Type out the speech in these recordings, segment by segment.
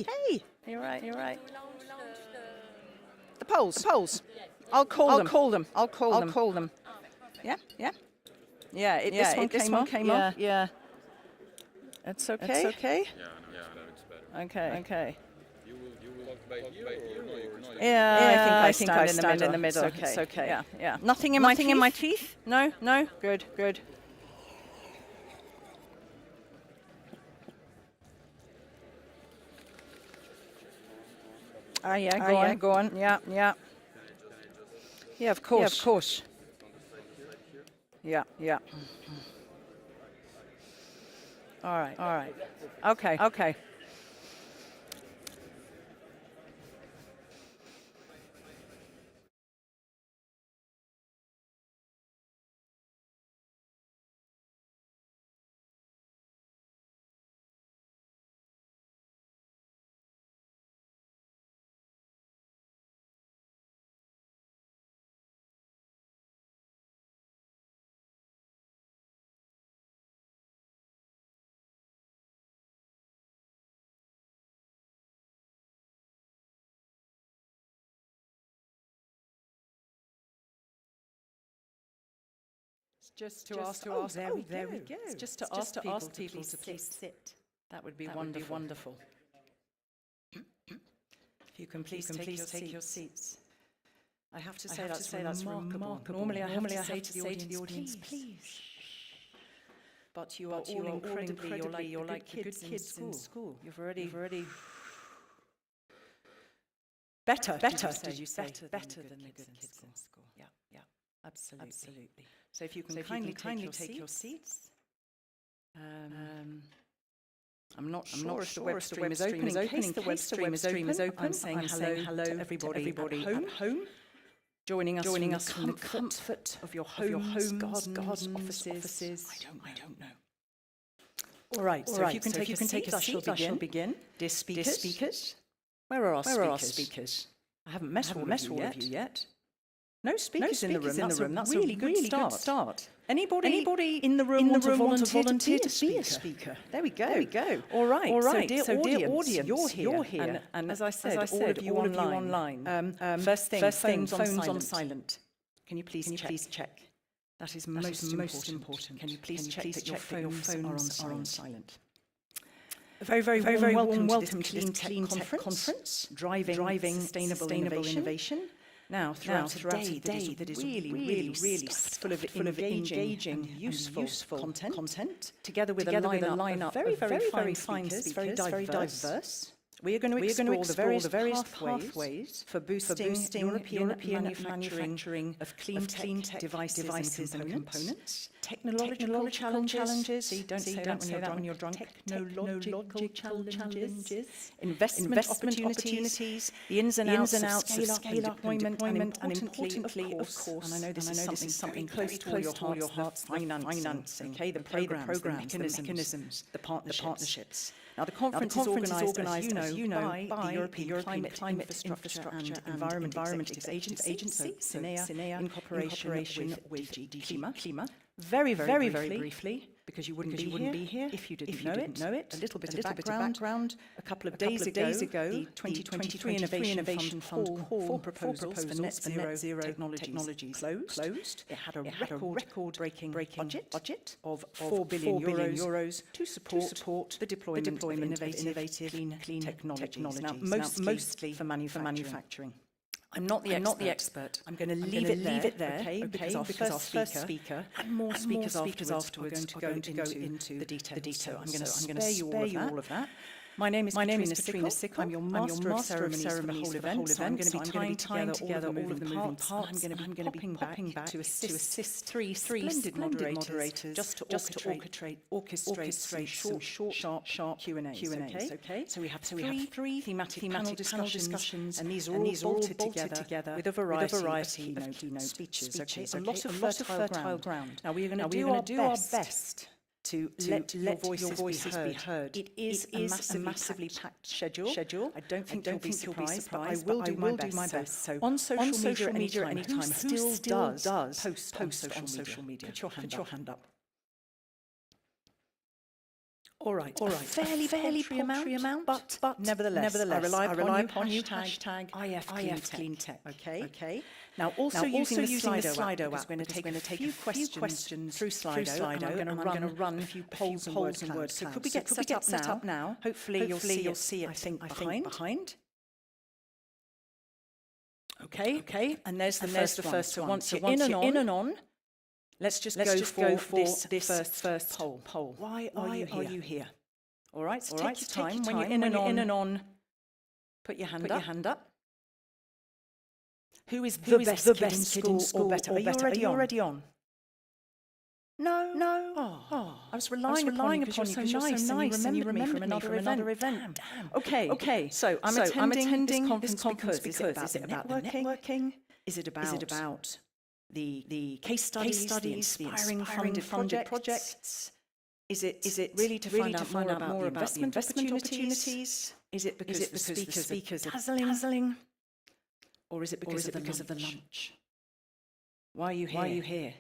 Hey. You're right. The polls. I'll call them. Yeah. This one came off. Yeah. That's okay. Yeah, no, it's better. Okay. You will walk back here or no, you can Yeah, I think I stand in the middle. It's okay. Yeah. Nothing in my teeth? No. Good. Yeah, go on. Yeah. Yeah, of course. Yeah. All right. Okay. Just to ask. There we go. It's just to ask people to please sit. That would be wonderful. If you can please take your seats. I have to say that's remarkable. Normally I have to say to the audience, please. But you are all incredibly, you're like the good kids in school. You've already better, did you say? Better than the good kids in school. Yeah, absolutely. So if you can kindly take your seats. I'm not sure if the web stream is opening. In case the web stream is open, I'm saying hello to everybody at home. Joining us from the comfort of your homes, gardens, offices. I don't know. All right, so if you can take a seat, I shall begin. Dear speakers, where are our speakers? I haven't met all of you yet. No speakers in the room. That's a really good start. Anybody in the room want to volunteer to be a speaker? There we go. All right. So dear audience, you're here. And as I said, all of you online. First thing, phones on silent. Can you please check? That is most important. Can you please check that your phones are on silent? A very welcome to this Cleantech Conference, driving sustainable innovation. Now, throughout a day that is really full of engaging and useful content, together with a lineup of very fine speakers, very diverse, we are going to explore the various pathways for boosting European manufacturing of clean-tech devices and components, technological challenges, don't say that when you're drunk, technological challenges, investment opportunities, the ins and outs of scale-up deployment, and importantly, of course, and I know this is something close to all your hearts, financing, the programs, the mechanisms, the partnerships. Now, the conference is organised, as you know, by the European Climate Infrastructure and Environment Executive Agency, CINEA, in cooperation with CLIMA. Very briefly, because you wouldn't be here if you didn't know it. A little bit of background. A couple of days ago, the 2023 Innovation Fund call for proposals for net zero technologies closed. It had a record-breaking budget of 4 billion euros to support the deployment of innovative clean technologies. Now, mostly for manufacturing. I'm not the expert. I'm going to leave it there, okay? Because our first speaker and more speakers afterwards are going to go into the details. So I'm going to spare you all of that. My name is Katrina Sickle. I'm your master of ceremonies for the whole event. So I'm going to be tying together all of the moving parts. I'm going to be popping back to assist three splendid moderators just to orchestrate some short, sharp Q&As. Okay? So we have three thematic panel discussions, and these are all bolted together with a variety of keynote speeches. Okay? A lot of fertile ground. Now we are going to do our best to let your voices be heard. It is a massively packed schedule. I don't think you'll be surprised, but I will do my best. So on social media anytime, who still does post on social media? Put your hand up. All right. Fairly paltry amount, but nevertheless, I rely upon you. Hashtag IF Cleantech. Okay. Now, also using the Slido app, we're going to take a few questions through Slido, and I'm going to run a few polls and word clouds. So could we get set up now? Hopefully you'll see it, I think, behind. Okay. And there's the first one. So once you're in and on, let's just go for this first poll. Why are you here? All right, so take your time. When you're in and on, put your hand up. Who is the best kid in school or better? Are you already on? No. Oh, I was relying upon you because you're so nice and you remembered me from another event. Damn. Okay. So I'm attending this conference because is it about networking? Is it about the case studies, the inspiring funded projects? Is it really to find out more about the investment opportunities? Is it because the speakers are dazzling? Or is it because of the lunch? Why are you here?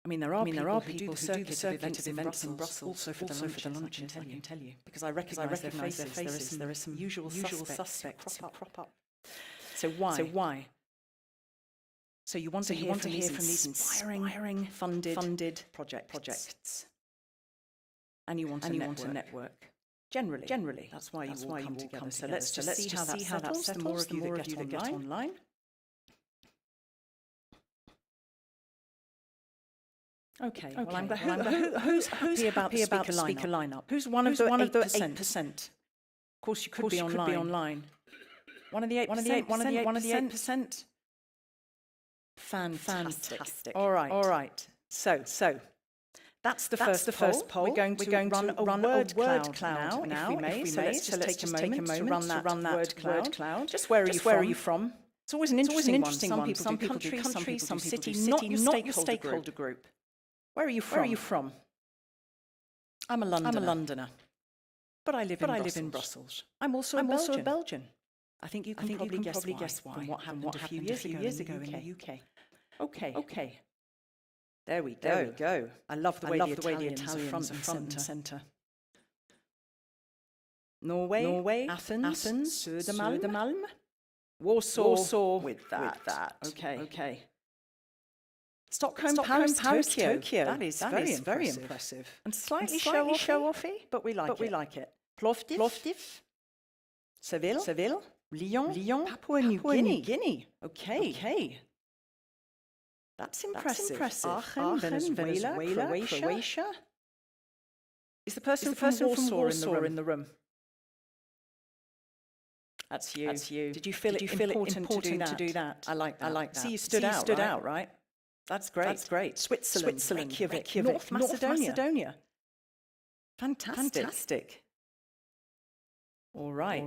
I mean, there are people who do the circuit of events in Brussels also for the lunch, I can tell you. Because I recognise their faces. There are some usual suspects who crop up. So why? So you want to hear from these inspiring funded projects. And you want to network. Generally. That's why you all come together. So let's just see how that settles. The more of you that get online. Okay. Well, I'm who's happy about the speaker lineup? Who's one of the 8%? Of course, you could be online. One of the 8%. Fantastic. All right. So that's the first poll. We're going to run a word cloud now, if we may. So let's just take a moment to run that word cloud. Just where are you from? It's always an interesting one. Some people do country, some people do city, not your stakeholder group. Where are you from? I'm a Londoner. But I live in Brussels. I'm also a Belgian. I think you can probably guess why from what happened a few years ago in the UK. Okay. There we go. I love the way the Italians are front and centre. Norway, Athens, Södermalm, Warsaw with that. Okay. Stockholm, Paris, Tokyo. That is very impressive. And slightly show-offy, but we like it. Plovdiv, Seville, Lyon, Papua New Guinea. Okay. That's impressive. Aachen, Venezuela, Croatia. Is the person from Warsaw in the room? That's you. Did you feel it important to do that? I like that. See, you stood out, right? That's great. Switzerland, Reykjavik, North Macedonia. Fantastic. All right.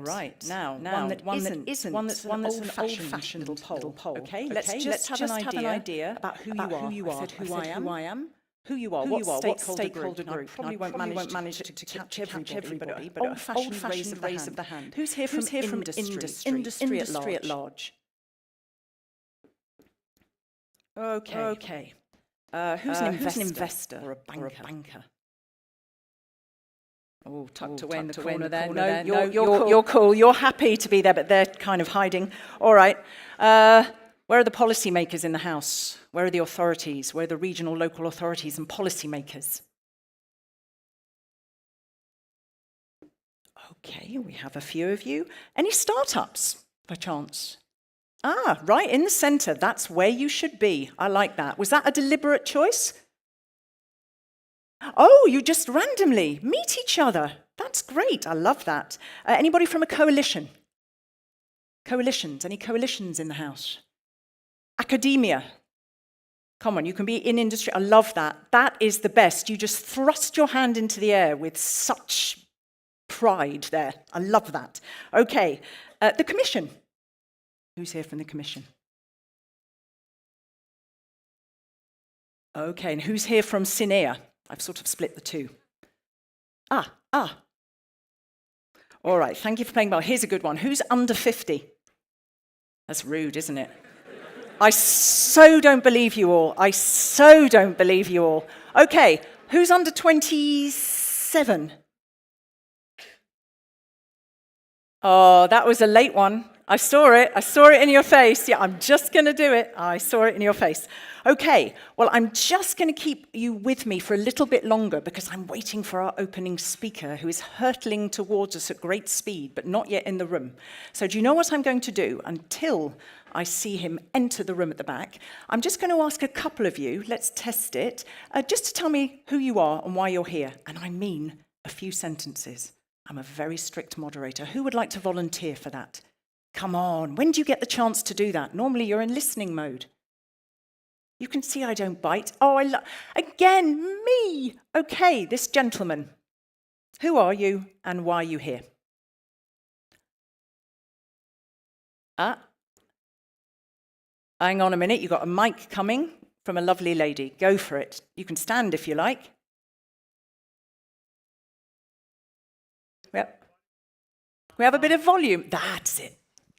Now, one that isn't an old-fashioned little poll. Okay, let's just have an idea about who you are. I said who I am. Who you are. What stakeholder group? Probably won't manage to catch everybody, but old-fashioned raise of the hand. Who's here from industry at large? Okay. Who's an investor or a banker? Oh, tucked away in the corner there. No, you're cool. You're happy to be there, but they're kind of hiding. All right. Where are the policymakers in the House? Where are the authorities? Where are the regional, local authorities and policymakers? Okay, we have a few of you. Any startups, by chance? Right in the centre. That's where you should be. I like that. Was that a deliberate choice? Oh, you just randomly meet each other. That's great. I love that. Anybody from a coalition? Coalitions? Any coalitions in the House? Academia? Come on, you can be in industry. I love that. That is the best. You just thrust your hand into the air with such pride there. I love that. Okay, the Commission. Who's here from the Commission? Okay, and who's here from CINEA? I've sort of split the two. All right, thank you for playing well. Here's a good one. Who's under 50? That's rude, isn't it? I so don't believe you all. Okay, who's under 27? Oh, that was a late one. I saw it in your face. Yeah, I'm just going to do it. I saw it in your face. Okay, well, I'm just going to keep you with me for a little bit longer because I'm waiting for our opening speaker who is hurtling towards us at great speed, but not yet in the room. So do you know what I'm going to do until I see him enter the room at the back? I'm just going to ask a couple of you, let's test it, just to tell me who you are and why you're here. And I mean a few sentences. I'm a very strict moderator. Who would like to volunteer for that? Come on, when do you get the chance to do that? Normally you're in listening mode. You can see I don't bite. Oh, again, me. Okay, this gentleman. Who are you and why are you here? Hang on a minute, you've got a mic coming from a lovely lady. Go for it. You can stand if you like. Yep. We have a bit of volume. That's it.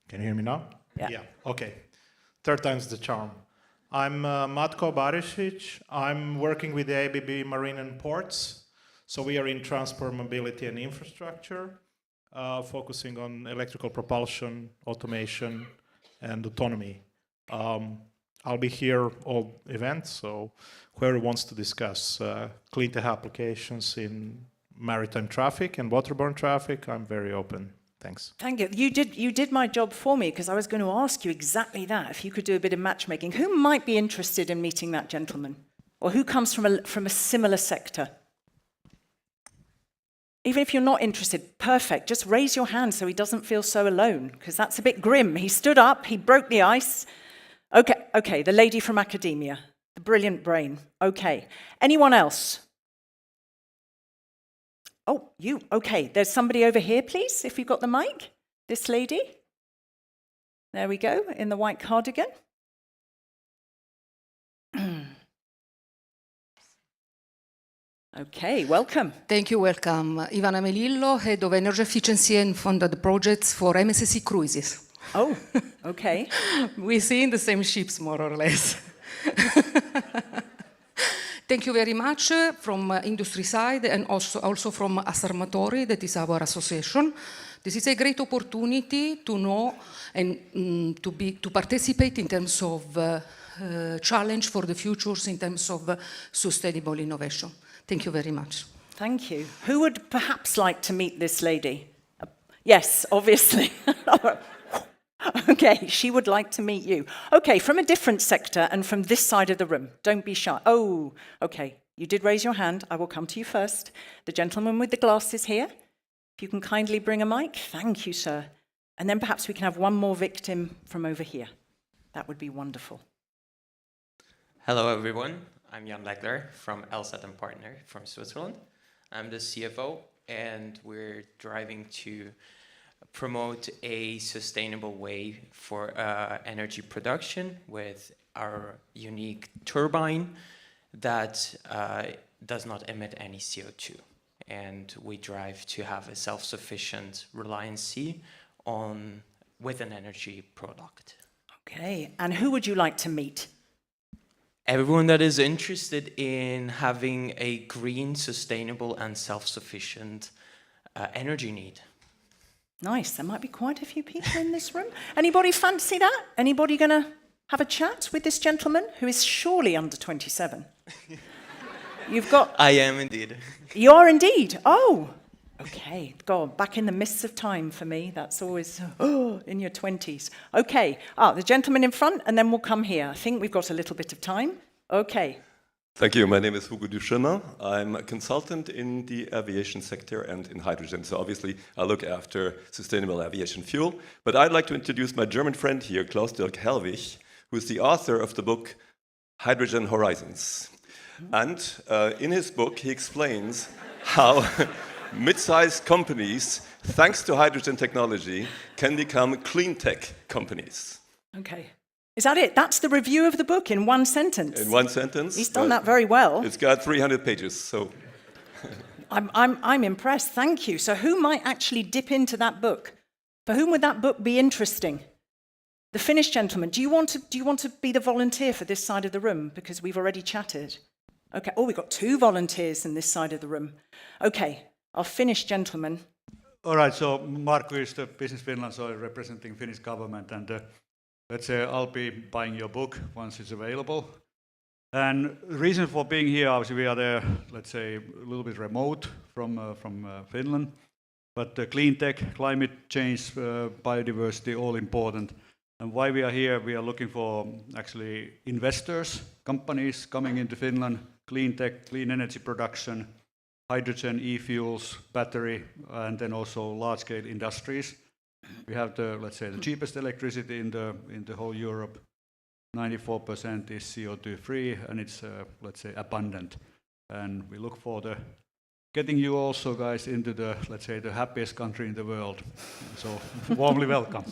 Can you hear me now? Yeah. Okay. Third time's the charm. I'm Matko Barisic. I'm working with the ABB Marine and Ports. So we are in transport, mobility, and infrastructure, focusing on electrical propulsion, automation, and autonomy. I'll be here all events, so whoever wants to discuss Cleantech applications in maritime traffic and waterborne traffic, I'm very open. Thanks. Thank you. You did my job for me because I was going to ask you exactly that, if you could do a bit of matchmaking. Who might be interested in meeting that gentleman? Or who comes from a similar sector? Even if you're not interested, perfect. Just raise your hand so he doesn't feel so alone, because that's a bit grim. He stood up, he broke the ice. Okay, the lady from academia, the brilliant brain. Okay. Anyone else? Oh, you. Okay, there's somebody over here, please, if you've got the mic. This lady. There we go, in the white cardigan. Okay, welcome. Thank you, welcome. Ivana Melillo, Head of Energy Efficiency and Funded Projects for MSC Cruises. Oh, okay. We see in the same ships, more or less. Thank you very much from industry side and also from Asarmatori, that is our association. This is a great opportunity to know and to participate in terms of challenge for the futures in terms of sustainable innovation. Thank you very much. Thank you. Who would perhaps like to meet this lady? Yes, obviously. Okay, she would like to meet you. Okay, from a different sector and from this side of the room. Don't be shy. Oh, okay. You did raise your hand. I will come to you first. The gentleman with the glasses here. If you can kindly bring a mic. Thank you, sir. And then perhaps we can have one more victim from over here. That would be wonderful. Hello, everyone. I'm Jan Legler from LSAT & Partner from Switzerland. I'm the CFO, and we're driving to promote a sustainable way for energy production with our unique turbine that does not emit any CO2. And we drive to have a self-sufficient reliancy with an energy product. Okay, and who would you like to meet? Everyone that is interested in having a green, sustainable, and self-sufficient energy need. Nice. There might be quite a few people in this room. Anybody fancy that? Anybody going to have a chat with this gentleman who is surely under 27? You've got... I am indeed. You are indeed? Oh, okay. God, back in the mists of time for me. That's always in your 20s. Okay. The gentleman in front, and then we'll come here. I think we've got a little bit of time. Okay. Thank you. My name is Hugo Duchemin. I'm a consultant in the aviation sector and in hydrogen. So obviously, I look after sustainable aviation fuel. But I'd like to introduce my German friend here, Klaus-Dirk Hellwig, who is the author of the book Hydrogen Horizons. And in his book, he explains how mid-sized companies, thanks to hydrogen technology, can become clean tech companies. Okay. Is that it? That's the review of the book in one sentence? In one sentence. He's done that very well. It's got 300 pages, so... I'm impressed, thank you. So who might actually dip into that book? For whom would that book be interesting? The Finnish gentleman. Do you want to be the volunteer for this side of the room? Because we've already chatted. Okay. Oh, we've got 2 volunteers in this side of the room. Okay. Our Finnish gentleman. All right, so Markku is the Business Finland, so representing Finnish government, and let's say I'll be buying your book once it's available. And the reason for being here, obviously we are there, let's say, a little bit remote from Finland, but Cleantech, climate change, biodiversity, all important. And why we are here, we are looking for actually investors, companies coming into Finland, Cleantech, clean energy production, hydrogen, e-fuels, battery, and then also large-scale industries. We have the, let's say, the cheapest electricity in the whole Europe. 94% is CO2-free, and it's, let's say, abundant. And we look for getting you also, guys, into the, let's say, the happiest country in the world. So warmly welcome.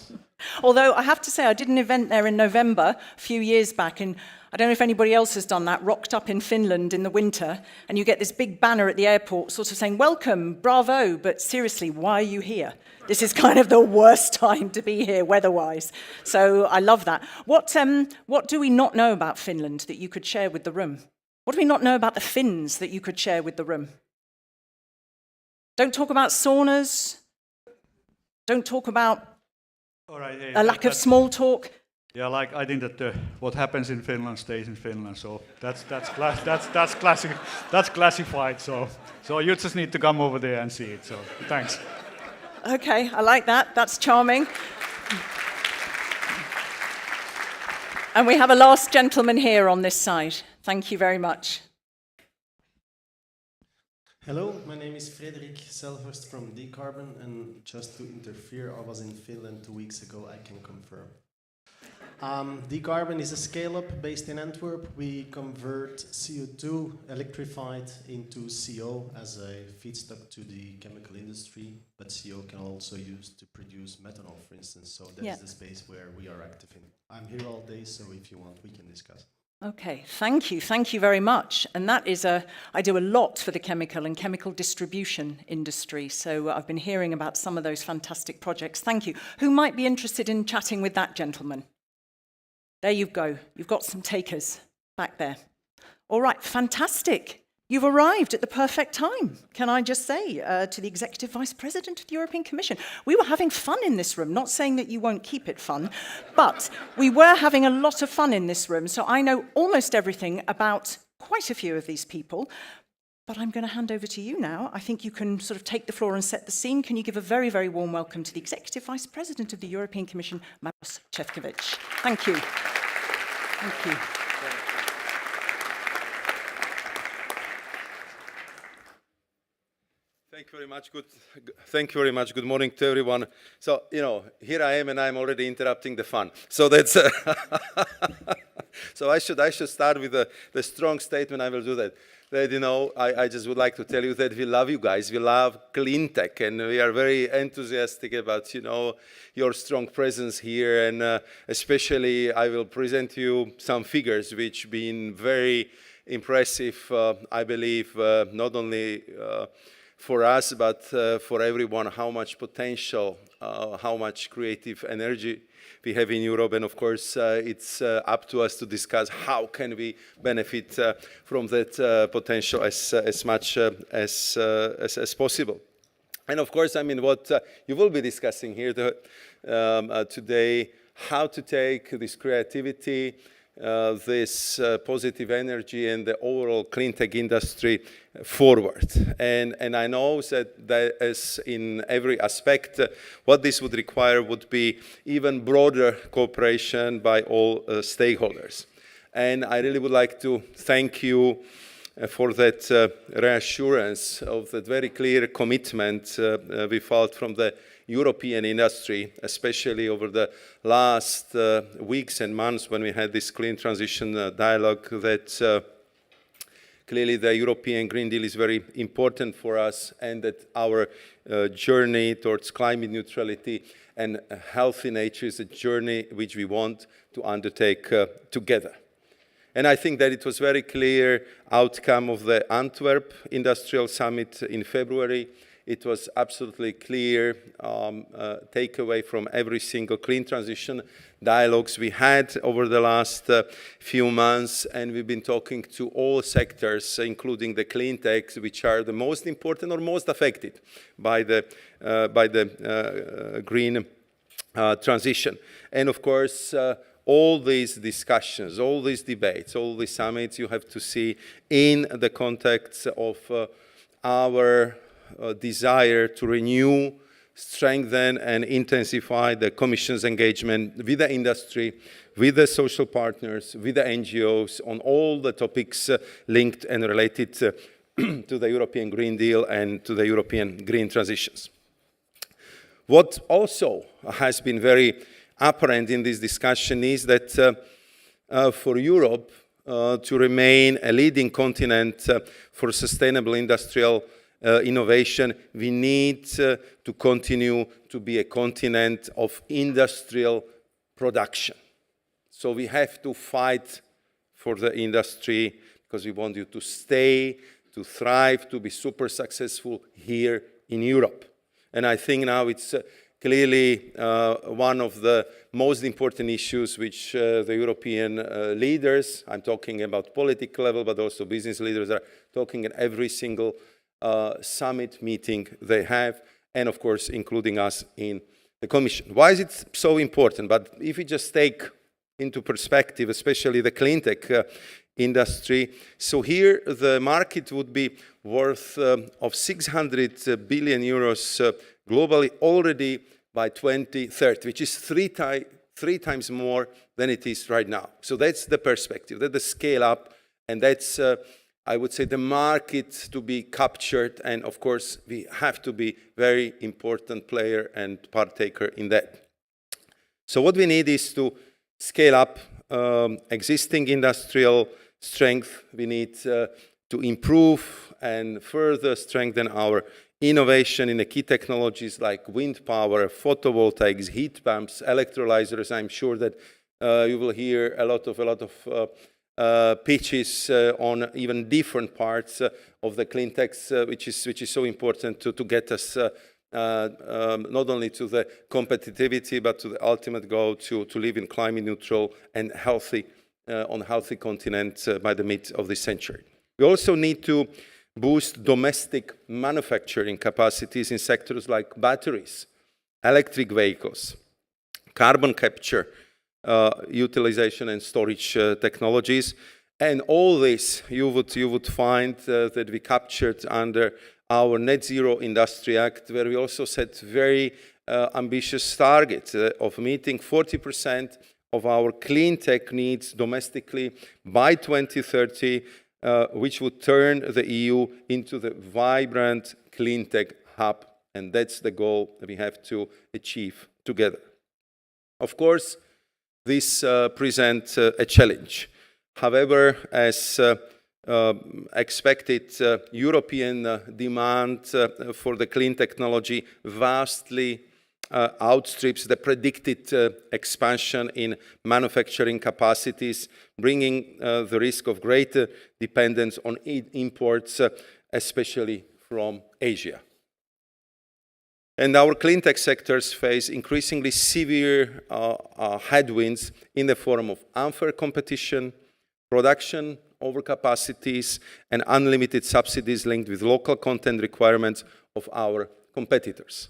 Although I have to say, I did an event there in November a few years back, and I don't know if anybody else has done that, rocked up in Finland in the winter, and you get this big banner at the airport sort of saying, welcome, bravo, but seriously, why are you here? This is kind of the worst time to be here weather-wise. So I love that. What do we not know about Finland that you could share with the room? What do we not know about the Finns that you could share with the room? Don't talk about saunas. Don't talk about a lack of small talk. Yeah, like I think that what happens in Finland stays in Finland. So that's classified. So you just need to come over there and see it. So thanks. Okay, I like that. That's charming. And we have a last gentleman here on this side. Thank you very much. Hello, my name is Frederik Selhorst from Decarbon, and just to interfere, I was in Finland 2 weeks ago, I can confirm. Decarbon is a scale-up based in Antwerp. We convert CO2 electrified into CO as a feedstock to the chemical industry, but CO can also use to produce methanol, for instance, so that's the space where we are active in. I'm here all day, so if you want, we can discuss. Okay, thank you very much. And that is I do a lot for the chemical and chemical distribution industry, so I've been hearing about some of those fantastic projects. Thank you. Who might be interested in chatting with that gentleman? There you go. You've got some takers back there. All right, fantastic. You've arrived at the perfect time, can I just say, to the Executive Vice President of the European Commission. We were having fun in this room, not saying that you won't keep it fun, but we were having a lot of fun in this room, so I know almost everything about quite a few of these people, but I'm going to hand over to you now. I think you can sort of take the floor and set the scene. Can you give a very, very warm welcome to the Executive Vice President of the European Commission, Maros Šefčovič. Thank you. Thank you. Thank you very much. Thank you very much. Good morning to everyone. So, here I am, and I'm already interrupting the fun. So that's. So I should start with the strong statement. I will do that. That I just would like to tell you that we love you guys. We love Cleantech, and we are very enthusiastic about your strong presence here. And especially, I will present you some figures which been very impressive. I believe not only. For us, but for everyone, how much potential, how much creative energy we have in Europe. And of course, it's up to us to discuss how can we benefit from that potential as much as possible. And of course, I mean, what you will be discussing here today, how to take this creativity, this positive energy and the overall clean tech industry forward. And I know that as in every aspect, what this would require would be even broader cooperation by all stakeholders. And I really would like to thank you for that reassurance of that very clear commitment we felt from the European industry, especially over the last weeks and months when we had this clean transition dialogue, that clearly the European Green Deal is very important for us, and that our journey towards climate neutrality and a healthy nature is a journey which we want to undertake together. And I think that it was very clear outcome of the Antwerp Industrial Summit in February, it was absolutely clear takeaway from every single clean transition dialogues we had over the last few months, and we've been talking to all sectors, including the clean techs, which are the most important or most affected by the green transition. And of course, all these discussions, all these debates, all these summits you have to see in the context of our desire to renew, strengthen and intensify the Commission's engagement with the industry, with the social partners, with the NGOs on all the topics linked and related to the European Green Deal and to the European green transitions. What also has been very apparent in this discussion is that for Europe to remain a leading continent for sustainable industrial innovation, we need to continue to be a continent of industrial production. So we have to fight for the industry because we want you to stay, to thrive, to be super successful here in Europe. And I think now it's clearly one of the most important issues which the European leaders, I'm talking about political level, but also business leaders, are talking at every single summit meeting they have, and of course including us in the Commission. Why is it so important? But if we just take into perspective, especially the clean tech industry, so here the market would be worth of 600 billion euros globally already by 2030, which is three times more than it is right now. So that's the perspective, that's the scale up, and that's I would say the market to be captured, and of course we have to be very important player and partaker in that. So what we need is to scale up existing industrial strength. We need to improve and further strengthen our innovation in the key technologies like wind power, photovoltaics, heat pumps, electrolyzers. I'm sure that you will hear a lot of pitches on even different parts of the clean techs, which is so important to get us not only to the competitivity, but to the ultimate goal to live in climate neutral and healthy, on a healthy continent by the mid of this century. We also need to boost domestic manufacturing capacities in sectors like batteries, electric vehicles, carbon capture, utilization and storage technologies. And all this you would find that we captured under our Net Zero Industry Act, where we also set very ambitious targets of meeting 40% of our clean tech needs domestically by 2030, which would turn the EU into the vibrant clean tech hub. And that's the goal that we have to achieve together. Of course, this presents a challenge. However, as expected, European demand for the clean technology vastly outstrips the predicted expansion in manufacturing capacities, bringing the risk of greater dependence on imports, especially from Asia. And our clean tech sectors face increasingly severe headwinds in the form of unfair competition, production overcapacities, and unlimited subsidies linked with local content requirements of our competitors.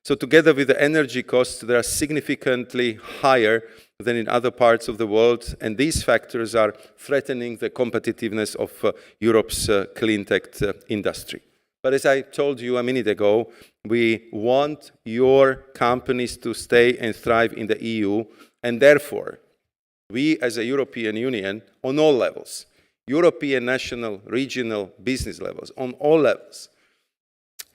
So together with the energy costs, they are significantly higher than in other parts of the world, and these factors are threatening the competitiveness of Europe's clean tech industry. But as I told you a minute ago, we want your companies to stay and thrive in the EU, and therefore, we as a European Union, on all levels, European, national, regional, business levels, on all levels,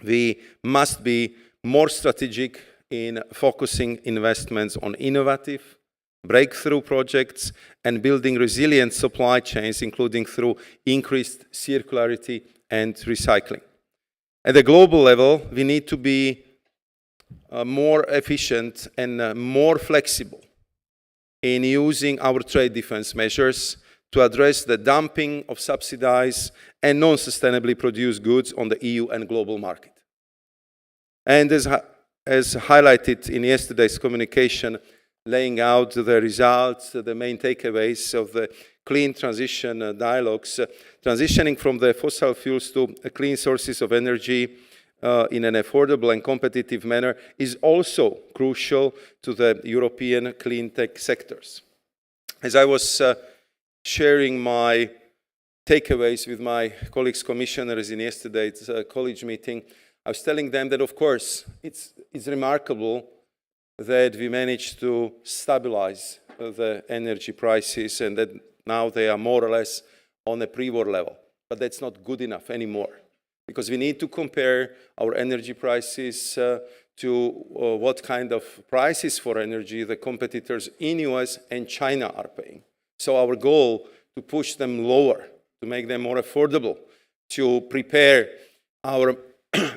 we must be more strategic in focusing investments on innovative, breakthrough projects and building resilient supply chains, including through increased circularity and recycling. At the global level, we need to be more efficient and more flexible in using our trade defense measures to address the dumping of subsidized and non-sustainably produced goods on the EU and global market. And as highlighted in yesterday's communication, laying out the results, the main takeaways of the clean transition dialogues, transitioning from the fossil fuels to clean sources of energy in an affordable and competitive manner is also crucial to the European clean tech sectors. As I was sharing my takeaways with my colleagues commissioners in yesterday's college meeting, I was telling them that, of course, it's remarkable that we managed to stabilize the energy prices and that now they are more or less on a pre-war level. But that's not good enough anymore, because we need to compare our energy prices to what kind of prices for energy the competitors in US and China are paying. So our goal to push them lower, to make them more affordable, to prepare our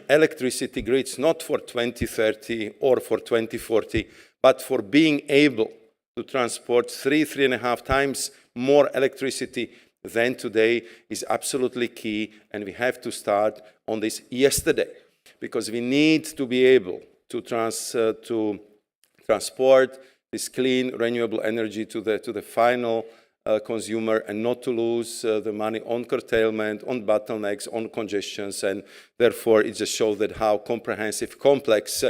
electricity grids not for 2030 or for 2040, but for being able to transport 3.5 times more electricity than today is absolutely key, and we have to start on this yesterday, because we need to be able to transport this clean, renewable energy to the final consumer, and not to lose the money on curtailment, on bottlenecks, on congestions, and therefore it just shows that how comprehensive, complex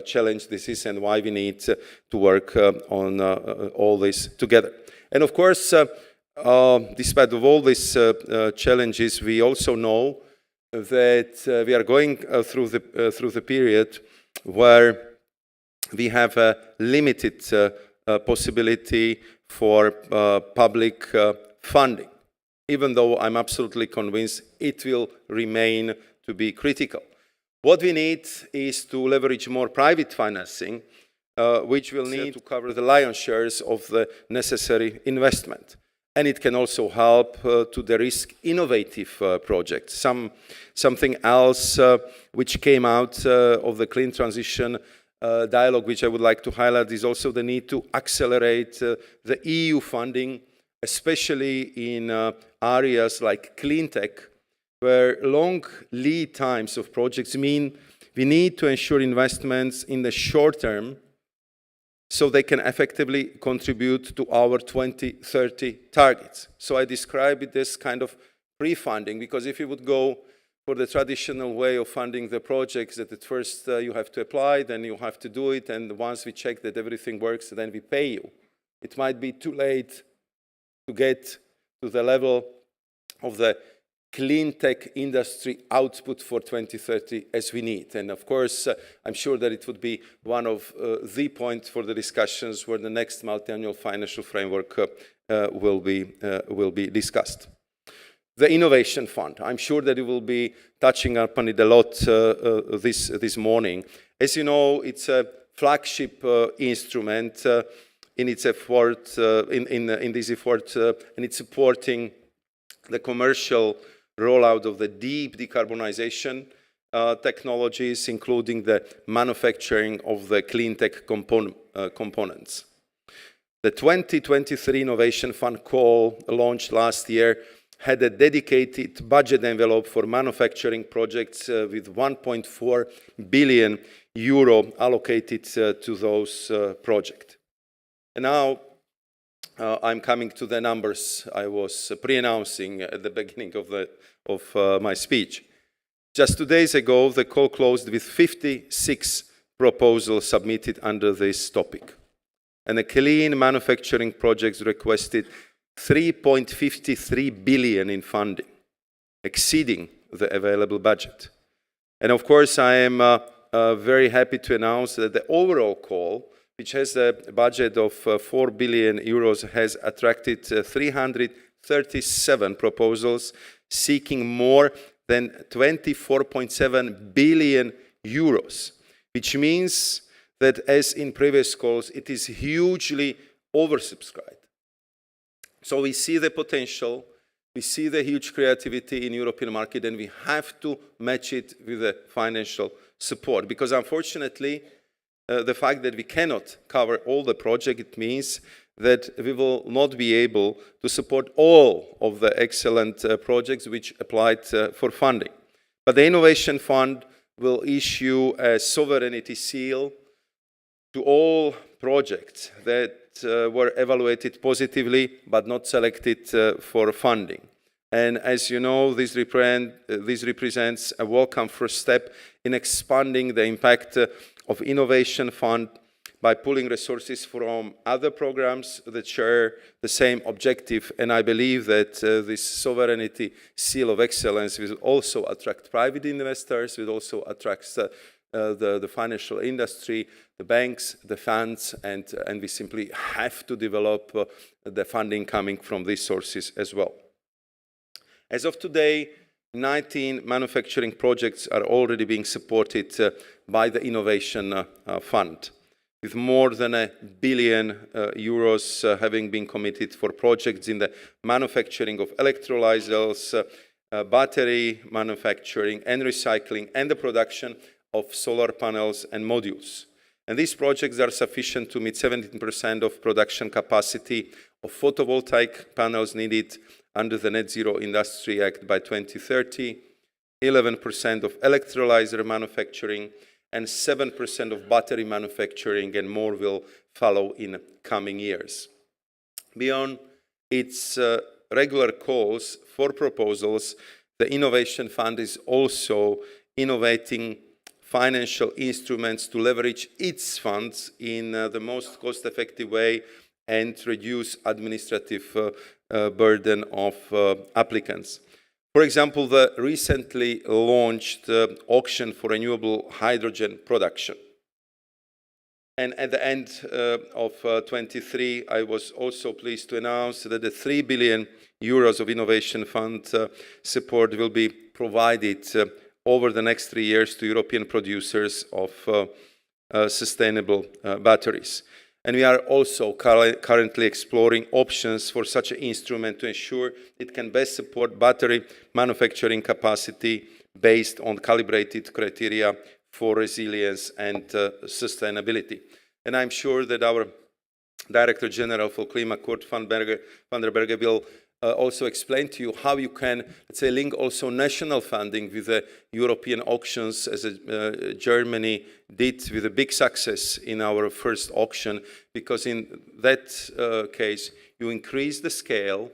challenge this is, and why we need to work on all this together. And of course, despite of all these challenges, we also know that we are going through the period where we have a limited possibility for public funding, even though I'm absolutely convinced it will remain to be critical. What we need is to leverage more private financing, which will need to cover the lion's shares of the necessary investment. And it can also help to de-risk innovative projects. Something else which came out of the clean transition dialogue, which I would like to highlight, is also the need to accelerate the EU funding, especially in areas like clean tech, where long lead times of projects mean we need to ensure investments in the short term so they can effectively contribute to our 2030 targets. So I describe it as kind of pre-funding, because if you would go for the traditional way of funding the projects, that at first you have to apply, then you have to do it, and once we check that everything works, then we pay you. It might be too late to get to the level of the clean tech industry output for 2030 as we need. And of course, I'm sure that it would be one of the points for the discussions where the next multi-annual financial framework will be discussed. The Innovation Fund, I'm sure that you will be touching upon it a lot this morning. As you know, it's a flagship instrument in its effort, in this effort, and it's supporting the commercial rollout of the deep decarbonization technologies, including the manufacturing of the clean tech components. The 2023 Innovation Fund call, launched last year, had a dedicated budget envelope for manufacturing projects with 1.4 billion euro allocated to those projects. And now I'm coming to the numbers I was pre-announcing at the beginning of my speech. Just 2 days ago, the call closed with 56 proposals submitted under this topic. And the clean manufacturing projects requested 3.53 billion in funding, exceeding the available budget. And of course, I am very happy to announce that the overall call, which has a budget of 4 billion euros, has attracted 337 proposals seeking more than 24.7 billion euros, which means that, as in previous calls, it is hugely oversubscribed. So we see the potential, we see the huge creativity in the European market, and we have to match it with the financial support. Because unfortunately, the fact that we cannot cover all the projects, it means that we will not be able to support all of the excellent projects which applied for funding. But the Innovation Fund will issue a sovereignty seal to all projects that were evaluated positively but not selected for funding. And as you know, this represents a welcome first step in expanding the impact of Innovation Fund by pulling resources from other programs that share the same objective. And I believe that this sovereignty seal of excellence will also attract private investors, will also attract the financial industry, the banks, the funds, and we simply have to develop the funding coming from these sources as well. As of today, 19 manufacturing projects are already being supported by the Innovation Fund, with more than €1 billion having been committed for projects in the manufacturing of electrolyzers, battery manufacturing and recycling, and the production of solar panels and modules. And these projects are sufficient to meet 17% of production capacity of photovoltaic panels needed under the Net Zero Industry Act by 2030, 11% of electrolyzer manufacturing, and 7% of battery manufacturing, and more will follow in coming years. Beyond its regular calls for proposals, the Innovation Fund is also innovating financial instruments to leverage its funds in the most cost-effective way and reduce administrative burden of applicants. For example, the recently launched auction for renewable hydrogen production. And at the end of 23, I was also pleased to announce that the €3 billion of Innovation Fund support will be provided over the next 3 years to European producers of sustainable batteries. And we are also currently exploring options for such an instrument to ensure it can best support battery manufacturing capacity based on calibrated criteria for resilience and sustainability. And I'm sure that our Director General for CLIMA, Kurt van der Berge, will also explain to you how you can, let's say, link also national funding with the European auctions, as Germany did with a big success in our first auction, because in that case, you increase the scale,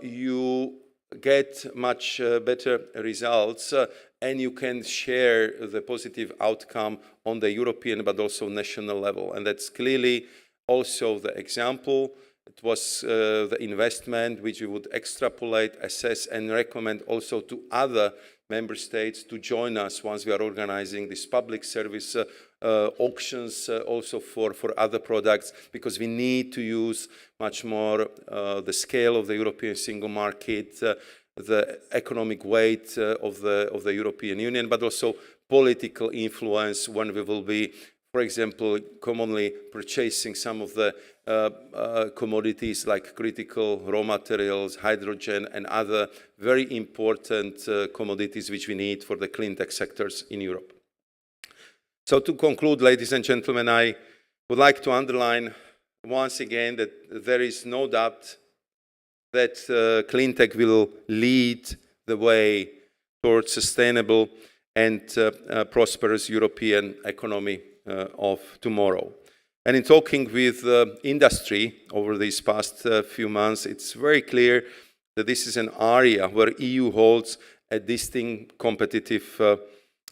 you get much better results, and you can share the positive outcome on the European but also national level. And that's clearly also the example. It was the investment which we would extrapolate, assess, and recommend also to other member states to join us once we are organizing these public service auctions also for other products, because we need to use much more the scale of the European single market, the economic weight of the European Union, but also political influence when we will be, for example, commonly purchasing some of the commodities like critical raw materials, hydrogen, and other very important commodities which we need for the clean tech sectors in Europe. So to conclude, ladies and gentlemen, I would like to underline once again that there is no doubt that clean tech will lead the way towards sustainable and prosperous European economy of tomorrow. And in talking with industry over these past few months, it's very clear that this is an area where EU holds a distinct competitive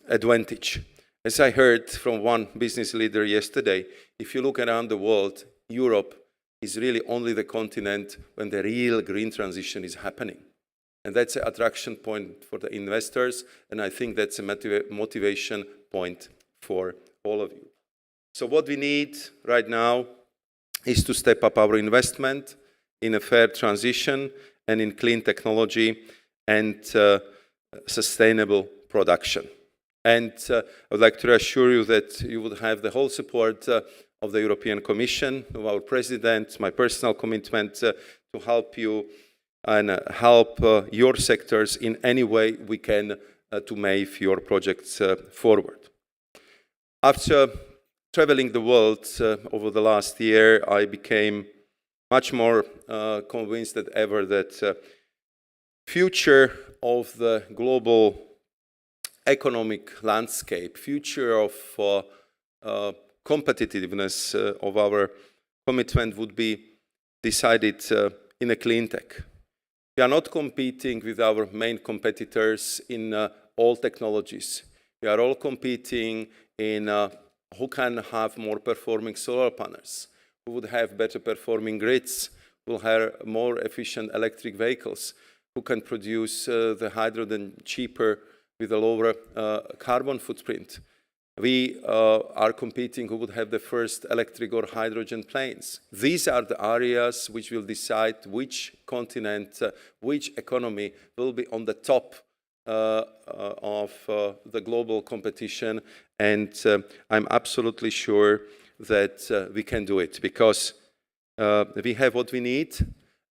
advantage. As I heard from one business leader yesterday, if you look around the world, Europe is really only the continent when the real green transition is happening. And that's an attraction point for the investors, and I think that's a motivation point for all of you. So what we need right now is to step up our investment in a fair transition and in clean technology and sustainable production. And I would like to assure you that you would have the whole support of the European Commission, of our President, my personal commitment to help you and help your sectors in any way we can to move your projects forward. After traveling the world over the last year, I became much more convinced than ever that future of the global economic landscape, future of competitiveness of our commitment would be decided in a clean tech. We are not competing with our main competitors in all technologies. We are all competing in who can have more performing solar panels, who would have better performing grids, who will have more efficient electric vehicles, who can produce the hydrogen cheaper with a lower carbon footprint. We are competing who would have the first electric or hydrogen planes. These are the areas which will decide which continent, which economy will be on the top of the global competition. And I'm absolutely sure that we can do it because we have what we need.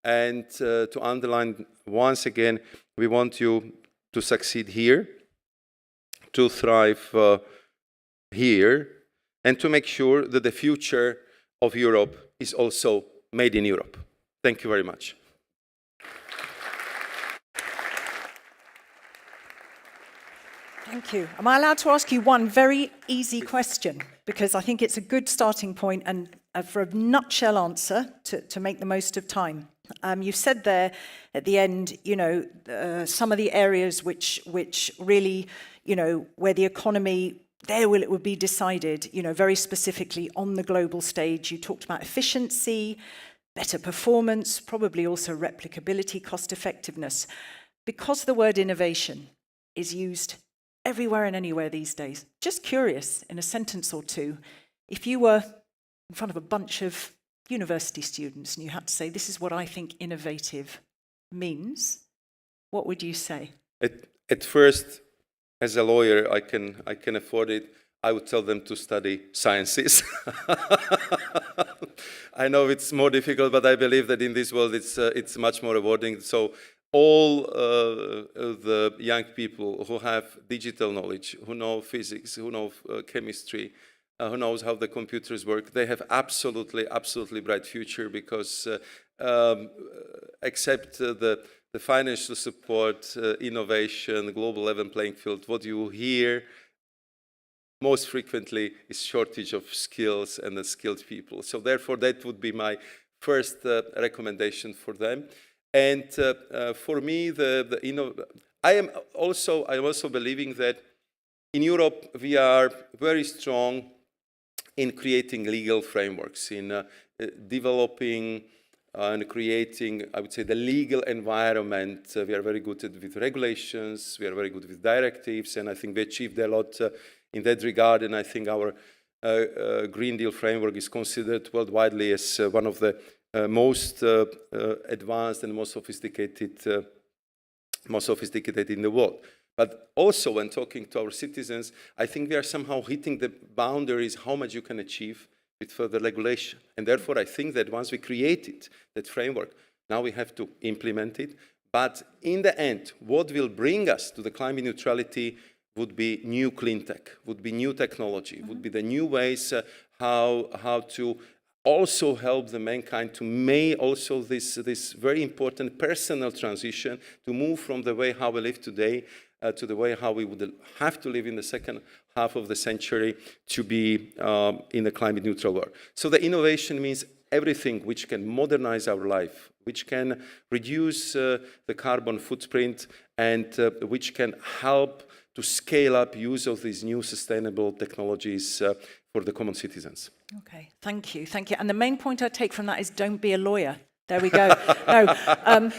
And to underline once again, we want you to succeed here, to thrive here, and to make sure that the future of Europe is also made in Europe. Thank you very much. Thank you. Am I allowed to ask you one very easy question? Because I think it's a good starting point and for a nutshell answer to make the most of time. You said there at the end, you know, some of the areas which really, you know, where the economy, it would be decided, you know, very specifically on the global stage. You talked about efficiency, better performance, probably also replicability, cost effectiveness. Because the word innovation is used everywhere and anywhere these days, just curious, in a sentence or two, if you were in front of a bunch of university students and you had to say, this is what I think innovative means, what would you say? At first, as a lawyer, I can afford it. I would tell them to study sciences. I know it's more difficult, but I believe that in this world it's much more rewarding. So all the young people who have digital knowledge, who know physics, who know chemistry, who knows how the computers work, they have absolutely bright future because except the financial support, innovation, global level playing field, what you hear most frequently is shortage of skills and the skilled people. So therefore, that would be my first recommendation for them. And for me, I am also believing that in Europe we are very strong in creating legal frameworks, in developing and creating, I would say, the legal environment. We are very good with regulations, we are very good with directives, and I think we achieved a lot in that regard, and I think our Green Deal framework is considered worldwide as one of the most advanced and most sophisticated in the world. But also when talking to our citizens, I think we are somehow hitting the boundaries how much you can achieve with further regulation. And therefore, I think that once we created that framework, now we have to implement it. But in the end, what will bring us to the climate neutrality would be new clean tech, would be new technology, would be the new ways how to also help the mankind to make also this very important personal transition to move from the way how we live today to the way how we would have to live in the second half of the century to be in a climate neutral world. So the innovation means everything which can modernize our life, which can reduce the carbon footprint, and which can help to scale up use of these new sustainable technologies for the common citizens. Okay, thank you, thank you. And the main point I take from that is don't be a lawyer. There we go. No,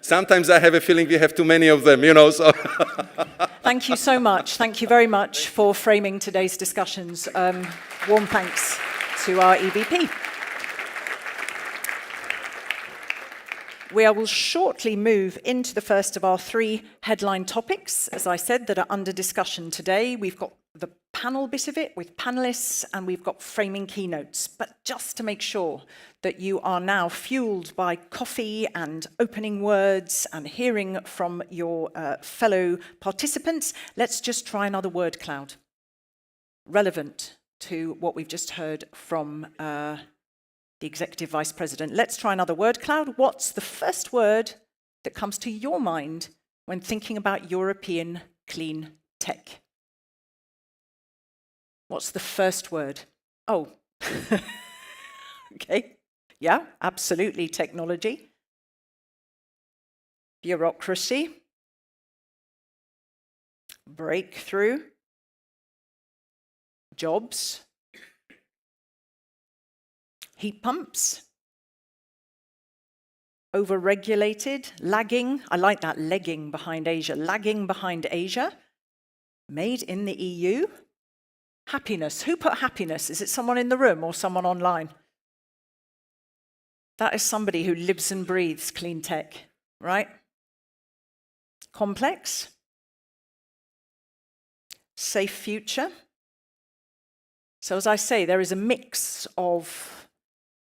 sometimes I have a feeling we have too many of them, you know. So thank you so much. Thank you very much for framing today's discussions. Warm thanks to our EVP. We will shortly move into the first of our three headline topics, as I said, that are under discussion today. We've got the panel bit of it with panelists, and we've got framing keynotes. But just to make sure that you are now fueled by coffee and opening words and hearing from your fellow participants, let's just try another word cloud relevant to what we've just heard from the Executive Vice President. Let's try another word cloud. What's the first word that comes to your mind when thinking about European clean Tech. What's the first word? Oh, okay. Yeah, absolutely, technology. Bureaucracy. Breakthrough. Jobs. Heat pumps. Overregulated, lagging. I like that, legging behind Asia. Lagging behind Asia. Made in the EU. Happiness. Who put happiness? Is it someone in the room or someone online? That is somebody who lives and breathes clean tech, right? Complex. Safe future. So as I say, there is a mix of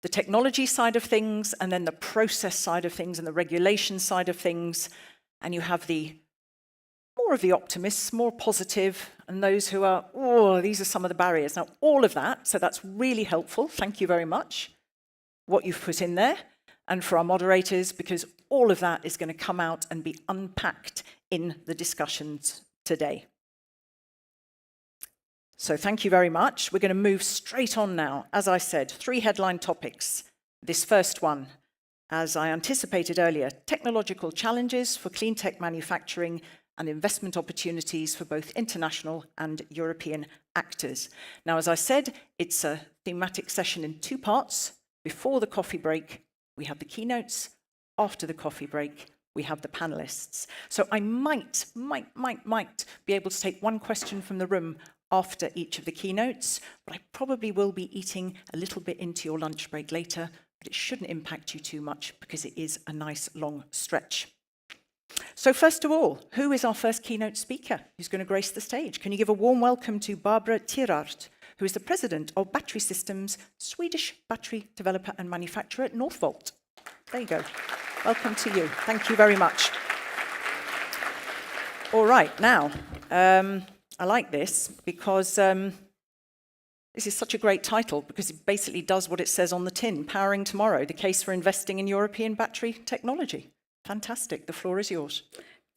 the technology side of things and then the process side of things and the regulation side of things. And you have the more of the optimists, more positive, and those who are, oh, these are some of the barriers. Now, all of that, so that's really helpful. Thank you very much, what you've put in there. And for our moderators, because all of that is going to come out and be unpacked in the discussions today. So thank you very much. We're going to move straight on now. As I said, 3 headline topics. This first one, as I anticipated earlier, technological challenges for clean tech manufacturing and investment opportunities for both international and European actors. Now, as I said, it's a thematic session in 2 parts. Before the coffee break, we have the keynotes. After the coffee break, we have the panelists. So I might be able to take 1 question from the room after each of the keynotes, but I probably will be eating a little bit into your lunch break later, but it shouldn't impact you too much because it is a nice long stretch. So first of all, who is our first keynote speaker who's going to grace the stage? Can you give a warm welcome to Barbara Thierart, who is the president of Battery Systems, Swedish battery developer and manufacturer at Northvolt. There you go. Welcome to you. Thank you very much. All right, now, I like this because this is such a great title because it basically does what it says on the tin, Powering Tomorrow, the case for investing in European battery technology. Fantastic, the floor is yours.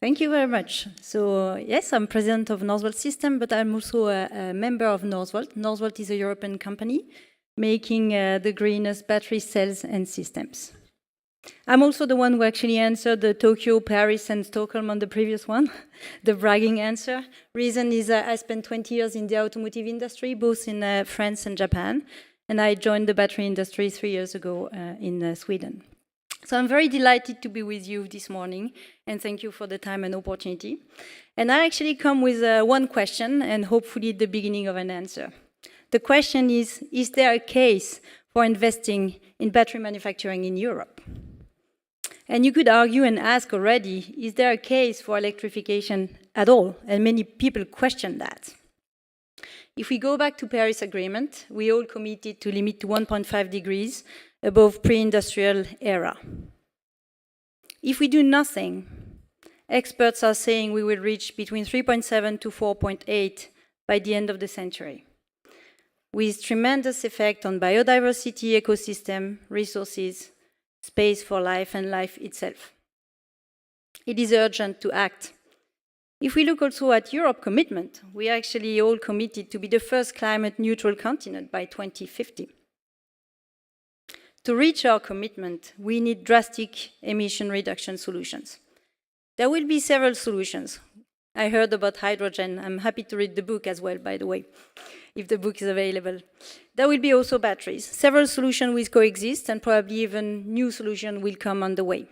Thank you very much. So yes, I'm president of Northvolt System, but I'm also a member of Northvolt. Northvolt is a European company making the greenest battery cells and systems. I'm also the one who actually answered the Tokyo, Paris, and Stockholm on the previous one, the bragging answer. Reason is I spent 20 years in the automotive industry, both in France and Japan, and I joined the battery industry 3 years ago in Sweden. So I'm very delighted to be with you this morning, and thank you for the time and opportunity. And I actually come with 1 question, and hopefully the beginning of an answer. The question is there a case for investing in battery manufacturing in Europe? And you could argue and ask already, is there a case for electrification at all? And many people question that. If we go back to Paris Agreement, we all committed to limit to 1.5 degrees above pre-industrial era. If we do nothing, experts are saying we will reach between 3.7 to 4.8 by the end of the century, with tremendous effect on biodiversity, ecosystem, resources, space for life, and life itself. It is urgent to act. If we look also at Europe's commitment, we are actually all committed to be the first climate-neutral continent by 2050. To reach our commitment, we need drastic emission reduction solutions. There will be several solutions. I heard about hydrogen. I'm happy to read the book as well, by the way, if the book is available. There will be also batteries. Several solutions will coexist, and probably even new solutions will come on the way.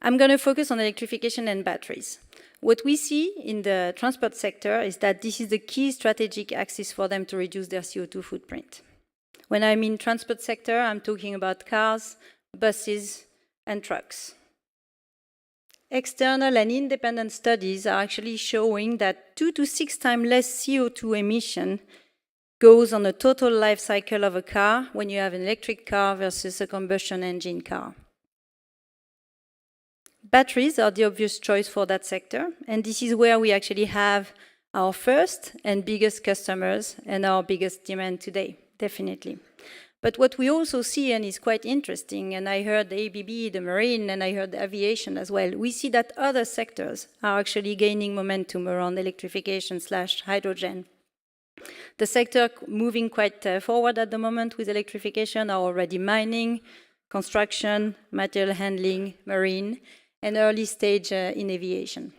I'm going to focus on electrification and batteries. What we see in the transport sector is that this is the key strategic axis for them to reduce their CO2 footprint. When I mean transport sector, I'm talking about cars, buses, and trucks. External and independent studies are actually showing that 2 to 6 times less CO2 emission goes on the total life cycle of a car when you have an electric car versus a combustion engine car. Batteries are the obvious choice for that sector, and this is where we actually have our first and biggest customers and our biggest demand today, definitely. But what we also see, and is quite interesting, and I heard the ABB, the marine, and I heard the aviation as well, we see that other sectors are actually gaining momentum around electrification/hydrogen. The sector moving quite forward at the moment with electrification are already mining, construction, material handling, marine, and early stage in aviation.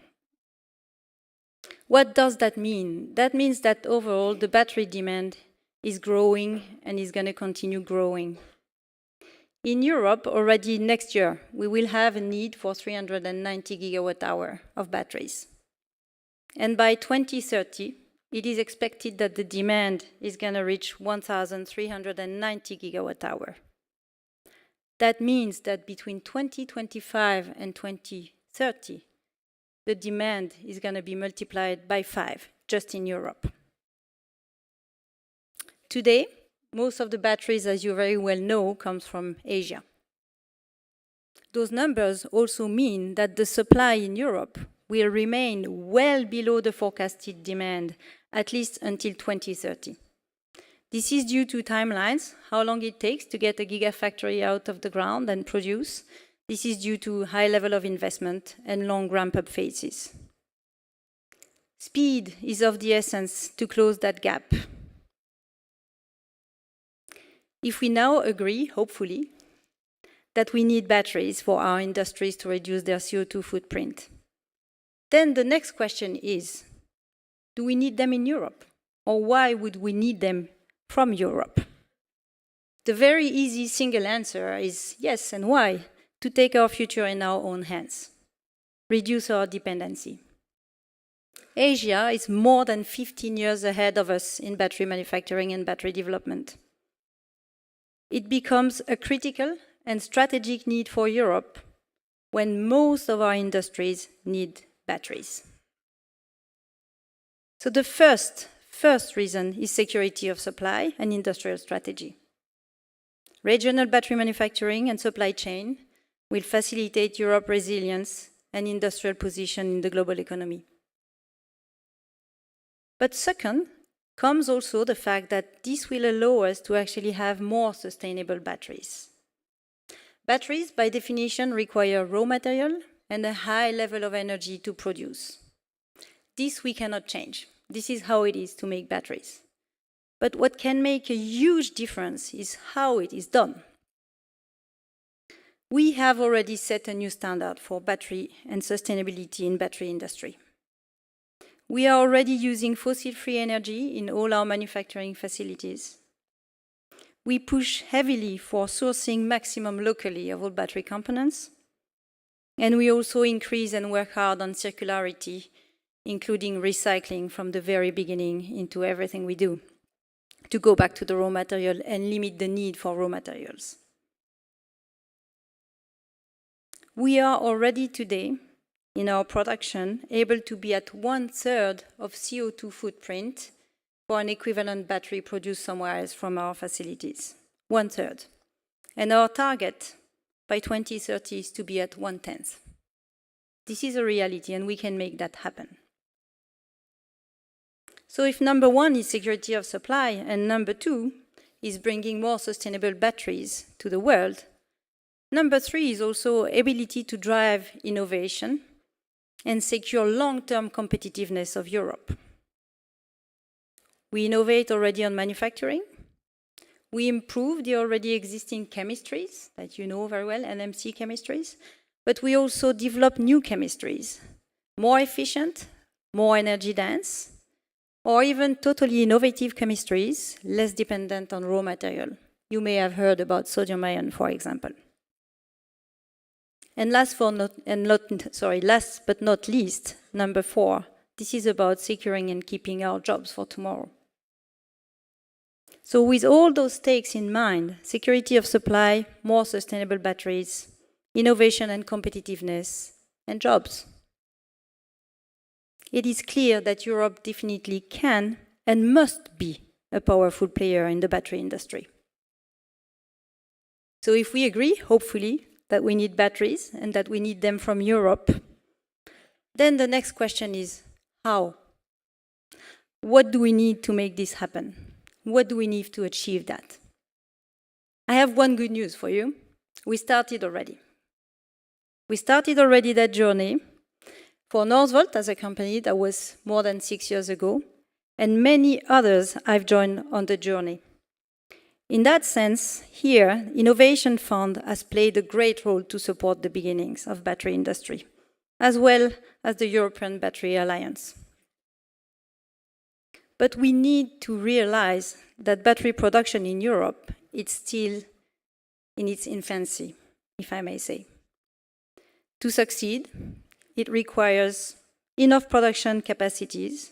What does that mean? That means that overall the battery demand is growing and is going to continue growing. In Europe, already next year, we will have a need for 390 gigawatt-hour of batteries. And by 2030, it is expected that the demand is going to reach 1,390 gigawatt-hour. That means that between 2025 and 2030, the demand is going to be multiplied by 5 just in Europe. Today, most of the batteries, as you very well know, comes from Asia. Those numbers also mean that the supply in Europe will remain well below the forecasted demand, at least until 2030. This is due to timelines, how long it takes to get a gigafactory out of the ground and produce. This is due to high level of investment and long ramp-up phases. Speed is of the essence to close that gap. If we now agree, hopefully, that we need batteries for our industries to reduce their CO2 footprint, then the next question is, do we need them in Europe? Or why would we need them from Europe? The very easy single answer is yes, and why? To take our future in our own hands, reduce our dependency. Asia is more than 15 years ahead of us in battery manufacturing and battery development. It becomes a critical and strategic need for Europe when most of our industries need batteries. So the first reason is security of supply and industrial strategy. Regional battery manufacturing and supply chain will facilitate Europe's resilience and industrial position in the global economy. But second, comes also the fact that this will allow us to actually have more sustainable batteries. Batteries, by definition, require raw material and a high level of energy to produce. This we cannot change. This is how it is to make batteries. But what can make a huge difference is how it is done. We have already set a new standard for battery and sustainability in battery industry. We are already using fossil-free energy in all our manufacturing facilities. We push heavily for sourcing maximum locally of all battery components. And we also increase and work hard on circularity, including recycling from the very beginning into everything we do, to go back to the raw material and limit the need for raw materials. We are already today, in our production, able to be at 1/3 of CO2 footprint for an equivalent battery produced somewhere else from our facilities. 1/3. And our target by 2030 is to be at 1/10. This is a reality, and we can make that happen. So if number one is security of supply, and number two is bringing more sustainable batteries to the world, number three is also ability to drive innovation and secure long-term competitiveness of Europe. We innovate already on manufacturing. We improve the already existing chemistries that you know very well, NMC chemistries, but we also develop new chemistries, more efficient, more energy dense, or even totally innovative chemistries, less dependent on raw material. You may have heard about sodium ion, for example. And last but not least, number four, this is about securing and keeping our jobs for tomorrow. So with all those stakes in mind, security of supply, more sustainable batteries, innovation and competitiveness, and jobs, it is clear that Europe definitely can and must be a powerful player in the battery industry. So if we agree, hopefully, that we need batteries and that we need them from Europe, then the next question is, how? What do we need to make this happen? What do we need to achieve that? I have one good news for you. We started already. We started already that journey. For Northvolt as a company, that was more than 6 years ago, and many others I've joined on the journey. In that sense, here, Innovation Fund has played a great role to support the beginnings of battery industry, as well as the European Battery Alliance. But we need to realize that battery production in Europe is still in its infancy, if I may say. To succeed, it requires enough production capacities,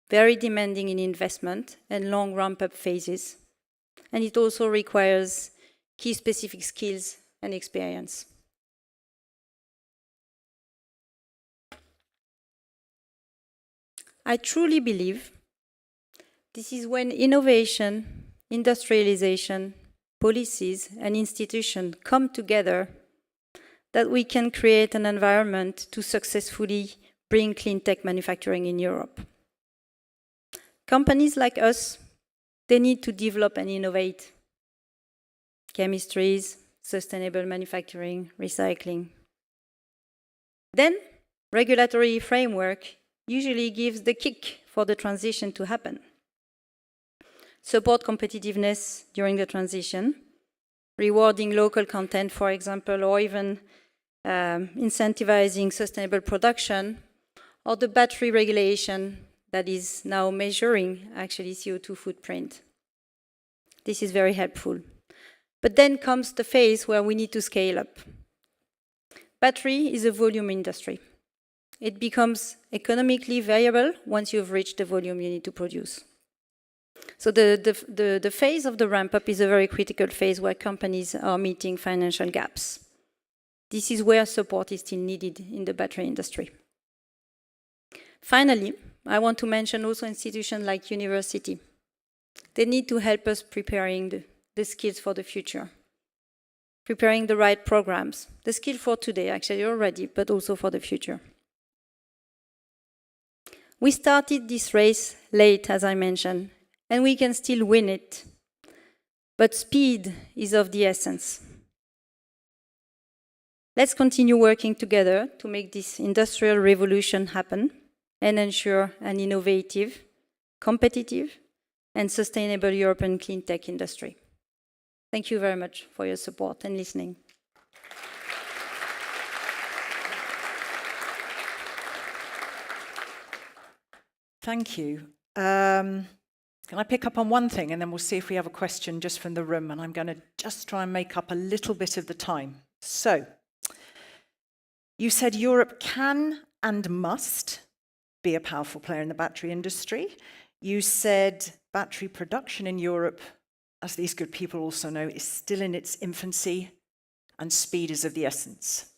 very demanding in investment and long ramp-up phases. And it also requires key specific skills and experience. I truly believe this is when innovation, industrialization, policies, and institutions come together that we can create an environment to successfully bring clean tech manufacturing in Europe. Companies like us, they need to develop and innovate chemistries, sustainable manufacturing, recycling. Then, regulatory framework usually gives the kick for the transition to happen. Support competitiveness during the transition, rewarding local content, for example, or even incentivizing sustainable production, or the battery regulation that is now measuring actually CO2 footprint. This is very helpful. But then comes the phase where we need to scale up. Battery is a volume industry. It becomes economically viable once you've reached the volume you need to produce. So the phase of the ramp-up is a very critical phase where companies are meeting financial gaps. This is where support is still needed in the battery industry. Finally, I want to mention also institutions like university. They need to help us preparing the skills for the future, preparing the right programs, the skill for today actually already, but also for the future. We started this race late, as I mentioned, and we can still win it. But speed is of the essence. Let's continue working together to make this industrial revolution happen and ensure an innovative, competitive, and sustainable European clean tech industry. Thank you very much for your support and listening. Thank you. Can I pick up on one thing and then we'll see if we have a question just from the room, and I'm going to just try and make up a little bit of the time. So, you said Europe can and must be a powerful player in the battery industry. You said battery production in Europe, as these good people also know, is still in its infancy and speed is of the essence.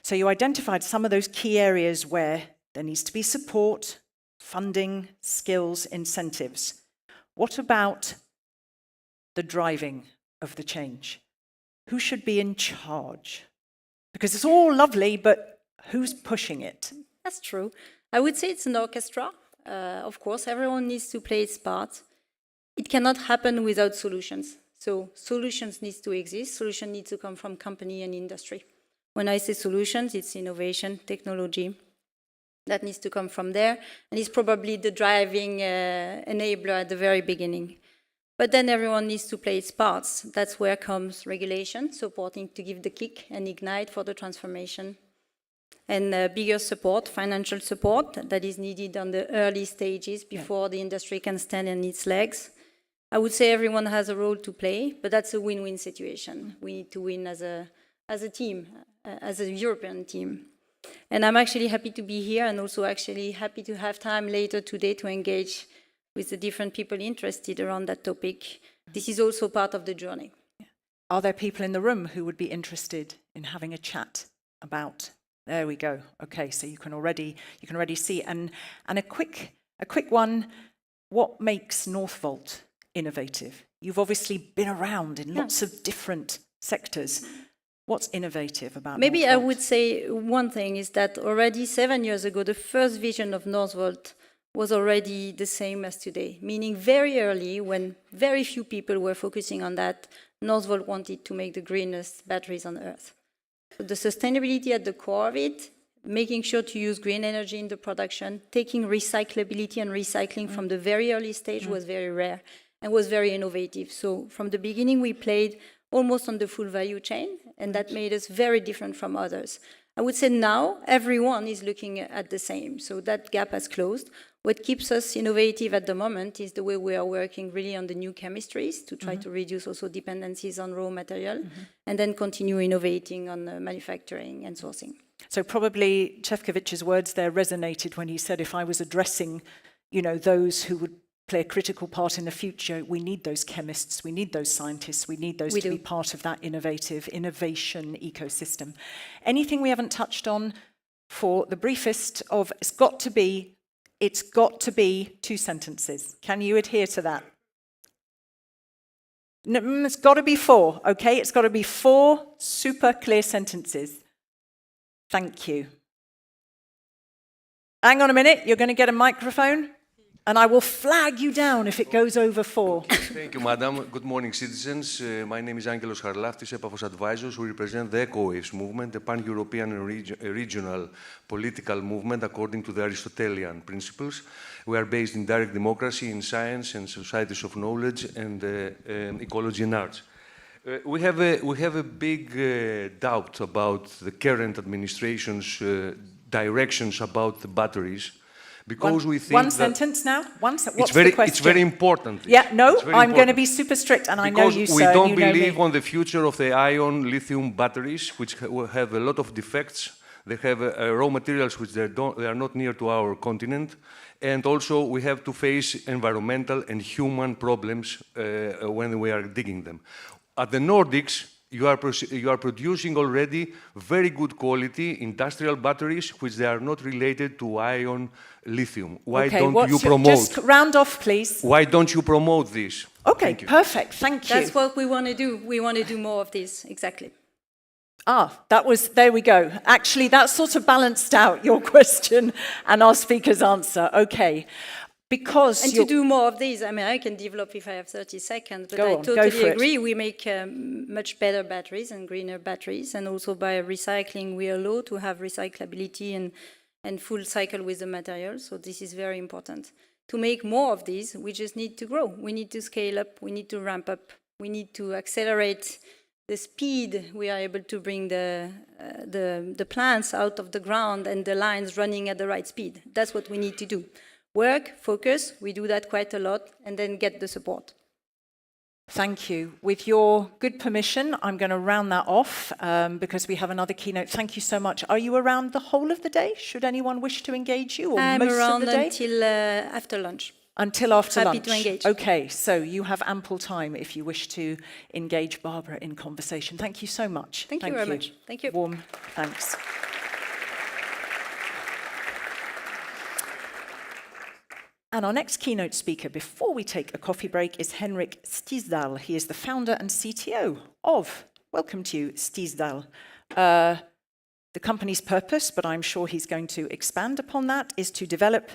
So you identified some of those key areas where there needs to be support, funding, skills, incentives. What about the driving of the change? Who should be in charge? Because it's all lovely, but who's pushing it? That's true. I would say it's an orchestra. Of course, everyone needs to play its part. It cannot happen without solutions. So solutions need to exist. Solutions need to come from company and industry. When I say solutions, it's innovation, technology. That needs to come from there. And it's probably the driving enabler at the very beginning. But then everyone needs to play its parts. That's where comes regulation, supporting to give the kick and ignite for the transformation. And bigger support, financial support, that is needed on the early stages before the industry can stand on its legs. I would say everyone has a role to play, but that's a win-win situation. We need to win as a team, as a European team. And I'm actually happy to be here and also actually happy to have time later today to engage with the different people interested around that topic. This is also part of the journey. Are there people in the room who would be interested in having a chat about? There we go. Okay, so you can already see. And a quick one. What makes Northvolt innovative? You've obviously been around in lots of different sectors. What's innovative about Maybe Northvolt? I would say one thing is that already 7 years ago, the first vision of Northvolt was already the same as today, meaning very early, when very few people were focusing on that, Northvolt wanted to make the greenest batteries on Earth. So the sustainability at the core of it, making sure to use green energy in the production, taking recyclability and recycling from the very early stage was very rare and was very innovative. So from the beginning, we played almost on the full value chain, and that made us very different from others. I would say now everyone is looking at the same, so that gap has closed. What keeps us innovative at the moment is the way we are working really on the new chemistries to try to reduce also dependencies on raw material, and then continue innovating on manufacturing and sourcing. So probably Cefcovic's words there resonated when he said, if I was addressing, you know, those who would play a critical part in the future, we need those chemists, we need those scientists, we need those to be part of that innovation ecosystem. Anything we haven't touched on for the briefest of, it's got to be 2 sentences. Can you adhere to that? No, it's got to be 4, okay? It's got to be 4 super clear sentences. Thank you. Hang on a minute, you're going to get a microphone, and I will flag you down if it goes over 4. Thank you, madam. Good morning, citizens. My name is Angelos Harlaftis, Epafos Advisors. We represent the EcoWaves movement, a pan-European and regional political movement according to the Aristotelian principles. We are based in direct democracy, in science and societies of knowledge, and ecology and arts. We have a big doubt about the current administration's directions about the batteries, because we think one sentence now. What's the question? It's very important. Yeah, no, I'm going to be super strict, and I know you, sir. Because we don't you know believe me. on the future of the ion lithium batteries, which have a lot of defects. They have raw materials which they are not near to our continent, and also we have to face environmental and human problems when we are digging them. At the Nordics, you are producing already very good quality industrial batteries, which they are not related to ion lithium. Why don't you promote? Just round off, please. Why don't you promote this? Okay, perfect. Thank you. That's what we want to do. We want to do more of this, exactly. There we go. Actually, that sort of balanced out your question and our speaker's answer. Okay. Because to do more of these, I mean, I can develop if I have 30 seconds, but I totally agree. We make much better batteries and greener batteries, and also by recycling, we allow to have recyclability and full cycle with the material, so this is very important. To make more of these, we just need to grow. We need to scale up, we need to ramp up, we need to accelerate the speed we are able to bring the plants out of the ground and the lines running at the right speed. That's what we need to do. Work, focus, we do that quite a lot, and then get the support. Thank you. With your good permission, I'm going to round that off because we have another keynote. Thank you so much. Are you around the whole of the day? Should anyone wish to engage you, or I'm most around of the day? until after lunch. Until after lunch. Happy to engage. Okay, so you have ample time if you wish to engage Barbara in conversation. Thank you so much. Thank you very much. Thank you. Warm thanks. And our next keynote speaker, before we take a coffee break, is Henrik Stiesdal. He is the founder and CTO of, welcome to you, Stiesdal. The company's purpose, but I'm sure he's going to expand upon that, is to develop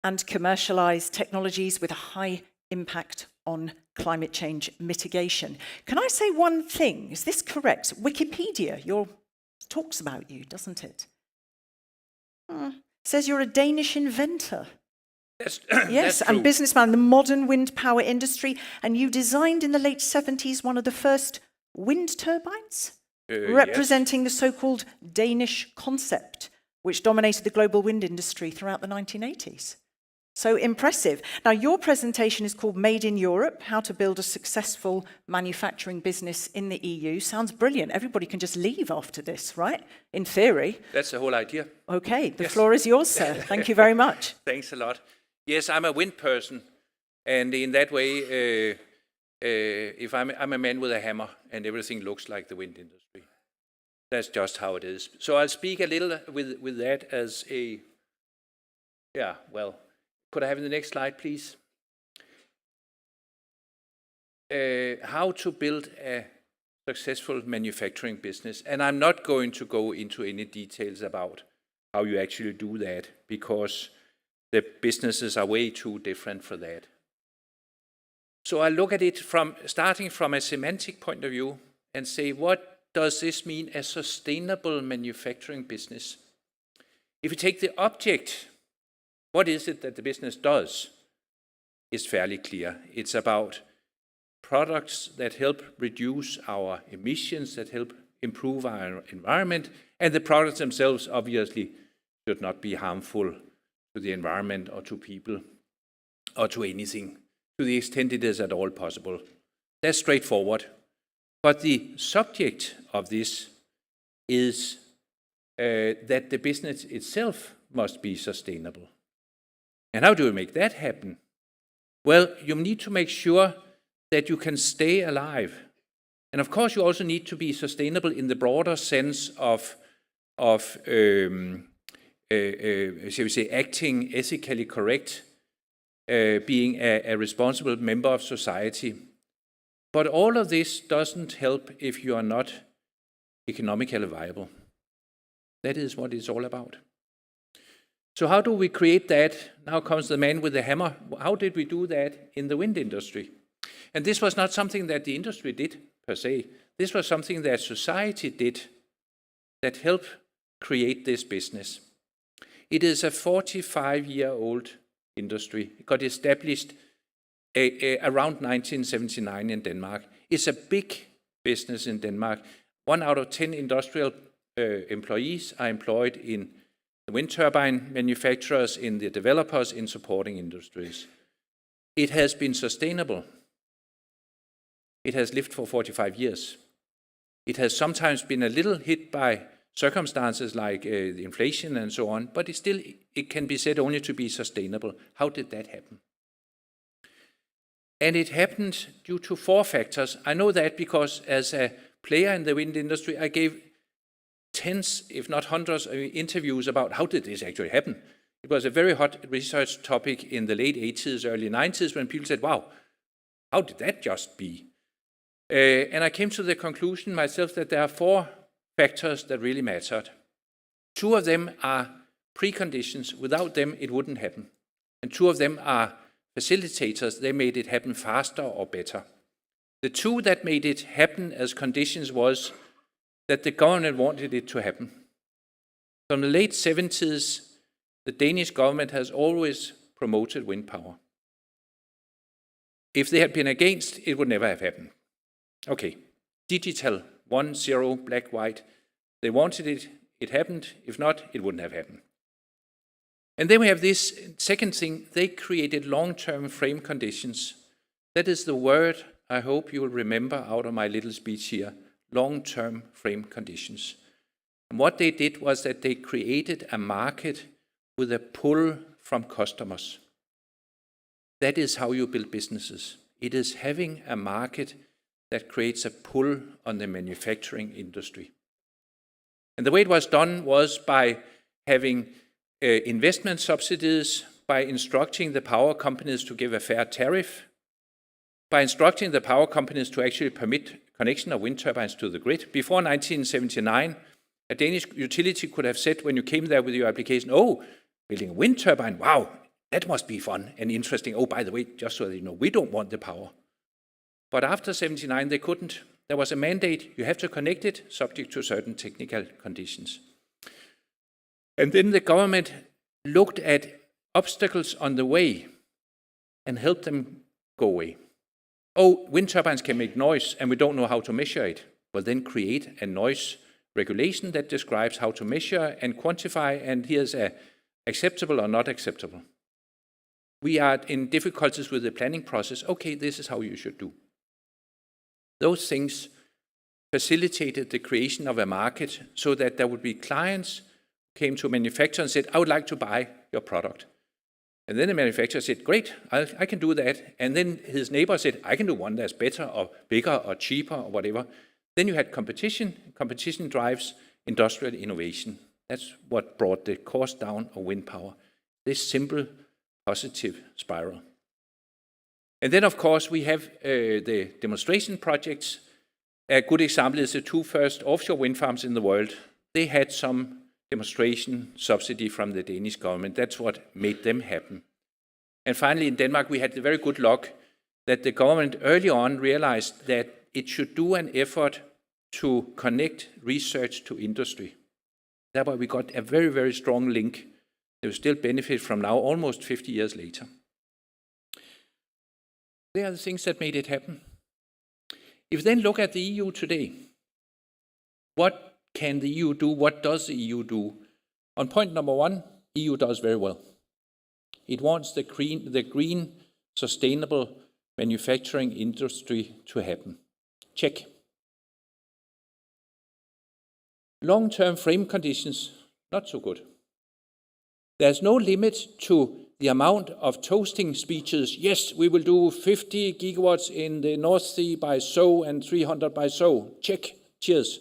and commercialize technologies with a high impact on climate change mitigation. Can I say one thing? Is this correct? Wikipedia talks about you, doesn't it? Says you're a Danish inventor. Yes, and businessman in the modern wind power industry, and you designed in the late 70s one of the first wind turbines, representing the so-called Danish concept, which dominated the global wind industry throughout the 1980s. So impressive. Now, your presentation is called Made in Europe, How to Build a Successful Manufacturing Business in the EU. Sounds brilliant. Everybody can just leave after this, right? In theory. That's the whole idea. Okay, the floor is yours, sir. Thank you very much. Thanks a lot. Yes, I'm a wind person, and in that way, if I'm a man with a hammer, and everything looks like the wind industry. That's just how it is. So I'll speak a little with that as a, could I have the next slide, please? How to build a successful manufacturing business. And I'm not going to go into any details about how you actually do that, because the businesses are way too different for that. So I look at it starting from a semantic point of view and say, what does this mean as sustainable manufacturing business? If you take the object, what is it that the business does? Is fairly clear. It's about products that help reduce our emissions, that help improve our environment, and the products themselves obviously should not be harmful to the environment or to people or to anything, to the extent it is at all possible. That's straightforward. But the subject of this is that the business itself must be sustainable. And how do we make that happen? Well, you need to make sure that you can stay alive. And of course, you also need to be sustainable in the broader sense of shall we say, acting ethically correct, being a responsible member of society. But all of this doesn't help if you are not economically viable. That is what it's all about. So how do we create that? Now comes the man with the hammer. How did we do that in the wind industry? And this was not something that the industry did per se. This was something that society did that helped create this business. It is a 45-year-old industry. It got established around 1979 in Denmark. It's a big business in Denmark. 1 out of 10 industrial employees are employed in the wind turbine manufacturers, in the developers, in supporting industries. It has been sustainable. It has lived for 45 years. It has sometimes been a little hit by circumstances like the inflation and so on, but it can be said only to be sustainable. How did that happen? And it happened due to 4 factors. I know that because as a player in the wind industry, I gave tens, if not hundreds, of interviews about how did this actually happen. It was a very hot research topic in the late 80s, early 90s, when people said, wow, how did that just be? And I came to the conclusion myself that there are 4 factors that really mattered. 2 of them are preconditions. Without them, it wouldn't happen. And 2 of them are facilitators. They made it happen faster or better. The 2 that made it happen as conditions was that the government wanted it to happen. From the late 70s, the Danish government has always promoted wind power. If they had been against, it would never have happened. Okay, digital, 1-0, black, white. They wanted it, it happened. If not, it wouldn't have happened. And then we have this second thing. They created long-term frame conditions. That is the word I hope you will remember out of my little speech here. Long-term frame conditions. And what they did was that they created a market with a pull from customers. That is how you build businesses. It is having a market that creates a pull on the manufacturing industry. And the way it was done was by having investment subsidies, by instructing the power companies to give a fair tariff, by instructing the power companies to actually permit connection of wind turbines to the grid. Before 1979, a Danish utility could have said when you came there with your application, oh, building a wind turbine, wow, that must be fun and interesting. Oh, by the way, just so that you know, we don't want the power. But after 79, they couldn't. There was a mandate, you have to connect it, subject to certain technical conditions. And then the government looked at obstacles on the way and helped them go away. Oh, wind turbines can make noise and we don't know how to measure it. Well, then create a noise regulation that describes how to measure and quantify, and here's acceptable or not acceptable. We are in difficulties with the planning process. Okay, this is how you should do. Those things facilitated the creation of a market so that there would be clients who came to a manufacturer and said, I would like to buy your product. And then the manufacturer said, great, I can do that. And then his neighbor said, I can do one that's better or bigger or cheaper or whatever. Then you had competition. Competition drives industrial innovation. That's what brought the cost down of wind power. This simple, positive spiral. And then, of course, we have the demonstration projects. A good example is the 2 first offshore wind farms in the world. They had some demonstration subsidy from the Danish government. That's what made them happen. And finally, in Denmark, we had the very good luck that the government early on realized that it should do an effort to connect research to industry. Thereby we got a very, very strong link that we still benefit from now, almost 50 years later. They are the things that made it happen. If you then look at the EU today, what can the EU do? What does the EU do? On point number one, EU does very well. It wants the green, sustainable manufacturing industry to happen. Check. Long-term frame conditions, not so good. There's no limit to the amount of toasting speeches. Yes, we will do 50 gigawatts in the North Sea by so and 300 by so. Check. Cheers.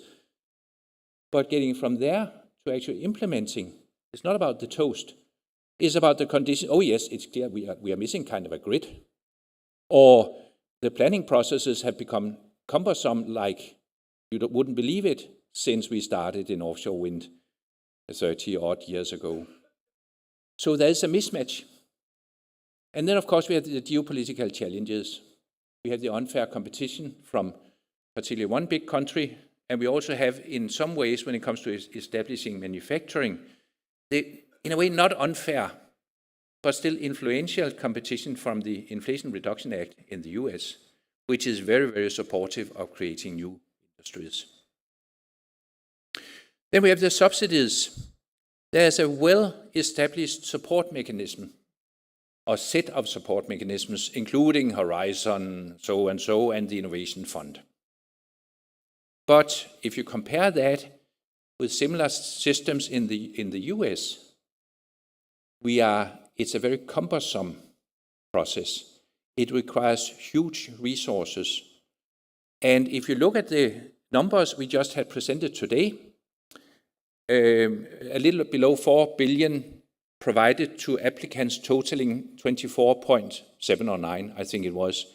But getting from there to actually implementing, it's not about the toast. It's about the condition. Oh yes, it's clear we are missing kind of a grid. Or the planning processes have become cumbersome like you wouldn't believe it since we started in offshore wind 30 odd years ago. So there's a mismatch. And then of course we have the geopolitical challenges. We have the unfair competition from particularly one big country, and we also have in some ways when it comes to establishing manufacturing, in a way not unfair, but still influential competition from the Inflation Reduction Act in the US, which is very, very supportive of creating new industries. Then we have the subsidies. There's a well-established support mechanism, or set of support mechanisms, including Horizon, so and so, and the Innovation Fund. But if you compare that with similar systems in the US, it's a very cumbersome process. It requires huge resources. And if you look at the numbers we just had presented today, a little below 4 billion provided to applicants totaling 24.7 or 9, I think it was.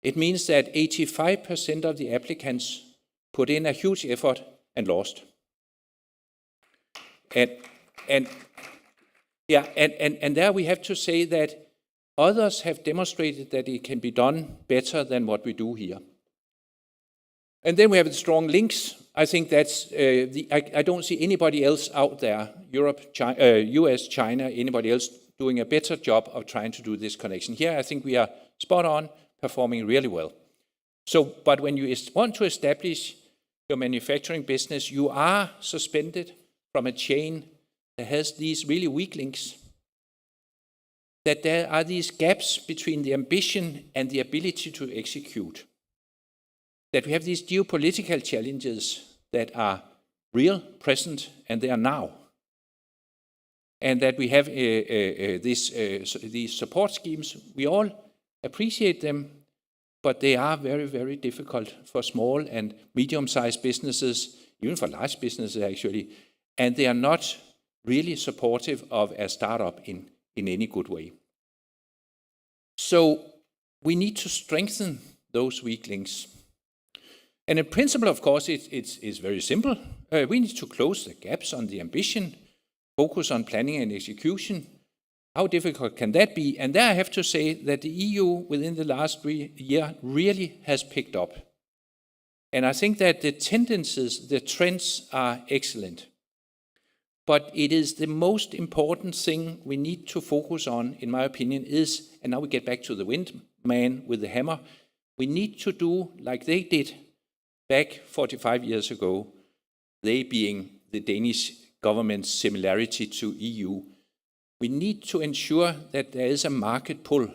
It means that 85% of the applicants put in a huge effort and lost. And there we have to say that others have demonstrated that it can be done better than what we do here. And then we have the strong links. I think that's, I don't see anybody else out there, Europe, China, US, China, anybody else doing a better job of trying to do this connection. Here I think we are spot on, performing really well. So, but when you want to establish your manufacturing business, you are suspended from a chain that has these really weak links. That there are these gaps between the ambition and the ability to execute. That we have these geopolitical challenges that are real, present, and they are now. And that we have these support schemes. We all appreciate them, but they are very, very difficult for small and medium-sized businesses, even for large businesses actually, and they are not really supportive of a startup in any good way. So we need to strengthen those weak links. And in principle, of course, it's very simple. We need to close the gaps on the ambition, focus on planning and execution. How difficult can that be? And there I have to say that the EU within the last year really has picked up. And I think that the tendencies, the trends are excellent. But it is the most important thing we need to focus on, in my opinion, is, and now we get back to the windman with the hammer, we need to do like they did back 45 years ago, they being the Danish government's similarity to EU. We need to ensure that there is a market pull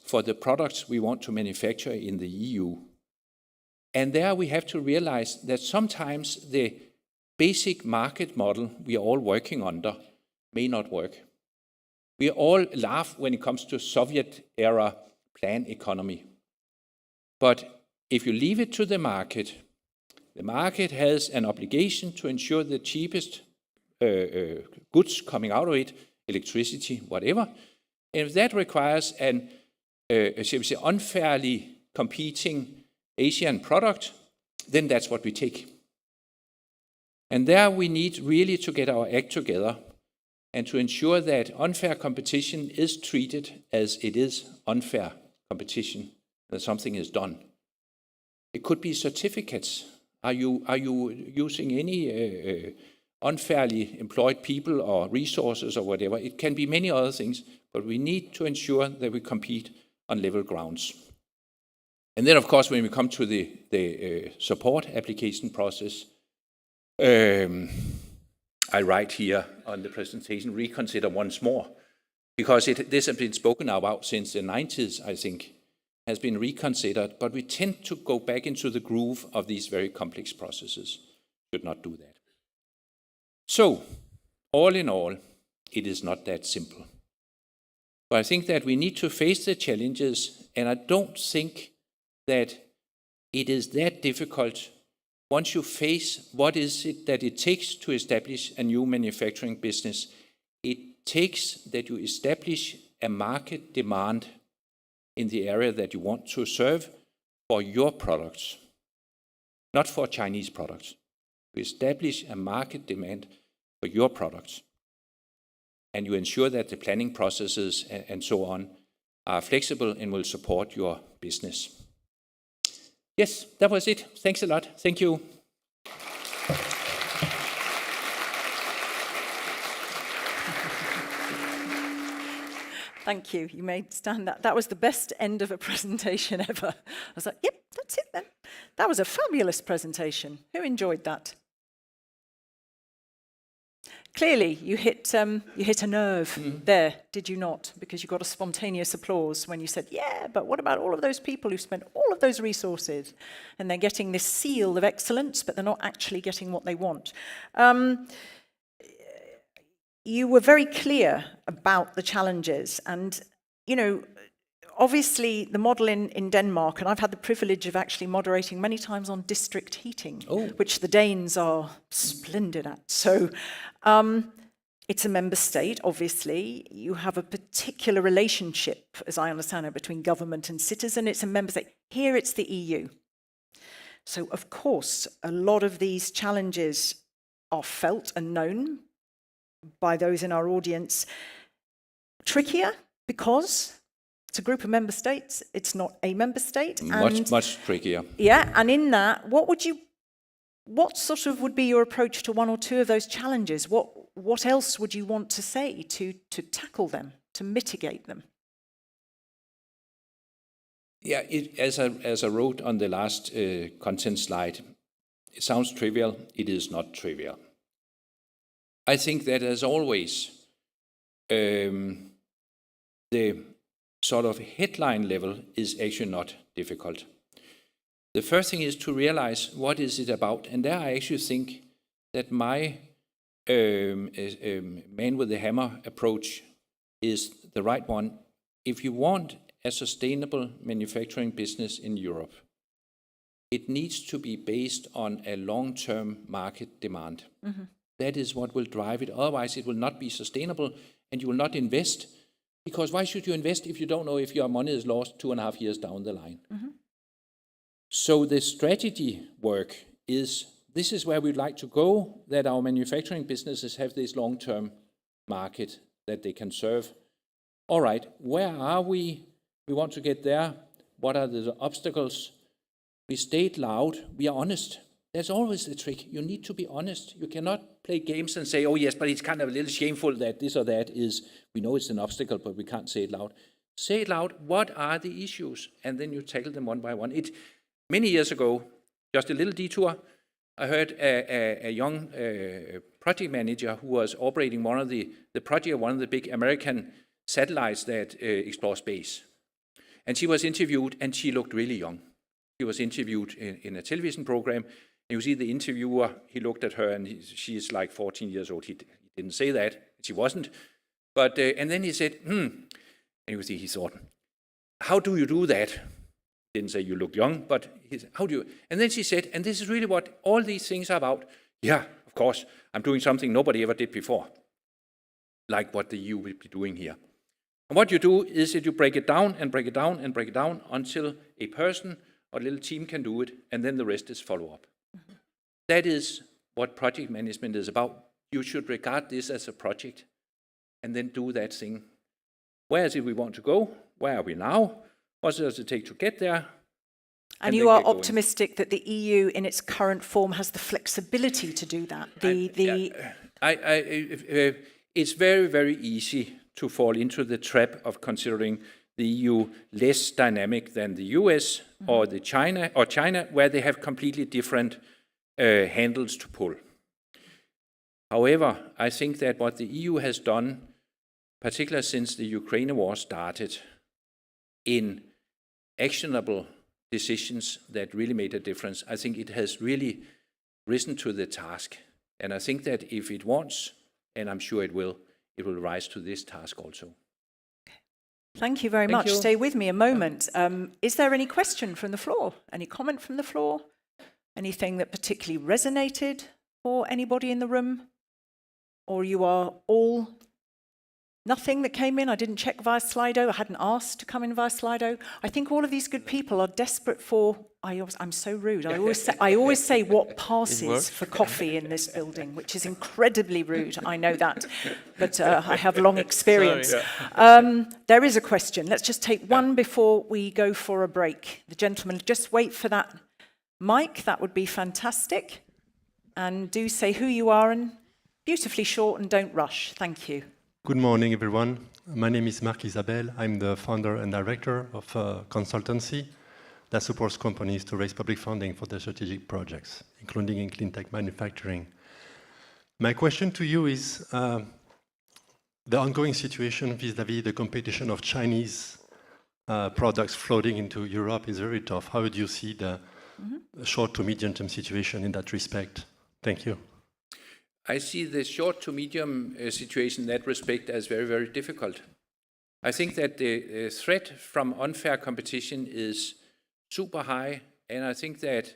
for the products we want to manufacture in the EU. And there we have to realize that sometimes the basic market model we are all working under may not work. We all laugh when it comes to Soviet-era plan economy. But if you leave it to the market has an obligation to ensure the cheapest goods coming out of it, electricity, whatever. And if that requires an unfairly competing Asian product, then that's what we take. And there we need really to get our act together and to ensure that unfair competition is treated as it is unfair competition, that something is done. It could be certificates. Are you using any unfairly employed people or resources or whatever? It can be many other things, but we need to ensure that we compete on level grounds. And then, of course, when we come to the support application process, I write here on the presentation, reconsider once more, because this has been spoken about since the 90s, I think, has been reconsidered, but we tend to go back into the groove of these very complex processes. Should not do that. So, all in all, it is not that simple. But I think that we need to face the challenges, and I don't think that it is that difficult once you face what is it that it takes to establish a new manufacturing business. It takes that you establish a market demand in the area that you want to serve for your products, not for Chinese products. You establish a market demand for your products, and you ensure that the planning processes and so on are flexible and will support your business. Yes, that was it. Thanks a lot. Thank you. Thank you. You may stand that. That was the best end of a presentation ever. I was like, yep, that's it then. That was a fabulous presentation. Who enjoyed that? Clearly, you hit a nerve there, did you not? Because you got a spontaneous applause when you said, yeah, but what about all of those people who spent all of those resources and they're getting this seal of excellence, but they're not actually getting what they want? You were very clear about the challenges, and, you know, obviously the model in Denmark, and I've had the privilege of actually moderating many times on district heating, which the Danes are splendid at. So it's a member state, obviously. You have a particular relationship, as I understand it, between government and citizen. It's a member state. Here it's the EU. So, of course, a lot of these challenges are felt and known by those in our audience. Trickier because it's a group of member states, it's not a member state. Much trickier. Yeah, and in that, what sort of would be your approach to one or two of those challenges? What else would you want to say to tackle them, to mitigate them? Yeah, as I wrote on the last content slide, it sounds trivial. It is not trivial. I think that, as always, the sort of headline level is actually not difficult. The first thing is to realize what is it about, and there I actually think that my man with the hammer approach is the right one. If you want a sustainable manufacturing business in Europe, it needs to be based on a long-term market demand. Mm-hmm. That is what will drive it. Otherwise, it will not be sustainable, and you will not invest. Because why should you invest if you don't know if your money is lost 2.5 years down the line? Mm-hmm. So the strategy work is, this is where we'd like to go, that our manufacturing businesses have this long-term market that they can serve. All right, where are we? We want to get there. What are the obstacles? We state loud. We are honest. That's always the trick. You need to be honest. You cannot play games and say, oh yes, but it's kind of a little shameful that this or that is, we know it's an obstacle, but we can't say it loud. Say it loud. What are the issues? And then you tackle them one by one. Many years ago, just a little detour, I heard a young project manager who was operating one of the project of one of the big American satellites that explore space. And she was interviewed, and she looked really young. She was interviewed in a television program. You see the interviewer, he looked at her, and she is like 14 years old. He didn't say that. She wasn't. But and then he said, and he thought, how do you do that? He didn't say you look young, but he said, how do you? And then she said, and this is really what all these things are about. Yeah, of course, I'm doing something nobody ever did before, like what the EU will be doing here. And what you do is that you break it down and break it down and break it down until a person or a little team can do it, and then the rest is follow-up. Mm-hmm. That is what project management is about. You should regard this as a project and then do that thing. Where is it we want to go? Where are we now? what does it take to get there? And you are optimistic that the EU in its current form has the flexibility to do that? It's very, very easy to fall into the trap of considering the EU less dynamic than the US or China, where they have completely different handles to pull. However, I think that what the EU has done, particularly since the Ukraine war started, in actionable decisions that really made a difference, I think it has really risen to the task. And I think that if it wants, and I'm sure it will rise to this task also. Thank you very much. Stay with me a moment. Is there any question from the floor? Any comment from the floor? Anything that particularly resonated for anybody in the room? Or you are all... Nothing that came in? I didn't check via Slido. I hadn't asked to come in via Slido. I think all of these good people are desperate for... I'm so rude. I always say what passes for coffee in this building, which is incredibly rude. I know that, but I have long experience. There is a question. Let's just take one before we go for a break. The gentleman, just wait for that mic. That would be fantastic. And do say who you are and beautifully short and don't rush. Thank you. Good morning, everyone. My name is Marc Isabelle. I'm the founder and director of a consultancy that supports companies to raise public funding for their strategic projects, including in clean tech manufacturing. My question to you is the ongoing situation vis-à-vis the competition of Chinese products floating into Europe is very tough. How do you see the short to medium-term situation in that respect? Thank you. I see the short to medium situation in that respect as very, very difficult. I think that the threat from unfair competition is super high, and I think that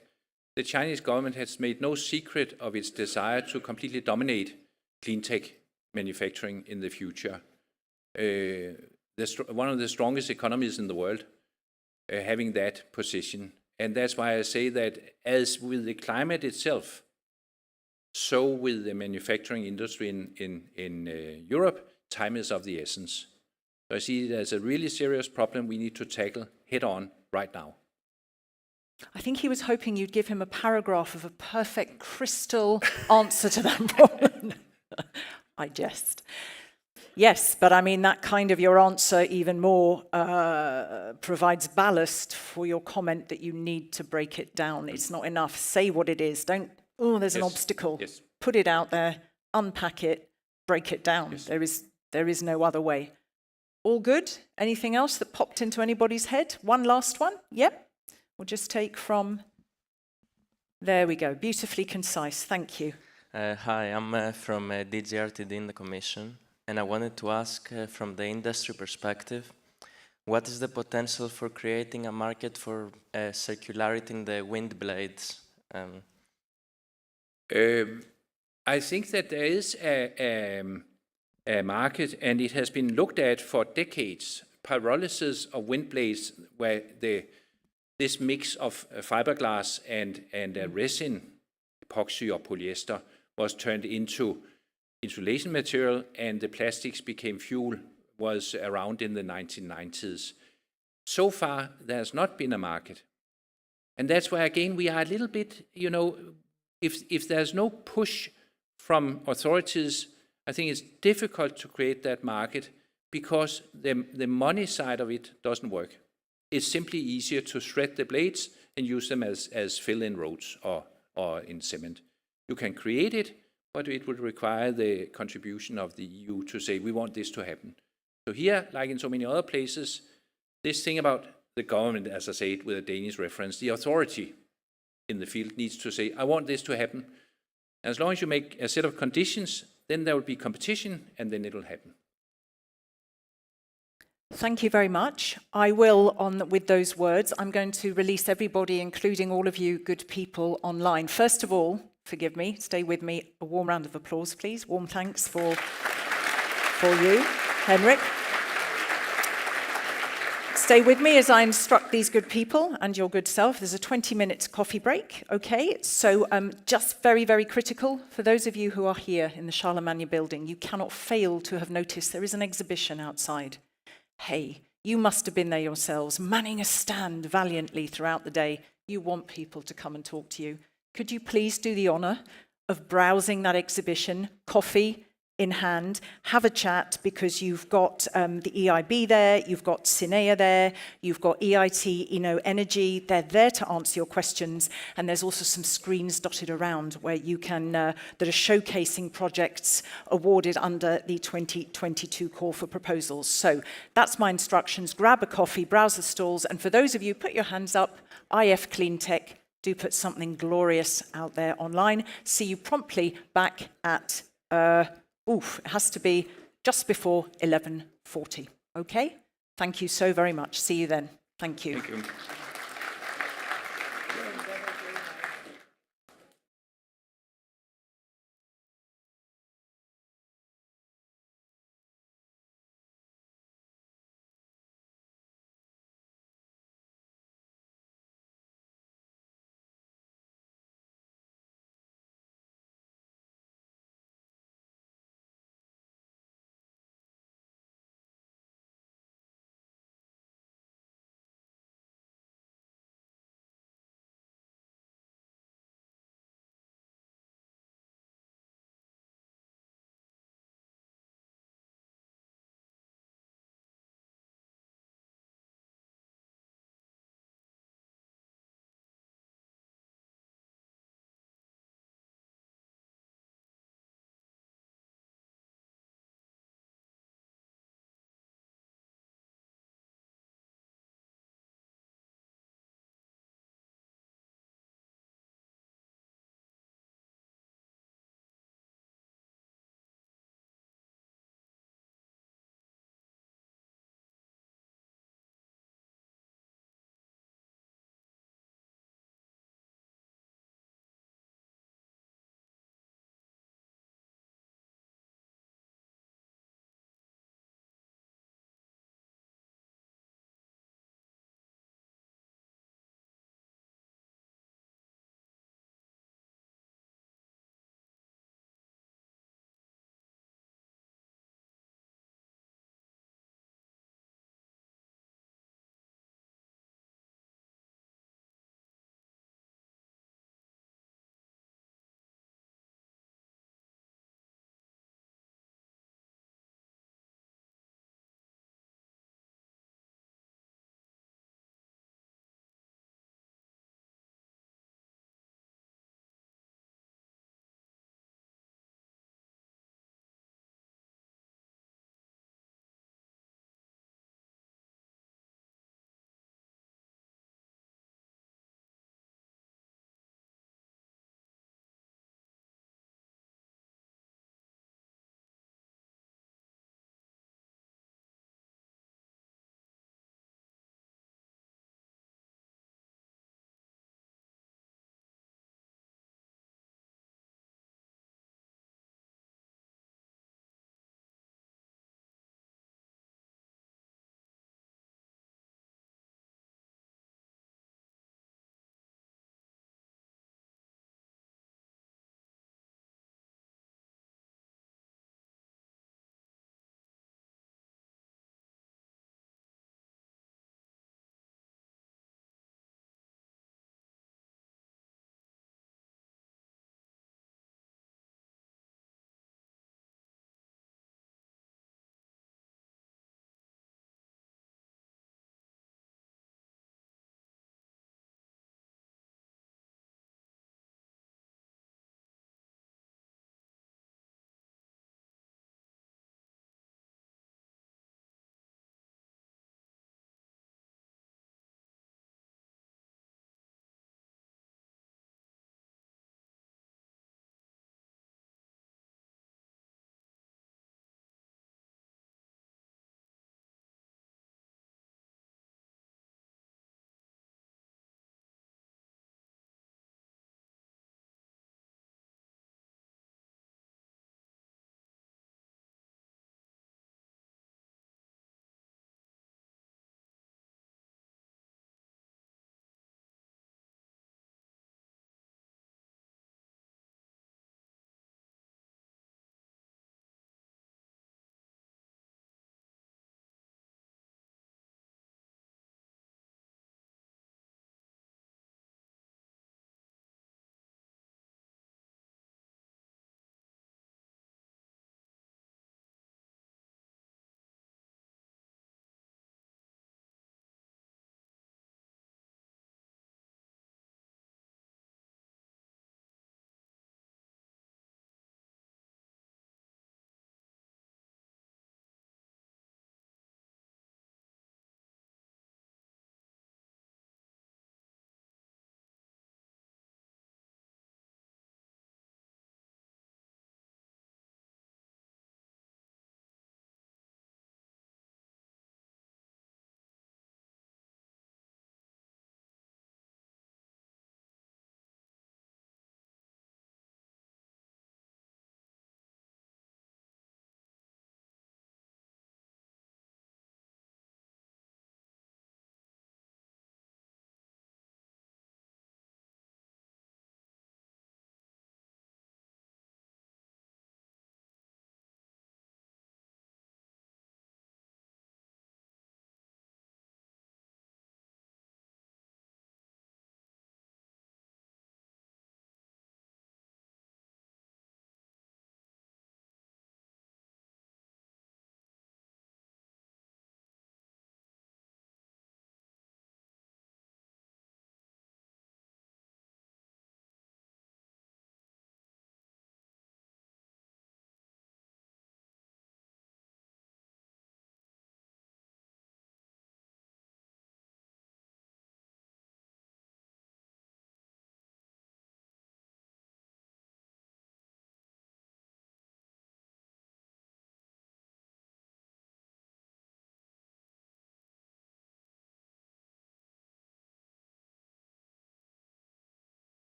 the Chinese government has made no secret of its desire to completely dominate clean tech manufacturing in the future. One of the strongest economies in the world having that position. And that's why I say that as with the climate itself, so with the manufacturing industry in Europe, time is of the essence. So I see it as a really serious problem we need to tackle head on right now. I think he was hoping you'd give him a paragraph of a perfect crystal answer to that problem. I jest. Yes, but I mean that kind of your answer even more provides ballast for your comment that you need to break it down. It's not enough. Say what it is. Don't, oh, there's an obstacle. Yes. Put it out there, unpack it, break it down. Yes. There is no other way. All good? Anything else that popped into anybody's head? One last one? Yep. We'll just take from... There we go. Beautifully concise. Thank you. Hi, I'm from DG RTD in the Commission, and I wanted to ask from the industry perspective, what is the potential for creating a market for circularity in the wind blades? I think that there is a market, and it has been looked at for decades. Pyrolysis of wind blades, where this mix of fiberglass and resin, epoxy or polyester, was turned into insulation material, and the plastics became fuel, was around in the 1990s. So far, there has not been a market. And that's why, again, we are a little bit, you know, if there's no push from authorities, I think it's difficult to create that market because the money side of it doesn't work. It's simply easier to shred the blades and use them as fill-in roads or in cement. You can create it, but it would require the contribution of the EU to say, we want this to happen. So here, like in so many other places, this thing about the government, as I say it with a Danish reference, the authority in the field needs to say, I want this to happen. And as long as you make a set of conditions, then there will be competition, and then it will happen. Thank you very much. I will, with those words, I'm going to release everybody, including all of you good people online. First of all, forgive me, stay with me, a warm round of applause, please. Warm thanks for you, Henrik. Stay with me as I instruct these good people and your good self. There's a 20-minute coffee break, okay? So just very, very critical, for those of you who are here in the Charlemagne building, you cannot fail to have noticed there is an exhibition outside. Hey, You must have been there yourselves, manning a stand valiantly throughout the day. You want people to come and talk to you. Could you please do the honour of browsing that exhibition, coffee in hand, have a chat, because you've got the EIB there, you've got CINEA there, you've got EIT, Energy. They're there to answer your questions, and there's also some screens dotted around where you can that are showcasing projects awarded under the 2022 call for proposals. So that's my instructions. Grab a coffee, browse the stalls, and for those of you, put your hands up. IF Cleantech, do put something glorious out there online. See you promptly back at it has to be just before 11:40. Okay? Thank you so very much. See you then. Thank you. Thank you.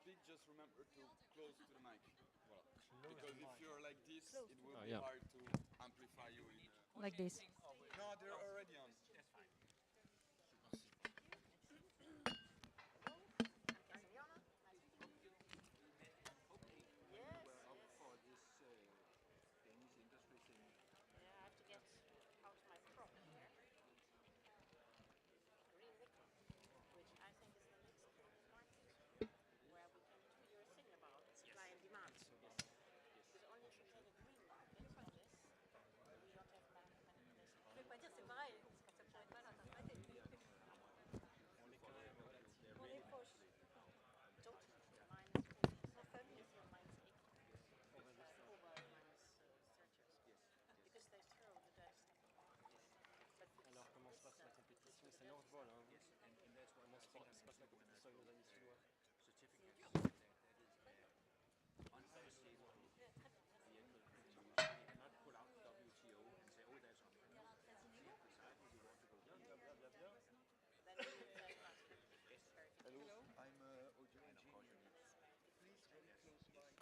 speak, just remember to close to the mic. Because if you're like this, it will be hard to amplify you in Like this. No, they're already on. That's fine. Alors comment se passe la compétition? C'est Northvolt, hein. Comment se passe la compétition avec nos amis chinois?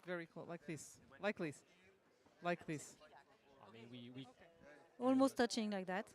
Very close, like this, like this, like this. I mean, we Almost touching like that.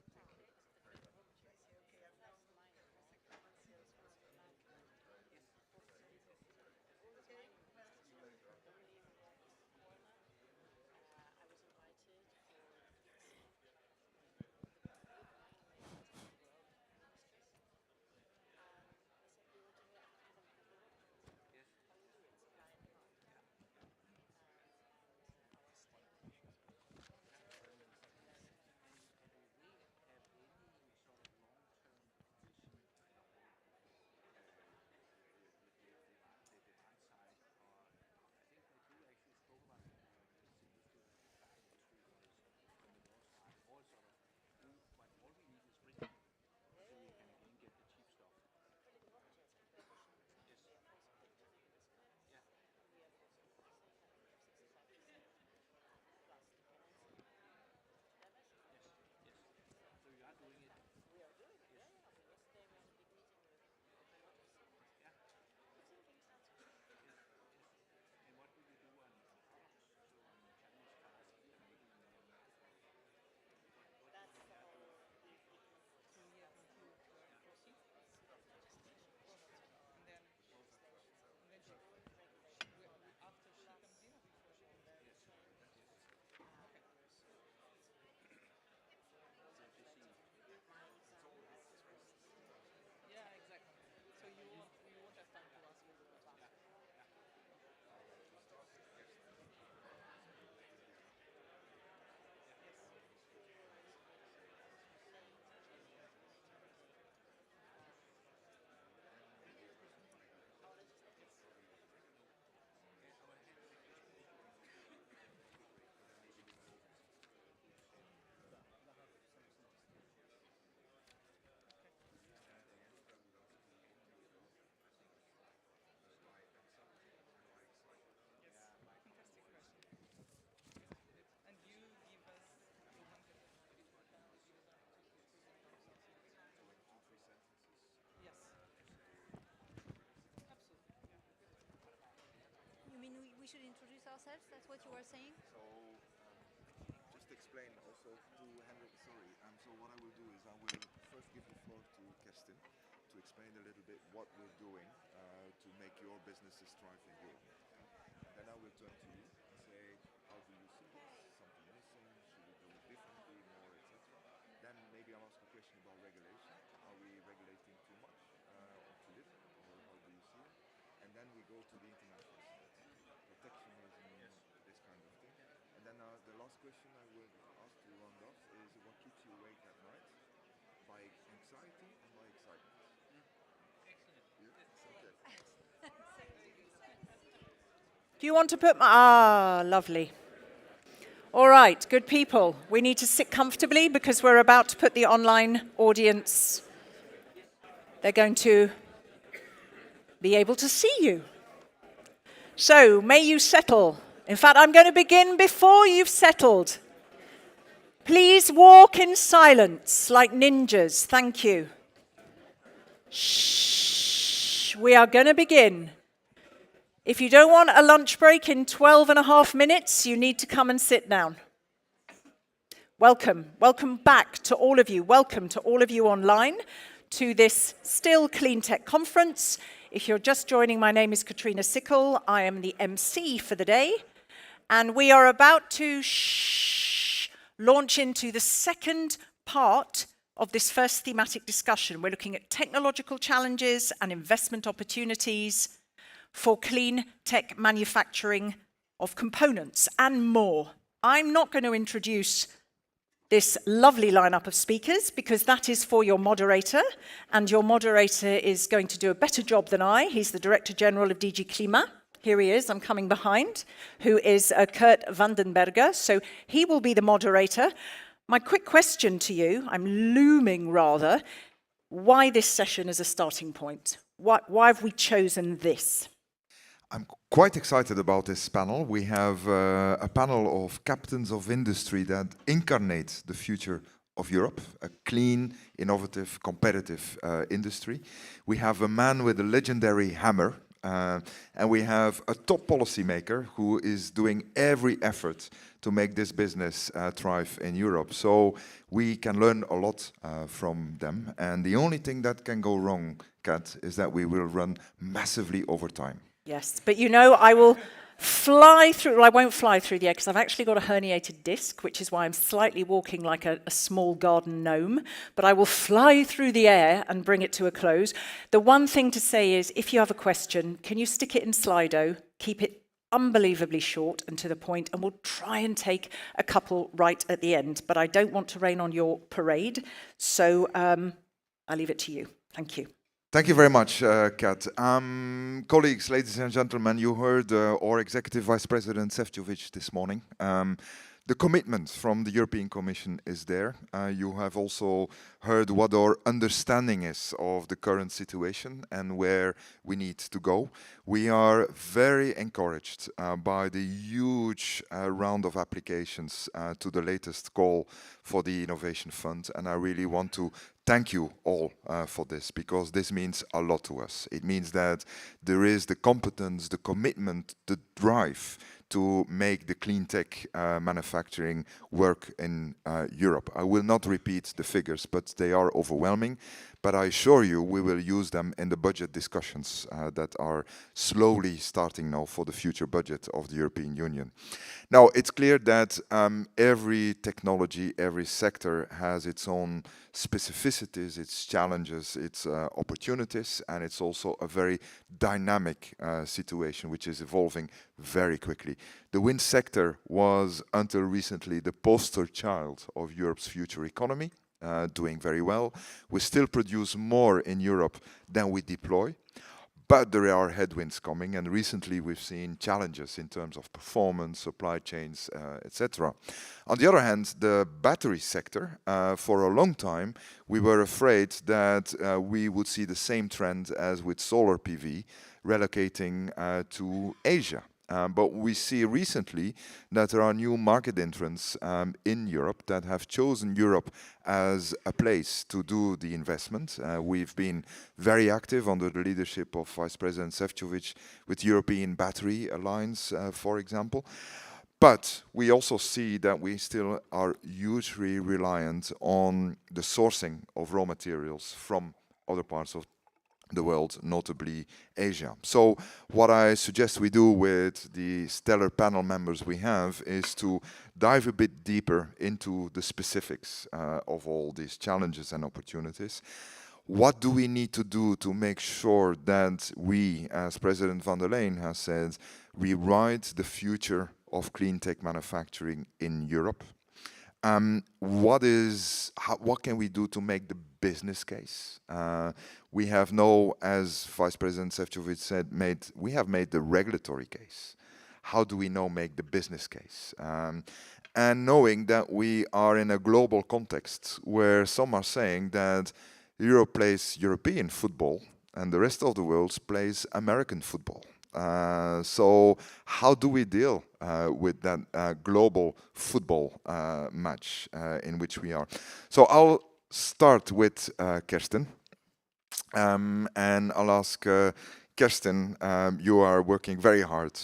We should introduce ourselves, that's what you were saying? So, just explain also to Henrik, sorry. So what I will do is I will first give the floor to Kerstin to explain a little bit what we're doing to make your businesses thrive in Europe. Then I will turn to you and say, how do you see this? Something missing? Should we do it differently, more, etc.? Then maybe I'll ask a question about regulation. Are we regulating too much or too little? Or how do you see it? And then we go to the international side. Protectionism, this kind of thing. And then the last question I will ask to round off is what keeps you awake at night? By anxiety and by excitement? Excellent. Yeah? Okay. Do you want to put my... lovely. All right, good people. We need to sit comfortably because we're about to put the online audience... They're going to be able to see you. So, may you settle. In fact, I'm going to begin before you've settled. Please walk in silence like ninjas. Thank you. Shh. We are going to begin If you don't want a lunch break in 12.5 minutes, you need to come and sit down. Welcome. Welcome back to all of you. Welcome to all of you online to this still Cleantech Conference. If you're just joining, my name is Katrina Sickle. I am the MC for the day. And we are about to launch into the second part of this first thematic discussion. We're looking at technological challenges and investment opportunities for clean tech manufacturing of components and more. I'm not going to introduce this lovely lineup of speakers because that is for your moderator, and your moderator is going to do a better job than I. He's the Director General of DG CLIMA. Here he is, I'm coming behind, who is Kurt Vandenberger. So he will be the moderator. My quick question to you, I'm looming rather, why this session as a starting point? Why have we chosen this? I'm quite excited about this panel. We have a panel of captains of industry that incarnate the future of Europe, a clean, innovative, competitive industry. We have a man with a legendary hammer, and we have a top policymaker who is doing every effort to make this business thrive in Europe. So we can learn a lot from them. And the only thing that can go wrong, Kat, is that we will run massively over time. Yes, but you know, I will fly through, well, I won't fly through the air because I've actually got a herniated disc, which is why I'm slightly walking like a small garden gnome, but I will fly through the air and bring it to a close. The one thing to say is, if you have a question, can you stick it in Slido, keep it unbelievably short and to the point, and we'll try and take a couple right at the end, but I don't want to rain on your parade, so I'll leave it to you. Thank you. Thank you very much, Kat. Colleagues, ladies and gentlemen, you heard our Executive Vice President Šefčovič this morning. The commitment from the European Commission is there. You have also heard what our understanding is of the current situation and where we need to go. We are very encouraged by the huge round of applications to the latest call for the Innovation Fund, and I really want to thank you all for this, because this means a lot to us. It means that there is the competence, the commitment, the drive to make the clean tech manufacturing work in Europe. I will not repeat the figures, but they are overwhelming. But I assure you we will use them in the budget discussions that are slowly starting now for the future budget of the European Union. Now, it's clear that every technology, every sector has its own specificities, its challenges, its opportunities, and it's also a very dynamic situation which is evolving very quickly. The wind sector was, until recently, the poster child of Europe's future economy. Doing very well. We still produce more in Europe than we deploy, but there are headwinds coming, and recently we've seen challenges in terms of performance, supply chains, etc. On the other hand, the battery sector, for a long time, we were afraid that we would see the same trend as with solar PV, relocating to Asia. But we see recently that there are new market entrants in Europe that have chosen Europe as a place to do the investment. We've been very active under the leadership of Vice President Šefčovič with European Battery Alliance, for example. But we also see that we still are hugely reliant on the sourcing of raw materials from other parts of the world, notably Asia. So what I suggest we do with the stellar panel members we have is to dive a bit deeper into the specifics of all these challenges and opportunities. What do we need to do to make sure that we, as President van der Leyen has said, we write the future of clean tech manufacturing in Europe? What can we do to make the business case? We have now, as Vice President Šefčovič said, we have made the regulatory case. How do we now make the business case? And knowing that we are in a global context where some are saying that Europe plays European football and the rest of the world plays American football. So how do we deal with that global football match in which we are? So I'll start with Kirsten, and I'll ask Kirsten, you are working very hard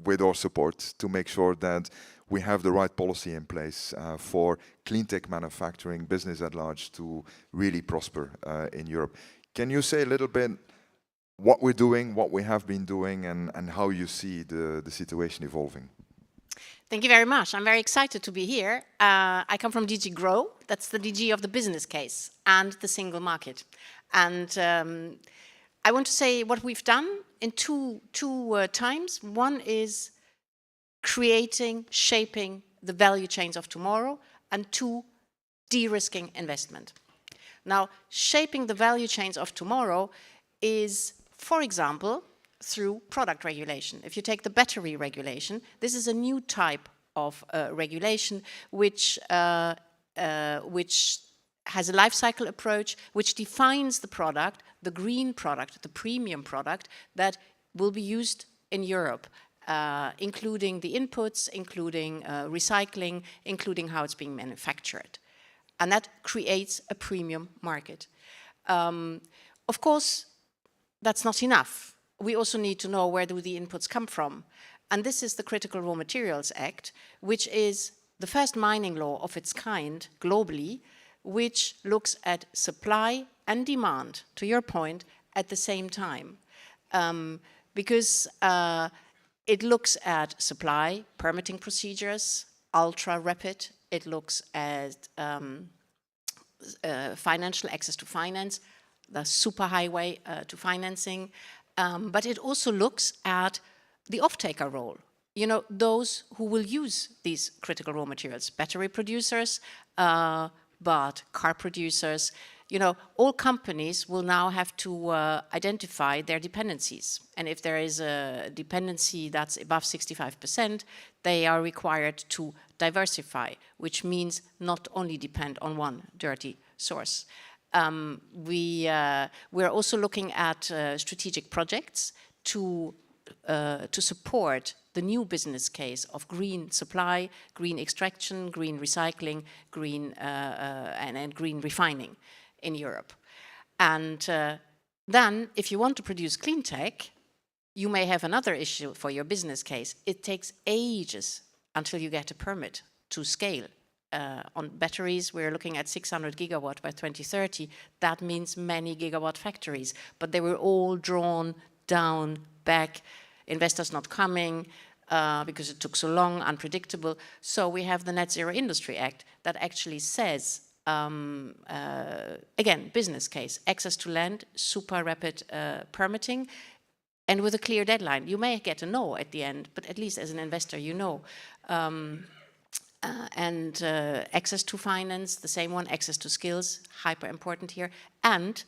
with our support to make sure that we have the right policy in place for clean tech manufacturing business at large to really prosper in Europe. Can you say a little bit what we're doing, what we have been doing, and how you see the situation evolving? Thank you very much. I'm very excited to be here. I come from DG Grow. That's the DG of the business case and the single market. And I want to say what we've done in two times. One is creating, shaping the value chains of tomorrow, and two, de-risking investment. Now, shaping the value chains of tomorrow is, for example, through product regulation. If you take the battery regulation, this is a new type of regulation which has a life cycle approach, which defines the product, the green product, the premium product that will be used in Europe, including the inputs, including recycling, including how it's being manufactured. And that creates a premium market. Of course, that's not enough. We also need to know where do the inputs come from. And this is the Critical Raw Materials Act, which is the first mining law of its kind globally, which looks at supply and demand, to your point, at the same time. Because it looks at supply, permitting procedures, ultra rapid. It looks at financial access to finance, the superhighway to financing. But it also looks at the off-taker role. You know, those who will use these critical raw materials, battery producers, but car producers. You know, all companies will now have to identify their dependencies. And if there is a dependency that's above 65%, they are required to diversify, which means not only depend on one dirty source. We're also looking at strategic projects to support the new business case of green supply, green extraction, green recycling, green and green refining in Europe. And then, if you want to produce clean tech, you may have another issue for your business case. It takes ages until you get a permit to scale. On batteries, we're looking at 600 gigawatt by 2030. That means many gigawatt factories, but they were all drawn down, back, investors not coming because it took so long, unpredictable. So we have the Net Zero Industry Act that actually says, again, business case, access to land, super rapid permitting, and with a clear deadline. You may get a no at the end, but at least as an investor, you know. And access to finance, the same one, access to skills, hyper important here, and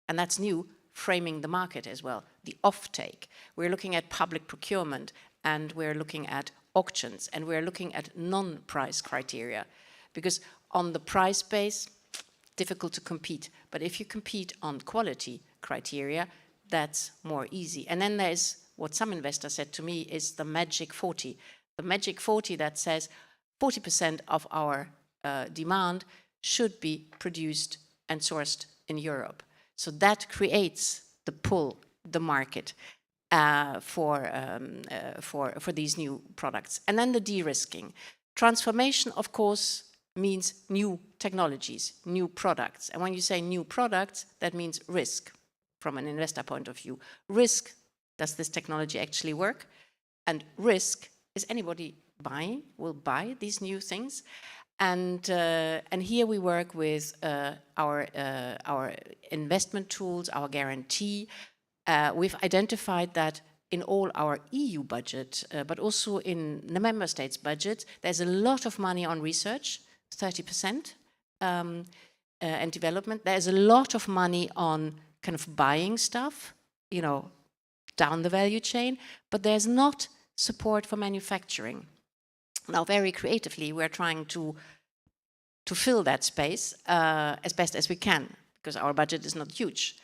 that's new, framing the market as well, the offtake. We're looking at public procurement, and we're looking at auctions, and we're looking at non-price criteria, because on the price base, difficult to compete, but if you compete on quality criteria, that's more easy. And then there's what some investors said to me is the magic 40. The magic 40 that says 40% of our demand should be produced and sourced in Europe. So that creates the pull, the market for these new products. And then the de-risking. Transformation, of course, means new technologies, new products. And when you say new products, that means risk from an investor point of view. Risk, does this technology actually work? And risk, is anybody buying, will buy these new things? And here we work with our investment tools, our guarantee. We've identified that in all our EU budget, but also in the member states' budget, there's a lot of money on research, 30%, and development. There's a lot of money on kind of buying stuff, you know, down the value chain, but there's not support for manufacturing. Now, very creatively, we're trying to fill that space as best as we can, because our budget is not huge.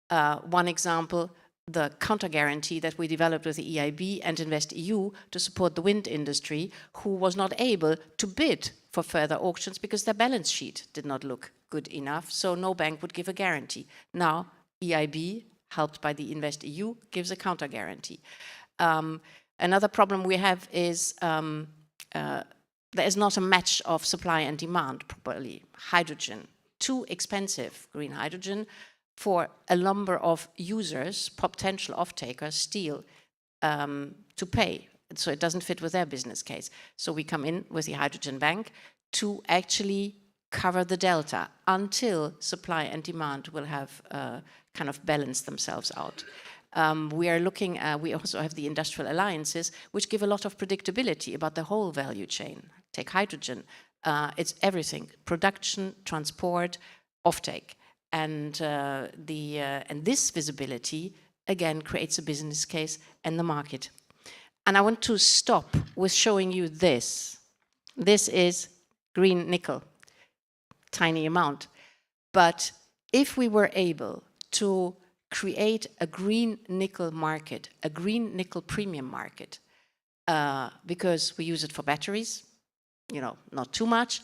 One example, the counter guarantee that we developed with the EIB and InvestEU to support the wind industry, who was not able to bid for further auctions because their balance sheet did not look good enough, so no bank would give a guarantee. Now, EIB helped by the InvestEU, gives a counter guarantee. Another problem we have is there is not a match of supply and demand properly. Hydrogen, too expensive green hydrogen for a number of users, potential off-takers, still to pay. So it doesn't fit with their business case. So we come in with the hydrogen bank to actually cover the delta until supply and demand will have kind of balanced themselves out. We are looking, we also have the industrial alliances, which give a lot of predictability about the whole value chain. Take hydrogen, it's everything, production, transport, offtake. And this visibility, again, creates a business case and the market. And I want to stop with showing you this. This is green nickel, tiny amount. But if we were able to create a green nickel market, a green nickel premium market, because we use it for batteries, you know, not too much,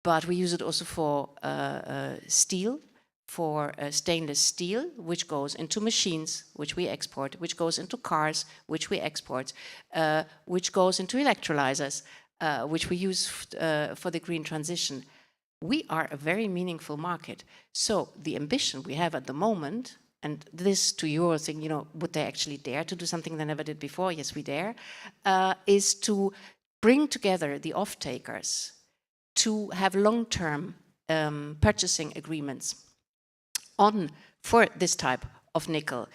but we use it also for steel, for stainless steel, which goes into machines, which we export, which goes into cars, which we export, which goes into electrolyzers, which we use for the green transition. We are a very meaningful market. So the ambition we have at the moment, and this to your thing, you know, would they actually dare to do something they never did before? Yes, we dare, is to bring together the off-takers to have long-term purchasing agreements for this type of nickel,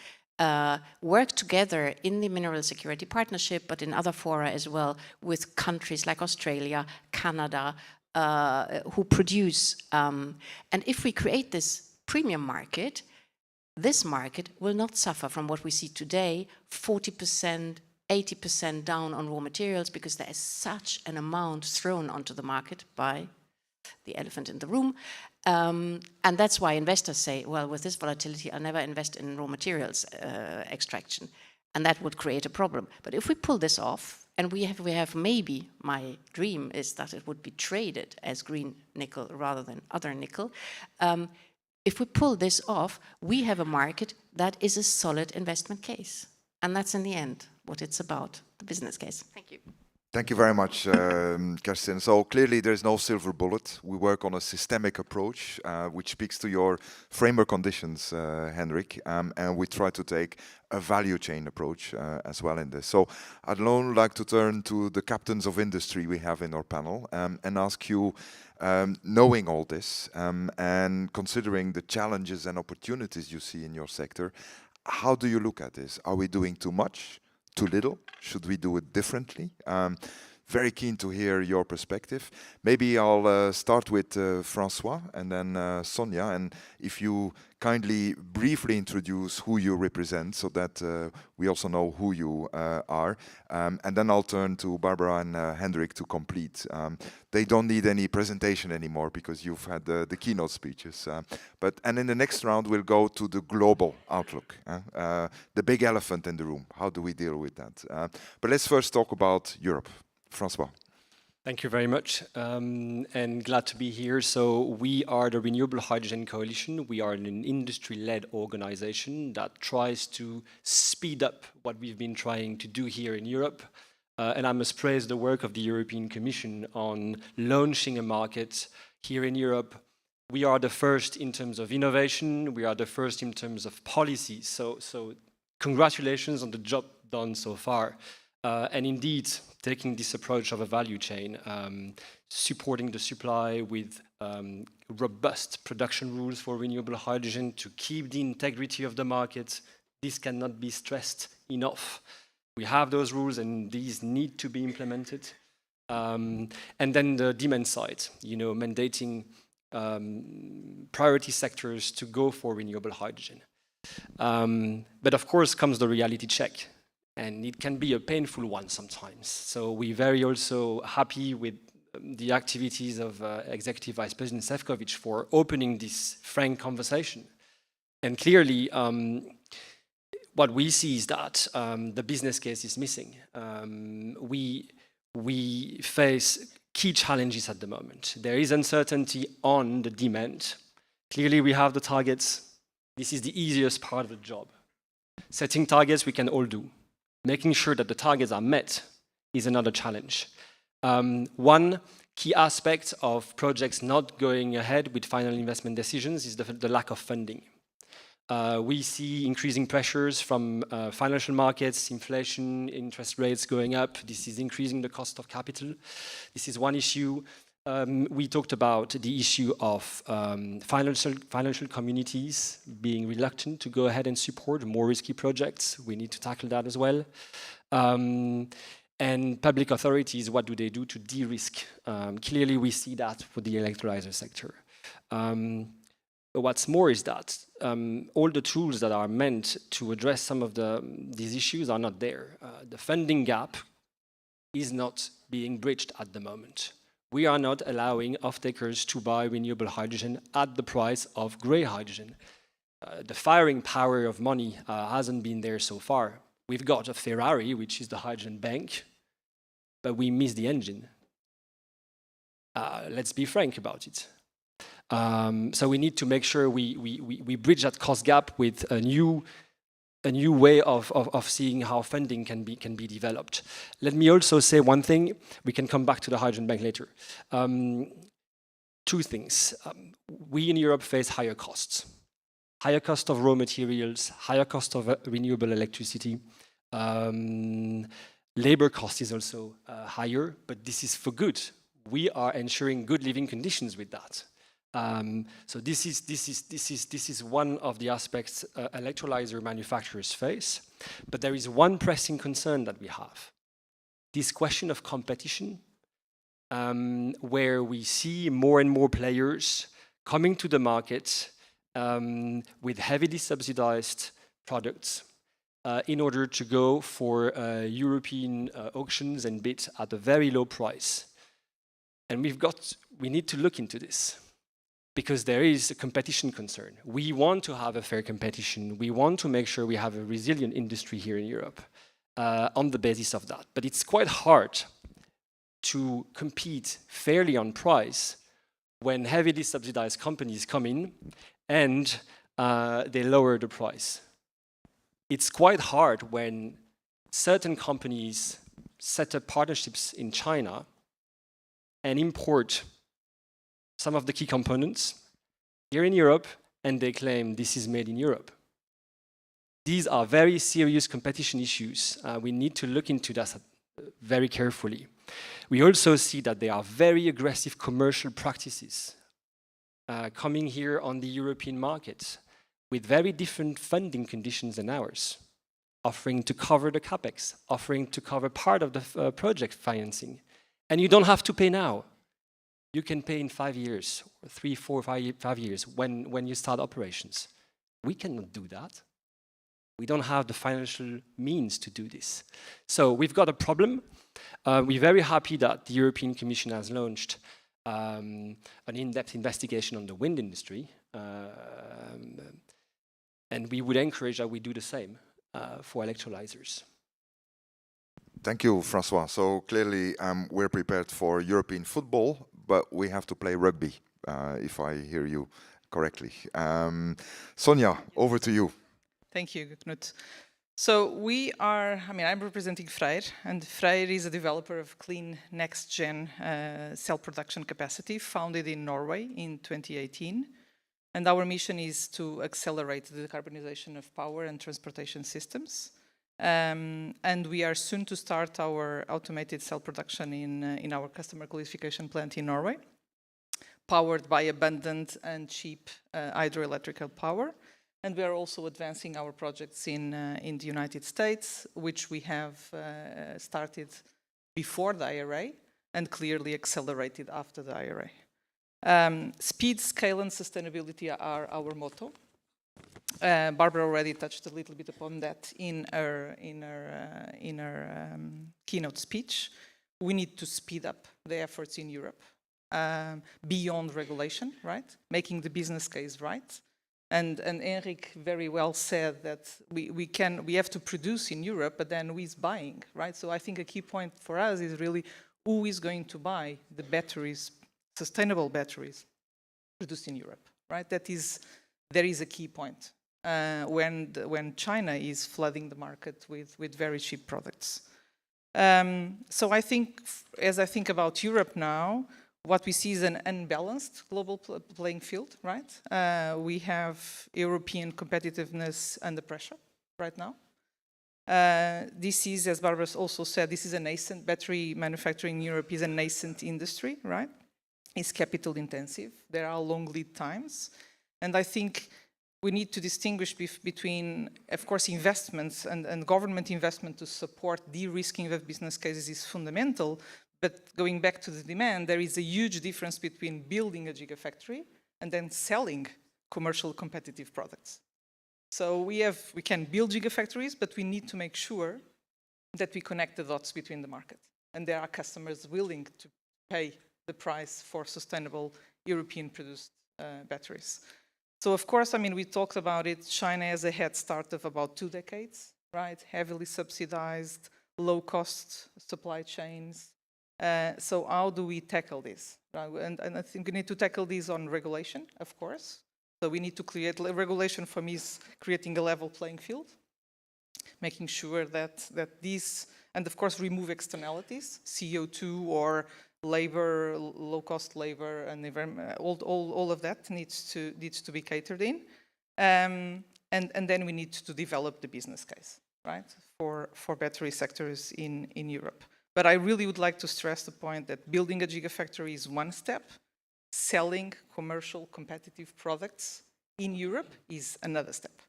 work together in the Mineral Security Partnership, but in other fora as well, with countries like Australia, Canada, who produce. And if we create this premium market, this market will not suffer from what we see today, 40%, 80% down on raw materials, because there is such an amount thrown onto the market by the elephant in the room. And that's why investors say, well, with this volatility, I'll never invest in raw materials extraction. And that would create a problem. But if we pull this off, and we have maybe, my dream is that it would be traded as green nickel rather than other nickel. If we pull this off, we have a market that is a solid investment case. And that's in the end what it's about, the business case. Thank you. Thank you very much, Kerstin. So clearly there's no silver bullet. We work on a systemic approach, which speaks to your framework conditions, Henrik, and we try to take a value chain approach as well in this. So I'd now like to turn to the captains of industry we have in our panel and ask you, knowing all this and considering the challenges and opportunities you see in your sector, how do you look at this? Are we doing too much? Too little? Should we do it differently? Very keen to hear your perspective. Maybe I'll start with François and then Sonia, and if you kindly briefly introduce who you represent so that we also know who you are. And then I'll turn to Barbara and Henrik to complete. They don't need any presentation anymore because you've had the keynote speeches. And in the next round, we'll go to the global outlook, the big elephant in the room. How do we deal with that? But let's first talk about Europe. François. Thank you very much, and glad to be here. So we are the Renewable Hydrogen Coalition. We are an industry-led organization that tries to speed up what we've been trying to do here in Europe. And I must praise the work of the European Commission on launching a market here in Europe. We are the first in terms of innovation. We are the first in terms of policy. So congratulations on the job done so far. And indeed, taking this approach of a value chain, supporting the supply with robust production rules for renewable hydrogen to keep the integrity of the market. This cannot be stressed enough. We have those rules and these need to be implemented. And then the demand side, you know, mandating priority sectors to go for renewable hydrogen. But of course comes the reality check. And it can be a painful one sometimes. So we're very also happy with the activities of Executive Vice President Šefčovič for opening this frank conversation. And clearly, what we see is that the business case is missing. We face key challenges at the moment. There is uncertainty on the demand. Clearly, we have the targets. This is the easiest part of the job. Setting targets we can all do. Making sure that the targets are met is another challenge. One key aspect of projects not going ahead with final investment decisions is the lack of funding. We see increasing pressures from financial markets, inflation, interest rates going up. This is increasing the cost of capital. This is one issue. We talked about the issue of financial communities being reluctant to go ahead and support more risky projects. We need to tackle that as well. And public authorities, what do they do to de-risk? Clearly, we see that for the electrolyzer sector. What's more is that all the tools that are meant to address some of these issues are not there. The funding gap is not being bridged at the moment. We are not allowing off-takers to buy renewable hydrogen at the price of grey hydrogen. The firing power of money hasn't been there so far. We've got a Ferrari, which is the hydrogen bank, but we miss the engine. Let's be frank about it. So we need to make sure we bridge that cost gap with a new way of seeing how funding can be developed. Let me also say one thing. We can come back to the hydrogen bank later. Two things. We in Europe face higher costs. Higher cost of raw materials, higher cost of renewable electricity. Labor cost is also higher, but this is for good. We are ensuring good living conditions with that. So this is one of the aspects electrolyzer manufacturers face. But there is one pressing concern that we have. This question of competition, where we see more and more players coming to the market with heavily subsidized products in order to go for European auctions and bid at a very low price. And we need to look into this, because there is a competition concern. We want to have a fair competition. We want to make sure we have a resilient industry here in Europe on the basis of that. But it's quite hard to compete fairly on price when heavily subsidized companies come in and they lower the price. It's quite hard when certain companies set up partnerships in China and import some of the key components here in Europe, and they claim this is made in Europe. These are very serious competition issues. We need to look into that very carefully. We also see that there are very aggressive commercial practices coming here on the European market with very different funding conditions than ours, offering to cover the capex, offering to cover part of the project financing. And you don't have to pay now. You can pay in 5 years, or 3, 4, 5 years when you start operations. We cannot do that. We don't have the financial means to do this. So we've got a problem. We're very happy that the European Commission has launched an in-depth investigation on the wind industry. And we would encourage that we do the same for electrolyzers. Thank you, Francois. So clearly we're prepared for European football, but we have to play rugby, if I hear you correctly. Sonja, over to you. Thank you, Knut. So I'm representing FREYR, and FREYR is a developer of clean next-gen cell production capacity founded in Norway in 2018. And our mission is to accelerate the decarbonization of power and transportation systems. And we are soon to start our automated cell production in our customer qualification plant in Norway, powered by abundant and cheap hydroelectrical power. And we are also advancing our projects in the United States, which we have started before the IRA and clearly accelerated after the IRA. Speed, scale, and sustainability are our motto. Barbara already touched a little bit upon that in her keynote speech. We need to speed up the efforts in Europe beyond regulation, right? Making the business case right. And Henrik very well said that we have to produce in Europe, but then who is buying, right? So I think a key point for us is really who is going to buy the batteries, sustainable batteries produced in Europe, right? There is a key point. when China is flooding the market with very cheap products. So I think, as I think about Europe now, what we see is an unbalanced global playing field, right? We have European competitiveness under pressure right now. This is, as Barbara also said, this is a nascent, battery manufacturing in Europe is a nascent industry, right? It's capital intensive. There are long lead times. And I think we need to distinguish between, of course, investments and government investment to support de-risking of business cases is fundamental. But going back to the demand, there is a huge difference between building a gigafactory and then selling commercial competitive products. So we can build gigafactories, but we need to make sure that we connect the dots between the market. And there are customers willing to pay the price for sustainable European-produced batteries. So of course, I mean, we talked about it. China has a head start of about 2 decades, right? Heavily subsidized, low-cost supply chains. So how do we tackle this? And I think we need to tackle this on regulation, of course. So we need to create regulation. For me is creating a level playing field, making sure that these, and of course remove externalities, CO2 or labor, low-cost labor, and all of that needs to be catered in. And then we need to develop the business case, right, for battery sectors in Europe. But I really would like to stress the point that building a gigafactory is one step. Selling commercial competitive products in Europe is another step.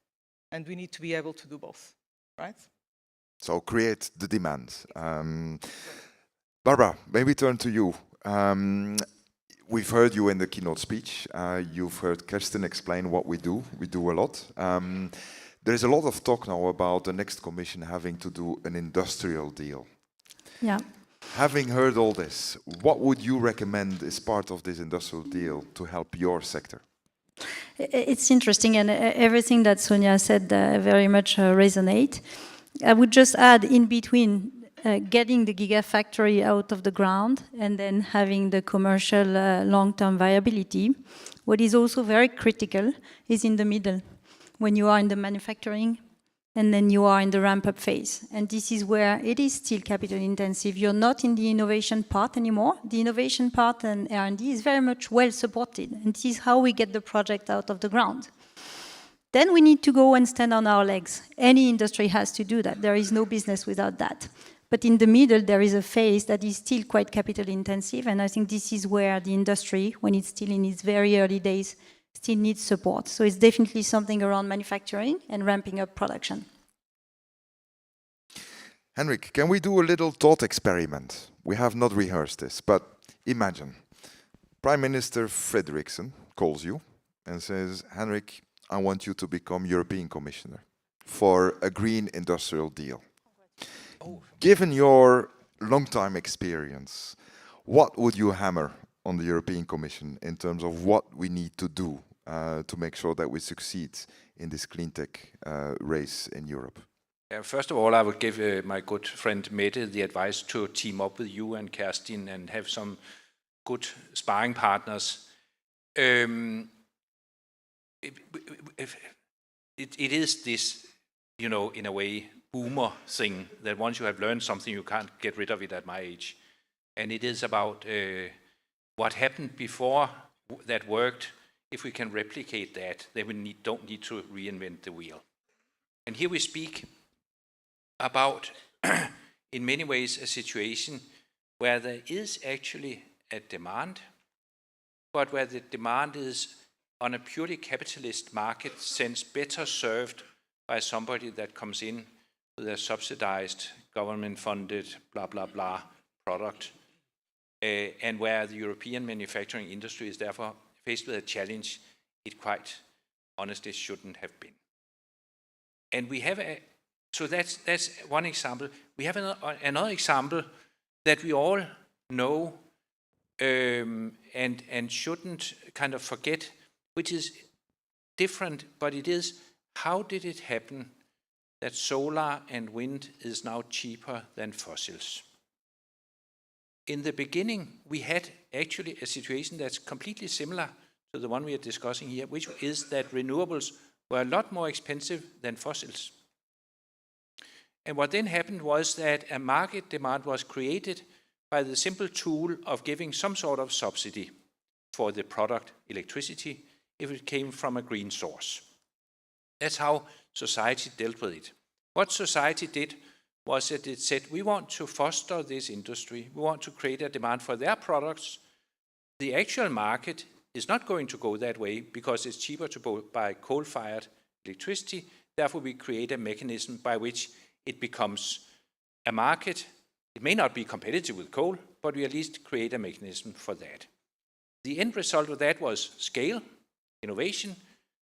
And we need to be able to do both, right? So create the demand. Barbara, maybe turn to you. We've heard you in the keynote speech. You've heard Kirsten explain what we do. We do a lot. There's a lot of talk now about the next commission having to do an industrial deal. Yeah. Having heard all this, what would you recommend as part of this industrial deal to help your sector? It's interesting, and everything that Sonia said very much resonate. I would just add in between getting the gigafactory out of the ground and then having the commercial long-term viability. What is also very critical is in the middle, when you are in the manufacturing and then you are in the ramp-up phase. And this is where it is still capital intensive. You're not in the innovation part anymore. The innovation part and R&D is very much well supported. And this is how we get the project out of the ground. Then we need to go and stand on our legs. Any industry has to do that. There is no business without that. But in the middle, there is a phase that is still quite capital intensive. And I think this is where the industry, when it's still in its very early days, still needs support. So it's definitely something around manufacturing and ramping up production. Henrik, can we do a little thought experiment? We have not rehearsed this, but imagine Prime Minister Frederiksen calls you and says, Henrik, I want you to become European Commissioner for a green industrial deal. Oh. Given your long-time experience, what would you hammer on the European Commission in terms of what we need to do to make sure that we succeed in this clean tech race in Europe? First of all, I would give my good friend Mette the advice to team up with you and Kerstin and have some good sparring partners. It is this, you know, in a way, boomer thing that once you have learned something, you can't get rid of it at my age. And it is about what happened before that worked. If we can replicate that, then we don't need to reinvent the wheel. And here we speak about, in many ways, a situation where there is actually a demand, but where the demand is on a purely capitalist market sense better served by somebody that comes in with a subsidized, government-funded, blah, blah, blah product, and where the European manufacturing industry is therefore faced with a challenge it quite honestly shouldn't have been. And we have so that's one example. We have another example that we all know and shouldn't kind of forget, which is different, but it is, how did it happen that solar and wind is now cheaper than fossils? In the beginning, we had actually a situation that's completely similar to the one we are discussing here, which is that renewables were a lot more expensive than fossils. And what then happened was that a market demand was created by the simple tool of giving some sort of subsidy for the product electricity if it came from a green source. That's how society dealt with it. What society did was that it said, we want to foster this industry, we want to create a demand for their products. The actual market is not going to go that way because it's cheaper to buy coal-fired electricity. Therefore, we create a mechanism by which it becomes a market. It may not be competitive with coal, but we at least create a mechanism for that. The end result of that was scale, innovation,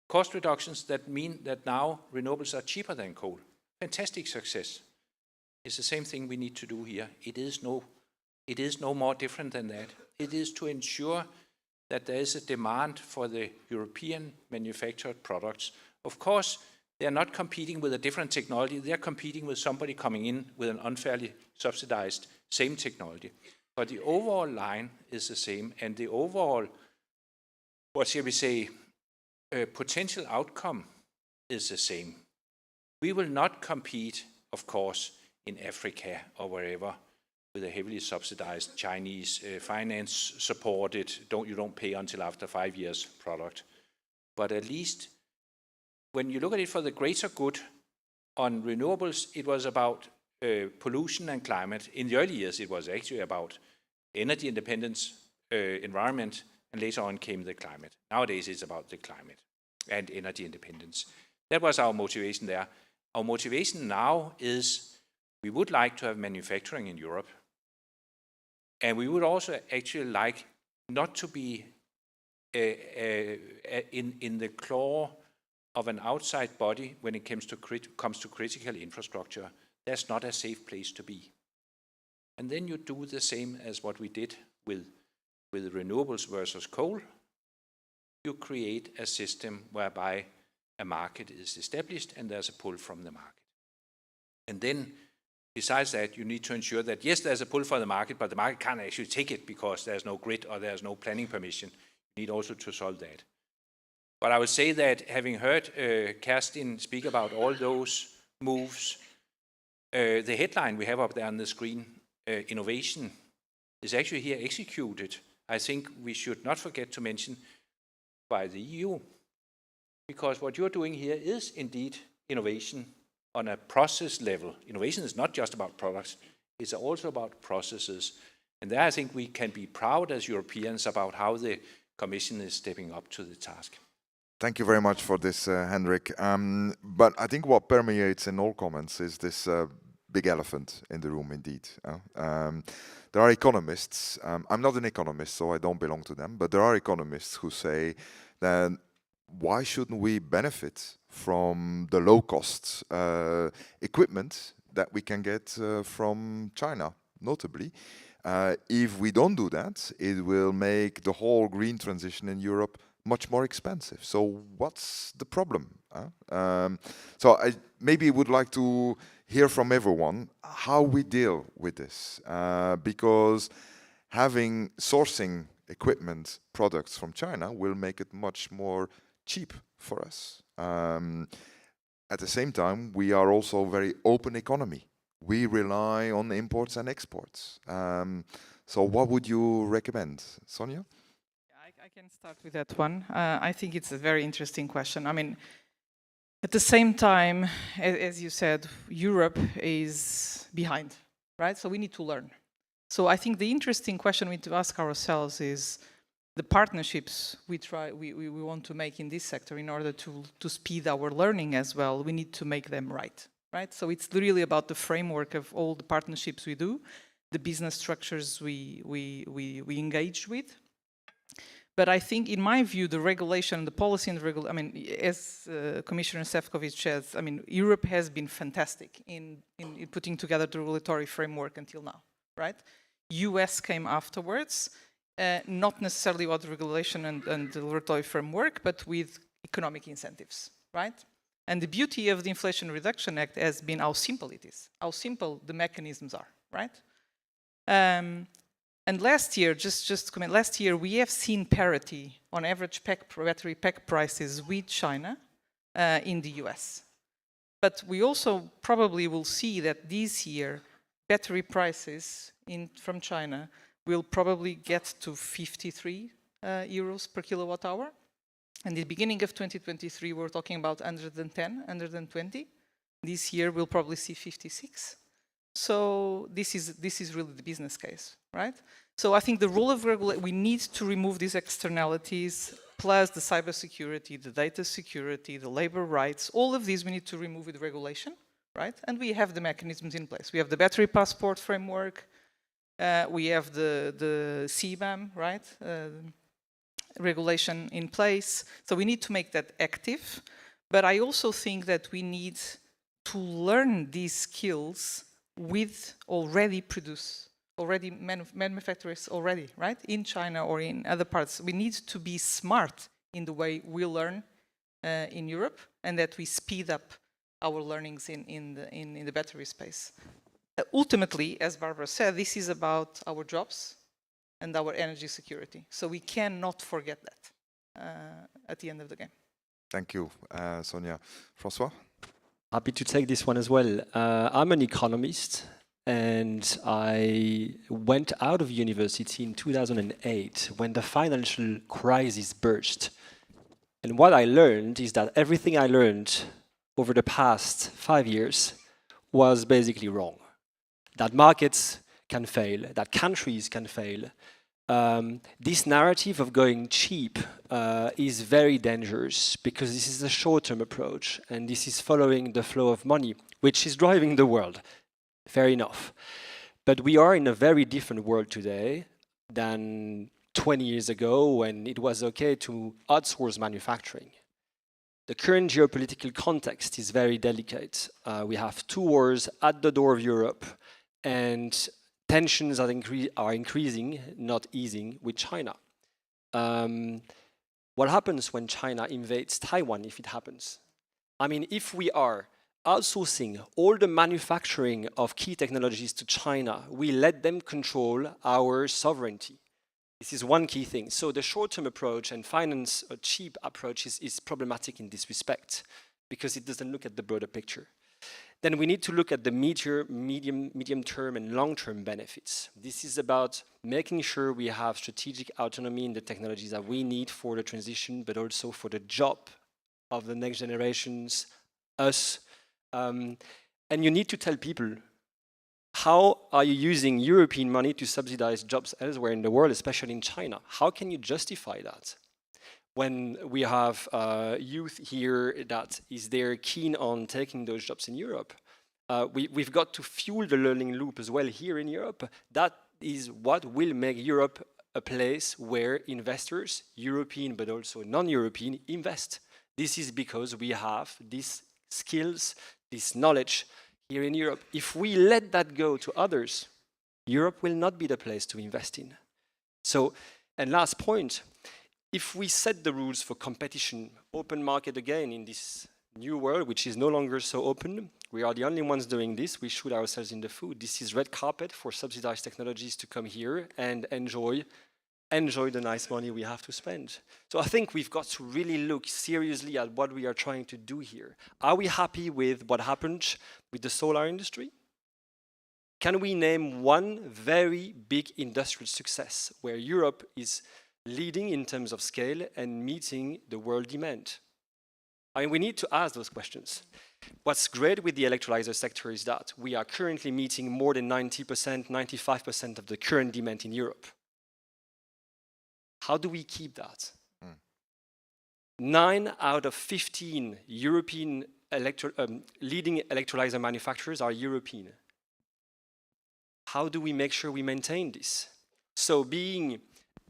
cost reductions that mean that now renewables are cheaper than coal. Fantastic success. It's the same thing we need to do here. It is no more different than that. It is to ensure that there is a demand for the European manufactured products. Of course, they are not competing with a different technology. They are competing with somebody coming in with an unfairly subsidized same technology. But the overall line is the same, and the overall, what shall we say, potential outcome is the same. We will not compete, of course, in Africa or wherever with a heavily subsidized Chinese finance supported, you don't pay until after 5 years product. But at least when you look at it for the greater good on renewables, it was about pollution and climate. In the early years, it was actually about energy independence, environment, and later on came the climate. Nowadays, it's about the climate and energy independence. That was our motivation there. Our motivation now is we would like to have manufacturing in Europe. And we would also actually like not to be in the claw of an outside body when it comes to critical infrastructure. That's not a safe place to be. And then you do the same as what we did with renewables versus coal. You create a system whereby a market is established and there's a pull from the market. And then besides that, you need to ensure that, yes, there's a pull for the market, but the market can't actually take it because there's no grid or there's no planning permission. You need also to solve that. But I would say that having heard Kerstin speak about all those moves, the headline we have up there on the screen, innovation, is actually here executed. I think we should not forget to mention by the EU, because what you're doing here is indeed innovation on a process level. Innovation is not just about products, it's also about processes. And there I think we can be proud as Europeans about how the Commission is stepping up to the task. Thank you very much for this, Henrik. But I think what permeates in all comments is this big elephant in the room, indeed. There are economists, I'm not an economist, so I don't belong to them, but there are economists who say that why shouldn't we benefit from the low-cost equipment that we can get from China, notably? If we don't do that, it will make the whole green transition in Europe much more expensive. So what's the problem? So I maybe would like to hear from everyone how we deal with this, because having sourcing equipment products from China will make it much more cheap for us. At the same time, we are also a very open economy. We rely on imports and exports. So what would you recommend, Sonia? I can start with that one. I think it's a very interesting question. I mean, at the same time, as you said, Europe is behind, right? So we need to learn. So I think the interesting question we need to ask ourselves is the partnerships we want to make in this sector in order to speed our learning as well. We need to make them right? So it's really about the framework of all the partnerships we do, the business structures we engage with. But I think, in my view, the regulation, the policy and the I mean, as Commissioner Šefčovič says, I mean, Europe has been fantastic in putting together the regulatory framework until now, right? US came afterwards, not necessarily about the regulation and the regulatory framework, but with economic incentives, right? And the beauty of the Inflation Reduction Act has been how simple it is, how simple the mechanisms are, right? And last year, just to comment, last year we have seen parity on average battery pack prices with China in the US. But we also probably will see that this year, battery prices from China will probably get to 53 euros per kilowatt hour. And the beginning of 2023, we're talking about 110, 120. This year, we'll probably see 56. So this is really the business case, right? So I think the role of regulation, we need to remove these externalities, plus the cybersecurity, the data security, the labor rights, all of these we need to remove with regulation, right? And we have the mechanisms in place. We have the battery passport framework, we have the CBAM, right? Regulation in place. So we need to make that active. But I also think that we need to learn these skills with already manufacturers already, right? In China or in other parts. We need to be smart in the way we learn in Europe, and that we speed up our learnings in the battery space. Ultimately, as Barbara said, this is about our jobs and our energy security. So we cannot forget that at the end of the game. Thank you, Sonia. François? Happy to take this one as well. I'm an economist, and I went out of university in 2008 when the financial crisis burst. And what I learned is that everything I learned over the past 5 years was basically wrong. That markets can fail, that countries can fail. This narrative of going cheap is very dangerous because this is a short-term approach and this is following the flow of money, which is driving the world. Fair enough. But we are in a very different world today than 20 years ago when it was okay to outsource manufacturing. The current geopolitical context is very delicate. We have 2 wars at the door of Europe, and tensions are increasing, not easing, with China. What happens when China invades Taiwan, if it happens? I mean, if we are outsourcing all the manufacturing of key technologies to China, we let them control our sovereignty. This is one key thing. So the short-term approach and finance a cheap approach is problematic in this respect because it doesn't look at the broader picture. Then we need to look at the medium-term and long-term benefits. This is about making sure we have strategic autonomy in the technologies that we need for the transition, but also for the job of the next generations, us. And you need to tell people, how are you using European money to subsidize jobs elsewhere in the world, especially in China? How can you justify that? When we have youth here that is there keen on taking those jobs in Europe, we've got to fuel the learning loop as well here in Europe. That is what will make Europe a place where investors, European but also non-European, invest. This is because we have these skills, this knowledge here in Europe. If we let that go to others, Europe will not be the place to invest in. So, and last point, if we set the rules for competition, open market again in this new world, which is no longer so open, we are the only ones doing this, we shoot ourselves in the foot. This is red carpet for subsidized technologies to come here and enjoy the nice money we have to spend. So I think we've got to really look seriously at what we are trying to do here. Are we happy with what happened with the solar industry? Can we name one very big industrial success where Europe is leading in terms of scale and meeting the world demand? I mean, we need to ask those questions. What's great with the electrolyzer sector is that we are currently meeting more than 90%, 95% of the current demand in Europe. How do we keep that? 9 out of 15 European leading electrolyzer manufacturers are European. How do we make sure we maintain this? So being,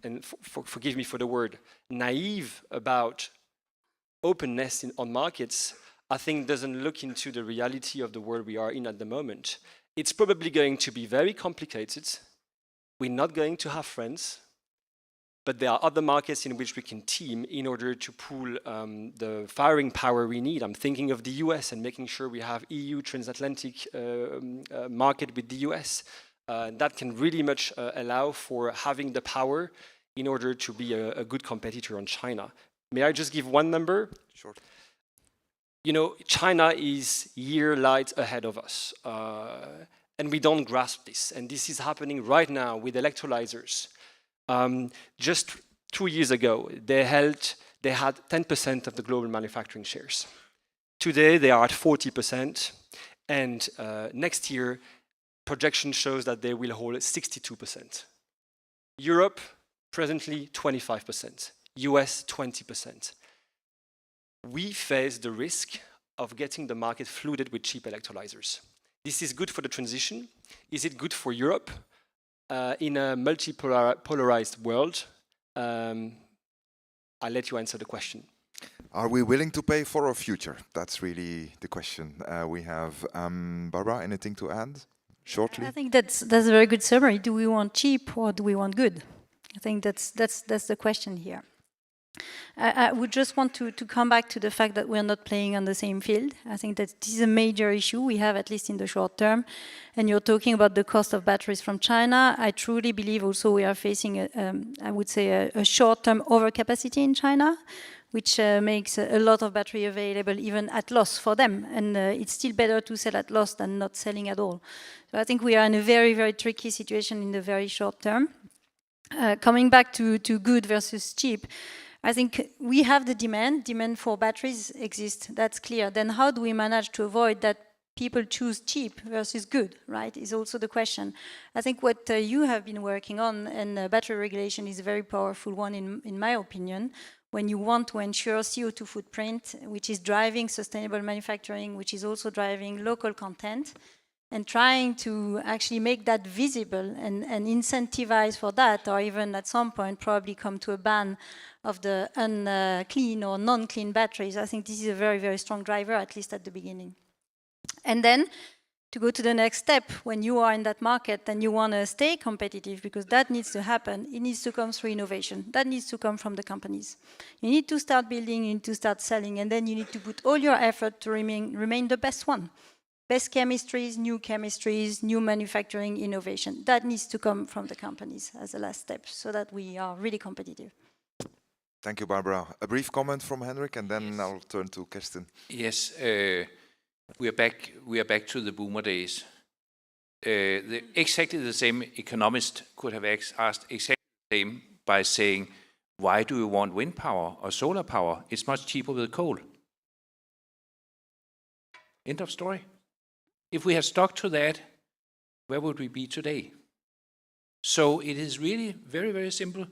and forgive me for the word, naive about openness on markets, I think doesn't look into the reality of the world we are in at the moment. It's probably going to be very complicated. We're not going to have friends, but there are other markets in which we can team in order to pool the firing power we need. I'm thinking of the US and making sure we have EU transatlantic market with the US. That can really much allow for having the power in order to be a good competitor on China. May I just give one number? Sure. you know, China is year light ahead of us, and we don't grasp this. And this is happening right now with electrolyzers. Just 2 years ago, they had 10% of the global manufacturing shares. Today, they are at 40%, and next year, projection shows that they will hold 62%. Europe, presently 25%. US, 20%. We face the risk of getting the market flooded with cheap electrolyzers. This is good for the transition. Is it good for Europe? In a multipolarized world, I'll let you answer the question. Are we willing to pay for our future? That's really the question. We have Barbara, anything to add shortly? I think that's a very good summary. Do we want cheap or do we want good? I think that's the question here. I would just want to come back to the fact that we're not playing on the same field. I think that this is a major issue we have, at least in the short term. And you're talking about the cost of batteries from China. I truly believe also we are facing, I would say, a short-term overcapacity in China, which makes a lot of battery available even at loss for them. And it's still better to sell at loss than not selling at all. So I think we are in a very, very tricky situation in the very short term. Coming back to good versus cheap, I think we have the demand for batteries exists, that's clear. Then how do we manage to avoid that people choose cheap versus good, right, is also the question. I think what you have been working on, and battery regulation is a very powerful one in my opinion, when you want to ensure CO2 footprint, which is driving sustainable manufacturing, which is also driving local content, and trying to actually make that visible and incentivize for that, or even at some point probably come to a ban of the unclean or non-clean batteries. I think this is a very, very strong driver, at least at the beginning. And then to go to the next step, when you are in that market and you want to stay competitive, because that needs to happen, it needs to come through innovation. That needs to come from the companies. You need to start building, you need to start selling, and then you need to put all your effort to remain the best one. Best chemistries, new manufacturing, innovation. That needs to come from the companies as a last step, so that we are really competitive. Thank you, Barbara. A brief comment from Henrik, and then I'll turn to Kirsten. Yes, we are back to the boomer days. Exactly the same economist could have asked exactly the same by saying, why do you want wind power or solar power? It's much cheaper with coal. End of story. If we had stuck to that, where would we be today? So it is really very, very simple.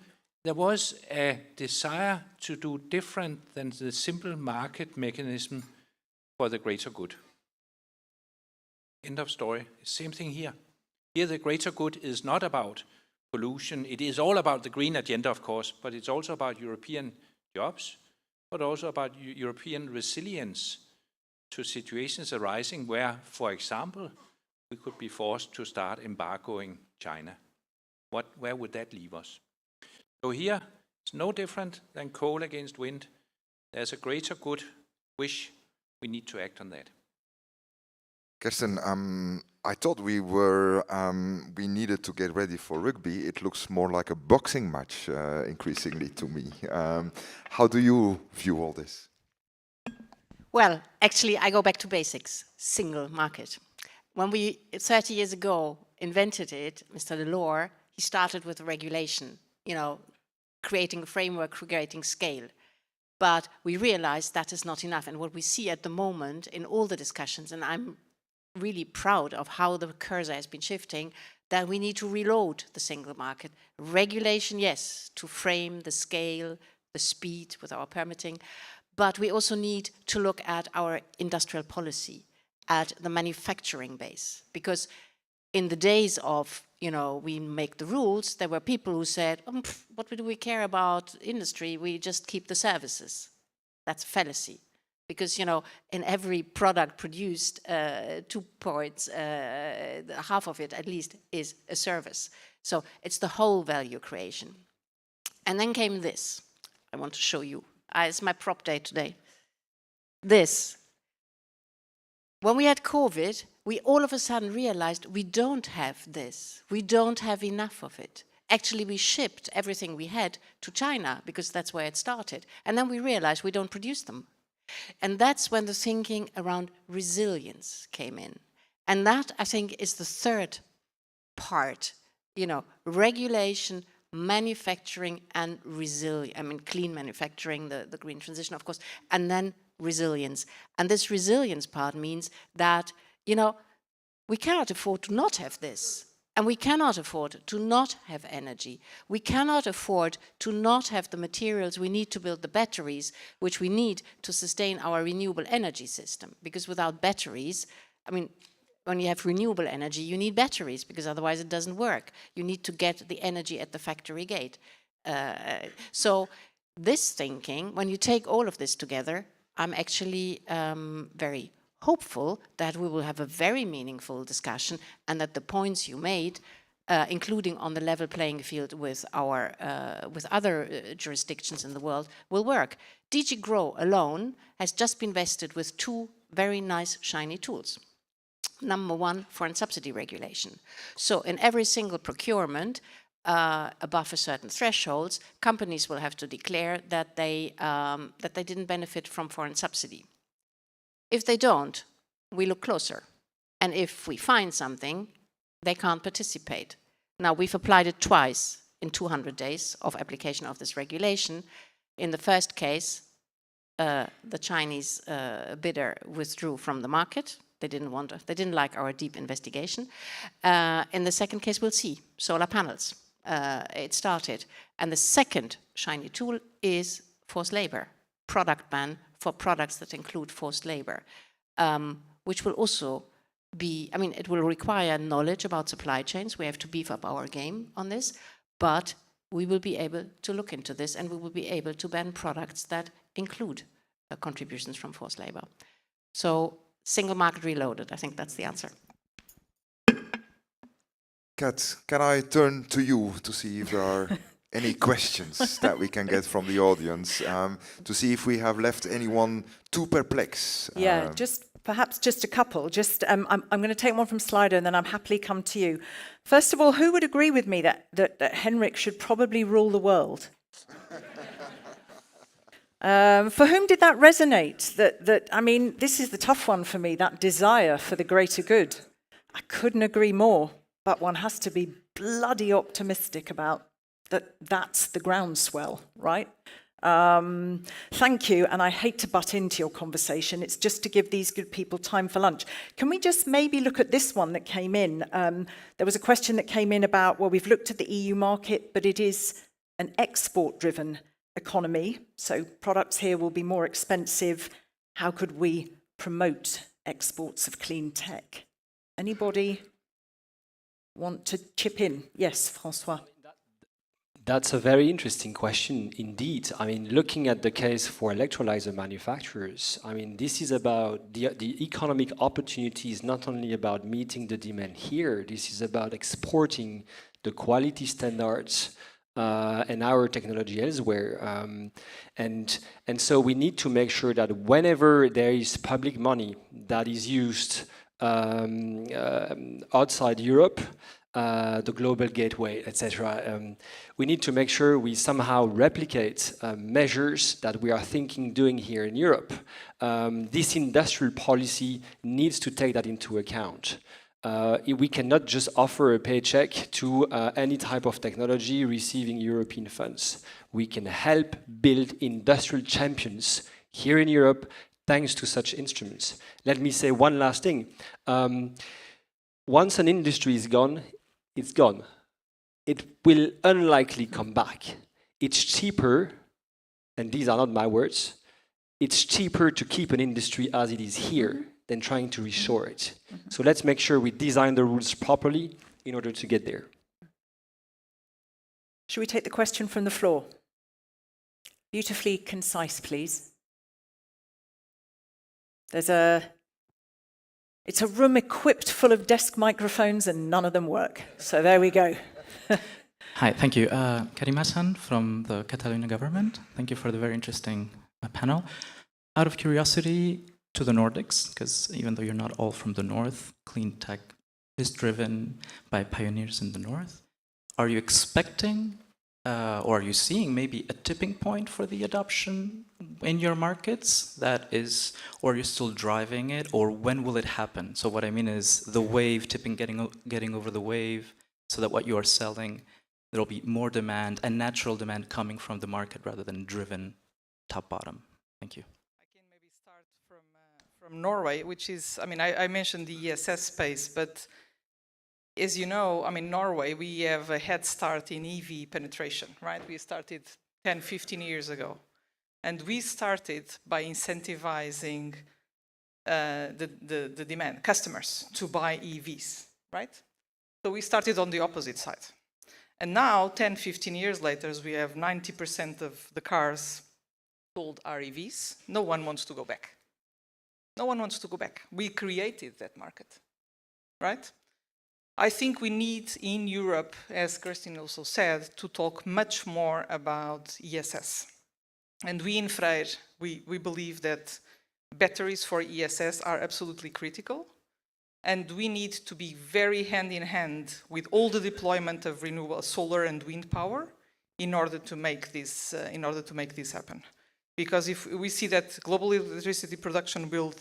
There was a desire to do different than the simple market mechanism for the greater good. End of story. Same thing here. Here the greater good is not about pollution. It is all about the green agenda, of course, but it's also about European jobs, but also about European resilience to situations arising where, for example, we could be forced to start embargoing China. Where would that leave us? So here, it's no different than coal against wind. There's a greater good wish. We need to act on that. Kirsten, I thought we needed to get ready for rugby. It looks more like a boxing match, increasingly to me. How do you view all this? Well, actually, I go back to basics. Single market. When we, 30 years ago, invented it, Mr. Delors, he started with regulation, you know, creating a framework, creating scale. But we realized that is not enough. And what we see at the moment in all the discussions, and I'm really proud of how the cursor has been shifting, that we need to reload the single market. Regulation, yes, to frame the scale, the speed with our permitting, but we also need to look at our industrial policy, at the manufacturing base. Because in the days of, you know, we make the rules, there were people who said, what do we care about industry? We just keep the services. That's fallacy. Because, you know, in every product produced, 2 points, half of it at least is a service. So it's the whole value creation. And then came this. I want to show you. It's my prop day today. This. When we had COVID, we all of a sudden realized we don't have this. We don't have enough of it. Actually, we shipped everything we had to China because that's where it started. And then we realized we don't produce them. And that's when the thinking around resilience came in. And that, I think, is the third part, you know, regulation, manufacturing, and resilience. I mean, clean manufacturing, the green transition, of course, and then resilience. And this resilience part means that, you know, we cannot afford to not have this. And we cannot afford to not have energy. We cannot afford to not have the materials we need to build the batteries, which we need to sustain our renewable energy system. Because without batteries, I mean, when you have renewable energy, you need batteries, because otherwise it doesn't work. You need to get the energy at the factory gate. So this thinking, when you take all of this together, I'm actually very hopeful that we will have a very meaningful discussion, and that the points you made, including on the level playing field with our with other jurisdictions in the world, will work. DG GROW alone has just been vested with two very nice shiny tools. Number one, foreign subsidy regulation. So in every single procurement above a certain thresholds, companies will have to declare that they didn't benefit from foreign subsidy. If they don't, we look closer. And if we find something, they can't participate. Now, we've applied it twice in 200 days of application of this regulation. In the first case, the Chinese bidder withdrew from the market. They didn't like our deep investigation. In the second case, we'll see. Solar panels. It started. And the second shiny tool is forced labor, product ban for products that include forced labor, which will also be, I mean, it will require knowledge about supply chains. We have to beef up our game on this, but we will be able to look into this, and we will be able to ban products that include contributions from forced labor. So, single market reloaded, I think that's the answer. Kat, can I turn to you to see if there are any questions that we can get from the audience, to see if we have left anyone too perplexed? Yeah, perhaps just a couple. I'm going to take one from Slido, and then I'm happily come to you. First of all, who would agree with me that Henrik should probably rule the world? For whom did that resonate? I mean, this is the tough one for me, that desire for the greater good. I couldn't agree more, but one has to be bloody optimistic about that's the groundswell, right? Thank you, and I hate to butt into your conversation. It's just to give these good people time for lunch. Can we just maybe look at this one that came in? There was a question that came in about, well, we've looked at the EU market, but it is an export-driven economy, so products here will be more expensive. How could we promote exports of clean tech? Anybody want to chip in? Yes, François. That's a very interesting question indeed. I mean, looking at the case for electrolyzer manufacturers, I mean, this is about the economic opportunities, not only about meeting the demand here, this is about exporting the quality standards and our technology elsewhere. And so we need to make sure that whenever there is public money that is used outside Europe, the global gateway, etc. We need to make sure we somehow replicate measures that we are doing here in Europe. This industrial policy needs to take that into account. We cannot just offer a paycheck to any type of technology receiving European funds. We can help build industrial champions here in Europe thanks to such instruments. Let me say one last thing. Once an industry is gone, it's gone. It will unlikely come back. It's cheaper, and these are not my words, it's cheaper to keep an industry as it is here than trying to reshore it. So let's make sure we design the rules properly in order to get there. Should we take the question from the floor? Beautifully concise, please. It's a room equipped full of desk microphones and none of them work. So there we go. Hi, thank you. Karim Hassan from the Catalonia government. Thank you for the very interesting panel. Out of curiosity to the Nordics, because even though you're not all from the north, clean tech is driven by pioneers in the north. Are you expecting or are you seeing maybe a tipping point for the adoption in your markets that is, or you're still driving it, or when will it happen? So what I mean is the wave tipping, getting over the wave, so that what you are selling, there'll be more demand and natural demand coming from the market rather than driven top-bottom. Thank you. I can maybe start from Norway, which is, I mean, I mentioned the ESS space, but as you know, I mean, Norway, we have a head start in EV penetration, right? We started 10, 15 years ago. And we started by incentivizing the demand, customers, to buy EVs, right? So we started on the opposite side. And now, 10, 15 years later, we have 90% of the cars sold are EVs. No one wants to go back. No one wants to go back. We created that market, right? I think we need in Europe, as Kirsten also said, to talk much more about ESS. And we in Freyr, we believe that batteries for ESS are absolutely critical. And we need to be very hand in hand with all the deployment of renewable solar and wind power in order to make this happen. Because if we see that global electricity production will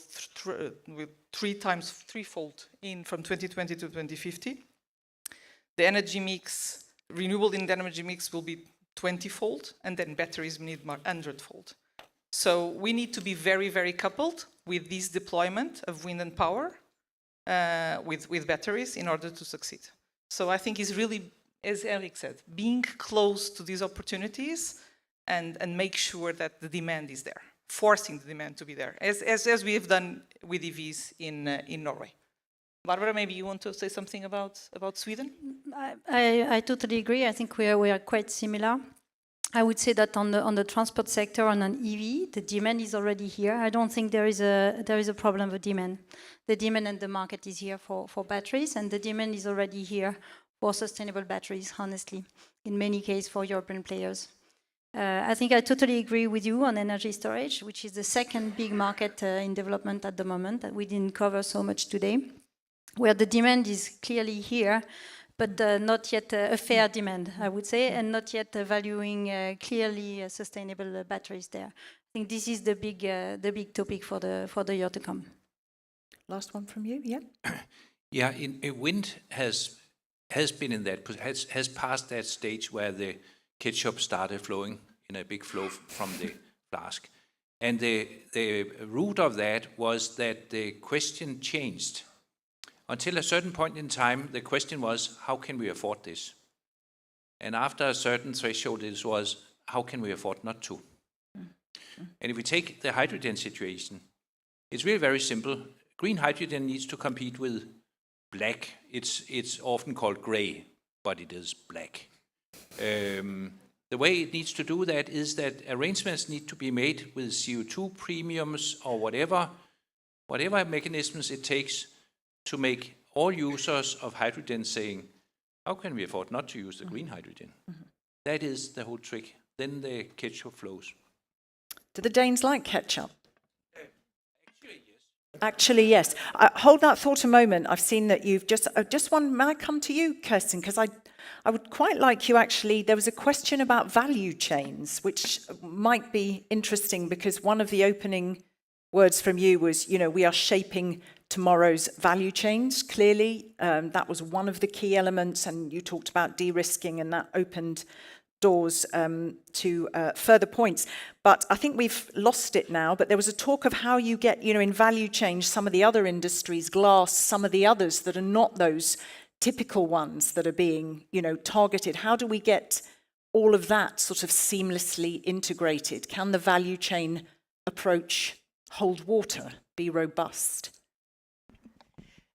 threefold in from 2020 to 2050, the energy mix, renewable in the energy mix will be 20-fold, and then batteries need more 100-fold. So we need to be very, very coupled with this deployment of wind and power with batteries in order to succeed. So I think it's really, as Henrik said, being close to these opportunities and make sure that the demand is there, forcing the demand to be there, as we have done with EVs in Norway. Barbara, maybe you want to say something about Sweden? I totally agree. I think we are quite similar. I would say that on the transport sector, on an EV, the demand is already here. I don't think there is a problem with demand. The demand and the market is here for batteries, and the demand is already here for sustainable batteries, honestly, in many cases for European players. I think I totally agree with you on energy storage, which is the second big market in development at the moment that we didn't cover so much today, where the demand is clearly here, but not yet a fair demand, I would say, and not yet valuing clearly sustainable batteries there. I think this is the big topic for the year to come. Last one from you, yeah. Yeah, wind has been in that, has passed that stage where the ketchup started flowing in a big flow from the flask. And the root of that was that the question changed. Until a certain point in time, the question was, how can we afford this? And after a certain threshold, it was, how can we afford not to? And if we take the hydrogen situation, it's really very simple. Green hydrogen needs to compete with black. It's often called gray, but it is black. The way it needs to do that is that arrangements need to be made with CO2 premiums or whatever mechanisms it takes to make all users of hydrogen saying, how can we afford not to use the green hydrogen? That is the whole trick. Then the ketchup flows. Do the Danes like ketchup? Actually, yes. Hold that thought a moment. I've seen that you've just one. May I come to you, Kirsten? Because I would quite like you actually. There was a question about value chains, which might be interesting because one of the opening words from you was, we are shaping tomorrow's value chains. Clearly, that was one of the key elements, and you talked about de-risking, and that opened doors to further points. But I think we've lost it now, but there was a talk of how you get, in value chain, some of the other industries, glass, some of the others that are not those typical ones that are being, targeted. How do we get all of that sort of seamlessly integrated? Can the value chain approach hold water, be robust?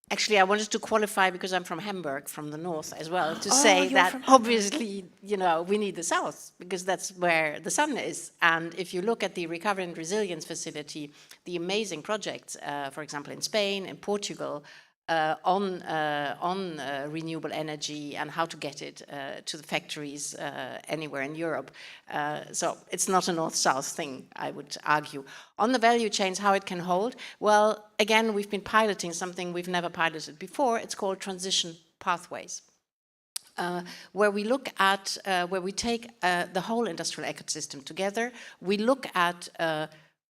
Actually, I wanted to qualify, because I'm from Hamburg, from the north as well, to say that obviously, we need the south, because that's where the sun is. And if you look at the Recovery and Resilience Facility, the amazing projects, for example, in Spain and Portugal, on renewable energy and how to get it to the factories anywhere in Europe. So it's not a north-south thing, I would argue. On the value chains, how it can hold, well, again, we've been piloting something we've never piloted before. It's called transition pathways. where we look at, where we take the whole industrial ecosystem together. We look at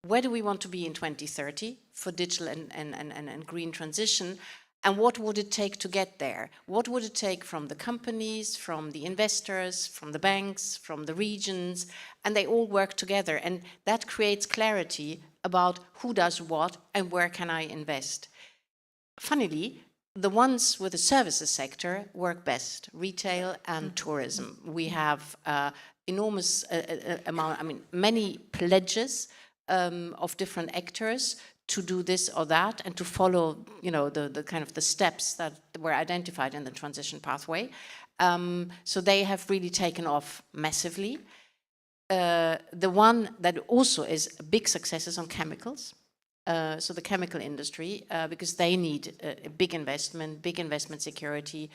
where do we want to be in 2030 for digital and green transition, and what would it take to get there? What would it take from the companies, from the investors, from the banks, from the regions, and they all work together, and that creates clarity about who does what and where can I invest. Funnily, the ones with the services sector work best, retail and tourism. We have enormous amount, I mean, many pledges of different actors to do this or that and to follow, you know, the kind of the steps that were identified in the transition pathway. So they have really taken off massively. The one that also is a big success is on chemicals. So the chemical industry, because they need a big investment security,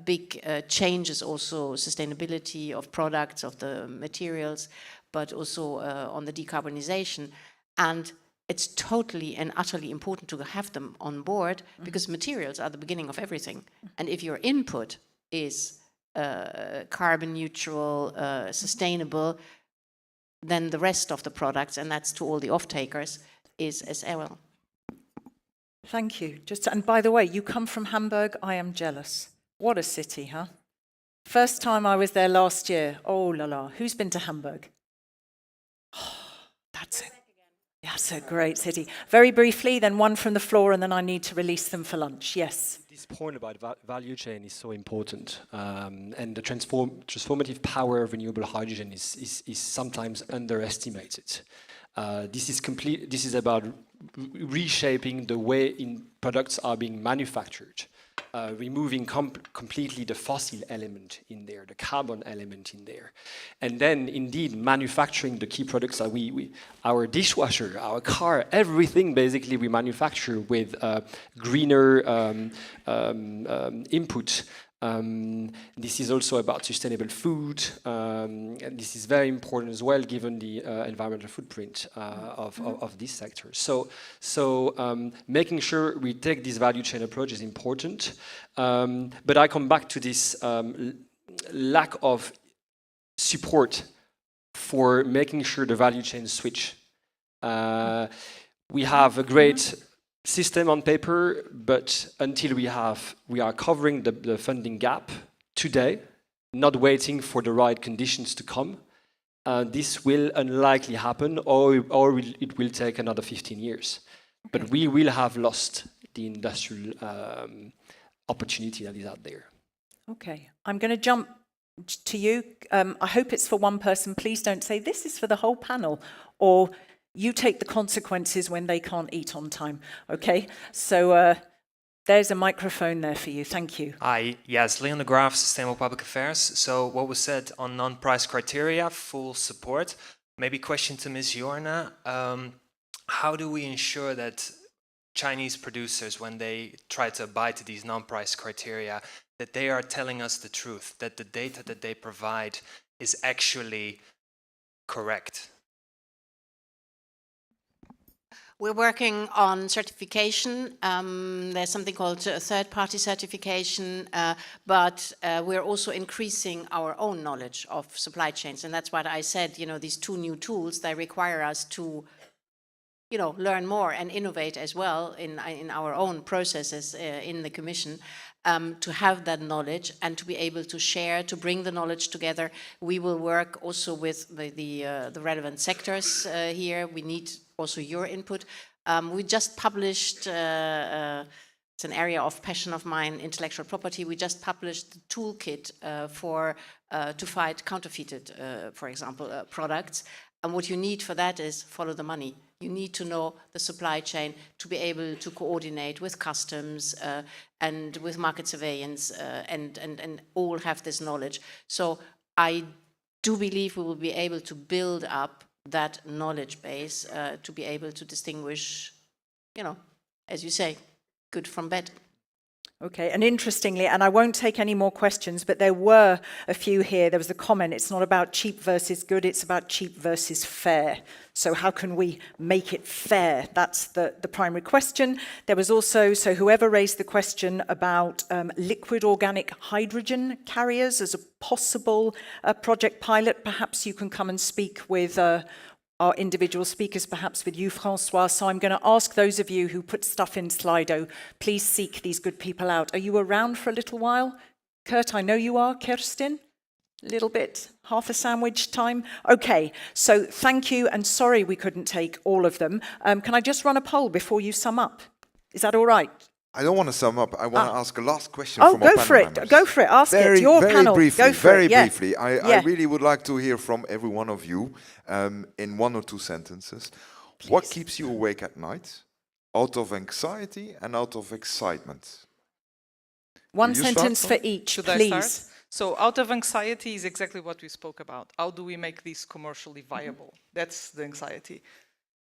big changes also, sustainability of products, of the materials, but also on the decarbonization. And it's totally and utterly important to have them on board, because materials are the beginning of everything. And if your input is carbon neutral, sustainable, then the rest of the products, and that's to all the off-takers, is as well. Thank you. And by the way, you come from Hamburg. I am jealous. What a city, huh? First time I was there last year. Oh la la. Who's been to Hamburg? Oh, that's it. That's a great city. Very briefly, then one from the floor, and then I need to release them for lunch. Yes. This point about value chain is so important, and the transformative power of renewable hydrogen is sometimes underestimated. This is about reshaping the way products are being manufactured, removing completely the fossil element in there, the carbon element in there, and then indeed manufacturing the key products that our dishwasher, our car, everything basically we manufacture with greener input. This is also about sustainable food, and this is very important as well, given the environmental footprint of this sector. So making sure we take this value chain approach is important. But I come back to this lack of support for making sure the value chain switch. We have a great system on paper, but until we are covering the funding gap today, not waiting for the right conditions to come, this will unlikely happen, or it will take another 15 years. Okay. But we will have lost the industrial opportunity that is out there. Okay, I'm going to jump to you. I hope it's for one person. Please don't say this is for the whole panel, or you take the consequences when they can't eat on time, okay? So there's a microphone there for you. Thank you. Hi, yes, Leon de Graaf, Sustainable Public Affairs. So what was said on non-price criteria, full support. Maybe question to Ms. Jorna. How do we ensure that Chinese producers, when they try to abide to these non-price criteria, that they are telling us the truth, that the data that they provide is actually correct? We're working on certification. There's something called third-party certification, but we're also increasing our own knowledge of supply chains. And that's what I said, you know, these two new tools, they require us to, you know, learn more and innovate as well in our own processes in the Commission, to have that knowledge and to be able to share, to bring the knowledge together. We will work also with the relevant sectors here. We need also your input. We just published, it's an area of passion of mine, intellectual property. We just published the toolkit to fight counterfeited, for example, products. And what you need for that is follow the money. You need to know the supply chain to be able to coordinate with customs and with market surveillance and all have this knowledge. So I do believe we will be able to build up that knowledge base to be able to distinguish, you know, as you say, good from bad. Okay, and interestingly, and I won't take any more questions, but there were a few here. There was a comment, it's not about cheap versus good, it's about cheap versus fair. So how can we make it fair? That's the primary question. There was also, so whoever raised the question about liquid organic hydrogen carriers as a possible project pilot, perhaps you can come and speak with our individual speakers, perhaps with you, Francois. So I'm going to ask those of you who put stuff in Slido, please seek these good people out. Are you around for a little while? Kurt, I know you are. Kerstin? A little bit, half a sandwich time? Okay, so thank you, and sorry we couldn't take all of them. Can I just run a poll before you sum up? Is that all right? I don't want to sum up. I want to ask a last question from our go for it. members. Go for it. Ask it. Your panel. Briefly, go for very it. Yeah. briefly. I really would like to hear from every one of you in 1 or 2 sentences. Please. What keeps you awake at night? Out of anxiety and out of excitement? One sentence for each, Should please. I start? So out of anxiety is exactly what we spoke about. How do we make this commercially viable? That's the anxiety.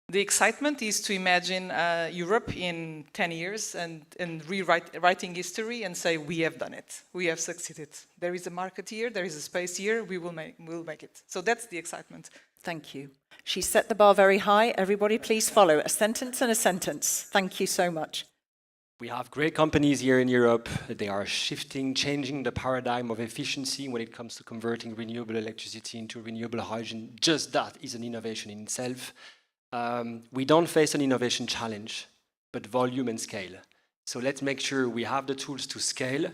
The excitement is to imagine Europe in 10 years and writing history and say, we have done it. We have succeeded. There is a market here. There is a space here. We'll make it. So that's the excitement. Thank you. She set the bar very high. Everybody, please follow. A sentence and a sentence. Thank you so much. We have great companies here in Europe. They are shifting, changing the paradigm of efficiency when it comes to converting renewable electricity into renewable hydrogen. Just that is an innovation in itself. We don't face an innovation challenge, but volume and scale. So let's make sure we have the tools to scale.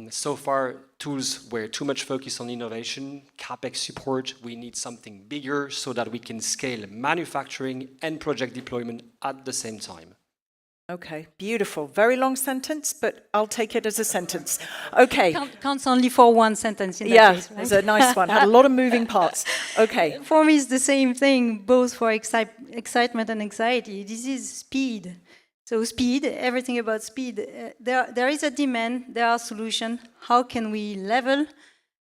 So far, tools were too much focused on innovation, CapEx support. We need something bigger so that we can scale manufacturing and project deployment at the same time. Okay, beautiful. Very long sentence, but I'll take it as a sentence. Okay. Counts only for one sentence in that case, right? It's a nice one. Had a lot of moving parts. Okay. For me, it's the same thing, both for excitement and anxiety. This is speed. So speed, everything about speed. There is a demand, there are solutions. How can we level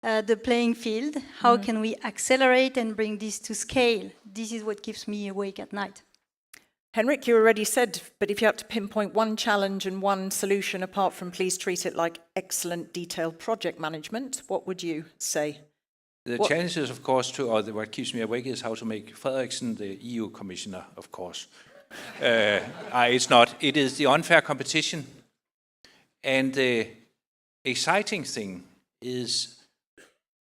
the playing field? How can we accelerate and bring this to scale? This is what keeps me awake at night. Henrik, you already said, but if you had to pinpoint one challenge and one solution apart from please treat it like excellent detailed project management, what would you say? The challenge is, of course, what keeps me awake is how to make Frederiksen the EU commissioner, of course. It's not. It is the unfair competition. And the exciting thing is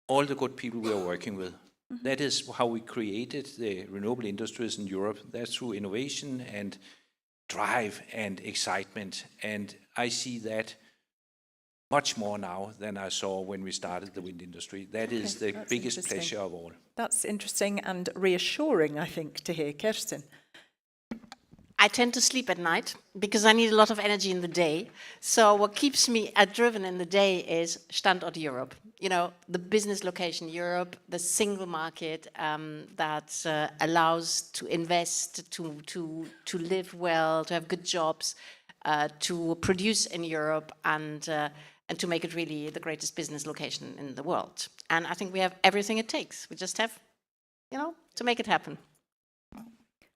all the good people we are working with. That is how we created the renewable industries in Europe. That's through innovation and drive and excitement. And I see that much more now than I saw when we started the wind industry. That is the biggest pleasure of all. That's interesting and reassuring, I think, to hear. Kerstin? I tend to sleep at night because I need a lot of energy in the day. So what keeps me driven in the day is Standort Europe. You know, the business location Europe, the single market that allows to invest, to live well, to have good jobs, to produce in Europe, and to make it really the greatest business location in the world. And I think we have everything it takes. We just have, to make it happen.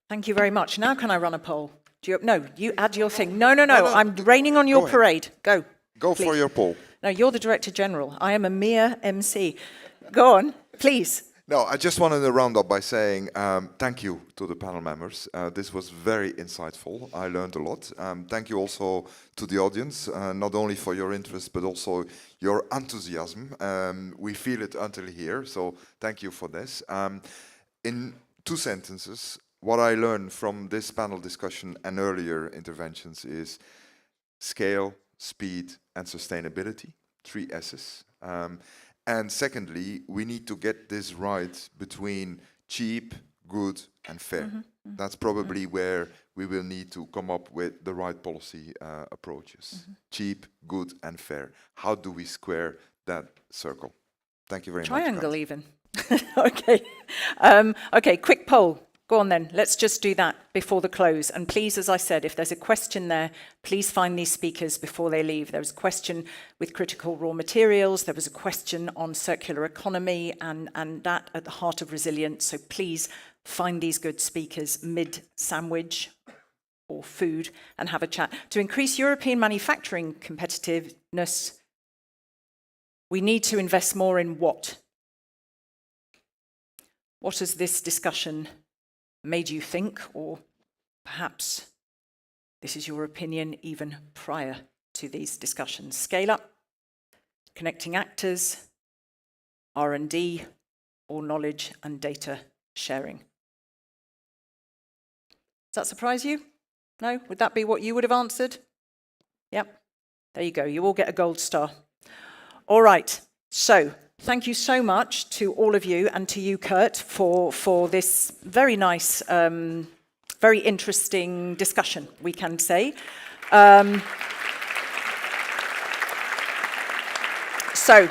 Thank you very much. Now can I run a poll? You add your thing. No. I'm raining on your parade. Go. Go for your poll. No, you're the Director General. I am a mere MC. Go on, please. No, I just wanted to round up by saying thank you to the panel members. This was very insightful. I learned a lot. Thank you also to the audience, not only for your interest, but also your enthusiasm. We feel it until here, so thank you for this. In 2 sentences, what I learned from this panel discussion and earlier interventions is scale, speed, and sustainability, 3 S's. And secondly, we need to get this right between cheap, good, and fair. That's probably where we will need to come up with the right policy approaches. Cheap, good, and fair. How do we square that circle? Thank you very much. Triangle even. Okay. Okay, quick poll. Go on then, let's just do that before the close. And please, as I said, if there's a question there, please find these speakers before they leave. There was a question with critical raw materials. There was a question on circular economy and that at the heart of resilience. So please find these good speakers mid-sandwich. or food and have a chat. To increase European manufacturing competitiveness, we need to invest more in what? What has this discussion made you think, or perhaps this is your opinion even prior to these discussions? Scale up, connecting actors, R&D, or knowledge and data sharing. Does that surprise you? No? Would that be what you would have answered? Yep. There you go. You all get a gold star. All right. So thank you so much to all of you and to you, Kurt, for this very nice, very interesting discussion, we can say. So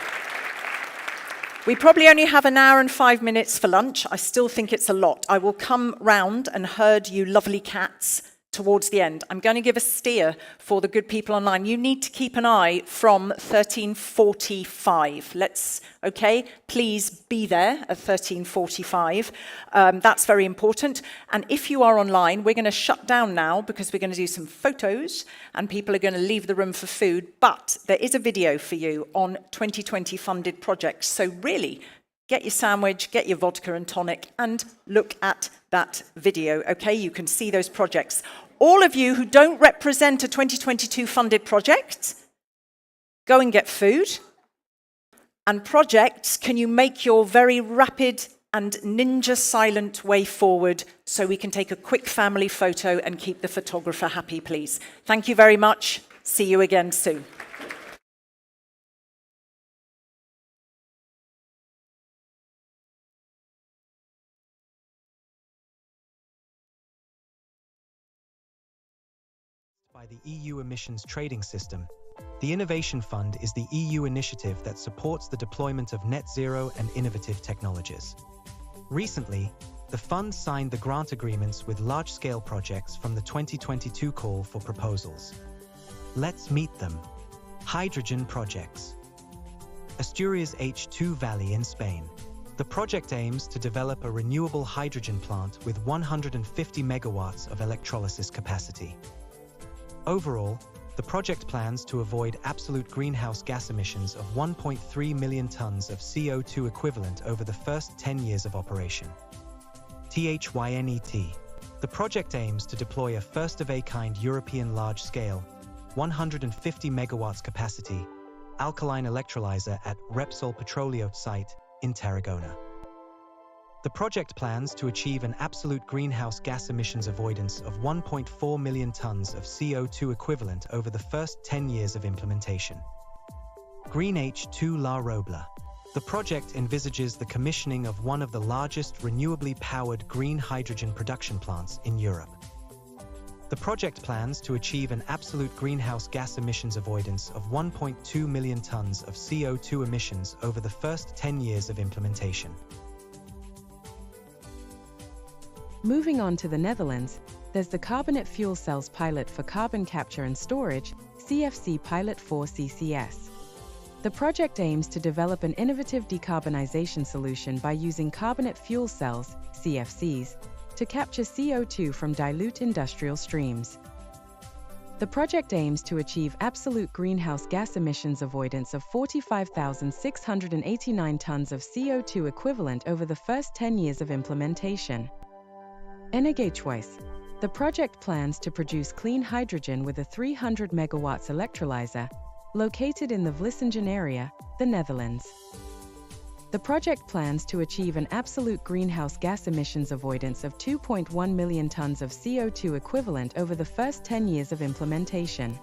we probably only have an hour and 5 minutes for lunch. I still think it's a lot. I will come round and herd you lovely cats towards the end. I'm going to give a steer for the good people online. You need to keep an eye from 13:45. Okay, please be there at 13:45. That's very important. And if you are online, we're going to shut down now because we're going to do some photos and people are going to leave the room for food. But there is a video for you on 2020 funded projects. So really, get your sandwich, get your vodka and tonic, and look at that video, okay? You can see those projects. All of you who don't represent a 2022 funded project, go and get food. And projects, can you make your very rapid and ninja silent way forward so we can take a quick family photo and keep the photographer happy, please? Thank you very much. See you again soon. By the EU emissions trading system, the Innovation Fund is the EU initiative that supports the deployment of net zero and innovative technologies. Recently, the fund signed the grant agreements with large-scale projects from the 2022 call for proposals. Let's meet them. Hydrogen projects. Asturias H2 Valley in Spain. The project aims to develop a renewable hydrogen plant with 150 megawatts of electrolysis capacity. Overall, the project plans to avoid absolute greenhouse gas emissions of 1.3 million tons of CO2 equivalent over the first 10 years of operation. THYNET. The project aims to deploy a first-of-a-kind European large-scale, 150 megawatts capacity, alkaline electrolyzer at Repsol Petroleo site in Tarragona. The project plans to achieve an absolute greenhouse gas emissions avoidance of 1.4 million tons of CO2 equivalent over the first 10 years of implementation. Green H2 La Robla. The project envisages the commissioning of one of the largest renewably powered green hydrogen production plants in Europe. The project plans to achieve an absolute greenhouse gas emissions avoidance of 1.2 million tons of CO2 emissions over the first 10 years of implementation. Moving on to the Netherlands, there's the Carbonate Fuel Cells Pilot for Carbon Capture and Storage, CFC Pilot 4 CCS. The project aims to develop an innovative decarbonization solution by using carbonate fuel cells, CFCs, to capture CO2 from dilute industrial streams. The project aims to achieve absolute greenhouse gas emissions avoidance of 45,689 tons of CO2 equivalent over the first 10 years of implementation. Energiechoice. The project plans to produce clean hydrogen with a 300 megawatts electrolyzer, located in the Vlissingen area, the Netherlands. The project plans to achieve an absolute greenhouse gas emissions avoidance of 2.1 million tons of CO2 equivalent over the first 10 years of implementation.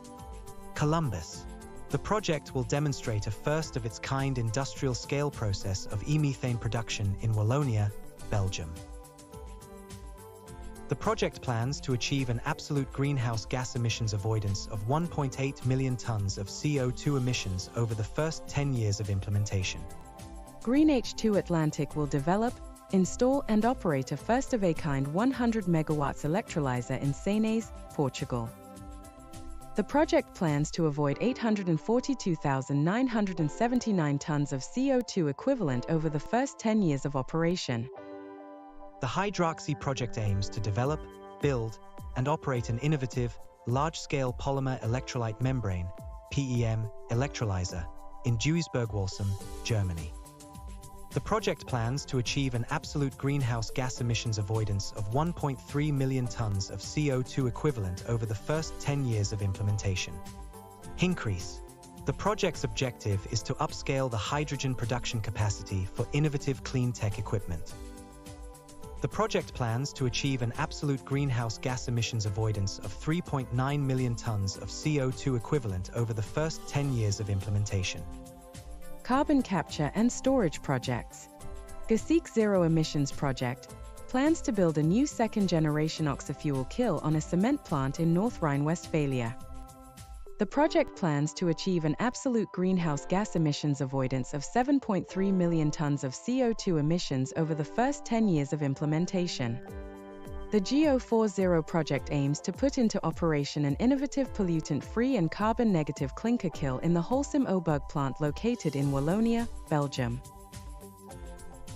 Columbus. The project will demonstrate a first-of-its-kind industrial-scale process of e-methane production in Wallonia, Belgium. The project plans to achieve an absolute greenhouse gas emissions avoidance of 1.8 million tons of CO2 emissions over the first 10 years of implementation. Green H2 Atlantic will develop, install and operate a first-of-a-kind 100 megawatts electrolyzer in CINEA, Portugal. The project plans to avoid 842,979 tons of CO2 equivalent over the first 10 years of operation. The Hydroxy project aims to develop, build, and operate an innovative, large-scale polymer electrolyte membrane, PEM, electrolyzer in Duisburg-Walsum, Germany. The project plans to achieve an absolute greenhouse gas emissions avoidance of 1.3 million tons of CO2 equivalent over the first 10 years of implementation. Increase. The project's objective is to upscale the hydrogen production capacity for innovative clean tech equipment. The project plans to achieve an absolute greenhouse gas emissions avoidance of 3.9 million tons of CO2 equivalent over the first 10 years of implementation. Carbon capture and storage projects. Gesieck Zero Emissions Project plans to build a new second-generation oxyfuel kiln on a cement plant in North Rhine-Westphalia. The project plans to achieve an absolute greenhouse gas emissions avoidance of 7.3 million tons of CO2 emissions over the first 10 years of implementation. The GO40 project aims to put into operation an innovative pollutant-free and carbon-negative clinker kiln in the Holcim-Oberg plant located in Wallonia, Belgium.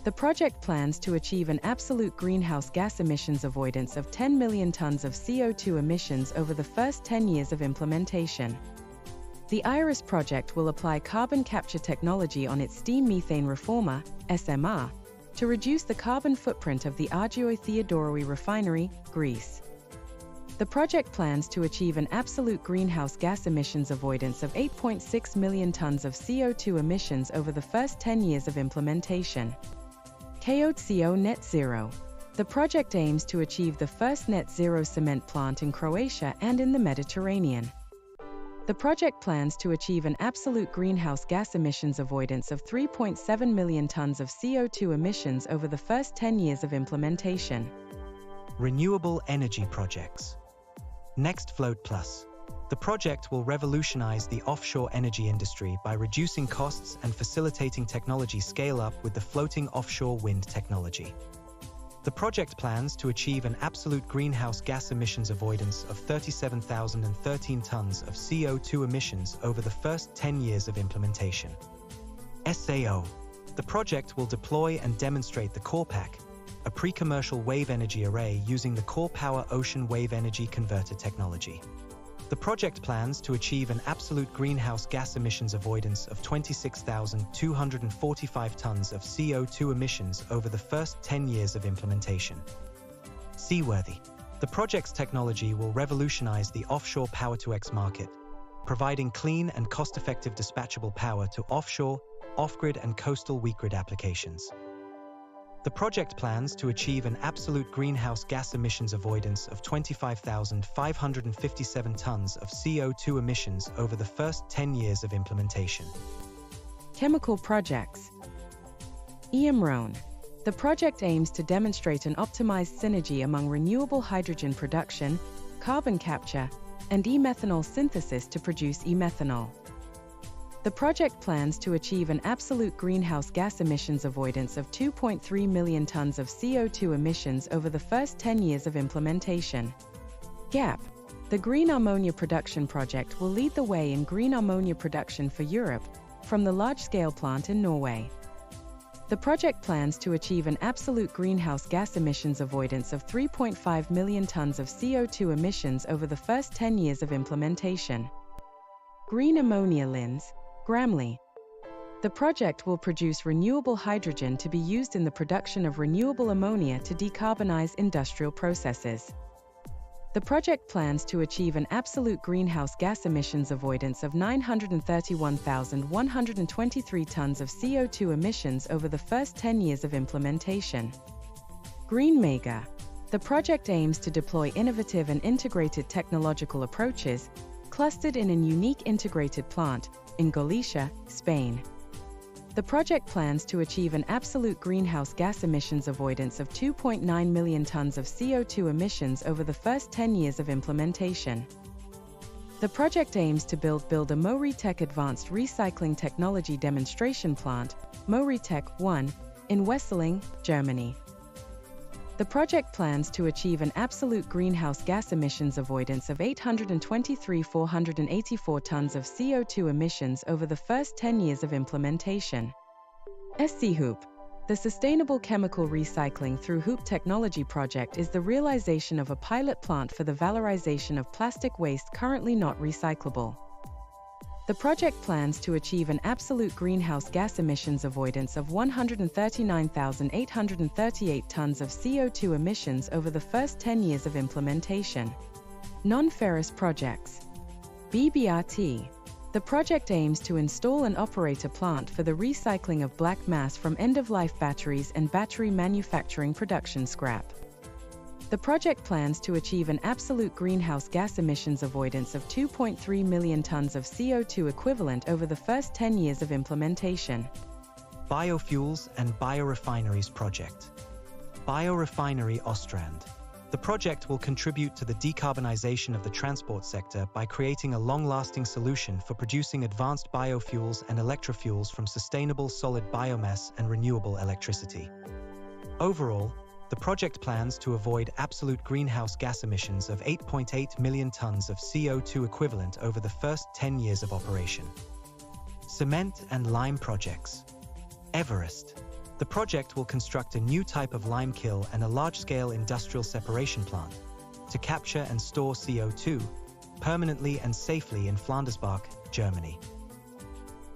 The project plans to achieve an absolute greenhouse gas emissions avoidance of 10 million tons of CO2 emissions over the first 10 years of implementation. The IRIS project will apply carbon capture technology on its steam methane reformer, SMR, to reduce the carbon footprint of the Argioi Theodoroi refinery, Greece. The project plans to achieve an absolute greenhouse gas emissions avoidance of 8.6 million tons of CO2 emissions over the first 10 years of implementation. KOCO Net Zero. The project aims to achieve the first net zero cement plant in Croatia and in the Mediterranean. The project plans to achieve an absolute greenhouse gas emissions avoidance of 3.7 million tons of CO2 emissions over the first 10 years of implementation. Renewable energy projects. Next Float Plus. The project will revolutionize the offshore energy industry by reducing costs and facilitating technology scale-up with the floating offshore wind technology. The project plans to achieve an absolute greenhouse gas emissions avoidance of 37,013 tons of CO2 emissions over the first 10 years of implementation. SAO. The project will deploy and demonstrate the CorePack, a pre-commercial wave energy array using the CorePower Ocean Wave Energy Converter technology. The project plans to achieve an absolute greenhouse gas emissions avoidance of 26,245 tons of CO2 emissions over the first 10 years of implementation. Seaworthy. The project's technology will revolutionize the offshore Power-to-X market, providing clean and cost-effective dispatchable power to offshore, off-grid and coastal weak grid applications. The project plans to achieve an absolute greenhouse gas emissions avoidance of 25,557 tons of CO2 emissions over the first 10 years of implementation. Chemical projects. EMRONE. The project aims to demonstrate an optimized synergy among renewable hydrogen production, carbon capture, and e-methanol synthesis to produce e-methanol. The project plans to achieve an absolute greenhouse gas emissions avoidance of 2.3 million tons of CO2 emissions over the first 10 years of implementation. GAP. The green ammonia production project will lead the way in green ammonia production for Europe, from the large-scale plant in Norway. The project plans to achieve an absolute greenhouse gas emissions avoidance of 3.5 million tons of CO2 emissions over the first 10 years of implementation. Green ammonia lines. Gramley. The project will produce renewable hydrogen to be used in the production of renewable ammonia to decarbonize industrial processes. The project plans to achieve an absolute greenhouse gas emissions avoidance of 931,123 tons of CO2 emissions over the first 10 years of implementation. Green Mega. The project aims to deploy innovative and integrated technological approaches, clustered in a unique integrated plant, in Galicia, Spain. The project plans to achieve an absolute greenhouse gas emissions avoidance of 2.9 million tons of CO2 emissions over the first 10 years of implementation. The project aims to build a MoReTech Advanced Recycling Technology Demonstration Plant, MoReTech 1, in Wesseling, Germany. The project plans to achieve an absolute greenhouse gas emissions avoidance of 823,484 tons of CO2 emissions over the first 10 years of implementation. SCHOOP. The Sustainable Chemical Recycling through Hoop Technology project is the realization of a pilot plant for the valorization of plastic waste currently not recyclable. The project plans to achieve an absolute greenhouse gas emissions avoidance of 139,838 tons of CO2 emissions over the first 10 years of implementation. Non-ferrous projects. BBRT. The project aims to install and operate a plant for the recycling of black mass from end-of-life batteries and battery manufacturing production scrap. The project plans to achieve an absolute greenhouse gas emissions avoidance of 2.3 million tons of CO2 equivalent over the first 10 years of implementation. Biofuels and Biorefineries Project. Biorefinery Ostrand. The project will contribute to the decarbonization of the transport sector by creating a long-lasting solution for producing advanced biofuels and electrofuels from sustainable solid biomass and renewable electricity. Overall, the project plans to avoid absolute greenhouse gas emissions of 8.8 million tons of CO2 equivalent over the first 10 years of operation. Cement and Lime Projects. Everest. The project will construct a new type of lime kiln and a large-scale industrial separation plant to capture and store CO2 permanently and safely in Flandersbach, Germany.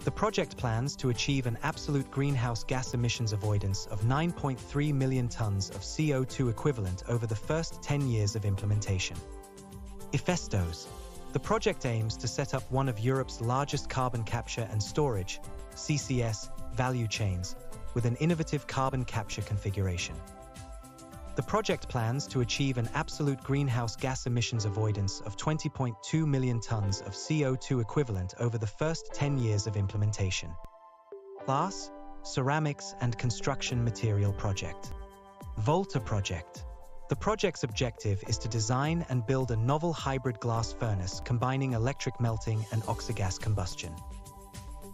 The project plans to achieve an absolute greenhouse gas emissions avoidance of 9.3 million tons of CO2 equivalent over the first 10 years of implementation. Hephaestos. The project aims to set up one of Europe's largest carbon capture and storage, CCS, value chains, with an innovative carbon capture configuration. The project plans to achieve an absolute greenhouse gas emissions avoidance of 20.2 million tons of CO2 equivalent over the first 10 years of implementation. Glass, Ceramics and Construction Material Project. Volta Project. The project's objective is to design and build a novel hybrid glass furnace combining electric melting and oxygas combustion.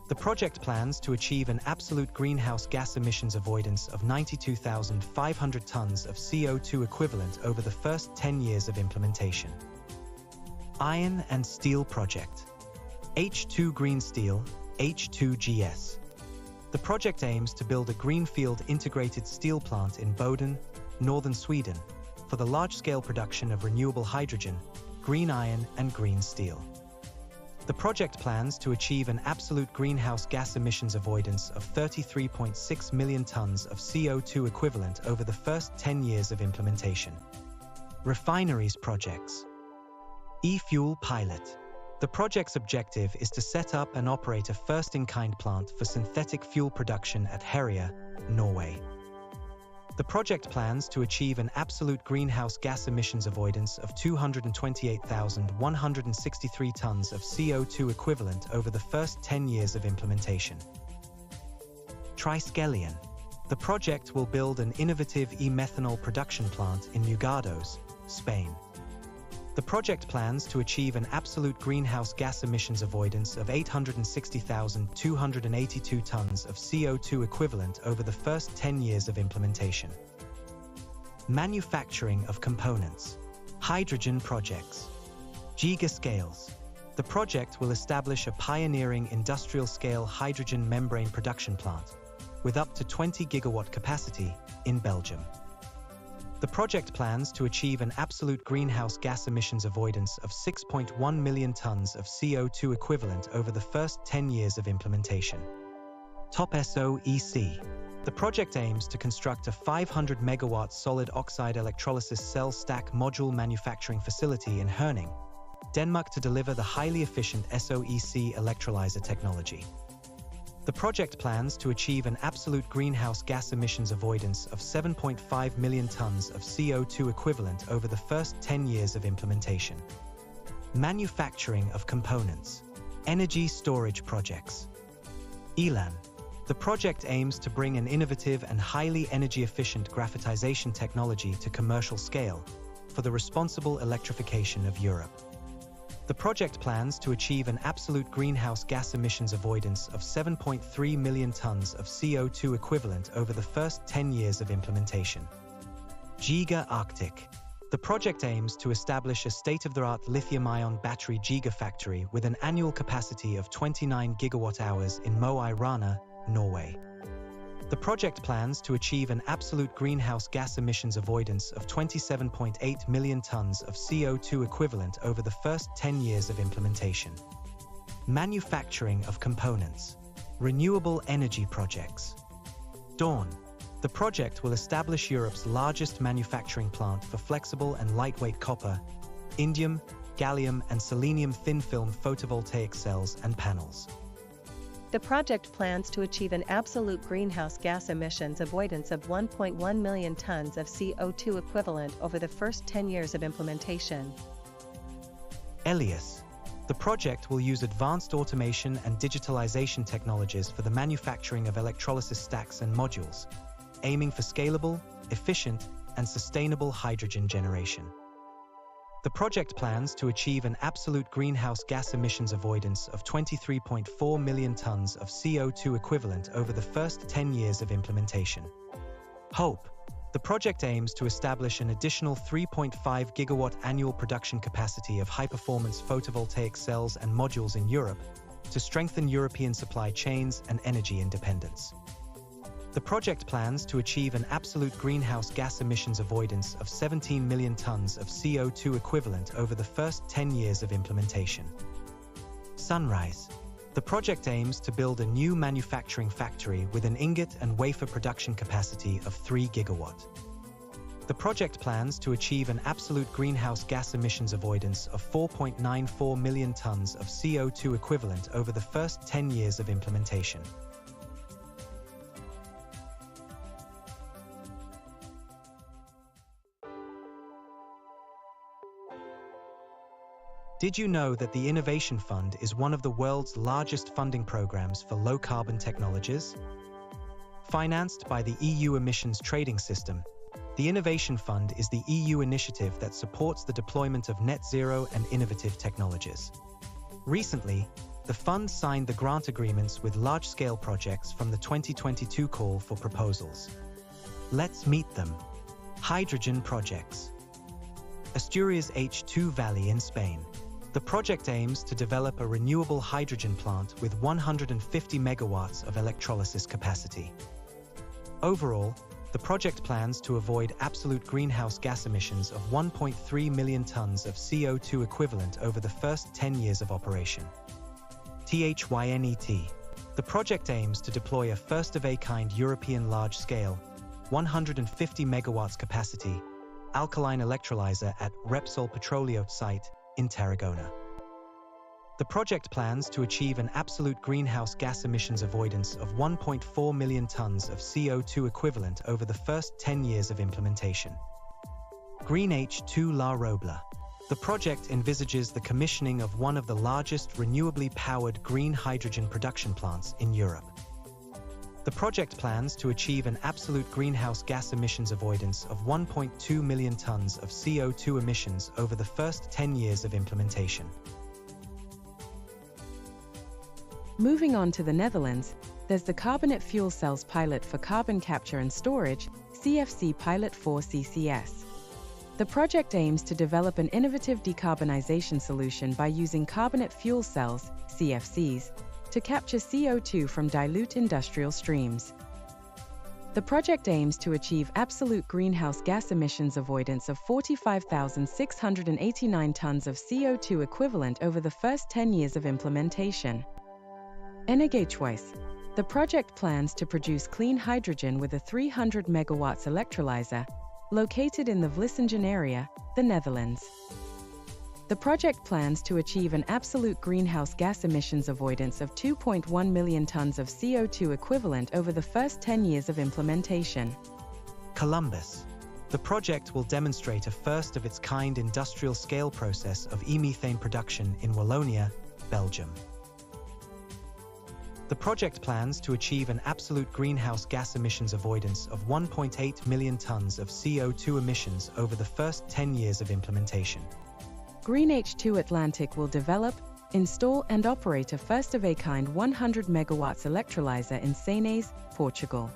The project plans to achieve an absolute greenhouse gas emissions avoidance of 92,500 tons of CO2 equivalent over the first 10 years of implementation. Iron and Steel Project. H2 Green Steel, H2GS. The project aims to build a greenfield integrated steel plant in Boden, northern Sweden, for the large-scale production of renewable hydrogen, green iron and green steel. The project plans to achieve an absolute greenhouse gas emissions avoidance of 33.6 million tons of CO2 equivalent over the first 10 years of implementation. Refineries projects. E-Fuel Pilot. The project's objective is to set up and operate a first-in-kind plant for synthetic fuel production at Herøya, Norway. The project plans to achieve an absolute greenhouse gas emissions avoidance of 228,163 tons of CO2 equivalent over the first 10 years of implementation. Triskelion. The project will build an innovative e-methanol production plant in Mugados, Spain. The project plans to achieve an absolute greenhouse gas emissions avoidance of 860,282 tons of CO2 equivalent over the first 10 years of implementation. Manufacturing of components. Hydrogen projects. Gigascales. The project will establish a pioneering industrial-scale hydrogen membrane production plant with up to 20 gigawatt capacity in Belgium. The project plans to achieve an absolute greenhouse gas emissions avoidance of 6.1 million tons of CO2 equivalent over the first 10 years of implementation. TOP-SOEC. The project aims to construct a 500 megawatt solid oxide electrolysis cell stack module manufacturing facility in Herning, Denmark to deliver the highly efficient SOEC electrolyzer technology. The project plans to achieve an absolute greenhouse gas emissions avoidance of 7.5 million tons of CO2 equivalent over the first 10 years of implementation. Manufacturing of components. Energy storage projects. ELAN. The project aims to bring an innovative and highly energy-efficient graphitization technology to commercial scale for the responsible electrification of Europe. The project plans to achieve an absolute greenhouse gas emissions avoidance of 7.3 million tons of CO2 equivalent over the first 10 years of implementation. Giga Arctic. The project aims to establish a state-of-the-art lithium-ion battery gigafactory with an annual capacity of 29 gigawatt-hours in Mo i Rana, Norway. The project plans to achieve an absolute greenhouse gas emissions avoidance of 27.8 million tons of CO2 equivalent over the first 10 years of implementation. Manufacturing of components. Renewable energy projects. Dawn. The project will establish Europe's largest manufacturing plant for flexible and lightweight copper, indium, gallium and selenium thin-film photovoltaic cells and panels. The project plans to achieve an absolute greenhouse gas emissions avoidance of 1.1 million tons of CO2 equivalent over the first 10 years of implementation. Elias. The project will use advanced automation and digitalization technologies for the manufacturing of electrolysis stacks and modules, aiming for scalable, efficient, and sustainable hydrogen generation. The project plans to achieve an absolute greenhouse gas emissions avoidance of 23.4 million tons of CO2 equivalent over the first 10 years of implementation. Hope. The project aims to establish an additional 3.5 gigawatt annual production capacity of high-performance photovoltaic cells and modules in Europe to strengthen European supply chains and energy independence. The project plans to achieve an absolute greenhouse gas emissions avoidance of 17 million tons of CO2 equivalent over the first 10 years of implementation. Sunrise. The project aims to build a new manufacturing factory with an ingot and wafer production capacity of 3 gigawatt. The project plans to achieve an absolute greenhouse gas emissions avoidance of 4.94 million tons of CO2 equivalent over the first 10 years of implementation. Did you know that the Innovation Fund is one of the world's largest funding programs for low-carbon technologies? Financed by the EU Emissions Trading System, the Innovation Fund is the EU initiative that supports the deployment of net zero and innovative technologies. Recently, the fund signed the grant agreements with large-scale projects from the 2022 call for proposals. Let's meet them. Hydrogen projects. Asturias H2 Valley in Spain. The project aims to develop a renewable hydrogen plant with 150 megawatts of electrolysis capacity. Overall, the project plans to avoid absolute greenhouse gas emissions of 1.3 million tons of CO2 equivalent over the first 10 years of operation. THYNET. The project aims to deploy a first-of-a-kind European large-scale, 150 megawatts capacity, alkaline electrolyzer at Repsol Petroleum site in Tarragona. The project plans to achieve an absolute greenhouse gas emissions avoidance of 1.4 million tons of CO2 equivalent over the first 10 years of implementation. Green H2 La Robla. The project envisages the commissioning of one of the largest renewably powered green hydrogen production plants in Europe. The project plans to achieve an absolute greenhouse gas emissions avoidance of 1.2 million tons of CO2 emissions over the first 10 years of implementation. Moving on to the Netherlands, there's the Carbonate Fuel Cells Pilot for Carbon Capture and Storage, CFC Pilot 4 CCS. The project aims to develop an innovative decarbonization solution by using carbonate fuel cells, CFCs, to capture CO2 from dilute industrial streams. The project aims to achieve absolute greenhouse gas emissions avoidance of 45,689 tons of CO2 equivalent over the first 10 years of implementation. Energiechoice. The project plans to produce clean hydrogen with a 300 megawatts electrolyzer, located in the Vlissingen area, the Netherlands. The project plans to achieve an absolute greenhouse gas emissions avoidance of 2.1 million tons of CO2 equivalent over the first 10 years of implementation. Columbus. The project will demonstrate a first-of-its-kind industrial-scale process of e-methane production in Wallonia, Belgium. The project plans to achieve an absolute greenhouse gas emissions avoidance of 1.8 million tons of CO2 emissions over the first 10 years of implementation. Green H2 Atlantic will develop, install and operate a first-of-a-kind 100 megawatts electrolyzer in CINEA, Portugal.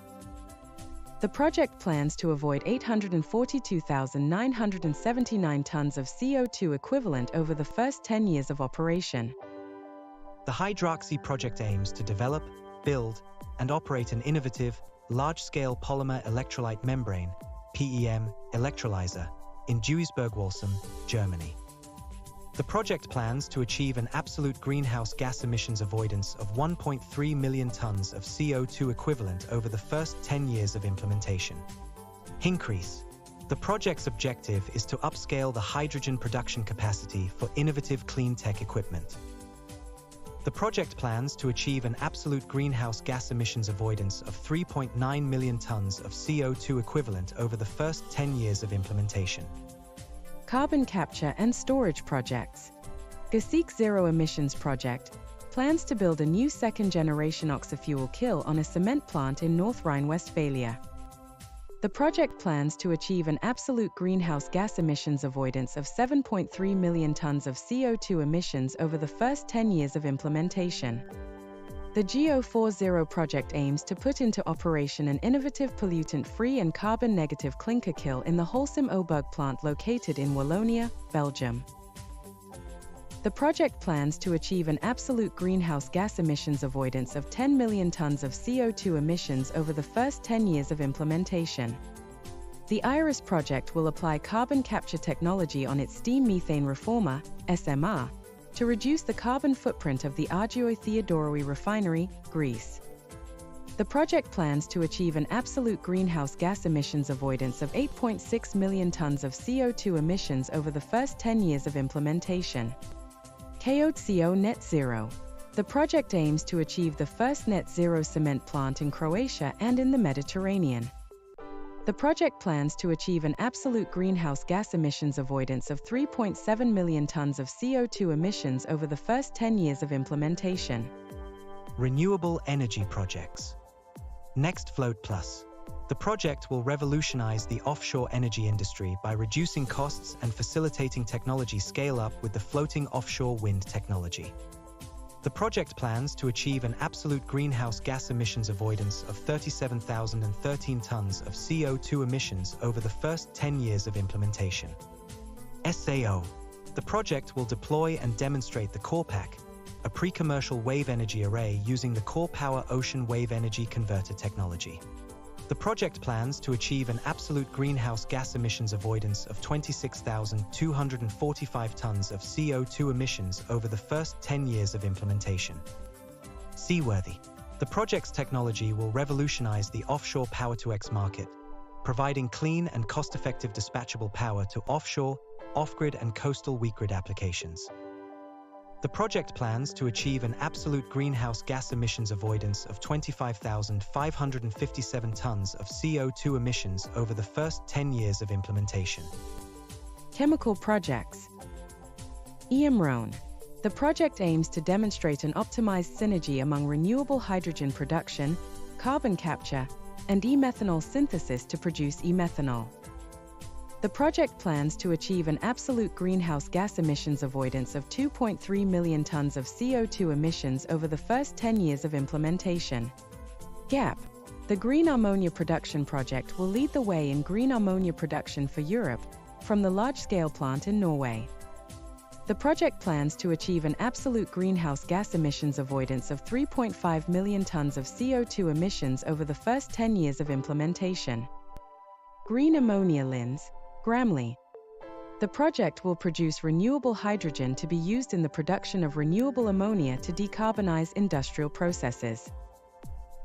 The project plans to avoid 842,979 tons of CO2 equivalent over the first 10 years of operation. The Hydroxy project aims to develop, build, and operate an innovative, large-scale polymer electrolyte membrane (PEM) electrolyzer in Duisburg-Walsum, Germany. The project plans to achieve an absolute greenhouse gas emissions avoidance of 1.3 million tons of CO2 equivalent over the first 10 years of implementation. Increase. The project's objective is to upscale the hydrogen production capacity for innovative clean tech equipment. The project plans to achieve an absolute greenhouse gas emissions avoidance of 3.9 million tons of CO2 equivalent over the first 10 years of implementation. Carbon capture and storage projects. Gaseek Zero Emissions Project plans to build a new second-generation oxyfuel kiln on a cement plant in North Rhine-Westphalia. The project plans to achieve an absolute greenhouse gas emissions avoidance of 7.3 million tons of CO2 emissions over the first 10 years of implementation. The GO40 project aims to put into operation an innovative pollutant-free and carbon-negative clinker kiln in the Holcim Oberg plant located in Wallonia, Belgium. The project plans to achieve an absolute greenhouse gas emissions avoidance of 10 million tons of CO2 emissions over the first 10 years of implementation. The IRIS project will apply carbon capture technology on its steam methane reformer, SMR, to reduce the carbon footprint of the Argioi Theodoroi refinery, Greece. The project plans to achieve an absolute greenhouse gas emissions avoidance of 8.6 million tons of CO2 emissions over the first 10 years of implementation. Garrote Net Zero. The project aims to achieve the first net zero cement plant in Croatia and in the Mediterranean. The project plans to achieve an absolute greenhouse gas emissions avoidance of 3.7 million tons of CO2 emissions over the first 10 years of implementation. Renewable energy projects. Next Float Plus. The project will revolutionize the offshore energy industry by reducing costs and facilitating technology scale-up with the floating offshore wind technology. The project plans to achieve an absolute greenhouse gas emissions avoidance of 37,013 tons of CO2 emissions over the first 10 years of implementation. SAO. The project will deploy and demonstrate the CorePack, a pre-commercial wave energy array using the CorePower Ocean Wave Energy Converter technology. The project plans to achieve an absolute greenhouse gas emissions avoidance of 26,245 tons of CO2 emissions over the first 10 years of implementation. Seaworthy. The project's technology will revolutionize the offshore Power-to-X market, providing clean and cost-effective dispatchable power to offshore, off-grid and coastal weak grid applications. The project plans to achieve an absolute greenhouse gas emissions avoidance of 25,557 tons of CO2 emissions over the first 10 years of implementation. Chemical projects. EMRONE. The project aims to demonstrate an optimized synergy among renewable hydrogen production, carbon capture, and e-methanol synthesis to produce e-methanol. The project plans to achieve an absolute greenhouse gas emissions avoidance of 2.3 million tons of CO2 emissions over the first 10 years of implementation. GAP. The green ammonia production project will lead the way in green ammonia production for Europe, from the large-scale plant in Norway. The project plans to achieve an absolute greenhouse gas emissions avoidance of 3.5 million tons of CO2 emissions over the first 10 years of implementation. Green ammonia lines. Gramley. The project will produce renewable hydrogen to be used in the production of renewable ammonia to decarbonize industrial processes.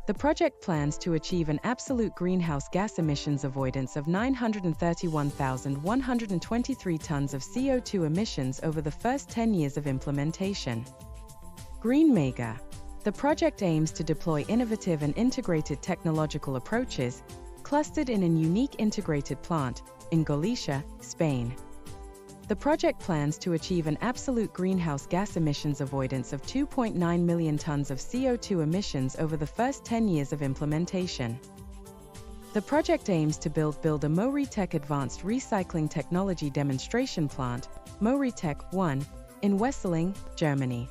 The project plans to achieve an absolute greenhouse gas emissions avoidance of 931,123 tons of CO2 emissions over the first 10 years of implementation. Green Mega. The project aims to deploy innovative and integrated technological approaches, clustered in a unique integrated plant, in Galicia, Spain. The project plans to achieve an absolute greenhouse gas emissions avoidance of 2.9 million tons of CO2 emissions over the first 10 years of implementation. The project aims to build a MoReTech Advanced Recycling Technology Demonstration Plant, MoReTech 1, in Wesseling, Germany.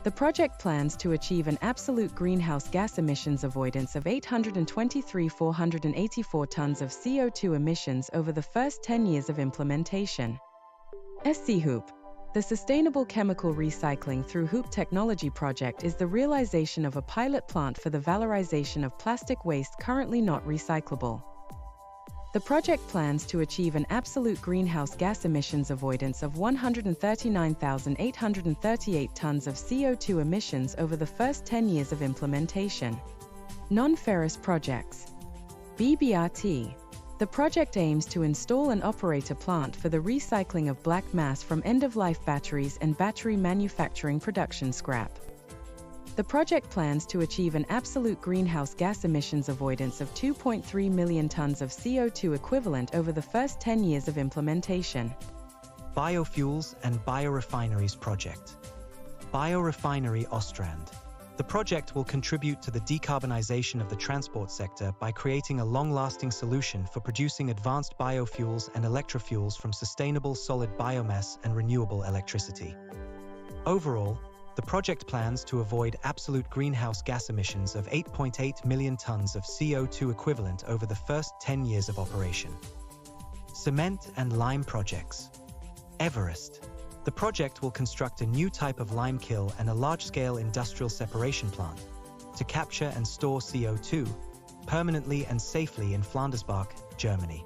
The project plans to achieve an absolute greenhouse gas emissions avoidance of 823,484 tons of CO2 emissions over the first 10 years of implementation. SCHOOP. The Sustainable Chemical Recycling through Hoop Technology project is the realization of a pilot plant for the valorization of plastic waste currently not recyclable. The project plans to achieve an absolute greenhouse gas emissions avoidance of 139,838 tons of CO2 emissions over the first 10 years of implementation. Non-ferrous projects. BBRT. The project aims to install and operate a plant for the recycling of black mass from end-of-life batteries and battery manufacturing production scrap. The project plans to achieve an absolute greenhouse gas emissions avoidance of 2.3 million tons of CO2 equivalent over the first 10 years of implementation. Biofuels and Biorefineries Project. Biorefinery Ostrand. The project will contribute to the decarbonization of the transport sector by creating a long-lasting solution for producing advanced biofuels and electrofuels from sustainable solid biomass and renewable electricity. Overall, the project plans to avoid absolute greenhouse gas emissions of 8.8 million tons of CO2 equivalent over the first 10 years of operation. Cement and Lime Projects. Everest. The project will construct a new type of lime kiln and a large-scale industrial separation plant to capture and store CO2 permanently and safely in Flandersbach, Germany.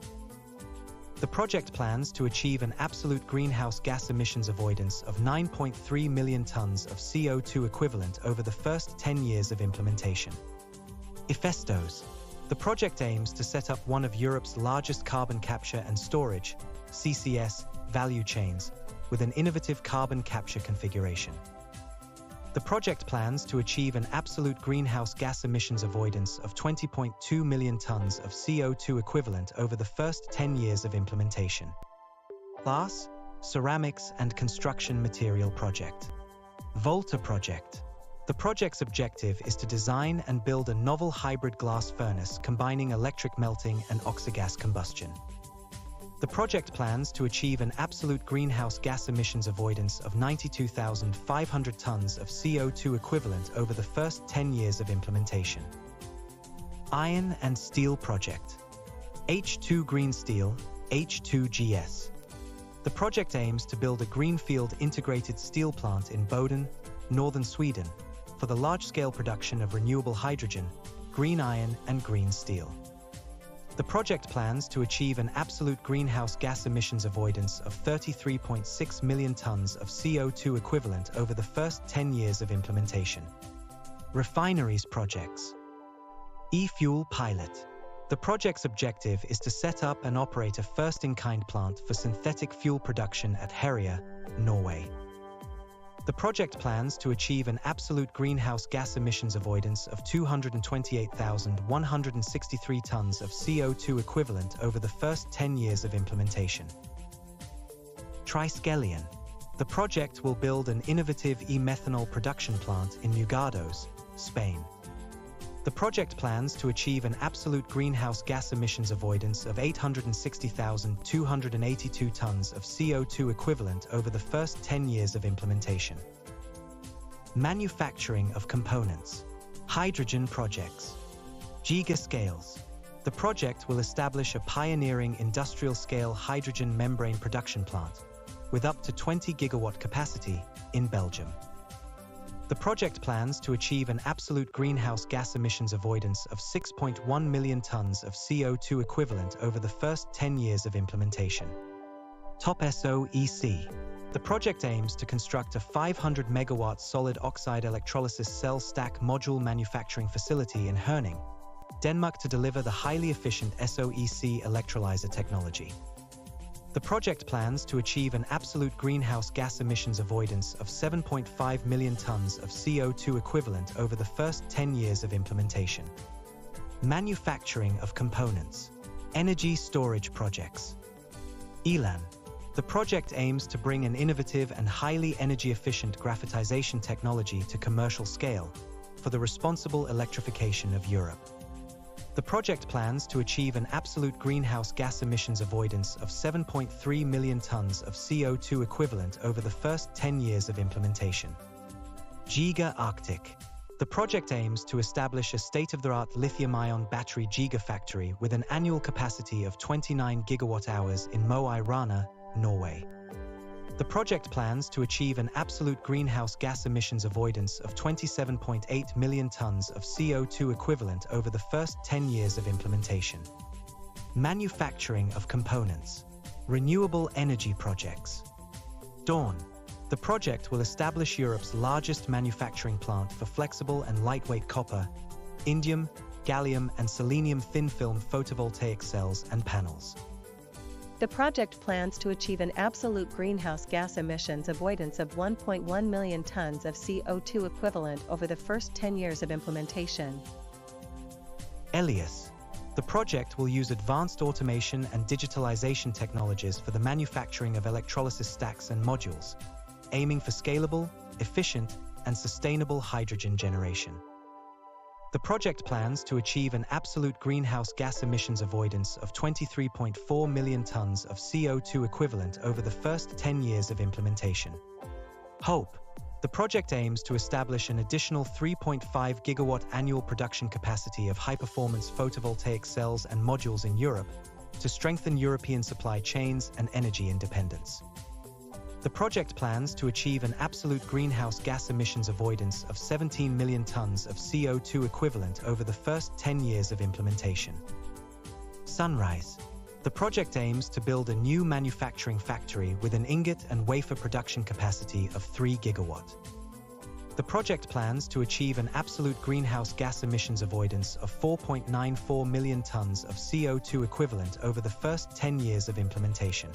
The project plans to achieve an absolute greenhouse gas emissions avoidance of 9.3 million tons of CO2 equivalent over the first 10 years of implementation. Hephaestos. The project aims to set up one of Europe's largest carbon capture and storage, CCS, value chains, with an innovative carbon capture configuration. The project plans to achieve an absolute greenhouse gas emissions avoidance of 20.2 million tons of CO2 equivalent over the first 10 years of implementation. Glass, Ceramics and Construction Material Project. Volta Project. The project's objective is to design and build a novel hybrid glass furnace combining electric melting and oxygas combustion. The project plans to achieve an absolute greenhouse gas emissions avoidance of 92,500 tons of CO2 equivalent over the first 10 years of implementation. Iron and Steel Project. H2 Green Steel, H2GS. The project aims to build a greenfield integrated steel plant in Boden, northern Sweden, for the large-scale production of renewable hydrogen, green iron and green steel. The project plans to achieve an absolute greenhouse gas emissions avoidance of 33.6 million tons of CO2 equivalent over the first 10 years of implementation. Refineries projects. E-Fuel Pilot. The project's objective is to set up and operate a first-in-kind plant for synthetic fuel production at Herøya, Norway. The project plans to achieve an absolute greenhouse gas emissions avoidance of 228,163 tons of CO2 equivalent over the first 10 years of implementation. Triskelion. The project will build an innovative e-methanol production plant in Mugados, Spain. The project plans to achieve an absolute greenhouse gas emissions avoidance of 860,282 tons of CO2 equivalent over the first 10 years of implementation. Manufacturing of components. Hydrogen projects. Gigascales. The project will establish a pioneering industrial-scale hydrogen membrane production plant with up to 20 gigawatt capacity in Belgium. The project plans to achieve an absolute greenhouse gas emissions avoidance of 6.1 million tons of CO2 equivalent over the first 10 years of implementation. TOP-SOEC. The project aims to construct a 500 megawatt solid oxide electrolysis cell stack module manufacturing facility in Herning, Denmark to deliver the highly efficient SOEC electrolyzer technology. The project plans to achieve an absolute greenhouse gas emissions avoidance of 7.5 million tons of CO2 equivalent over the first 10 years of implementation. Manufacturing of components. Energy storage projects. ELAN. The project aims to bring an innovative and highly energy-efficient graphitization technology to commercial scale for the responsible electrification of Europe. The project plans to achieve an absolute greenhouse gas emissions avoidance of 7.3 million tons of CO2 equivalent over the first 10 years of implementation. Giga Arctic. The project aims to establish a state-of-the-art lithium-ion battery gigafactory with an annual capacity of 29 gigawatt-hours in Mo i Rana, Norway. The project plans to achieve an absolute greenhouse gas emissions avoidance of 27.8 million tons of CO2 equivalent over the first 10 years of implementation. Manufacturing of components. Renewable energy projects. Dawn. The project will establish Europe's largest manufacturing plant for flexible and lightweight copper, indium, gallium and selenium thin-film photovoltaic cells and panels. The project plans to achieve an absolute greenhouse gas emissions avoidance of 1.1 million tons of CO2 equivalent over the first 10 years of implementation. Elias. The project will use advanced automation and digitalization technologies for the manufacturing of electrolysis stacks and modules, aiming for scalable, efficient, and sustainable hydrogen generation. The project plans to achieve an absolute greenhouse gas emissions avoidance of 23.4 million tons of CO2 equivalent over the first 10 years of implementation. Hope. The project aims to establish an additional 3.5 gigawatt annual production capacity of high-performance photovoltaic cells and modules in Europe to strengthen European supply chains and energy independence. The project plans to achieve an absolute greenhouse gas emissions avoidance of 17 million tons of CO2 equivalent over the first 10 years of implementation. Sunrise. The project aims to build a new manufacturing factory with an ingot and wafer production capacity of 3 gigawatt. The project plans to achieve an absolute greenhouse gas emissions avoidance of 4.94 million tons of CO2 equivalent over the first 10 years of implementation.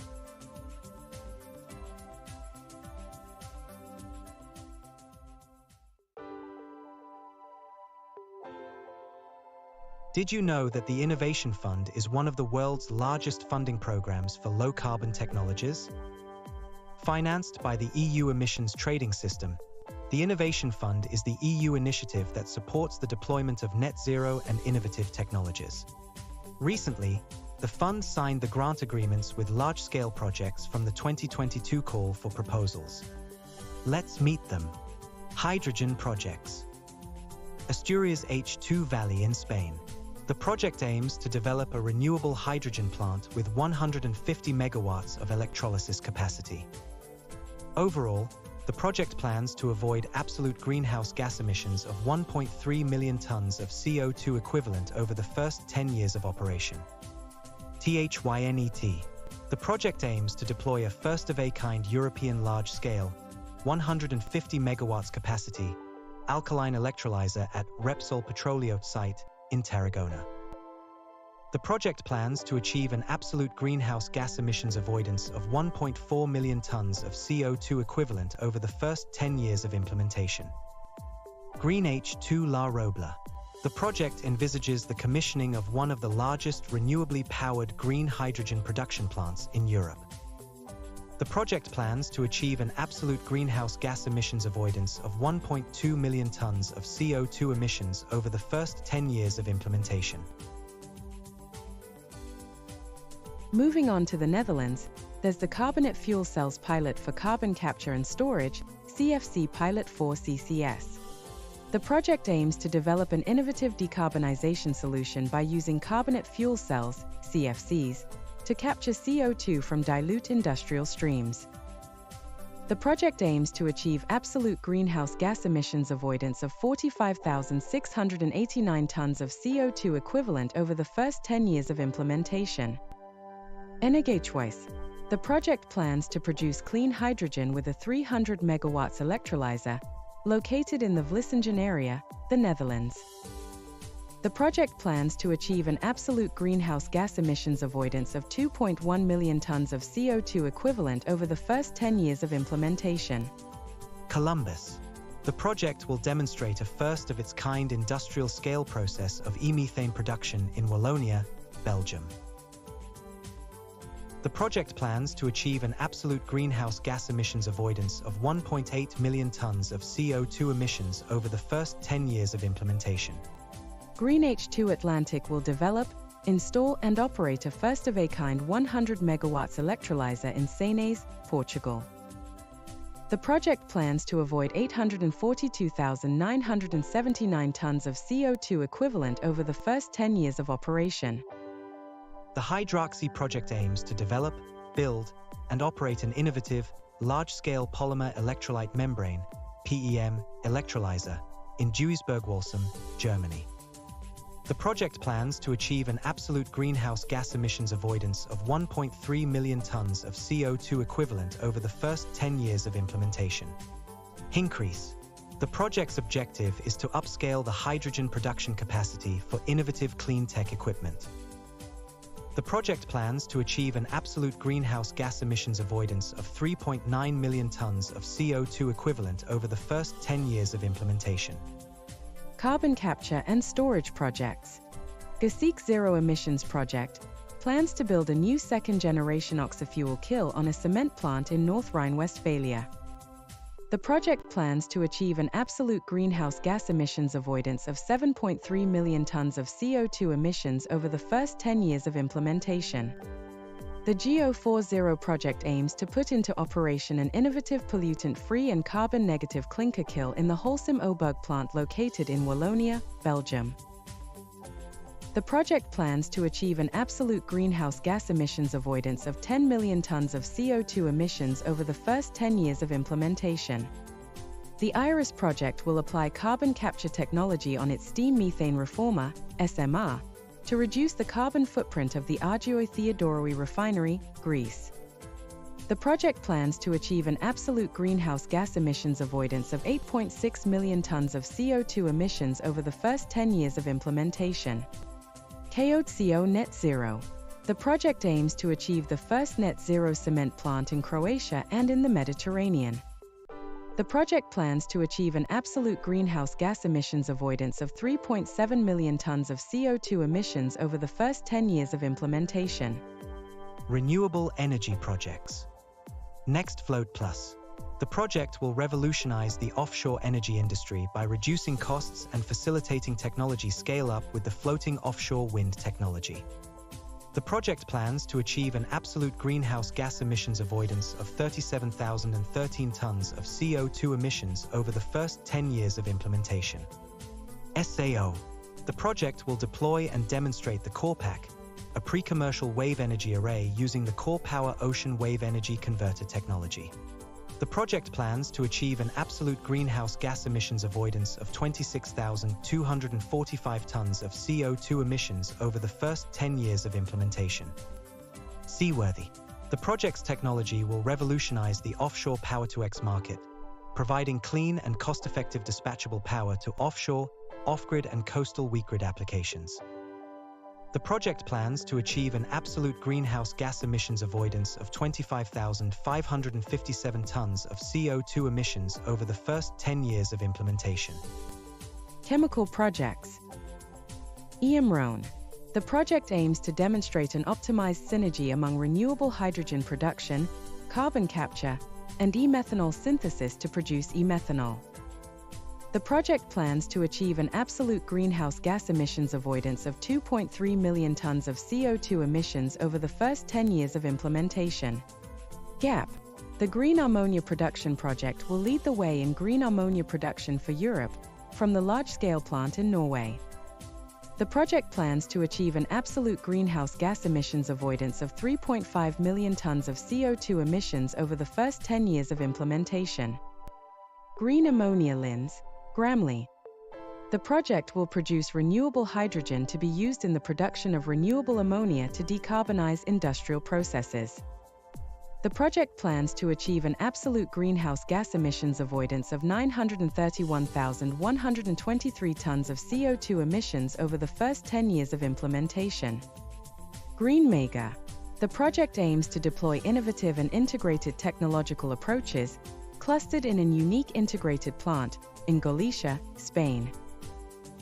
Did you know that the Innovation Fund is one of the world's largest funding programs for low-carbon technologies? Financed by the EU Emissions Trading System, the Innovation Fund is the EU initiative that supports the deployment of net zero and innovative technologies. Recently, the fund signed the grant agreements with large-scale projects from the 2022 call for proposals. Let's meet them. Hydrogen projects. Asturias H2 Valley in Spain. The project aims to develop a renewable hydrogen plant with 150 megawatts of electrolysis capacity. Overall, the project plans to avoid absolute greenhouse gas emissions of 1.3 million tons of CO2 equivalent over the first 10 years of operation. THYNET. The project aims to deploy a first-of-a-kind European large-scale, 150 megawatts capacity, alkaline electrolyzer at Repsol Petroleo site in Tarragona. The project plans to achieve an absolute greenhouse gas emissions avoidance of 1.4 million tons of CO2 equivalent over the first 10 years of implementation. Green H2 La Robla. The project envisages the commissioning of one of the largest renewably powered green hydrogen production plants in Europe. The project plans to achieve an absolute greenhouse gas emissions avoidance of 1.2 million tons of CO2 emissions over the first 10 years of implementation. Moving on to the Netherlands, there's the Carbonate Fuel Cells Pilot for Carbon Capture and Storage, CFC Pilot 4 CCS. The project aims to develop an innovative decarbonization solution by using carbonate fuel cells, CFCs, to capture CO2 from dilute industrial streams. The project aims to achieve absolute greenhouse gas emissions avoidance of 45,689 tons of CO2 equivalent over the first 10 years of implementation. Energiechoice. The project plans to produce clean hydrogen with a 300 megawatts electrolyzer, located in the Vlissingen area, the Netherlands. The project plans to achieve an absolute greenhouse gas emissions avoidance of 2.1 million tons of CO2 equivalent over the first 10 years of implementation. Columbus. The project will demonstrate a first-of-its-kind industrial-scale process of e-methane production in Wallonia, Belgium. The project plans to achieve an absolute greenhouse gas emissions avoidance of 1.8 million tons of CO2 emissions over the first 10 years of implementation. Green H2 Atlantic will develop, install and operate a first-of-a-kind 100 megawatts electrolyzer in CINEA, Portugal. The project plans to avoid 842,979 tons of CO2 equivalent over the first 10 years of operation. The Hydroxy project aims to develop, build, and operate an innovative, large-scale polymer electrolyte membrane (PEM) electrolyzer in Duisburg-Walsum, Germany. The project plans to achieve an absolute greenhouse gas emissions avoidance of 1.3 million tons of CO2 equivalent over the first 10 years of implementation. Increase. The project's objective is to upscale the hydrogen production capacity for innovative clean tech equipment. The project plans to achieve an absolute greenhouse gas emissions avoidance of 3.9 million tons of CO2 equivalent over the first 10 years of implementation. Carbon capture and storage projects. Gesieck Zero Emissions Project plans to build a new second-generation oxyfuel kiln on a cement plant in North Rhine-Westphalia. The project plans to achieve an absolute greenhouse gas emissions avoidance of 7.3 million tons of CO2 emissions over the first 10 years of implementation. The GO40 project aims to put into operation an innovative pollutant-free and carbon-negative clinker kiln in the Holcim-Oberg plant located in Wallonia, Belgium. The project plans to achieve an absolute greenhouse gas emissions avoidance of 10 million tons of CO2 emissions over the first 10 years of implementation. The IRIS project will apply carbon capture technology on its steam methane reformer, SMR, to reduce the carbon footprint of the Argioi Theodoroi refinery, Greece. The project plans to achieve an absolute greenhouse gas emissions avoidance of 8.6 million tons of CO2 emissions over the first 10 years of implementation. KOCO Net Zero. The project aims to achieve the first net zero cement plant in Croatia and in the Mediterranean. The project plans to achieve an absolute greenhouse gas emissions avoidance of 3.7 million tons of CO2 emissions over the first 10 years of implementation. Renewable energy projects. NextFloat Plus. The project will revolutionize the offshore energy industry by reducing costs and facilitating technology scale-up with the floating offshore wind technology. The project plans to achieve an absolute greenhouse gas emissions avoidance of 37,013 tons of CO2 emissions over the first 10 years of implementation. SAO. The project will deploy and demonstrate the CorePack, a pre-commercial wave energy array using the CorePower Ocean Wave Energy Converter technology. The project plans to achieve an absolute greenhouse gas emissions avoidance of 26,245 tons of CO2 emissions over the first 10 years of implementation. Seaworthy. The project's technology will revolutionize the offshore Power-to-X market, providing clean and cost-effective dispatchable power to offshore, off-grid and coastal weak-grid applications. The project plans to achieve an absolute greenhouse gas emissions avoidance of 25,557 tons of CO2 emissions over the first 10 years of implementation. Chemical projects. EMRONE. The project aims to demonstrate an optimized synergy among renewable hydrogen production, carbon capture, and e-methanol synthesis to produce e-methanol. The project plans to achieve an absolute greenhouse gas emissions avoidance of 2.3 million tons of CO2 emissions over the first 10 years of implementation. GAP. The Green Ammonia Production Project will lead the way in green ammonia production for Europe, from the large-scale plant in Norway. The project plans to achieve an absolute greenhouse gas emissions avoidance of 3.5 million tons of CO2 emissions over the first 10 years of implementation. Green Ammonia Lines. Gramley. The project will produce renewable hydrogen to be used in the production of renewable ammonia to decarbonize industrial processes. The project plans to achieve an absolute greenhouse gas emissions avoidance of 931,123 tons of CO2 emissions over the first 10 years of implementation. Green Mega. The project aims to deploy innovative and integrated technological approaches, clustered in a unique integrated plant, in Galicia, Spain.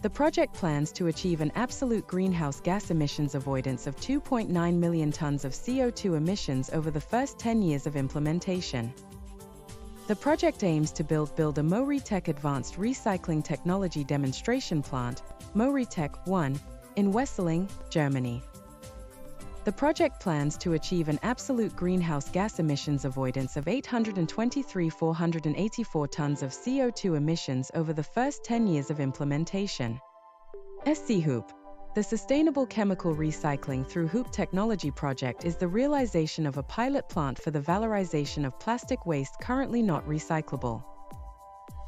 The project plans to achieve an absolute greenhouse gas emissions avoidance of 2.9 million tons of CO2 emissions over the first 10 years of implementation. The project aims to build a MoReTech Advanced Recycling Technology Demonstration Plant, MoReTech 1, in Wesseling, Germany. The project plans to achieve an absolute greenhouse gas emissions avoidance of 823,484 tons of CO2 emissions over the first 10 years of implementation. SCHOOP. The Sustainable Chemical Recycling through Hoop Technology project is the realization of a pilot plant for the valorization of plastic waste currently not recyclable.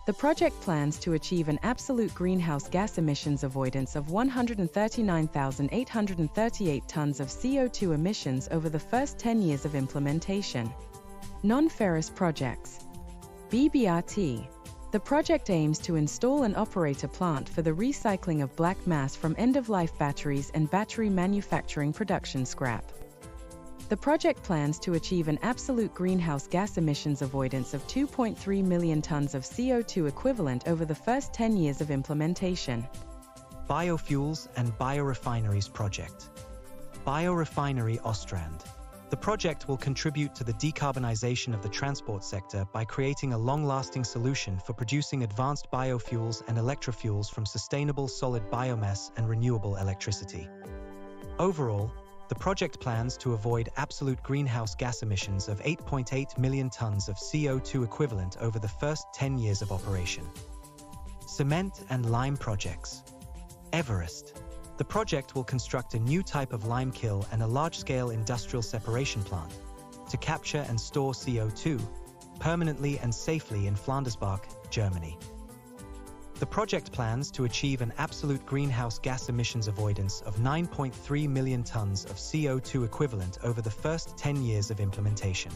The project plans to achieve an absolute greenhouse gas emissions avoidance of 139,838 tons of CO2 emissions over the first 10 years of implementation. Non-ferrous projects. BBRT. The project aims to install and operate a plant for the recycling of black mass from end-of-life batteries and battery manufacturing production scrap. The project plans to achieve an absolute greenhouse gas emissions avoidance of 2.3 million tons of CO2 equivalent over the first 10 years of implementation. Biofuels and Biorefineries Project. Biorefinery Ostrand. The project will contribute to the decarbonization of the transport sector by creating a long-lasting solution for producing advanced biofuels and electrofuels from sustainable solid biomass and renewable electricity. Overall, the project plans to avoid absolute greenhouse gas emissions of 8.8 million tons of CO2 equivalent over the first 10 years of operation. Cement and lime projects. Everest. The project will construct a new type of lime kiln and a large-scale industrial separation plant to capture and store CO2 permanently and safely in Flandersbach, Germany. The project plans to achieve an absolute greenhouse gas emissions avoidance of 9.3 million tons of CO2 equivalent over the first 10 years of implementation.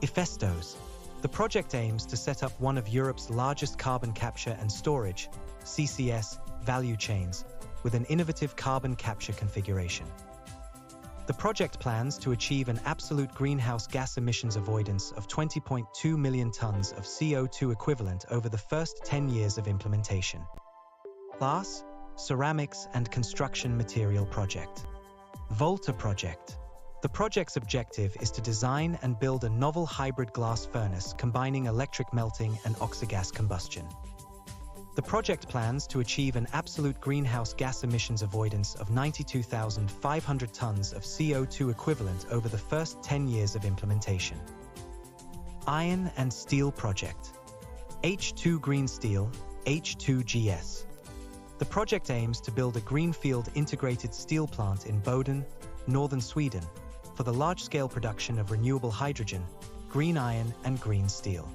Ifestos. The project aims to set up one of Europe's largest carbon capture and storage, CCS, value chains, with an innovative carbon capture configuration. The project plans to achieve an absolute greenhouse gas emissions avoidance of 20.2 million tons of CO2 equivalent over the first 10 years of implementation. Glass, Ceramics and Construction Material Project. Volta Project. The project's objective is to design and build a novel hybrid glass furnace combining electric melting and oxygas combustion. The project plans to achieve an absolute greenhouse gas emissions avoidance of 92,500 tons of CO2 equivalent over the first 10 years of implementation. Iron and Steel Project. H2 Green Steel, H2GS. The project aims to build a greenfield integrated steel plant in Boden, northern Sweden, for the large-scale production of renewable hydrogen, green iron and green steel.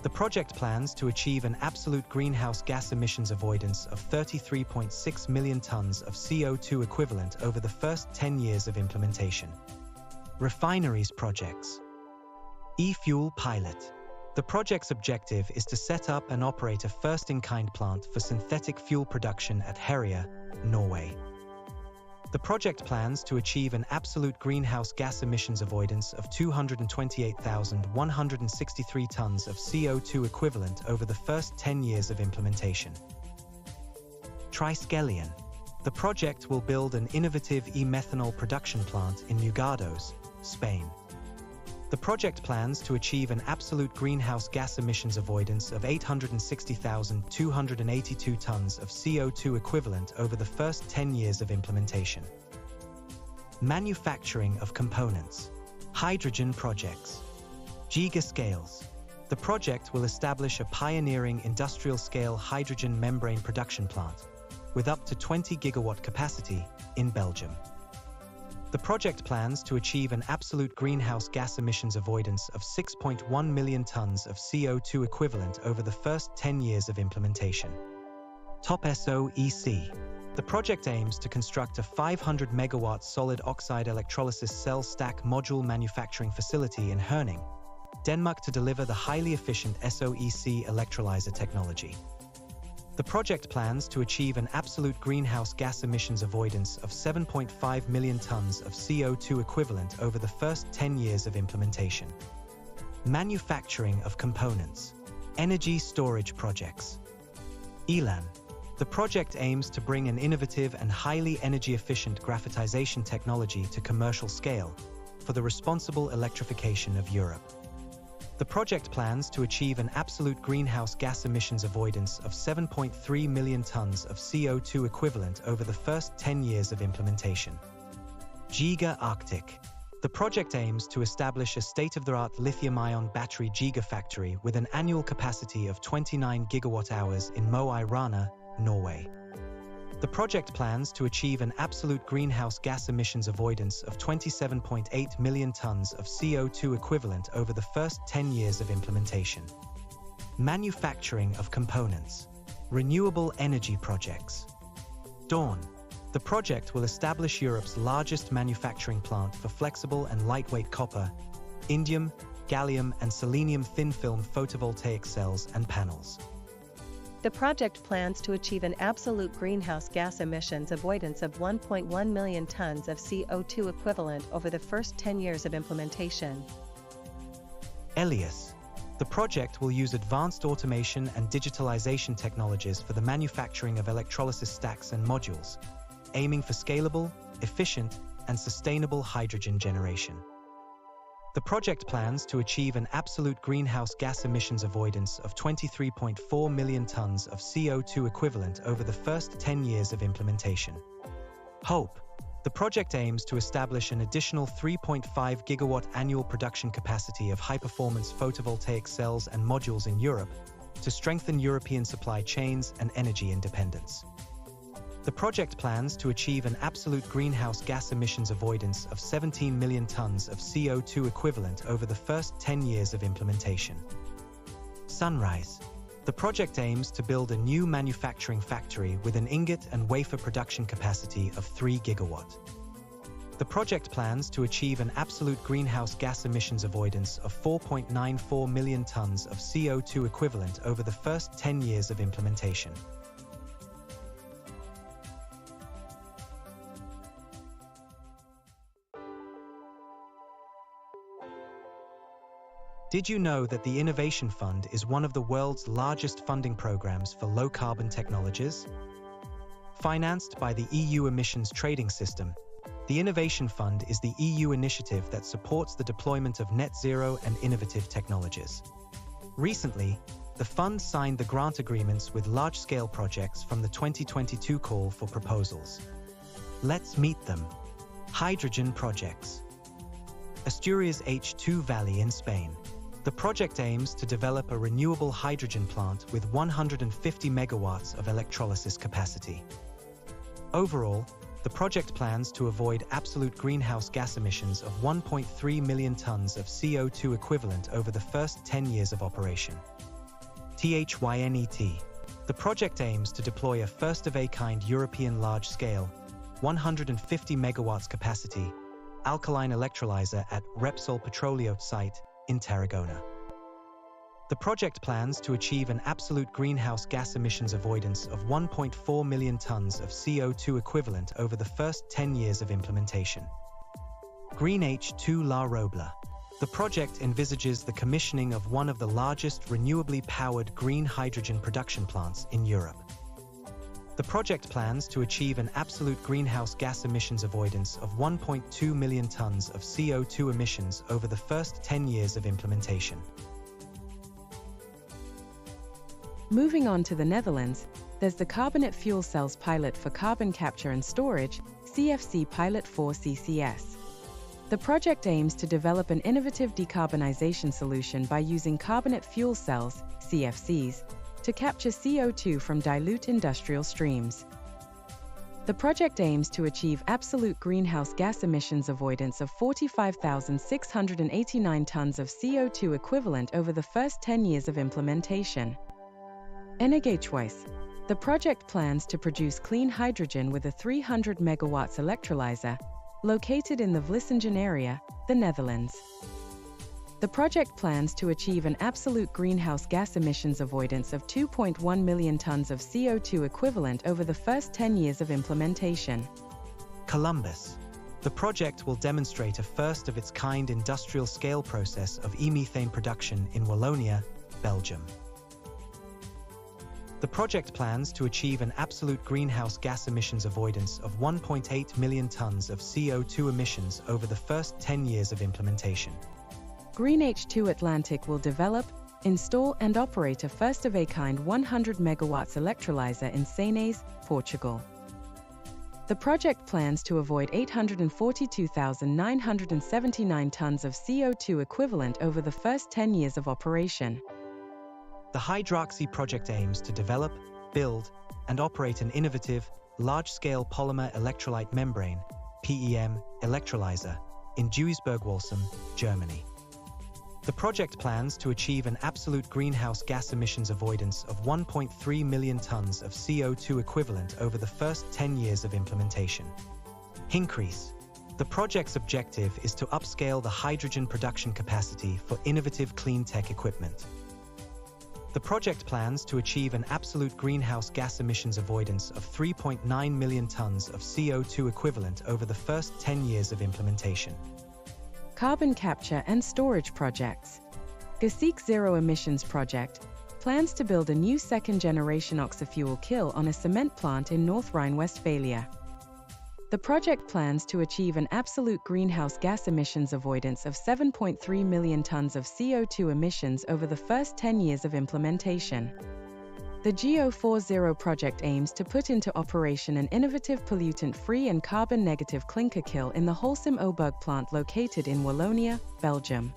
The project plans to achieve an absolute greenhouse gas emissions avoidance of 33.6 million tons of CO2 equivalent over the first 10 years of implementation. Refineries projects. E-fuel pilot. The project's objective is to set up and operate a first-in-kind plant for synthetic fuel production at Herøya, Norway. The project plans to achieve an absolute greenhouse gas emissions avoidance of 228,163 tons of CO2 equivalent over the first 10 years of implementation. Triskelion. The project will build an innovative e-methanol production plant in Mugados, Spain. The project plans to achieve an absolute greenhouse gas emissions avoidance of 860,282 tons of CO2 equivalent over the first 10 years of implementation. Manufacturing of components. Hydrogen projects. Gigascales. The project will establish a pioneering industrial-scale hydrogen membrane production plant with up to 20 gigawatt capacity in Belgium. The project plans to achieve an absolute greenhouse gas emissions avoidance of 6.1 million tons of CO2 equivalent over the first 10 years of implementation. TOP-SOEC. The project aims to construct a 500 megawatt solid oxide electrolysis cell stack module manufacturing facility in Herning, Denmark to deliver the highly efficient SOEC electrolyzer technology. The project plans to achieve an absolute greenhouse gas emissions avoidance of 7.5 million tons of CO2 equivalent over the first 10 years of implementation. Manufacturing of components. Energy storage projects. ELAN. The project aims to bring an innovative and highly energy-efficient graphitization technology to commercial scale for the responsible electrification of Europe. The project plans to achieve an absolute greenhouse gas emissions avoidance of 7.3 million tons of CO2 equivalent over the first 10 years of implementation. Giga Arctic. The project aims to establish a state-of-the-art lithium-ion battery gigafactory with an annual capacity of 29 gigawatt-hours in Mo i Rana, Norway. The project plans to achieve an absolute greenhouse gas emissions avoidance of 27.8 million tons of CO2 equivalent over the first 10 years of implementation. Manufacturing of components. Renewable energy projects. Dawn. The project will establish Europe's largest manufacturing plant for flexible and lightweight copper, indium, gallium and selenium thin-film photovoltaic cells and panels. The project plans to achieve an absolute greenhouse gas emissions avoidance of 1.1 million tons of CO2 equivalent over the first 10 years of implementation. Elias. The project will use advanced automation and digitalization technologies for the manufacturing of electrolysis stacks and modules, aiming for scalable, efficient, and sustainable hydrogen generation. The project plans to achieve an absolute greenhouse gas emissions avoidance of 23.4 million tons of CO2 equivalent over the first 10 years of implementation. Hope. The project aims to establish an additional 3.5 gigawatt annual production capacity of high-performance photovoltaic cells and modules in Europe to strengthen European supply chains and energy independence. The project plans to achieve an absolute greenhouse gas emissions avoidance of 17 million tons of CO2 equivalent over the first 10 years of implementation. Sunrise. The project aims to build a new manufacturing factory with an ingot and wafer production capacity of 3 gigawatt. The project plans to achieve an absolute greenhouse gas emissions avoidance of 4.94 million tons of CO2 equivalent over the first 10 years of implementation. Did you know that the Innovation Fund is one of the world's largest funding programs for low-carbon technologies? Financed by the EU Emissions Trading System, the Innovation Fund is the EU initiative that supports the deployment of net zero and innovative technologies. Recently, the fund signed the grant agreements with large-scale projects from the 2022 call for proposals. Let's meet them. Hydrogen projects. Asturias H2 Valley in Spain. The project aims to develop a renewable hydrogen plant with 150 megawatts of electrolysis capacity. Overall, the project plans to avoid absolute greenhouse gas emissions of 1.3 million tons of CO2 equivalent over the first 10 years of operation. THYNET. The project aims to deploy a first-of-a-kind European large-scale, 150 megawatts capacity, alkaline electrolyzer at Repsol Petroleum site in Tarragona. The project plans to achieve an absolute greenhouse gas emissions avoidance of 1.4 million tons of CO2 equivalent over the first 10 years of implementation. Green H2 La Robla. The project envisages the commissioning of one of the largest renewably powered green hydrogen production plants in Europe. The project plans to achieve an absolute greenhouse gas emissions avoidance of 1.2 million tons of CO2 emissions over the first 10 years of implementation. Moving on to the Netherlands, there's the Carbonate Fuel Cells Pilot for Carbon Capture and Storage, CFC Pilot 4 CCS. The project aims to develop an innovative decarbonization solution by using carbonate fuel cells, CFCs, to capture CO2 from dilute industrial streams. The project aims to achieve absolute greenhouse gas emissions avoidance of 45,689 tons of CO2 equivalent over the first 10 years of implementation. Energiechoice. The project plans to produce clean hydrogen with a 300 megawatts electrolyzer, located in the Vlissingen area, the Netherlands. The project plans to achieve an absolute greenhouse gas emissions avoidance of 2.1 million tons of CO2 equivalent over the first 10 years of implementation. Columbus. The project will demonstrate a first-of-its-kind industrial-scale process of e-methane production in Wallonia, Belgium. The project plans to achieve an absolute greenhouse gas emissions avoidance of 1.8 million tons of CO2 emissions over the first 10 years of implementation. Green H2 Atlantic will develop, install and operate a first-of-a-kind 100 megawatts electrolyzer in CINEA, Portugal. The project plans to avoid 842,979 tons of CO2 equivalent over the first 10 years of operation. The Hydroxy project aims to develop, build, and operate an innovative, large-scale polymer electrolyte membrane (PEM) electrolyzer in Duisburg-Walsum, Germany. The project plans to achieve an absolute greenhouse gas emissions avoidance of 1.3 million tons of CO2 equivalent over the first 10 years of implementation. Increase. The project's objective is to upscale the hydrogen production capacity for innovative clean tech equipment. The project plans to achieve an absolute greenhouse gas emissions avoidance of 3.9 million tons of CO2 equivalent over the first 10 years of implementation. Carbon capture and storage projects. GASIC Zero Emissions Project plans to build a new second-generation oxyfuel kiln on a cement plant in North Rhine-Westphalia. The project plans to achieve an absolute greenhouse gas emissions avoidance of 7.3 million tons of CO2 emissions over the first 10 years of implementation. The GO40 project aims to put into operation an innovative pollutant-free and carbon-negative clinker kiln in the Holcim Oberg plant located in Wallonia, Belgium.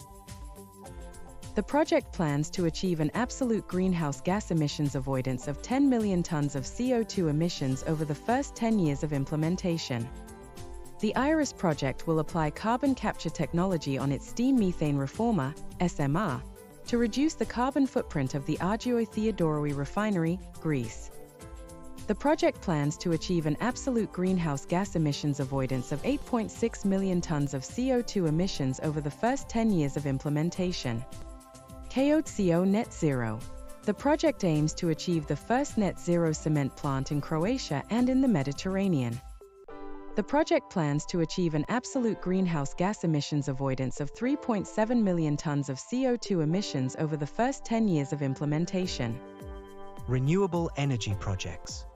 The project plans to achieve an absolute greenhouse gas emissions avoidance of 10 million tons of CO2 emissions over the first 10 years of implementation. The IRIS project will apply carbon capture technology on its steam methane reformer, SMR, to reduce the carbon footprint of the Argioi Theodoroi refinery, Greece. The project plans to achieve an absolute greenhouse gas emissions avoidance of 8.6 million tons of CO2 emissions over the first 10 years of implementation. Garrote Net Zero. The project aims to achieve the first net zero cement plant in Croatia and in the Mediterranean. The project plans to achieve an absolute greenhouse gas emissions avoidance of 3.7 million tons of CO2 emissions over the first 10 years of implementation. Renewable energy projects.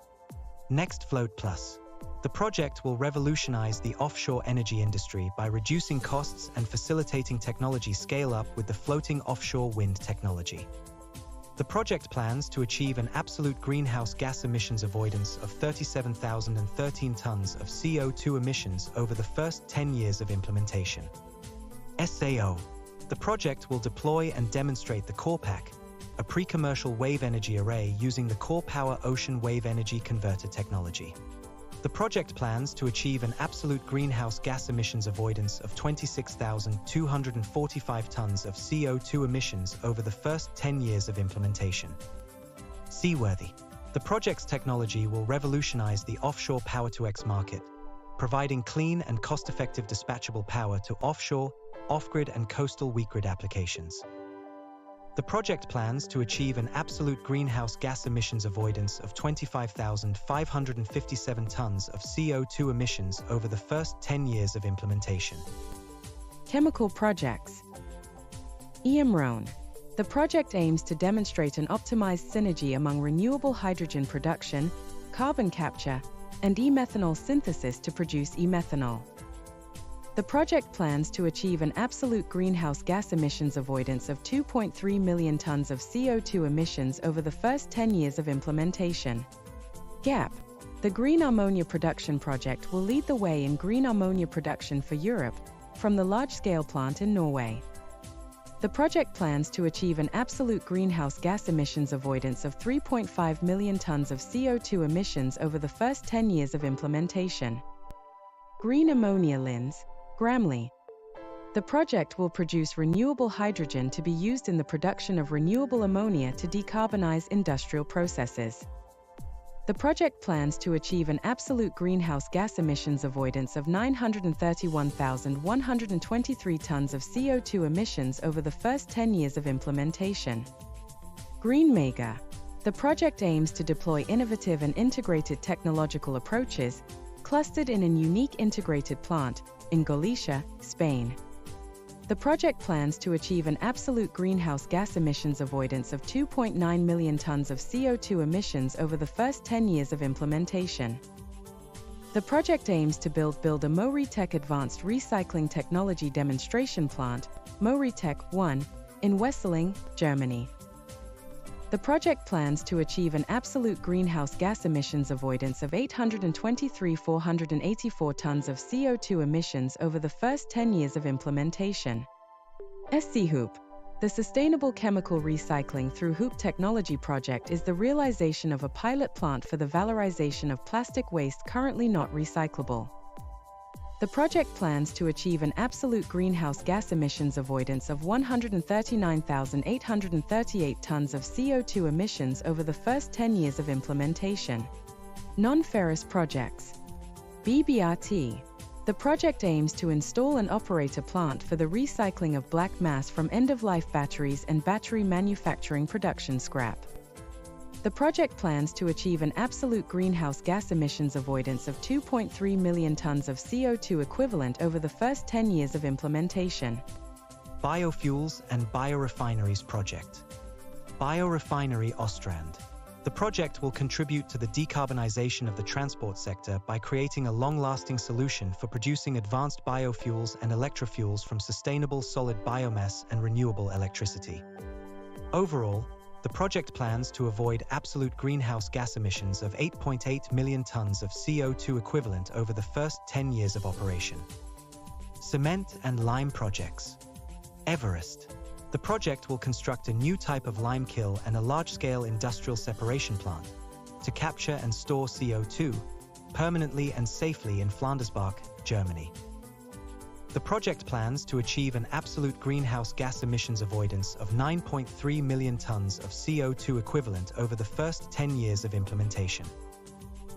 Next Float Plus. The project will revolutionize the offshore energy industry by reducing costs and facilitating technology scale-up with the floating offshore wind technology. The project plans to achieve an absolute greenhouse gas emissions avoidance of 37,013 tons of CO2 emissions over the first 10 years of implementation. SAO. The project will deploy and demonstrate the CorePack, a pre-commercial wave energy array using the CorePower Ocean Wave Energy Converter technology. The project plans to achieve an absolute greenhouse gas emissions avoidance of 26,245 tons of CO2 emissions over the first 10 years of implementation. Seaworthy. The project's technology will revolutionize the offshore Power-to-X market, providing clean and cost-effective dispatchable power to offshore, off-grid and coastal weak grid applications. The project plans to achieve an absolute greenhouse gas emissions avoidance of 25,557 tons of CO2 emissions over the first 10 years of implementation. Chemical projects. EMRONE. The project aims to demonstrate an optimized synergy among renewable hydrogen production, carbon capture, and e-methanol synthesis to produce e-methanol. The project plans to achieve an absolute greenhouse gas emissions avoidance of 2.3 million tons of CO2 emissions over the first 10 years of implementation. GAP. The green ammonia production project will lead the way in green ammonia production for Europe, from the large-scale plant in Norway. The project plans to achieve an absolute greenhouse gas emissions avoidance of 3.5 million tons of CO2 emissions over the first 10 years of implementation. Green ammonia lines. Gramley. The project will produce renewable hydrogen to be used in the production of renewable ammonia to decarbonize industrial processes. The project plans to achieve an absolute greenhouse gas emissions avoidance of 931,123 tons of CO2 emissions over the first 10 years of implementation. Green Mega. The project aims to deploy innovative and integrated technological approaches, clustered in a unique integrated plant, in Galicia, Spain. The project plans to achieve an absolute greenhouse gas emissions avoidance of 2.9 million tons of CO2 emissions over the first 10 years of implementation. The project aims to build a MoReTech Advanced Recycling Technology Demonstration Plant, MoReTech 1, in Wesseling, Germany. The project plans to achieve an absolute greenhouse gas emissions avoidance of 823,484 tons of CO2 emissions over the first 10 years of implementation. SCHOOP. The Sustainable Chemical Recycling through Hoop Technology project is the realization of a pilot plant for the valorization of plastic waste currently not recyclable. The project plans to achieve an absolute greenhouse gas emissions avoidance of 139,838 tons of CO2 emissions over the first 10 years of implementation. Non-ferrous projects. BBRT. The project aims to install and operate a plant for the recycling of black mass from end-of-life batteries and battery manufacturing production scrap. The project plans to achieve an absolute greenhouse gas emissions avoidance of 2.3 million tons of CO2 equivalent over the first 10 years of implementation. Biofuels and Biorefineries Project. Biorefinery Ostrand. The project will contribute to the decarbonization of the transport sector by creating a long-lasting solution for producing advanced biofuels and electrofuels from sustainable solid biomass and renewable electricity. Overall, the project plans to avoid absolute greenhouse gas emissions of 8.8 million tons of CO2 equivalent over the first 10 years of operation. Cement and Lime Projects. Everest. The project will construct a new type of lime kiln and a large-scale industrial separation plant to capture and store CO2 permanently and safely in Flandersbach, Germany. The project plans to achieve an absolute greenhouse gas emissions avoidance of 9.3 million tons of CO2 equivalent over the first 10 years of implementation.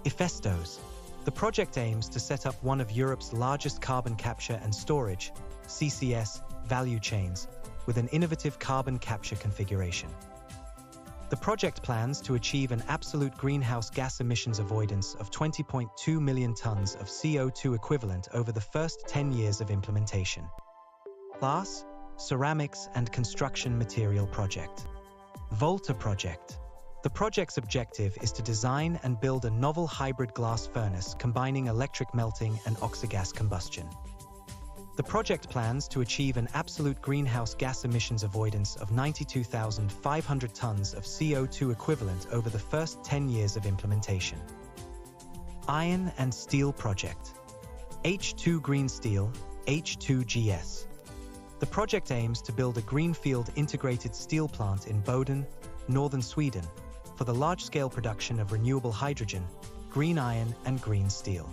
Hephaestos. The project aims to set up one of Europe's largest carbon capture and storage, CCS, value chains, with an innovative carbon capture configuration. The project plans to achieve an absolute greenhouse gas emissions avoidance of 20.2 million tons of CO2 equivalent over the first 10 years of implementation. Glass, Ceramics and Construction Material Project. Volta Project. The project's objective is to design and build a novel hybrid glass furnace combining electric melting and oxygas combustion. The project plans to achieve an absolute greenhouse gas emissions avoidance of 92,500 tons of CO2 equivalent over the first 10 years of implementation. Iron and Steel Project. H2 Green Steel, H2GS. The project aims to build a greenfield integrated steel plant in Boden, northern Sweden, for the large-scale production of renewable hydrogen, green iron and green steel.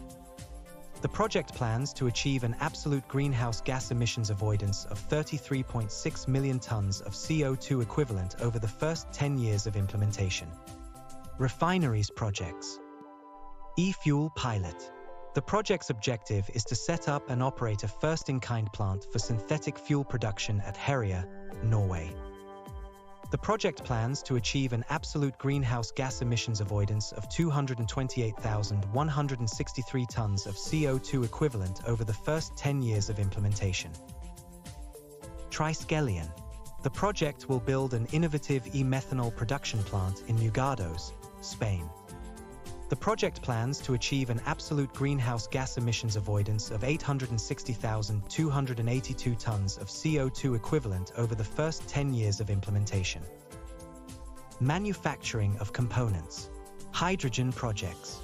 The project plans to achieve an absolute greenhouse gas emissions avoidance of 33.6 million tons of CO2 equivalent over the first 10 years of implementation. Refineries Projects. E-Fuel Pilot. The project's objective is to set up and operate a first-in-kind plant for synthetic fuel production at Herøya, Norway. The project plans to achieve an absolute greenhouse gas emissions avoidance of 228,163 tons of CO2 equivalent over the first 10 years of implementation. Triskelion. The project will build an innovative e-methanol production plant in Mugados, Spain. The project plans to achieve an absolute greenhouse gas emissions avoidance of 860,282 tons of CO2 equivalent over the first 10 years of implementation. Manufacturing of components. Hydrogen projects.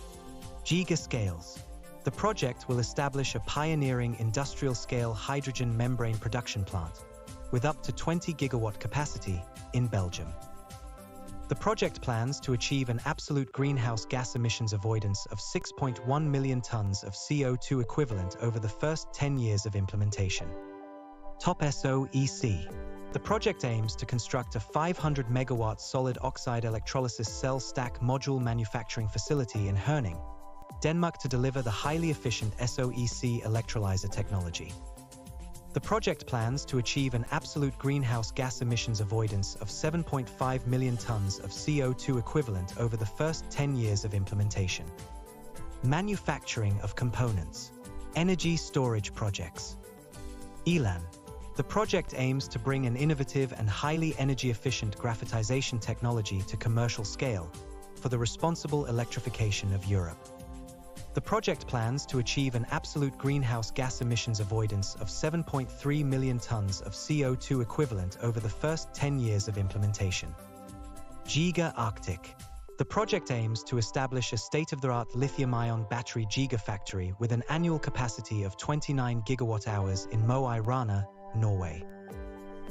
Gigascales. The project will establish a pioneering industrial-scale hydrogen membrane production plant with up to 20 gigawatt capacity in Belgium. The project plans to achieve an absolute greenhouse gas emissions avoidance of 6.1 million tons of CO2 equivalent over the first 10 years of implementation. Top SOEC. The project aims to construct a 500 megawatt solid oxide electrolysis cell stack module manufacturing facility in Herning, Denmark to deliver the highly efficient SOEC electrolyzer technology. The project plans to achieve an absolute greenhouse gas emissions avoidance of 7.5 million tons of CO2 equivalent over the first 10 years of implementation. Manufacturing of components. Energy storage projects. ELAN. The project aims to bring an innovative and highly energy-efficient graphitization technology to commercial scale for the responsible electrification of Europe. The project plans to achieve an absolute greenhouse gas emissions avoidance of 7.3 million tons of CO2 equivalent over the first 10 years of implementation. Giga Arctic. The project aims to establish a state-of-the-art lithium-ion battery gigafactory with an annual capacity of 29 gigawatt-hours in Mo i Rana, Norway.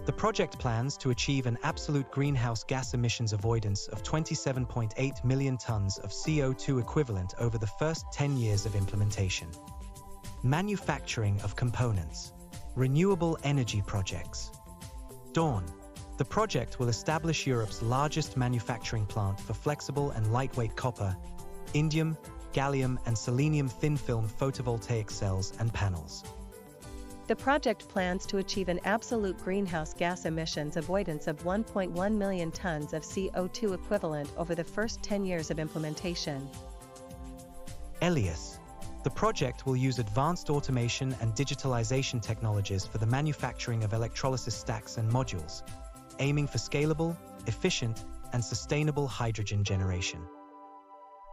The project plans to achieve an absolute greenhouse gas emissions avoidance of 27.8 million tons of CO2 equivalent over the first 10 years of implementation. Manufacturing of components. Renewable energy projects. Dawn. The project will establish Europe's largest manufacturing plant for flexible and lightweight copper, indium, gallium, and selenium thin-film photovoltaic cells and panels. The project plans to achieve an absolute greenhouse gas emissions avoidance of 1.1 million tons of CO2 equivalent over the first 10 years of implementation. Elias. The project will use advanced automation and digitalization technologies for the manufacturing of electrolysis stacks and modules, aiming for scalable, efficient, and sustainable hydrogen generation.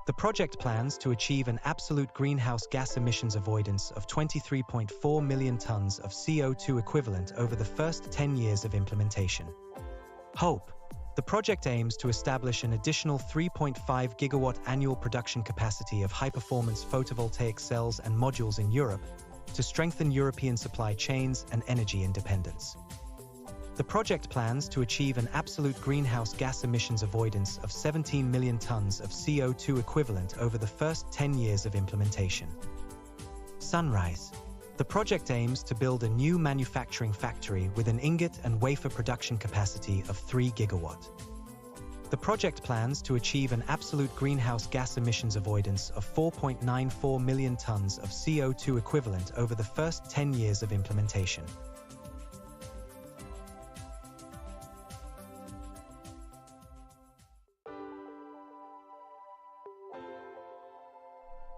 The project plans to achieve an absolute greenhouse gas emissions avoidance of 23.4 million tons of CO2 equivalent over the first 10 years of implementation. Hope. The project aims to establish an additional 3.5 gigawatt annual production capacity of high-performance photovoltaic cells and modules in Europe to strengthen European supply chains and energy independence. The project plans to achieve an absolute greenhouse gas emissions avoidance of 17 million tons of CO2 equivalent over the first 10 years of implementation. Sunrise. The project aims to build a new manufacturing factory with an ingot and wafer production capacity of 3 gigawatt. The project plans to achieve an absolute greenhouse gas emissions avoidance of 4.94 million tons of CO2 equivalent over the first 10 years of implementation.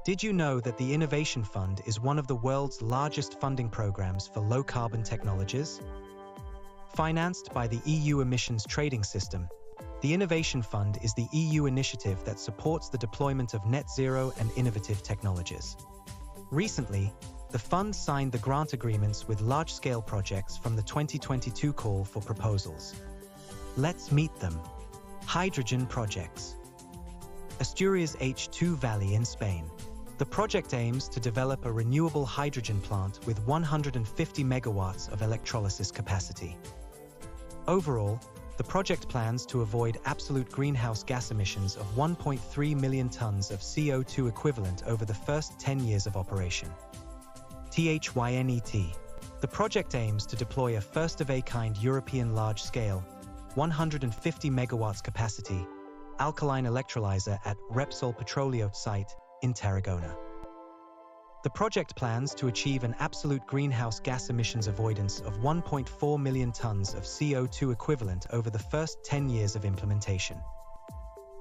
Did you know that the Innovation Fund is one of the world's largest funding programs for low-carbon technologies? Financed by the EU Emissions Trading System, the Innovation Fund is the EU initiative that supports the deployment of net zero and innovative technologies. Recently, the fund signed the grant agreements with large-scale projects from the 2022 call for proposals. Let's meet them. Hydrogen projects. Asturias H2 Valley in Spain. The project aims to develop a renewable hydrogen plant with 150 megawatts of electrolysis capacity. Overall, the project plans to avoid absolute greenhouse gas emissions of 1.3 million tons of CO2 equivalent over the first 10 years of operation. THYNET. The project aims to deploy a first-of-a-kind European large-scale, 150 megawatts capacity, alkaline electrolyzer at Repsol Petroleum site in Tarragona. The project plans to achieve an absolute greenhouse gas emissions avoidance of 1.4 million tons of CO2 equivalent over the first 10 years of implementation.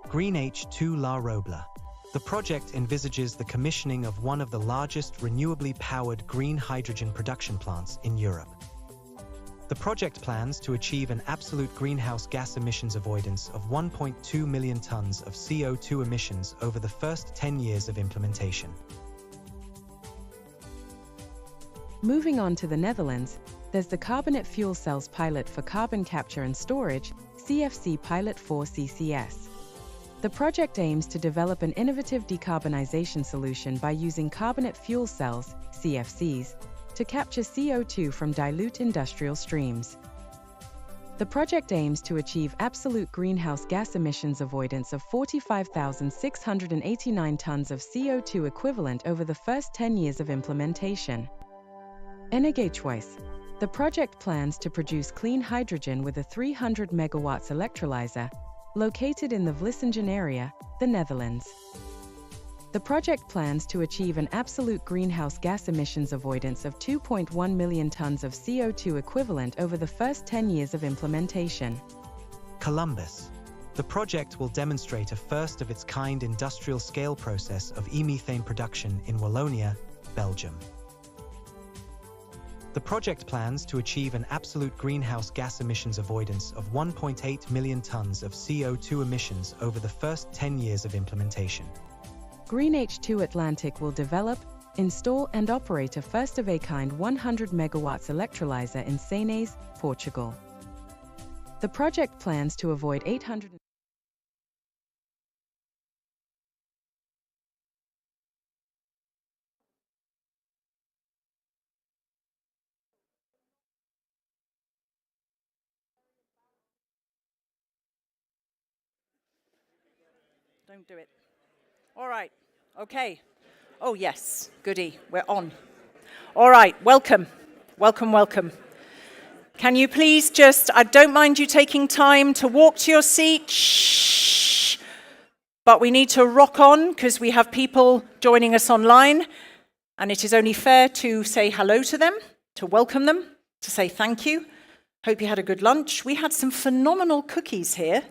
Green H2 La Robla. The project envisages the commissioning of one of the largest renewably powered green hydrogen production plants in Europe. The project plans to achieve an absolute greenhouse gas emissions avoidance of 1.2 million tons of CO2 emissions over the first 10 years of implementation. Moving on to the Netherlands, there's the Carbonate Fuel Cells Pilot for Carbon Capture and Storage, CFC Pilot 4 CCS. The project aims to develop an innovative decarbonization solution by using carbonate fuel cells, CFCs, to capture CO2 from dilute industrial streams. The project aims to achieve absolute greenhouse gas emissions avoidance of 45,689 tons of CO2 equivalent over the first 10 years of implementation. Energiechoice. The project plans to produce clean hydrogen with a 300 megawatts electrolyzer, located in the Vlissingen area, the Netherlands. The project plans to achieve an absolute greenhouse gas emissions avoidance of 2.1 million tons of CO2 equivalent over the first 10 years of implementation. Columbus. The project will demonstrate a first-of-its-kind industrial-scale process of e-methane production in Wallonia, Belgium. The project plans to achieve an absolute greenhouse gas emissions avoidance of 1.8 million tons of CO2 emissions over the first 10 years of implementation. Green H2 Atlantic will develop, install and operate a first-of-a-kind 100 megawatts electrolyzer in CINEA, Portugal. The project plans to avoid 800 Don't do it. All right. Okay. Oh, yes. Goody. We're on. All right. Welcome. Welcome, welcome. Can you please just, I don't mind you taking time to walk to your seat. Shh. But we need to rock on because we have people joining us online. And it is only fair to say hello to them, to welcome them, to say thank you. Hope you had a good lunch. We had some phenomenal cookies here,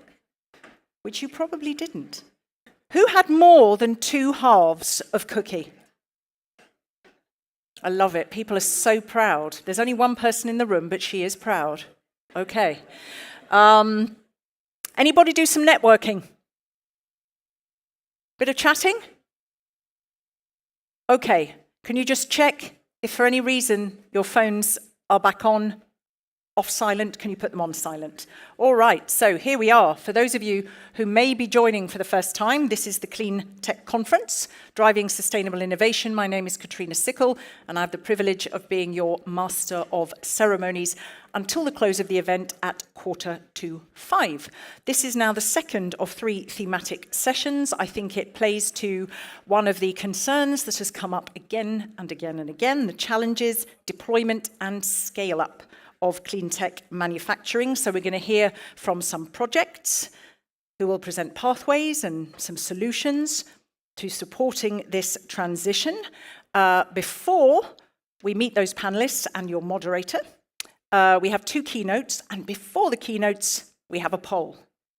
which you probably didn't. Who had more than 2 halves of cookie? I love it. People are so proud. There's only one person in the room, but she is proud. Okay. Anybody do some networking? Bit of chatting? Okay. Can you just check if for any reason your phones are back on, off silent? Can you put them on silent? All right, so here we are. For those of you who may be joining for the first time, this is the Cleantech Conference, Driving Sustainable Innovation. My name is Katrina Sickle, and I have the privilege of being your Master of Ceremonies until the close of the event at 4:45. This is now the second of 3 thematic sessions. I think it plays to one of the concerns that has come up again and again and again, the challenges, deployment and scale up of clean tech manufacturing. So we're going to hear from some projects who will present pathways and some solutions to supporting this transition. Before we meet those panelists and your moderator, we have 2 keynotes, and before the keynotes, we have a poll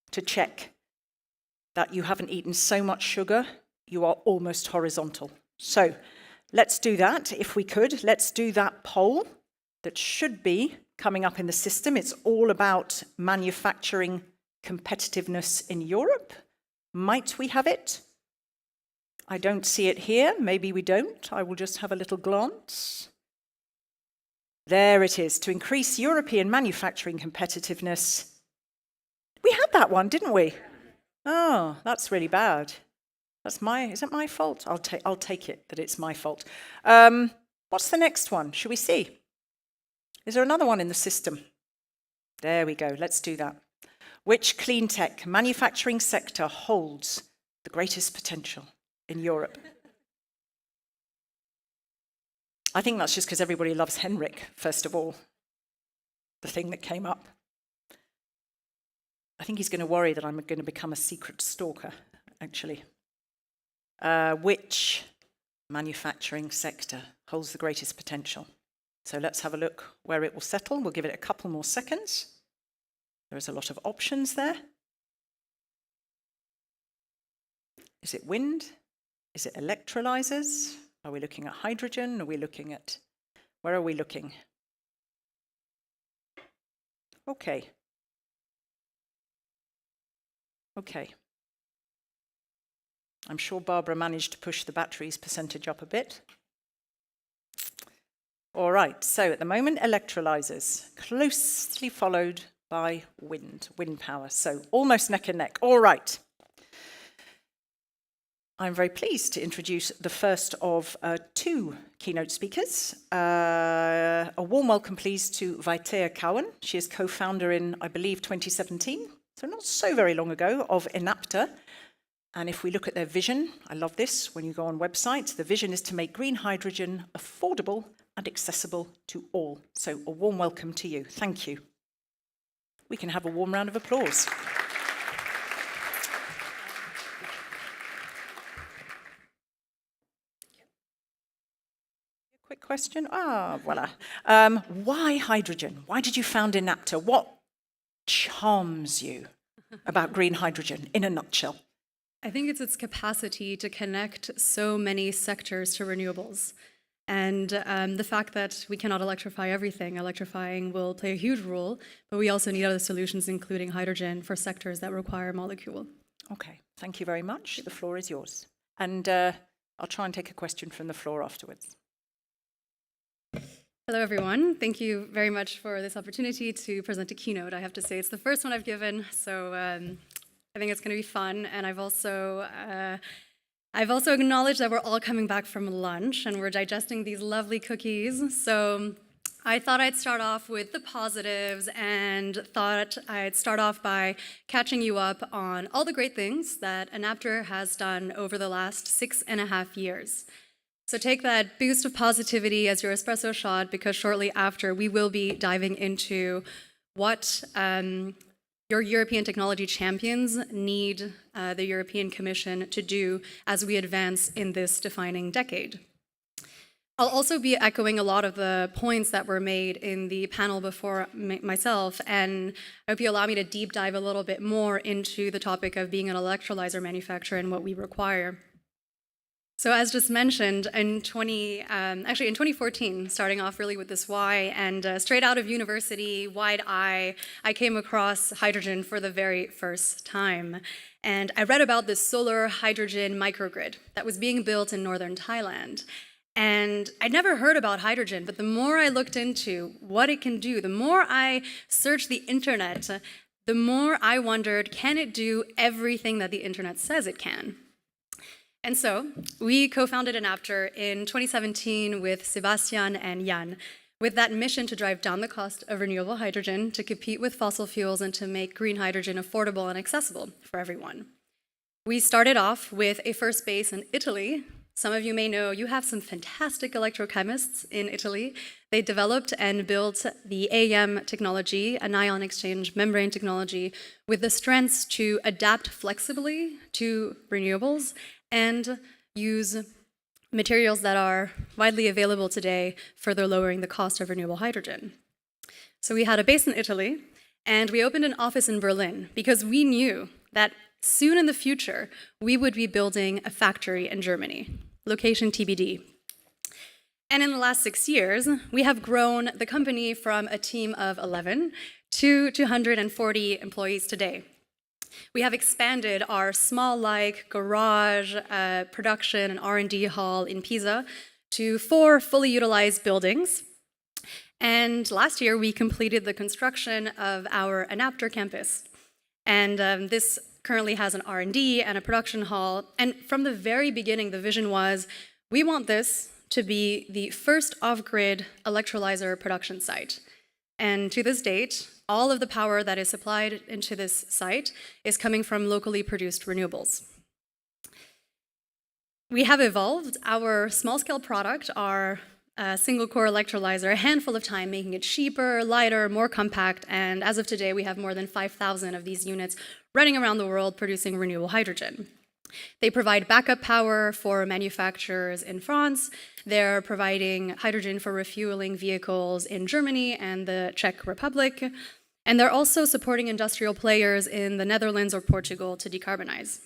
to check that you haven't eaten so much sugar, you are almost horizontal. So let's do that, if we could. Let's do that poll that should be coming up in the system. It's all about manufacturing competitiveness in Europe. Might we have it? I don't see it here. Maybe we don't. I will just have a little glance. There it is. To increase European manufacturing competitiveness. We had that one, didn't we? Oh, that's really bad. Is it my fault? I'll take it that it's my fault. What's the next one? Should we see? Is there another one in the system? There we go. Let's do that. Which clean tech manufacturing sector holds the greatest potential in Europe? I think that's just because everybody loves Henrik, first of all, the thing that came up. I think he's going to worry that I'm going to become a secret stalker, actually. Which manufacturing sector holds the greatest potential? So let's have a look where it will settle. We'll give it a couple more seconds. There is a lot of options there. Is it wind? Is it electrolyzers? Are we looking at hydrogen? Are we looking at... Where are we looking? Okay. Okay. I'm sure Barbara managed to push the batteries percentage up a bit. All right, so at the moment, electrolyzers, closely followed by wind power. So almost neck and neck. All right. I'm very pleased to introduce the first of 2 keynote speakers. A warm welcome, please, to Vaitea Cowan. She is co-founder in, I believe, 2017, so not so very long ago, of Enapter. And if we look at their vision, I love this, when you go on websites, the vision is to make green hydrogen affordable and accessible to all. So a warm welcome to you. Thank you. We can have a warm round of applause. Quick question. Voila. Why hydrogen? Why did you found Enapter? What charms you about green hydrogen in a nutshell? I think it's its capacity to connect so many sectors to renewables. And the fact that we cannot electrify everything, electrifying will play a huge role, but we also need other solutions, including hydrogen, for sectors that require molecule. Okay, thank you very much. The floor is yours. And I'll try and take a question from the floor afterwards. Hello, everyone. Thank you very much for this opportunity to present a keynote. I have to say it's the first one I've given, so I think it's going to be fun. And I've also acknowledged that we're all coming back from lunch and we're digesting these lovely cookies. So I thought I'd start off with the positives and thought I'd start off by catching you up on all the great things that Enapter has done over the last 6.5 years. So take that boost of positivity as your espresso shot, because shortly after we will be diving into what your European technology champions need the European Commission to do as we advance in this defining decade. I'll also be echoing a lot of the points that were made in the panel before myself, and I hope you allow me to deep dive a little bit more into the topic of being an electrolyzer manufacturer and what we require. So as just mentioned, in 2014, starting off really with this why, and straight out of university, wide-eye, I came across hydrogen for the very first time. And I read about this solar hydrogen microgrid that was being built in northern Thailand. And I'd never heard about hydrogen, but the more I looked into what it can do, the more I searched the internet, the more I wondered, can it do everything that the internet says it can? And so we co-founded Enapter in 2017 with Sebastian and Jan, with that mission to drive down the cost of renewable hydrogen, to compete with fossil fuels, and to make green hydrogen affordable and accessible for everyone. We started off with a first base in Italy. Some of you may know you have some fantastic electrochemists in Italy. They developed and built the AM technology, an ion exchange membrane technology, with the strengths to adapt flexibly to renewables and use materials that are widely available today, further lowering the cost of renewable hydrogen. So we had a base in Italy, and we opened an office in Berlin because we knew that soon in the future, we would be building a factory in Germany, location TBD. And in the last 6 years, we have grown the company from a team of 11 to 240 employees today. We have expanded our small-like garage, production and R&D hall in Pisa to 4 fully utilized buildings. And last year, we completed the construction of our Enapter campus. And this currently has an R&D and a production hall. And from the very beginning, the vision was, we want this to be the first off-grid electrolyzer production site. And to this date, all of the power that is supplied into this site is coming from locally produced renewables. We have evolved our small-scale product, our single-core electrolyzer, a handful of time, making it cheaper, lighter, more compact, and as of today, we have more than 5,000 of these units running around the world producing renewable hydrogen. They provide backup power for manufacturers in France. They're providing hydrogen for refueling vehicles in Germany and the Czech Republic. And they're also supporting industrial players in the Netherlands or Portugal to decarbonize.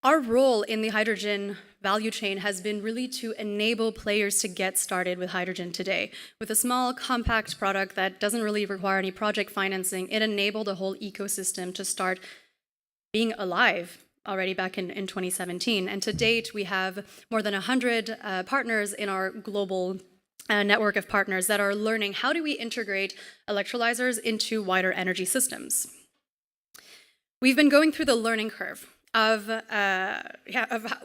Our role in the hydrogen value chain has been really to enable players to get started with hydrogen today. With a small, compact product that doesn't really require any project financing, it enabled a whole ecosystem to start being alive already back in 2017. And to date, we have more than 100 partners in our global network of partners that are learning how do we integrate electrolyzers into wider energy systems. We've been going through the learning curve of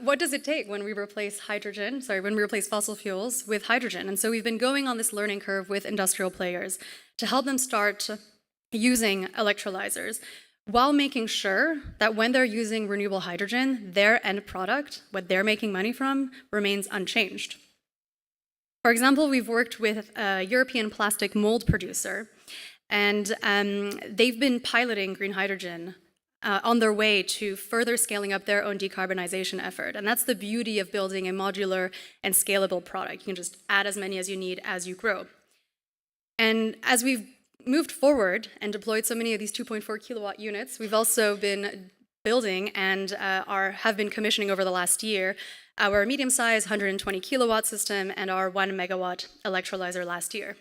what does it take when we replace when we replace fossil fuels with hydrogen. And so we've been going on this learning curve with industrial players to help them start using electrolyzers, while making sure that when they're using renewable hydrogen, their end product, what they're making money from, remains unchanged. For example, we've worked with a European plastic mold producer, and they've been piloting green hydrogen on their way to further scaling up their own decarbonization effort. And that's the beauty of building a modular and scalable product. You can just add as many as you need as you grow. And as we've moved forward and deployed so many of these 2.4 kilowatt units, we've also been building and have been commissioning over the last year our medium-sized 120 kilowatt system and our 1 megawatt electrolyzer last year.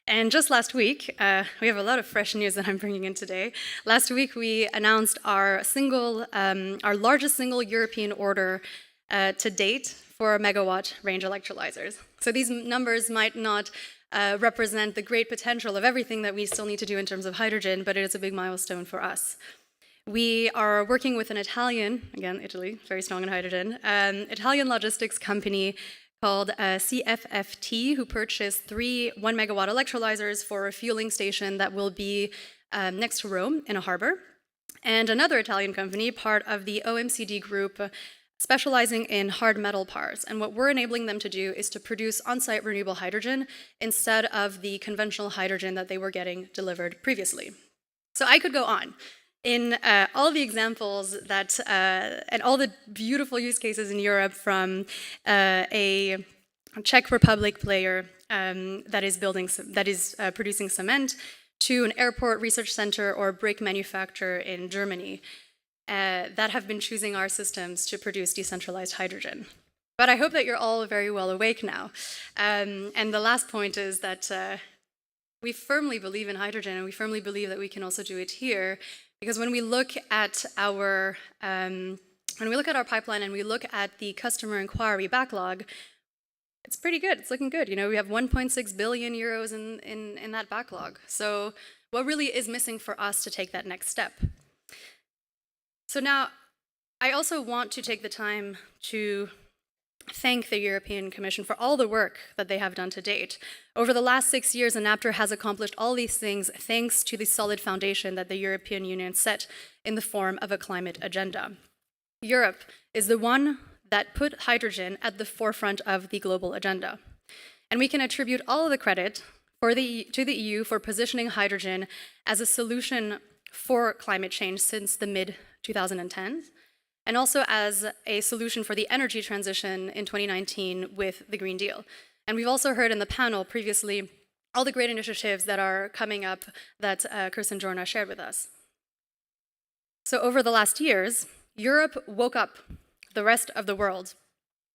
And just last week, we have a lot of fresh news that I'm bringing in today. Last week, we announced our largest single European order to date for megawatt range electrolyzers. So these numbers might not represent the great potential of everything that we still need to do in terms of hydrogen, but it is a big milestone for us. We are working with an Italian, again, Italy, very strong in hydrogen, Italian logistics company called CFFT, who purchased 3 1-megawatt electrolyzers for a fueling station that will be next to Rome in a harbor. And another Italian company, part of the OMCD group, specializing in hard metal parts. And what we're enabling them to do is to produce on-site renewable hydrogen instead of the conventional hydrogen that they were getting delivered previously. So I could go on in all the examples that, and all the beautiful use cases in Europe, from a Czech Republic player that is producing cement, to an airport research center or brake manufacturer in Germany that have been choosing our systems to produce decentralized hydrogen. But I hope that you're all very well awake now. And the last point is that we firmly believe in hydrogen, and we firmly believe that we can also do it here, because when we look at our pipeline and we look at the customer inquiry backlog, it's pretty good. It's looking good. You know, we have 1.6 billion euros in that backlog. So what really is missing for us to take that next step? So now, I also want to take the time to thank the European Commission for all the work that they have done to date. Over the last 6 years, Enapter has accomplished all these things thanks to the solid foundation that the European Union set in the form of a climate agenda. Europe is the one that put hydrogen at the forefront of the global agenda. And we can attribute all of the credit to the EU for positioning hydrogen as a solution for climate change since the mid-2010s, and also as a solution for the energy transition in 2019 with the Green Deal. And we've also heard in the panel previously all the great initiatives that are coming up that Kirsten Jorna shared with us. So over the last years, Europe woke up the rest of the world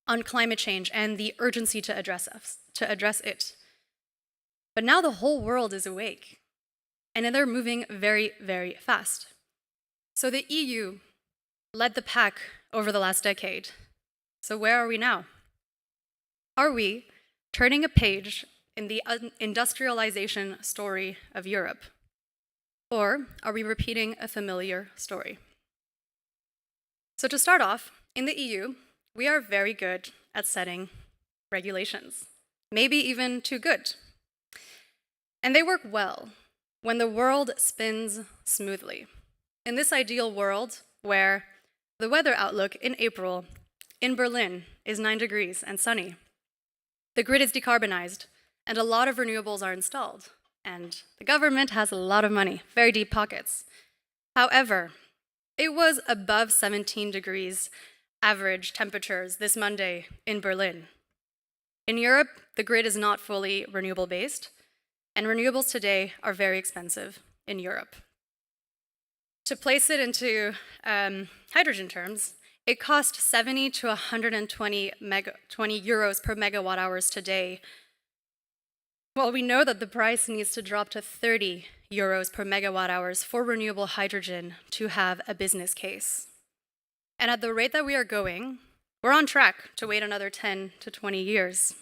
on climate change and the urgency to address it. But now the whole world is awake, and they're moving very, very fast. So the EU led the pack over the last decade. So where are we now? Are we turning a page in the industrialization story of Europe? Or are we repeating a familiar story? So to start off, in the EU, we are very good at setting regulations, maybe even too good. And they work well when the world spins smoothly. In this ideal world where the weather outlook in April in Berlin is 9 degrees and sunny, the grid is decarbonized, and a lot of renewables are installed, and the government has a lot of money, very deep pockets. However, it was above 17 degrees average temperatures this Monday in Berlin. In Europe, the grid is not fully renewable-based, and renewables today are very expensive in Europe. To place it into hydrogen terms, it costs 70 to 120 euros per megawatt hours today. Well, we know that the price needs to drop to 30 euros per megawatt hours for renewable hydrogen to have a business case. And at the rate that we are going, we're on track to wait another 10 to 20 years.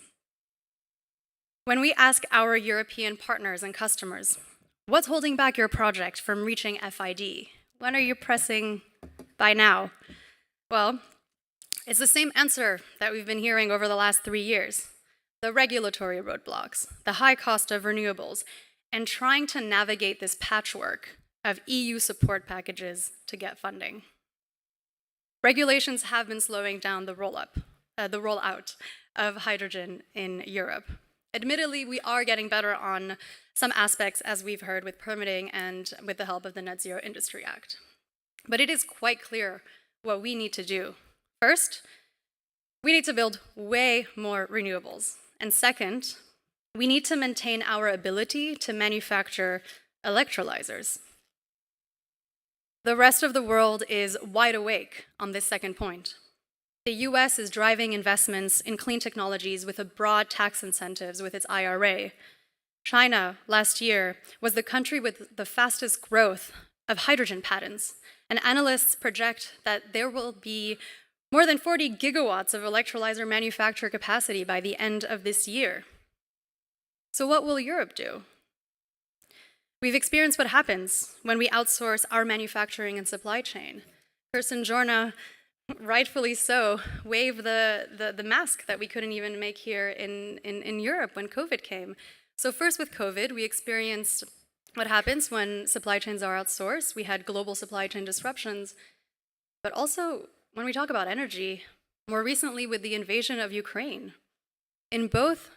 When we ask our European partners and customers, what's holding back your project from reaching FID? When are you pressing by now? Well, it's the same answer that we've been hearing over the last 3 years. The regulatory roadblocks, the high cost of renewables, and trying to navigate this patchwork of EU support packages to get funding. Regulations have been slowing down the rollout of hydrogen in Europe. Admittedly, we are getting better on some aspects, as we've heard, with permitting and with the help of the Net Zero Industry Act. But it is quite clear what we need to do. First, we need to build way more renewables. And second, we need to maintain our ability to manufacture electrolyzers. The rest of the world is wide awake on this second point. The US is driving investments in clean technologies with a broad tax incentives with its IRA. China, last year, was the country with the fastest growth of hydrogen patents, and analysts project that there will be more than 40 gigawatts of electrolyzer manufacture capacity by the end of this year. So what will Europe do? We've experienced what happens when we outsource our manufacturing and supply chain. Kirsten Jorna rightfully so, wave the mask that we couldn't even make here in Europe when COVID came. So first with COVID, we experienced what happens when supply chains are outsourced. We had global supply chain disruptions, but also when we talk about energy, more recently with the invasion of Ukraine. In both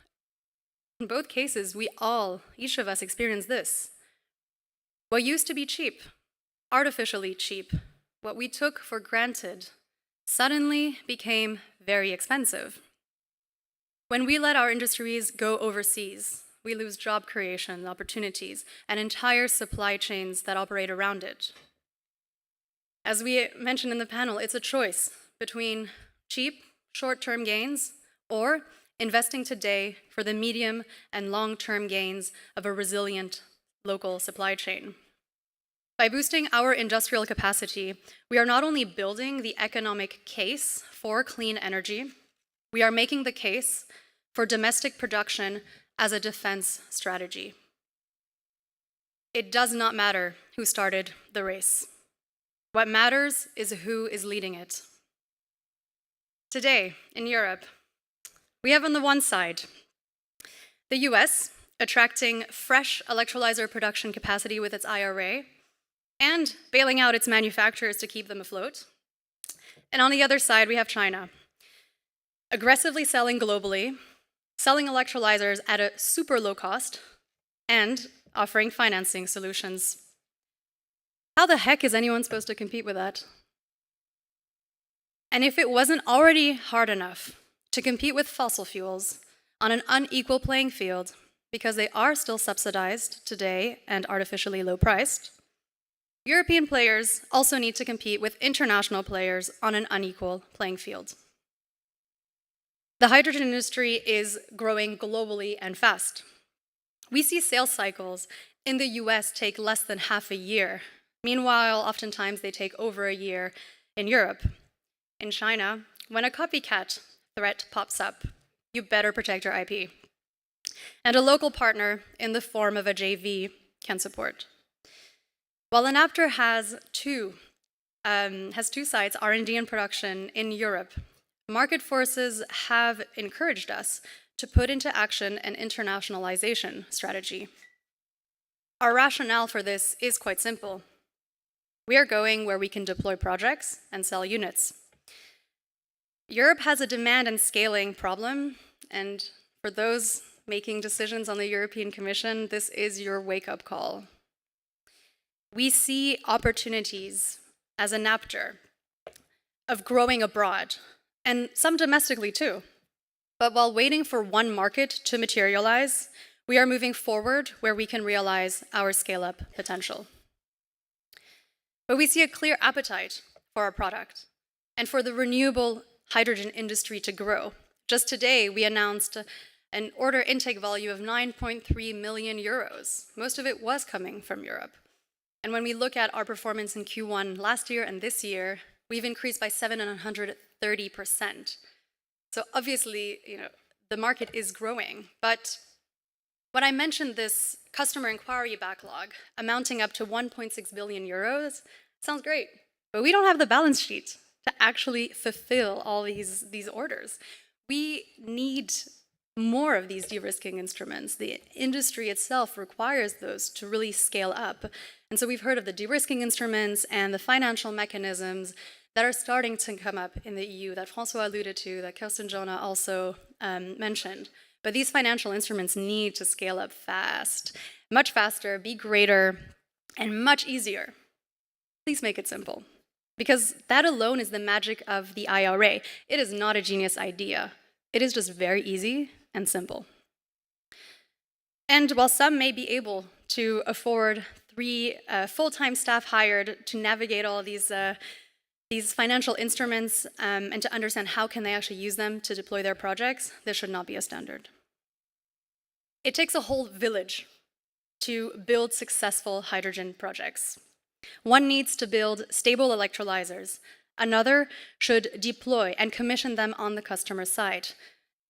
cases, each of us experienced this. What used to be cheap, artificially cheap, what we took for granted, suddenly became very expensive. When we let our industries go overseas, we lose job creation, opportunities, and entire supply chains that operate around it. As we mentioned in the panel, it's a choice between cheap, short-term gains or investing today for the medium and long-term gains of a resilient local supply chain. By boosting our industrial capacity, we are not only building the economic case for clean energy, we are making the case for domestic production as a defense strategy. It does not matter who started the race. What matters is who is leading it. Today, in Europe, we have on the one side the US attracting fresh electrolyzer production capacity with its IRA and bailing out its manufacturers to keep them afloat. And on the other side, we have China, aggressively selling globally, selling electrolyzers at a super low cost, and offering financing solutions. How the heck is anyone supposed to compete with that? And if it wasn't already hard enough to compete with fossil fuels on an unequal playing field, because they are still subsidized today and artificially low priced, European players also need to compete with international players on an unequal playing field. The hydrogen industry is growing globally and fast. We see sales cycles in the US take less than half a year. Meanwhile, oftentimes they take over a year in Europe. In China, when a copycat threat pops up, you better protect your IP. And a local partner in the form of a JV can support. While Enapter has two sites, R&D and production in Europe, market forces have encouraged us to put into action an internationalization strategy. Our rationale for this is quite simple. We are going where we can deploy projects and sell units. Europe has a demand and scaling problem, and for those making decisions on the European Commission, this is your wake-up call. We see opportunities as Enapter of growing abroad, and some domestically too. But while waiting for one market to materialize, we are moving forward where we can realize our scale-up potential. But we see a clear appetite for our product and for the renewable hydrogen industry to grow. Just today, we announced an order intake value of 9.3 million euros. Most of it was coming from Europe. And when we look at our performance in Q1 last year and this year, we've increased by 730%. So obviously, the market is growing. But when I mentioned this customer inquiry backlog amounting up to 1.6 billion euros, sounds great. But we don't have the balance sheet to actually fulfill all these orders. We need more of these de-risking instruments. The industry itself requires those to really scale up. And so we've heard of the de-risking instruments and the financial mechanisms that are starting to come up in the EU that François alluded to, that Kirsten Jonah also mentioned. But these financial instruments need to scale up fast, much faster, be greater, and much easier. Please make it simple. Because that alone is the magic of the IRA. It is not a genius idea. It is just very easy and simple. And while some may be able to afford 3 full-time staff hired to navigate all these financial instruments and to understand how can they actually use them to deploy their projects, this should not be a standard. It takes a whole village to build successful hydrogen projects. One needs to build stable electrolyzers. Another should deploy and commission them on the customer side,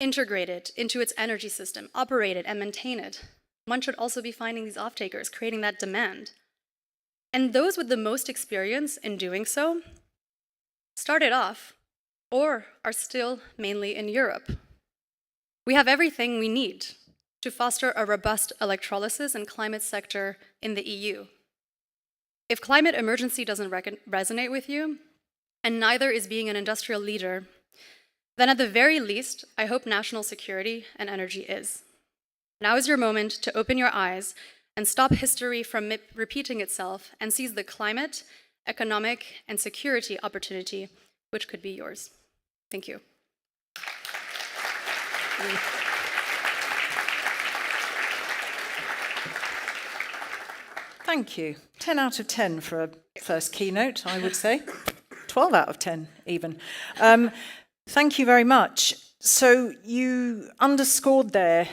integrate it into its energy system, operate it and maintain it. One should also be finding these off-takers, creating that demand. And those with the most experience in doing so started off or are still mainly in Europe. We have everything we need to foster a robust electrolysis and climate sector in the EU. If climate emergency doesn't resonate with you, and neither is being an industrial leader, then at the very least, I hope national security and energy is. Now is your moment to open your eyes and stop history from repeating itself and seize the climate, economic, and security opportunity which could be yours. Thank you. Thank you. 10 out of 10 for a first keynote, I would say. 12 out of 10, even. Thank you very much. So you underscored there,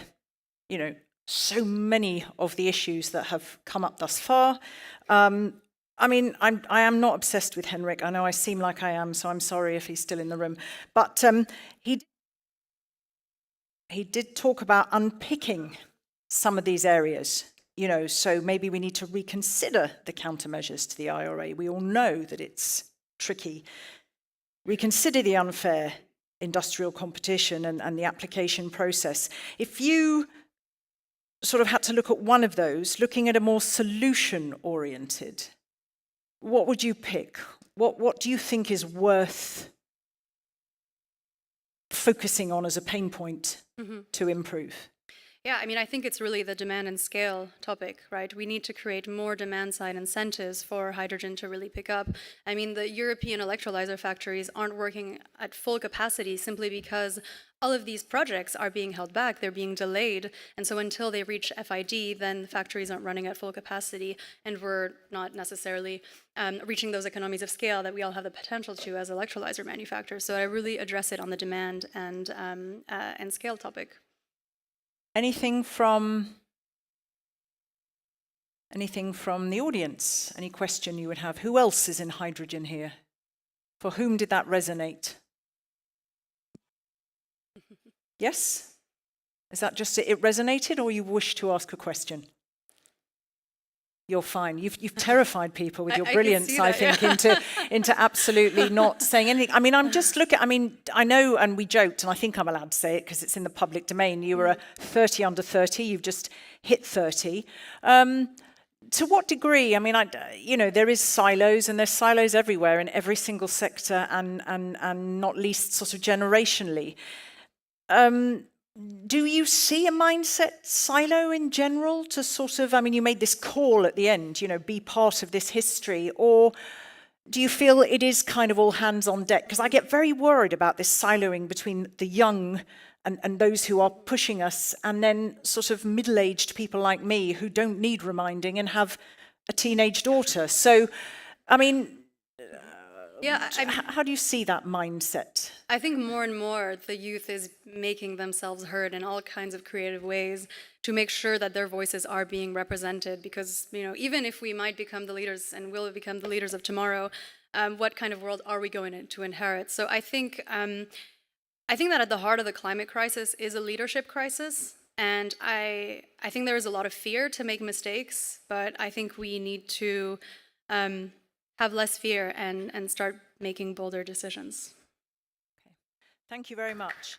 you know, so many of the issues that have come up thus far. I mean, I am not obsessed with Henrik. I know I seem like I am, so I'm sorry if he's still in the room. But he did talk about unpicking some of these areas. You know, so maybe we need to reconsider the countermeasures to the IRA. We all know that it's tricky. Reconsider the unfair industrial competition and the application process. If you sort of had to look at one of those, looking at a more solution-oriented, what would you pick? What do you think is worth focusing on as a pain point to improve? Yeah, I mean, I think it's really the demand and scale topic, right? We need to create more demand-side incentives for hydrogen to really pick up. I mean, the European electrolyzer factories aren't working at full capacity simply because all of these projects are being held back, they're being delayed, and so until they reach FID, then the factories aren't running at full capacity, and we're not necessarily reaching those economies of scale that we all have the potential to as electrolyzer manufacturers. So I really address it on the demand and scale topic. Anything from the audience? Any question you would have? Who else is in hydrogen here? For whom did that resonate? Yes? Is that just it resonated, or you wish to ask a question? You're fine. You've terrified people with your brilliance, I think, into absolutely not saying anything. I mean, I'm just looking, I mean, I know, and we joked, and I think I'm allowed to say it because it's in the public domain, you were a 30 under 30, you've just hit 30. To what degree? I mean, you know, there is silos, and there's silos everywhere in every single sector, and not least sort of generationally. Do you see a mindset silo in general to sort of, I mean, you made this call at the end, you know, be part of this history, or do you feel it is kind of all hands on deck? Because I get very worried about this siloing between the young and those who are pushing us, and then sort of middle-aged people like me who don't need reminding and have a teenage daughter. So, I mean, yeah, how do you see that mindset? I think more and more the youth is making themselves heard in all kinds of creative ways to make sure that their voices are being represented, because, you know, even if we might become the leaders and will become the leaders of tomorrow, what kind of world are we going to inherit? So I think that at the heart of the climate crisis is a leadership crisis, and I think there is a lot of fear to make mistakes, but I think we need to have less fear and start making bolder decisions. Okay. Thank you very much.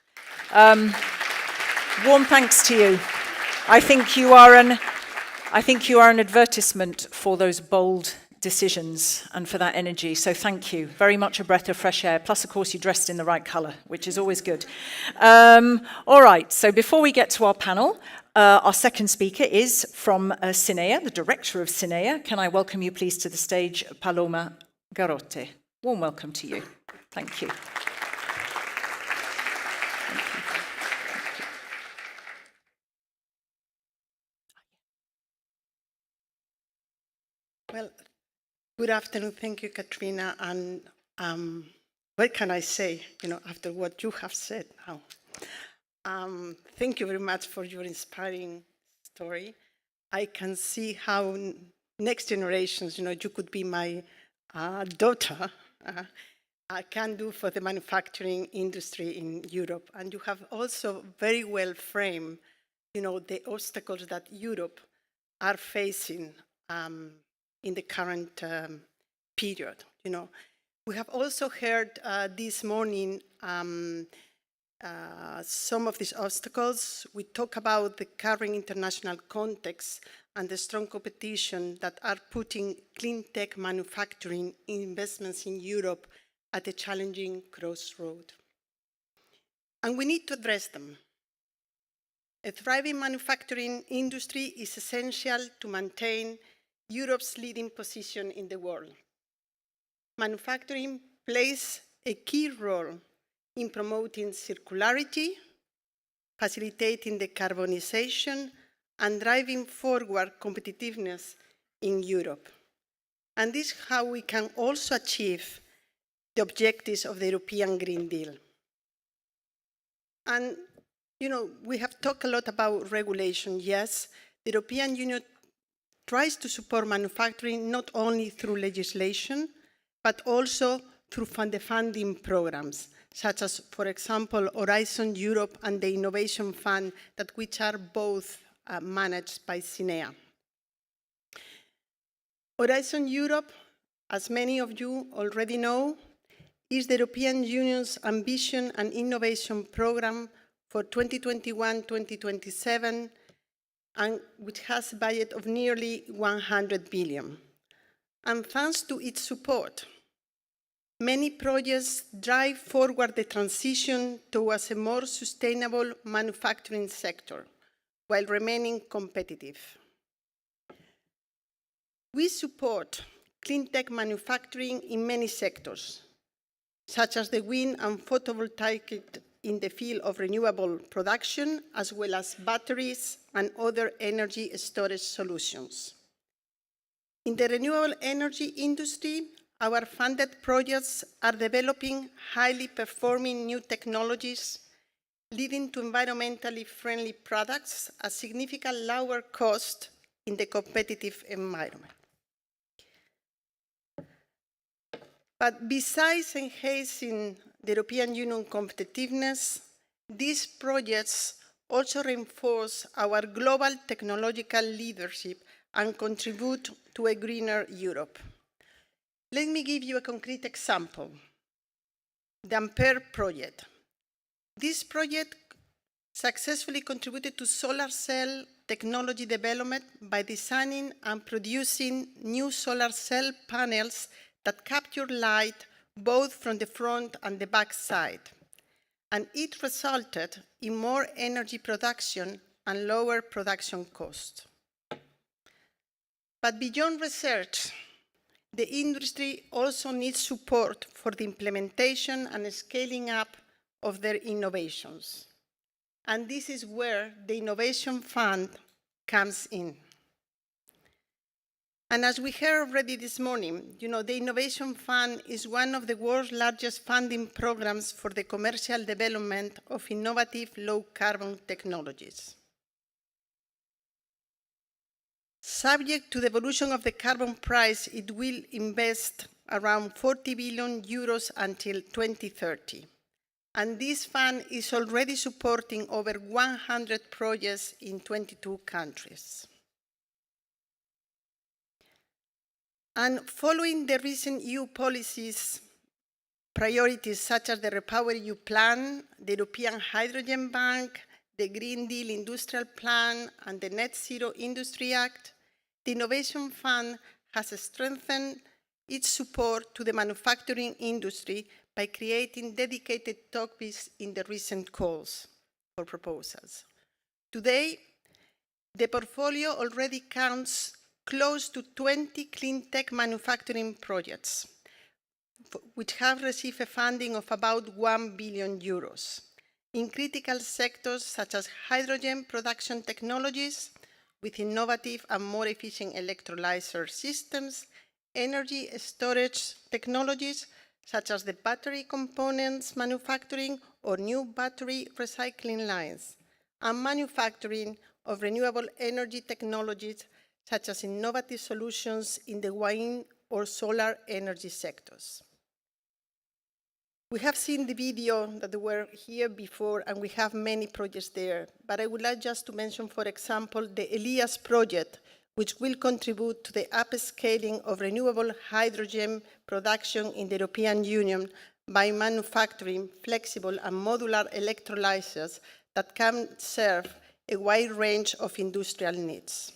Warm thanks to you. I think you are an advertisement for those bold decisions and for that energy. So thank you. Very much a breath of fresh air. Plus, of course, you dressed in the right colour, which is always good. All right. So before we get to our panel, our second speaker is from CINEA, the director of CINEA. Can I welcome you, please, to the stage, Paloma Garrote. Warm welcome to you. Thank you. Well, good afternoon. Thank you, Katrina. And what can I say, you know, after what you have said now? Thank you very much for your inspiring story. I can see how next generations, you know, you could be my daughter, can do for the manufacturing industry in Europe. And you have also very well framed, you know, the obstacles that Europe are facing in the current period, you know. We have also heard this morning some of these obstacles. We talk about the current international context and the strong competition that are putting clean tech manufacturing investments in Europe at a challenging crossroad. And we need to address them. A thriving manufacturing industry is essential to maintain Europe's leading position in the world. Manufacturing plays a key role in promoting circularity, facilitating decarbonization, and driving forward competitiveness in Europe. And this is how we can also achieve the objectives of the European Green Deal. And, you know, we have talked a lot about regulation. Yes, the European Union tries to support manufacturing not only through legislation, but also through the funding programs, such as, for example, Horizon Europe and the Innovation Fund, which are both managed by CINEA. Horizon Europe, as many of you already know, is the European Union's ambition and innovation program for 2021-2027, and which has a budget of nearly 100 billion. And thanks to its support, many projects drive forward the transition towards a more sustainable manufacturing sector while remaining competitive. We support clean tech manufacturing in many sectors, such as the wind and photovoltaic in the field of renewable production, as well as batteries and other energy storage solutions. In the renewable energy industry, our funded projects are developing highly performing new technologies, leading to environmentally friendly products at significant lower cost in the competitive environment. But besides enhancing the European Union competitiveness, these projects also reinforce our global technological leadership and contribute to a greener Europe. Let me give you a concrete example. The Ampere project. This project successfully contributed to solar cell technology development by designing and producing new solar cell panels that capture light both from the front and the back side. And it resulted in more energy production and lower production costs. But beyond research, the industry also needs support for the implementation and scaling up of their innovations. And this is where the Innovation Fund comes in. And as we heard already this morning, you know, the Innovation Fund is one of the world's largest funding programs for the commercial development of innovative low-carbon technologies. Subject to the evolution of the carbon price, it will invest around 40 billion euros until 2030. And this fund is already supporting over 100 projects in 22 countries. And following the recent EU policies, priorities such as the REPowerEU Plan, the European Hydrogen Bank, the Green Deal Industrial Plan, and the Net Zero Industry Act, the Innovation Fund has strengthened its support to the manufacturing industry by creating dedicated topics in the recent calls for proposals. Today, the portfolio already counts close to 20 clean tech manufacturing projects, which have received a funding of about 1 billion euros in critical sectors such as hydrogen production technologies with innovative and more efficient electrolyzer systems, energy storage technologies such as the battery components manufacturing or new battery recycling lines, and manufacturing of renewable energy technologies such as innovative solutions in the wind or solar energy sectors. We have seen the video that were here before, and we have many projects there, but I would like just to mention, for example, the Elias project, which will contribute to the upscaling of renewable hydrogen production in the European Union by manufacturing flexible and modular electrolyzers that can serve a wide range of industrial needs.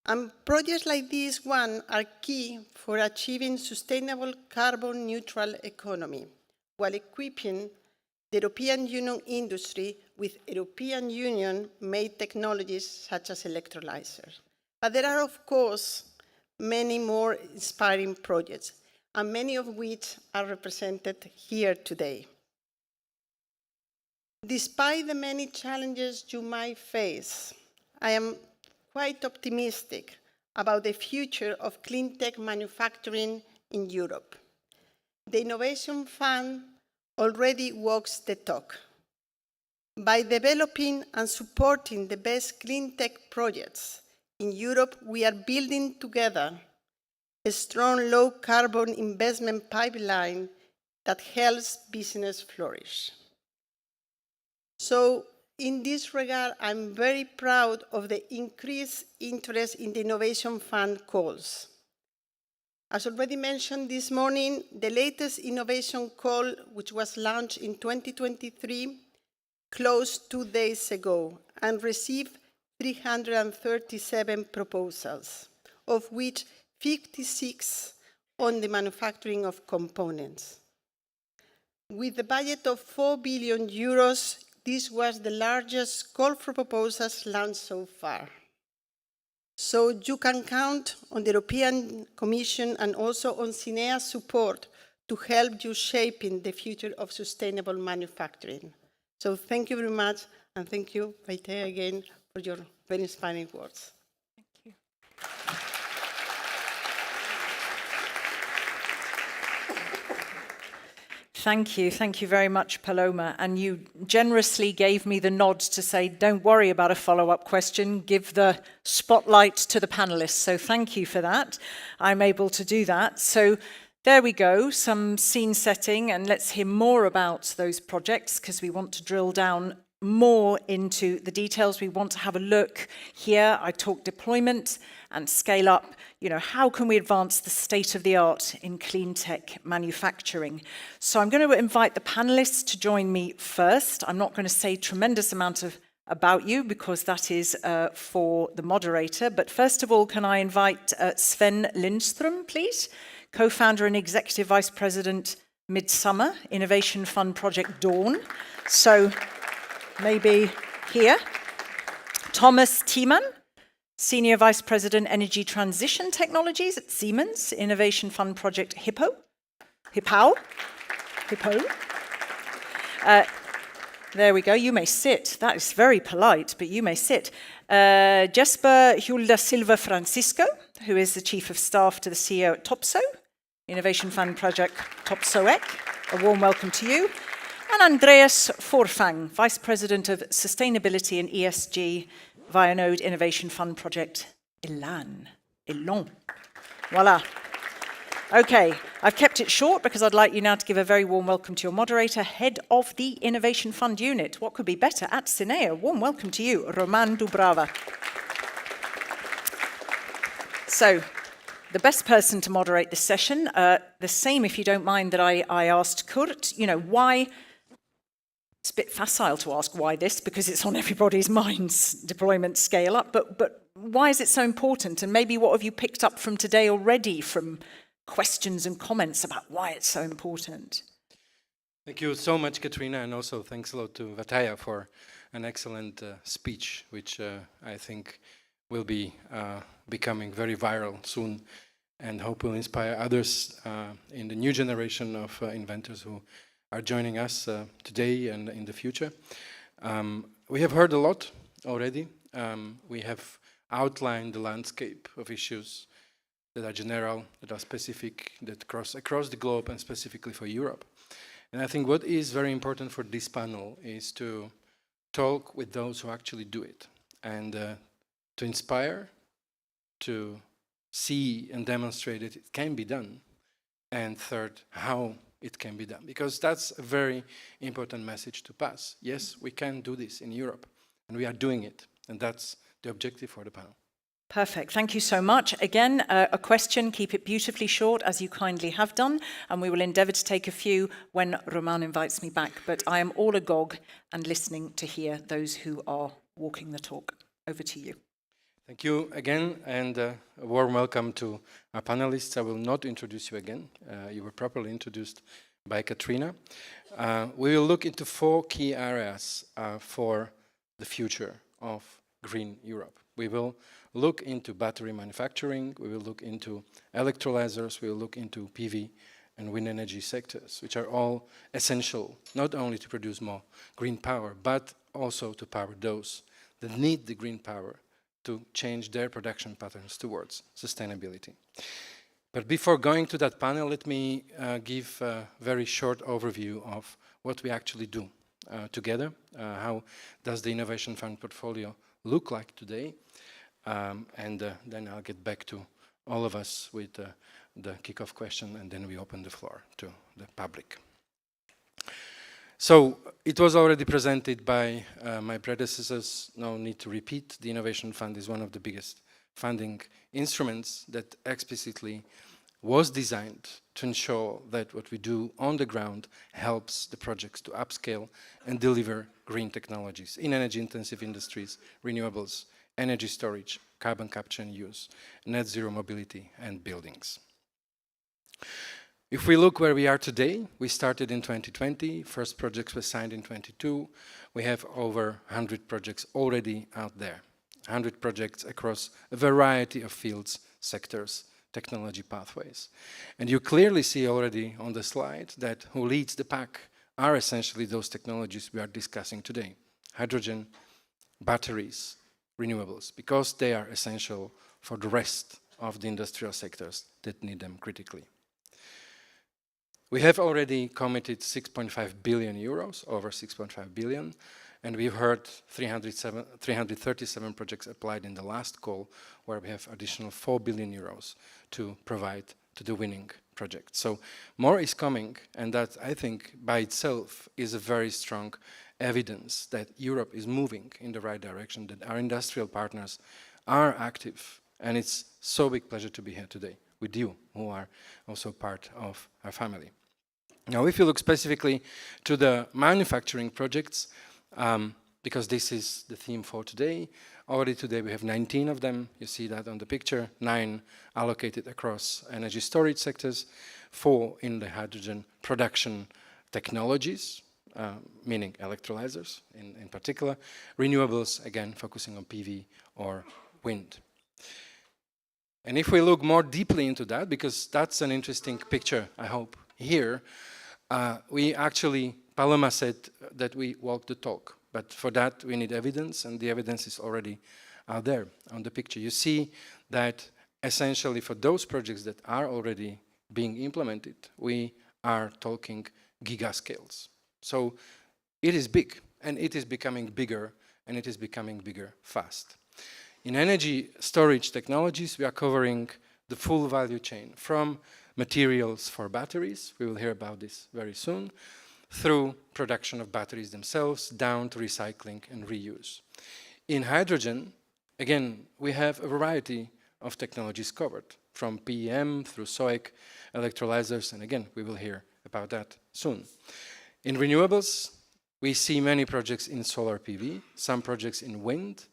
And projects like this one are key for achieving sustainable carbon neutral economy, while equipping the European Union industry with European Union-made technologies such as electrolyzers. But there are, of course, many more inspiring projects, and many of which are represented here today. Despite the many challenges you might face, I am quite optimistic about the future of clean tech manufacturing in Europe. The Innovation Fund already walks the talk. By developing and supporting the best clean tech projects in Europe, we are building together a strong low-carbon investment pipeline that helps business flourish. So, in this regard, I'm very proud of the increased interest in the Innovation Fund calls. As already mentioned this morning, the latest innovation call, which was launched in 2023, closed 2 days ago and received 337 proposals, of which 56 on the manufacturing of components. With a budget of 4 billion euros, this was the largest call for proposals launched so far. So you can count on the European Commission and also on CINEA's support to help you shaping the future of sustainable manufacturing. So thank you very much, and thank you, Vaitea, again, for your very inspiring words. Thank you. Thank you very much, Paloma. And you generously gave me the nod to say, don't worry about a follow-up question, give the spotlight to the panelists. So thank you for that. I'm able to do that. So there we go, some scene setting, and let's hear more about those projects because we want to drill down more into the details. We want to have a look here. I talk deployment and scale up. You know, how can we advance the state of the art in clean tech manufacturing? So I'm going to invite the panelists to join me first. I'm not going to say a tremendous amount about you because that is for the moderator. But first of all, can I invite Sven Lindström, please? Co-founder and Executive Vice President, Midsummer Innovation Fund Project Dawn. So maybe here. Thomas Thiemann, Senior Vice President, Energy Transition Technologies at Siemens, Innovation Fund Project Hippo. There we go, you may sit. That is very polite, but you may sit. Jesper Hulda Silva Francisco, who is the Chief of Staff to the CEO at Topsoe, Innovation Fund Project Topsoe. A warm welcome to you. And Andreas Forfang, Vice President of Sustainability and ESG, Vianode Innovation Fund Project Elan. Voila. Okay, I've kept it short because I'd like you now to give a very warm welcome to your moderator, Head of the Innovation Fund Unit. What could be better at CINEA? Warm welcome to you, Roman Dubrava. So, the best person to moderate this session, the same, if you don't mind, that I asked Kurt, you know, why. It's a bit facile to ask why this, because it's on everybody's minds, deployment scale up, but why is it so important? And maybe what have you picked up from today already from questions and comments about why it's so important? Thank you so much, Katrina, and also thanks a lot to Vaitea for an excellent speech, which I think will be becoming very viral soon and hope will inspire others in the new generation of inventors who are joining us today and in the future. We have heard a lot already. We have outlined the landscape of issues that are general, that are specific, that cross across the globe and specifically for Europe. And I think what is very important for this panel is to talk with those who actually do it and to inspire, to see and demonstrate that it can be done. And third, how it can be done, because that's a very important message to pass. Yes, we can do this in Europe, and we are doing it. And that's the objective for the panel. Perfect. Thank you so much. Again, a question, keep it beautifully short, as you kindly have done, and we will endeavour to take a few when Roman invites me back. But I am all agog and listening to hear those who are walking the talk. Over to you. Thank you again, and a warm welcome to our panelists. I will not introduce you again. You were properly introduced by Katrina. We will look into 4 key areas for the future of green Europe. We will look into battery manufacturing, we will look into electrolyzers, we will look into PV and wind energy sectors, which are all essential, not only to produce more green power, but also to power those that need the green power to change their production patterns towards sustainability. But before going to that panel, let me give a very short overview of what we actually do together. How does the Innovation Fund portfolio look like today? And then I'll get back to all of us with the kickoff question, and then we open the floor to the public. So it was already presented by my predecessors. No need to repeat. The Innovation Fund is one of the biggest funding instruments that explicitly was designed to ensure that what we do on the ground helps the projects to upscale and deliver green technologies in energy-intensive industries, renewables, energy storage, carbon capture and use, net zero mobility, and buildings. If we look where we are today, we started in 2020, first projects were signed in 22, we have over 100 projects already out there, 100 projects across a variety of fields, sectors, technology pathways. And you clearly see already on the slide that who leads the pack are essentially those technologies we are discussing today. Hydrogen, batteries, renewables, because they are essential for the rest of the industrial sectors that need them critically. We have already committed 6.5 billion euros, over 6.5 billion, and we've heard 337 projects applied in the last call, where we have additional 4 billion euros to provide to the winning project. So more is coming, and that, I think, by itself is a very strong evidence that Europe is moving in the right direction, that our industrial partners are active, and it's so big pleasure to be here today with you, who are also part of our family. Now, if you look specifically to the manufacturing projects, because this is the theme for today, already today we have 19 of them. You see that on the picture, 9 allocated across energy storage sectors, 4 in the hydrogen production technologies, meaning electrolyzers in particular, renewables, again, focusing on PV or wind. And if we look more deeply into that, because that's an interesting picture, I hope, here, we actually, Paloma said that we walk the talk, but for that we need evidence, and the evidence is already out there on the picture. You see that essentially for those projects that are already being implemented, we are talking gigascales. So it is big, and it is becoming bigger, and it is becoming bigger fast. In energy storage technologies, we are covering the full value chain, from materials for batteries, we will hear about this very soon, through production of batteries themselves, down to recycling and reuse. In hydrogen, again, we have a variety of technologies covered, from PEM through SOEC, electrolyzers, and again, we will hear about that soon. In renewables, we see many projects in solar PV, some projects in wind,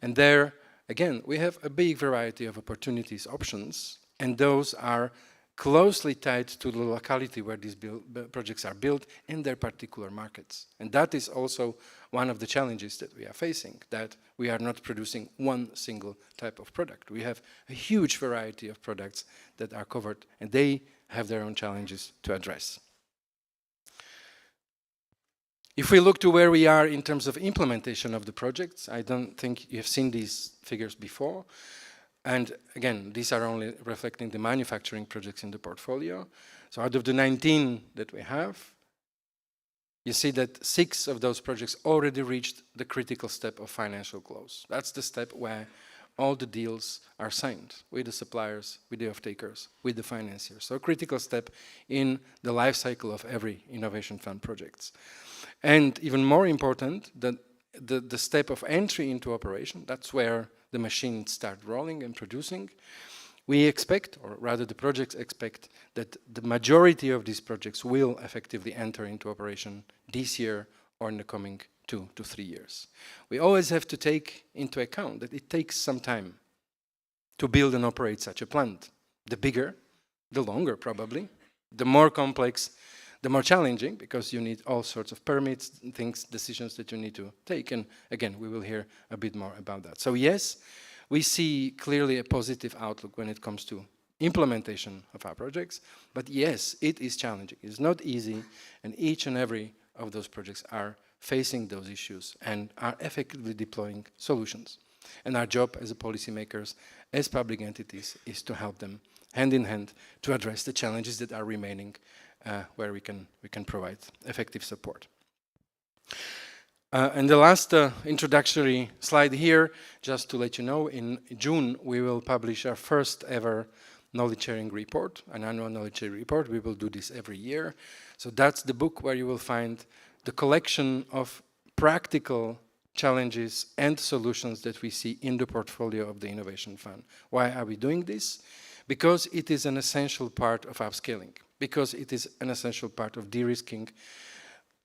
and there, again, we have a big variety of opportunities, options, and those are closely tied to the locality where these projects are built in their particular markets. And that is also one of the challenges that we are facing, that we are not producing one single type of product. We have a huge variety of products that are covered, and they have their own challenges to address. If we look to where we are in terms of implementation of the projects, I don't think you have seen these figures before. And again, these are only reflecting the manufacturing projects in the portfolio. So out of the 19 that we have, you see that 6 of those projects already reached the critical step of financial close. That's the step where all the deals are signed with the suppliers, with the off-takers, with the financiers. So a critical step in the life cycle of every Innovation Fund project. And even more important, that the step of entry into operation, that's where the machines start rolling and producing, we expect, or rather the projects expect, that the majority of these projects will effectively enter into operation this year or in the coming 2 to 3 years. We always have to take into account that it takes some time to build and operate such a plant. The bigger, the longer probably, the more complex, the more challenging, because you need all sorts of permits, things, decisions that you need to take. And again, we will hear a bit more about that. So yes, we see clearly a positive outlook when it comes to implementation of our projects. But yes, it is challenging. It's not easy, and each and every of those projects are facing those issues and are effectively deploying solutions. And our job as policymakers, as public entities, is to help them hand in hand to address the challenges that are remaining, where we can provide effective support. And the last introductory slide here, just to let you know, in June we will publish our first ever knowledge sharing report, an annual knowledge sharing report. We will do this every year. So that's the book where you will find the collection of practical challenges and solutions that we see in the portfolio of the Innovation Fund. Why are we doing this? Because it is an essential part of upscaling, because it is an essential part of de-risking,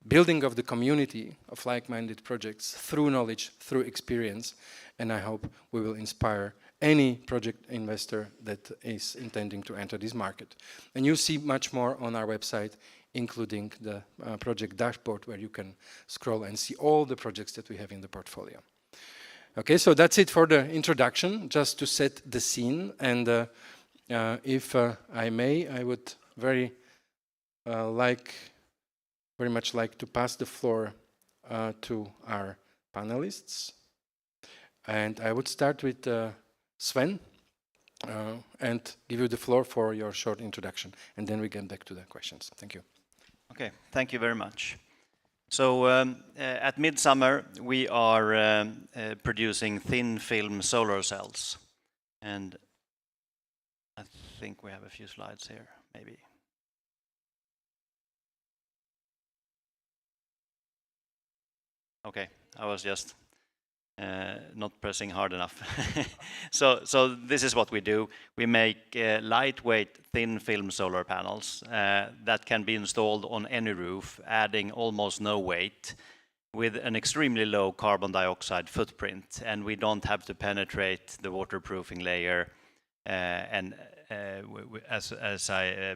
building of the community of like-minded projects through knowledge, through experience, and I hope we will inspire any project investor that is intending to enter this market. And you see much more on our website, including the project dashboard, where you can scroll and see all the projects that we have in the portfolio. Okay, so that's it for the introduction, just to set the scene. And if I may, I would very much like to pass the floor to our panelists. And I would start with Sven and give you the floor for your short introduction, and then we get back to the questions. Thank you. Okay, thank you very much. So at Midsummer, we are producing thin film solar cells. And I think we have a few slides here, maybe. Okay, I was just not pressing hard enough. So this is what we do. We make lightweight thin film solar panels that can be installed on any roof, adding almost no weight, with an extremely low carbon dioxide footprint, and we don't have to penetrate the waterproofing layer. And as I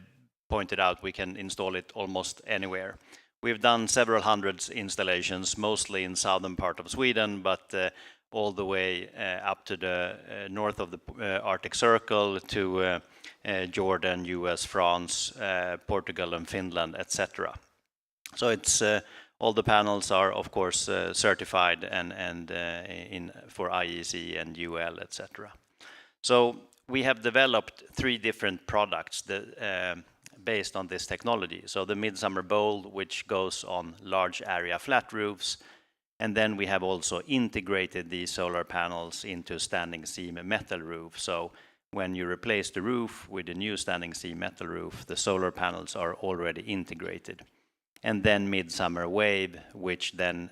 pointed out, we can install it almost anywhere. We've done several hundreds installations, mostly in southern part of Sweden, but all the way up to the north of the Arctic Circle, to Jordan, US, France, Portugal and Finland, etc. So it's all the panels are, of course, certified and for IEC and UL, etc. So we have developed 3 different products that based on this technology. So the Midsummer Bowl, which goes on large area flat roofs, and then we have also integrated these solar panels into standing seam metal roof. So when you replace the roof with a new standing seam metal roof, the solar panels are already integrated. And then Midsummer Wave, which then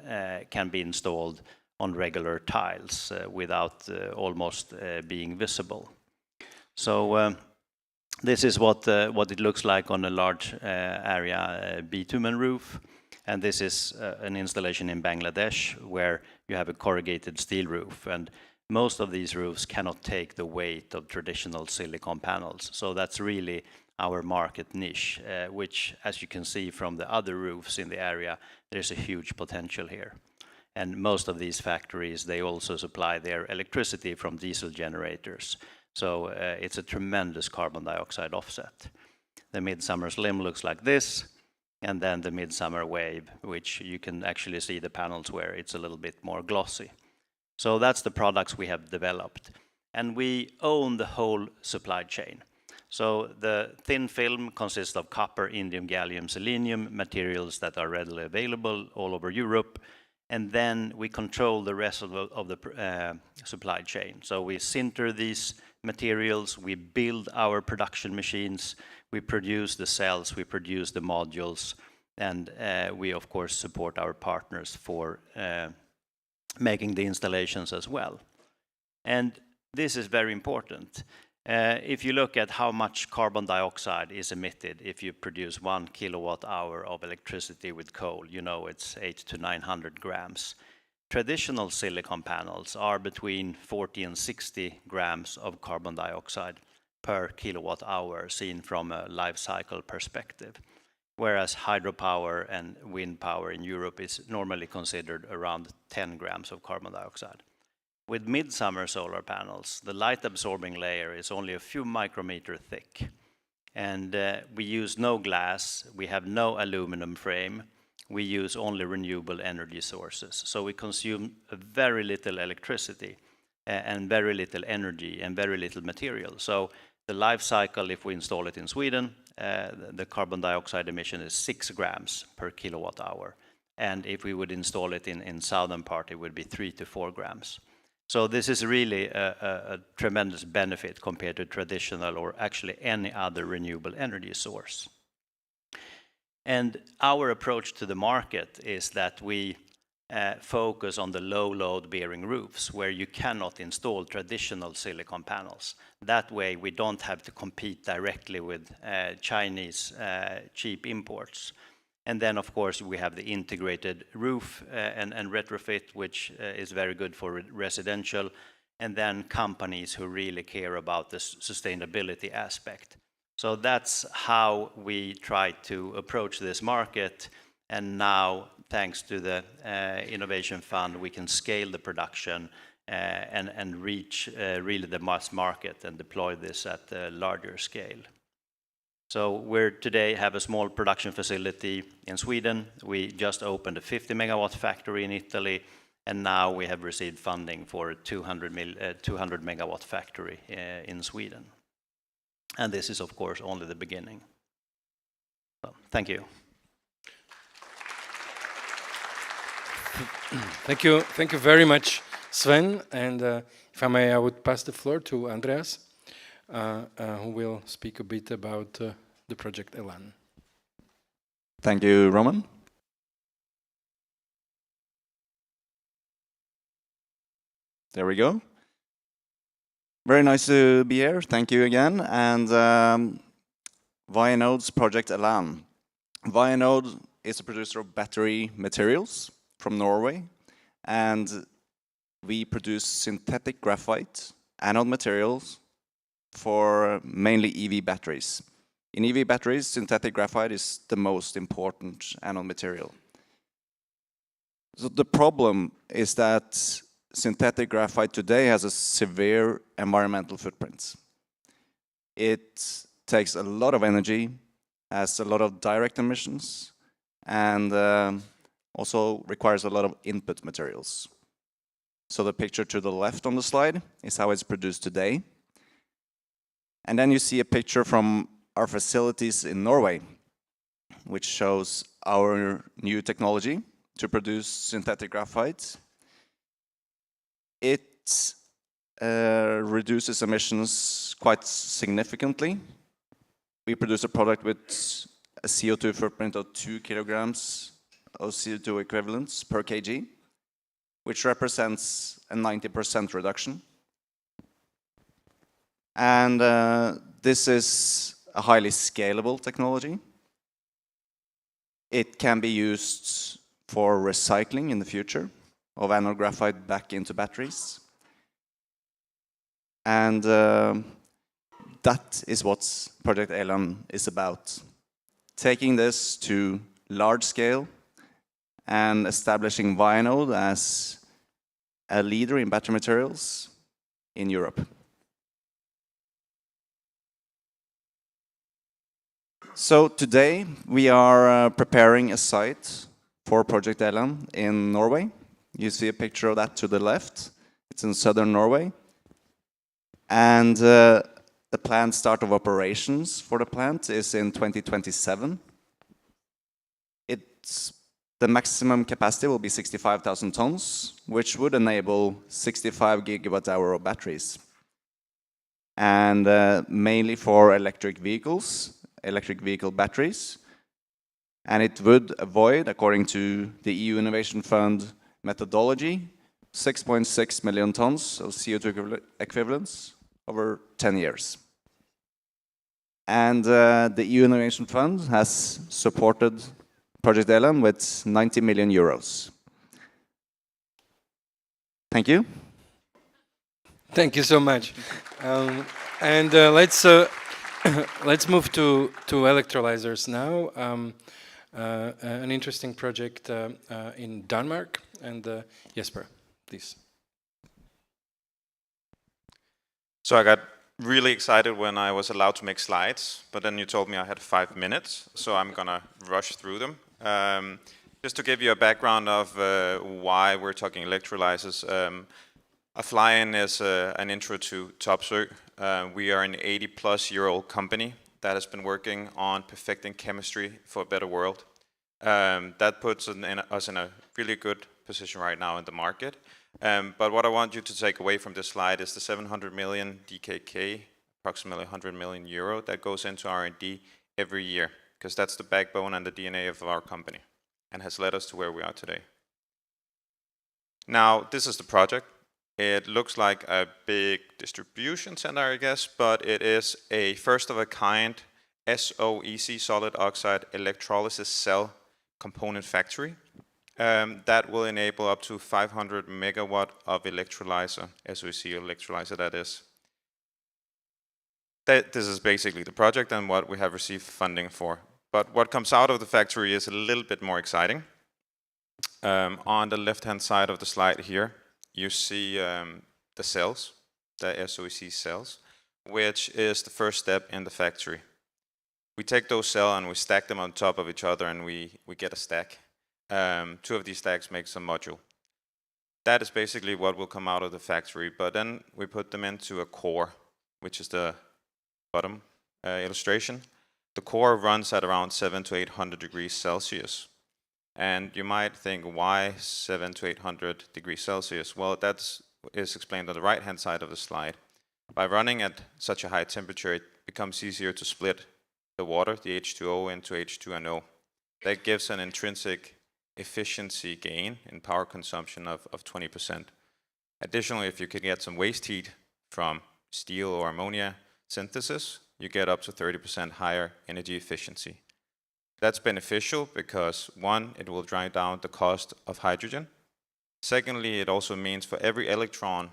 can be installed on regular tiles without almost being visible. So this is what it looks like on a large area bitumen roof. And this is an installation in Bangladesh where you have a corrugated steel roof. And most of these roofs cannot take the weight of traditional silicon panels. So that's really our market niche, which, as you can see from the other roofs in the area, there's a huge potential here. And most of these factories, they also supply their electricity from diesel generators. So it's a tremendous carbon dioxide offset. The Midsummer Slim looks like this, and then the Midsummer Wave, which you can actually see the panels where it's a little bit more glossy. So that's the products we have developed. And we own the whole supply chain. So the thin film consists of copper, indium, gallium, selenium, materials that are readily available all over Europe. And then we control the rest of the supply chain. So we sinter these materials, we build our production machines, we produce the cells, we produce the modules, and we of course support our partners for making the installations as well. And this is very important. If you look at how much carbon dioxide is emitted if you produce 1 kilowatt hour of electricity with coal, you know it's 800 to 900 grams. Traditional silicon panels are between 40 and 60 grams of carbon dioxide per kilowatt hour seen from a life cycle perspective, whereas hydropower and wind power in Europe is normally considered around 10 grams of carbon dioxide. With midsummer solar panels, the light absorbing layer is only a few micrometer thick, and we use no glass, we have no aluminum frame, we use only renewable energy sources. So we consume very little electricity and very little energy and very little material. So the life cycle, if we install it in Sweden, the carbon dioxide emission is 6 grams per kilowatt hour. And if we would install it in southern part, it would be 3 to 4 grams. So this is really a tremendous benefit compared to traditional or actually any other renewable energy source. And our approach to the market is that we focus on the low load bearing roofs where you cannot install traditional silicon panels. That way we don't have to compete directly with Chinese cheap imports. And then of course we have the integrated roof and retrofit, which is very good for residential, and then companies who really care about the sustainability aspect. So that's how we try to approach this market, and now thanks to the Innovation Fund we can scale the production and reach really the mass market and deploy this at a larger scale. So we today have a small production facility in Sweden. We just opened a 50 megawatt factory in Italy, and now we have received funding for a 200 megawatt factory in Sweden. And this is of course only the beginning. So, thank you. Thank you very much, Sven. And if I may, I would pass the floor to Andreas, who will speak a bit about the project Elan. Thank you, Roman. There we go. Very nice to be here. Thank you again. And Vianode's project Elan. Vianode is a producer of battery materials from Norway, and we produce synthetic graphite anode materials for mainly EV batteries. In EV batteries, synthetic graphite is the most important anode material. So the problem is that synthetic graphite today has a severe environmental footprint. It takes a lot of energy, has a lot of direct emissions, and also requires a lot of input materials. So the picture to the left on the slide is how it's produced today. And then you see a picture from our facilities in Norway, which shows our new technology to produce synthetic graphite. It reduces emissions quite significantly. We produce a product with a CO2 footprint of 2 kilograms of CO2 equivalents per kg, which represents a 90% reduction. And this is a highly scalable technology. It can be used for recycling in the future of anode graphite back into batteries. And that is what Project Elan is about. Taking this to large scale and establishing Vianode as a leader in battery materials in Europe. So today we are preparing a site for Project Elan in Norway. You see a picture of that to the left. It's in southern Norway. And the planned start of operations for the plant is in 2027. The maximum capacity will be 65,000 tons, which would enable 65 gigawatt hour of batteries. And mainly for electric vehicles, electric vehicle batteries. And it would avoid, according to the EU Innovation Fund methodology, 6.6 million tons of CO2 equivalents over 10 years. And the EU Innovation Fund has supported Project Elan with 90 million euros. Thank you. Thank you so much. Let's let's move to electrolyzers now. An interesting project in Denmark. And Jesper, please. So I got really excited when I was allowed to make slides, but then you told me I had 5 minutes, so I'm gonna rush through them. Just to give you a background of why we're talking electrolyzers. A fly-in is an intro to Topsø. We are an 80-plus-year-old company that has been working on perfecting chemistry for a better world. That puts us in a really good position right now in the market. But what I want you to take away from this slide is the 700 million DKK, approximately 100 million euro, that goes into R&D every year, because that's the backbone and the DNA of our company, and has led us to where we are today. Now, this is the project. It looks like a big distribution center, I guess, but it is a first-of-a-kind SOEC, solid oxide electrolysis cell component factory that will enable up to 500 megawatt of electrolyzer, SOEC electrolyzer that is. This is basically the project and what we have received funding for. But what comes out of the factory is a little bit more exciting. On the left-hand side of the slide here, you see the cells, the SOEC cells, which is the first step in the factory. We take those cells and we stack them on top of each other, and we get a stack. 2 of these stacks makes a module. That is basically what will come out of the factory, but then we put them into a core, which is the bottom illustration. The core runs at around 700 to 800 degrees Celsius. And you might think, why 700 to 800 degrees Celsius? Well, that is explained on the right-hand side of the slide. By running at such a high temperature, it becomes easier to split the water, the H2O, into H2 and O. That gives an intrinsic efficiency gain in power consumption of 20%. Additionally, if you can get some waste heat from steel or ammonia synthesis, you get up to 30% higher energy efficiency. That's beneficial because, one, it will drive down the cost of hydrogen. Secondly, it also means for every electron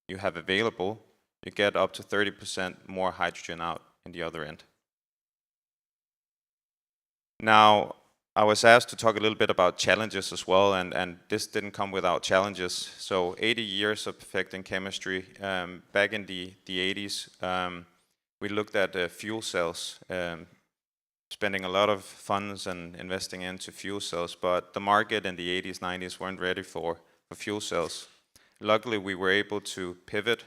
you have available, you get up to 30% more hydrogen out in the other end. Now, I was asked to talk a little bit about challenges as well, and this didn't come without challenges. So 80 years of perfecting chemistry. Back in the 80s, we looked at fuel cells, spending a lot of funds and investing into fuel cells, but the market in the 80s, 90s weren't ready for fuel cells. Luckily, we were able to pivot,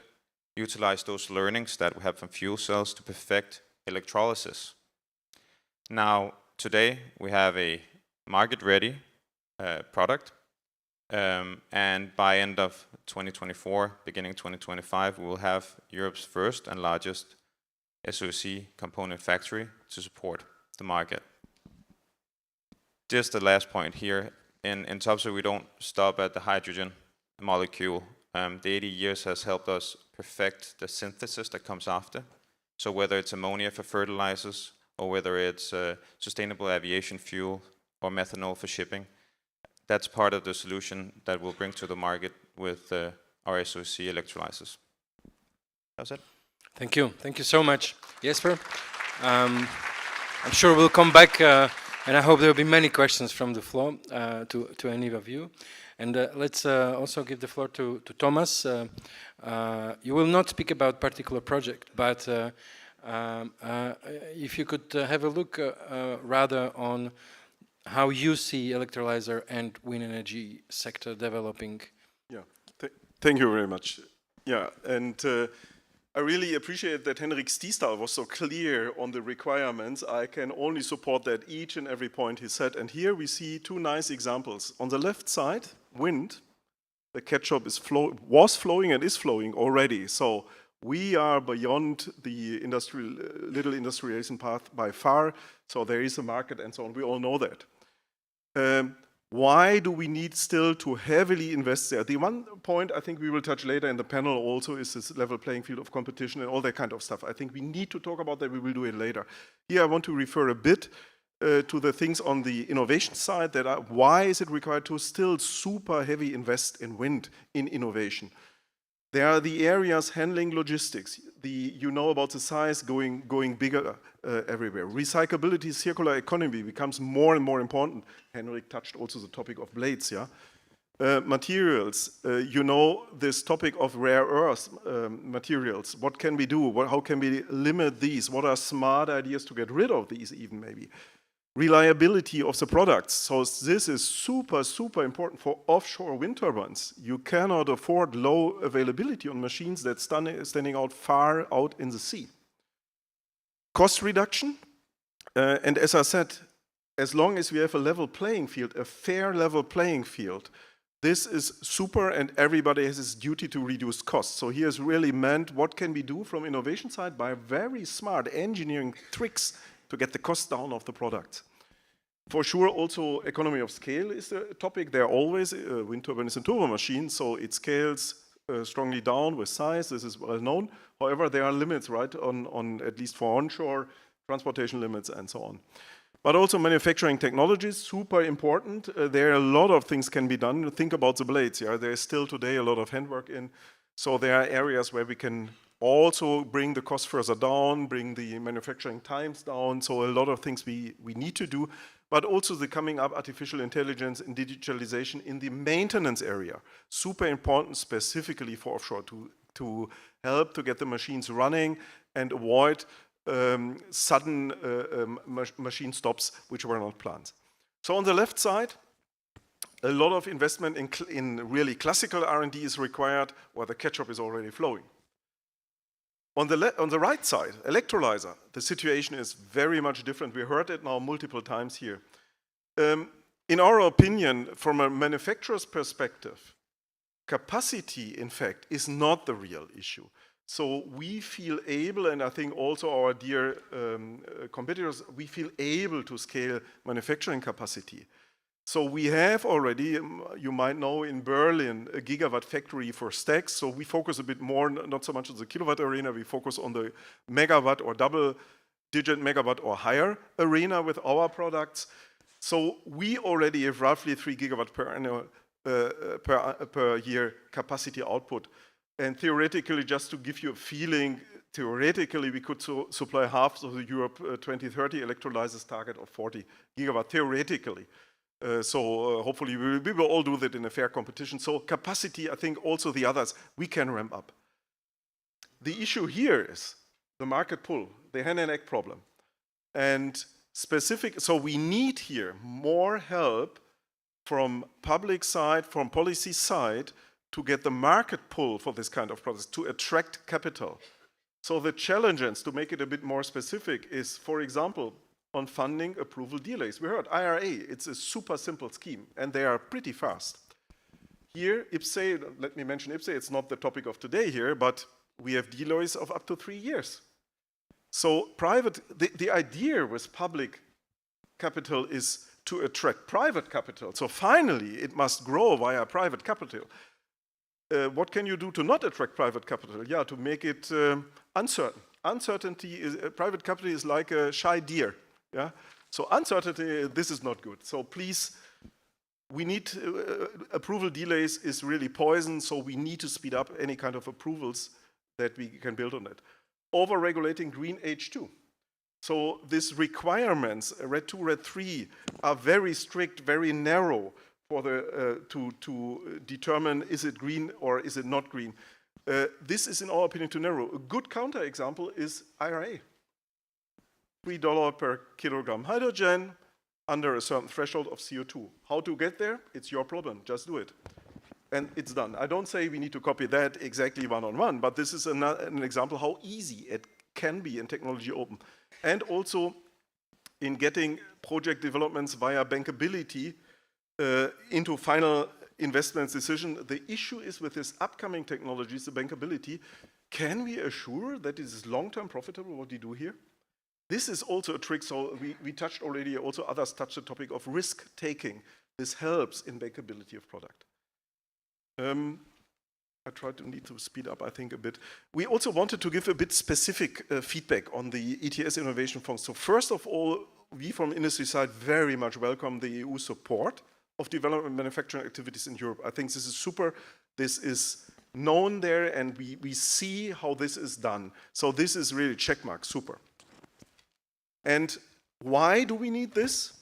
utilize those learnings that we have from fuel cells to perfect electrolysis. Now, today, we have a market-ready product, and by end of 2024, beginning 2025, we will have Europe's first and largest SOEC component factory to support the market. Just the last point here, in Topsø we don't stop at the hydrogen molecule. The 80 years has helped us perfect the synthesis that comes after. So whether it's ammonia for fertilizers, or whether it's sustainable aviation fuel or methanol for shipping, that's part of the solution that we'll bring to the market with our SOEC electrolyzers. That's it. Thank you. Thank you so much, Jesper. I'm sure we'll come back, and I hope there will be many questions from the floor to any of you. And let's also give the floor to Thomas. You will not speak about particular project, but if you could have a look rather on how you see electrolyzer and wind energy sector developing. Yeah, thank you very much. Yeah, and I really appreciate that Henrik Stiesdal was so clear on the requirements. I can only support that each and every point he said. And here we see 2 nice examples. On the left side, wind, the ketchup was flowing and is flowing already. So we are beyond the little industrialization path by far. So there is a market and so on. We all know that. Why do we need still to heavily invest there? The one point I think we will touch later in the panel also is this level playing field of competition and all that kind of stuff. I think we need to talk about that. We will do it later. Here I want to refer a bit to the things on the innovation side that are, why is it required to still super heavy invest in wind, in innovation? There are the areas handling logistics. You know about the size going bigger everywhere. Recyclability, circular economy becomes more and more important. Henrik touched also the topic of blades, yeah? Materials, you know this topic of rare earth materials. What can we do? How can we limit these? What are smart ideas to get rid of these even maybe? Reliability of the products. So this is super, super important for offshore wind turbines. You cannot afford low availability on machines that's standing out far out in the sea. Cost reduction. And as I said, as long as we have a level playing field, a fair level playing field, this is super and everybody has his duty to reduce costs. So here's really meant what can we do from innovation side by very smart engineering tricks to get the cost down of the product. For sure, also economy of scale is a topic. There always, wind turbine is a turbo machine, so it scales strongly down with size. This is well known. However, there are limits, right, on at least for onshore, transportation limits and so on. But also manufacturing technologies, super important. There are a lot of things can be done. Think about the blades, yeah. There is still today a lot of handwork in. So there are areas where we can also bring the cost further down, bring the manufacturing times down. So a lot of things we need to do, but also the coming up artificial intelligence and digitalization in the maintenance area. Super important specifically for offshore to help to get the machines running and avoid sudden machine stops which were not planned. So on the left side, a lot of investment in really classical R&D is required, where the ketchup is already flowing. On the right side, electrolyzer, the situation is very much different. We heard it now multiple times here. In our opinion, from a manufacturer's perspective, capacity, in fact, is not the real issue. So we feel able, and I think also our dear competitors, we feel able to scale manufacturing capacity. So we have already, you might know, in Berlin, a gigawatt factory for stacks. So we focus a bit more, not so much on the kilowatt arena, we focus on the megawatt or double-digit megawatt or higher arena with our products. So we already have roughly 3 gigawatt per year capacity output. And theoretically, just to give you a feeling, theoretically, we could supply half of the Europe 2030 electrolyzers target of 40 gigawatt, theoretically. Hopefully we will all do that in a fair competition. So capacity, I think also the others, we can ramp up. The issue here is the market pull, the hen and egg problem. And so we need here more help from public side, from policy side, to get the market pull for this kind of products, to attract capital. So the challenges, to make it a bit more specific, is, for example, on funding approval delays. We heard IRA, it's a super simple scheme, and they are pretty fast. Here, IPCEI, let me mention IPCEI, it's not the topic of today here, but we have delays of up to 3 years. So the idea with public capital is to attract private capital. So finally, it must grow via private capital. What can you do to not attract private capital? Yeah, to make it uncertain. Uncertainty is, private capital is like a shy deer. Yeah, so uncertainty, this is not good. So please, we need, approval delays is really poison, so we need to speed up any kind of approvals that we can build on it. Over-regulating green H2. So these requirements, RED 2, RED 3, are very strict, very narrow for the, to determine is it green or is it not green. This is, in our opinion, too narrow. A good counterexample is IRA. $3 per kilogram hydrogen under a certain threshold of CO2. How to get there? It's your problem. Just do it. And it's done. I don't say we need to copy that exactly one-on-one, but this is an example how easy it can be in technology open. And also in getting project developments via bankability into final investment decision. The issue is with this upcoming technologies, the bankability, can we assure that it is long-term profitable what we do here? This is also a trick, so we touched already, also others touched the topic of risk-taking. This helps in bankability of product. I need to speed up, I think, a bit. We also wanted to give a bit specific feedback on the ETS Innovation Fund. So first of all, we from industry side very much welcome the EU support of development and manufacturing activities in Europe. I think this is super. This is known there, and we see how this is done. So this is really checkmark, super. And why do we need this?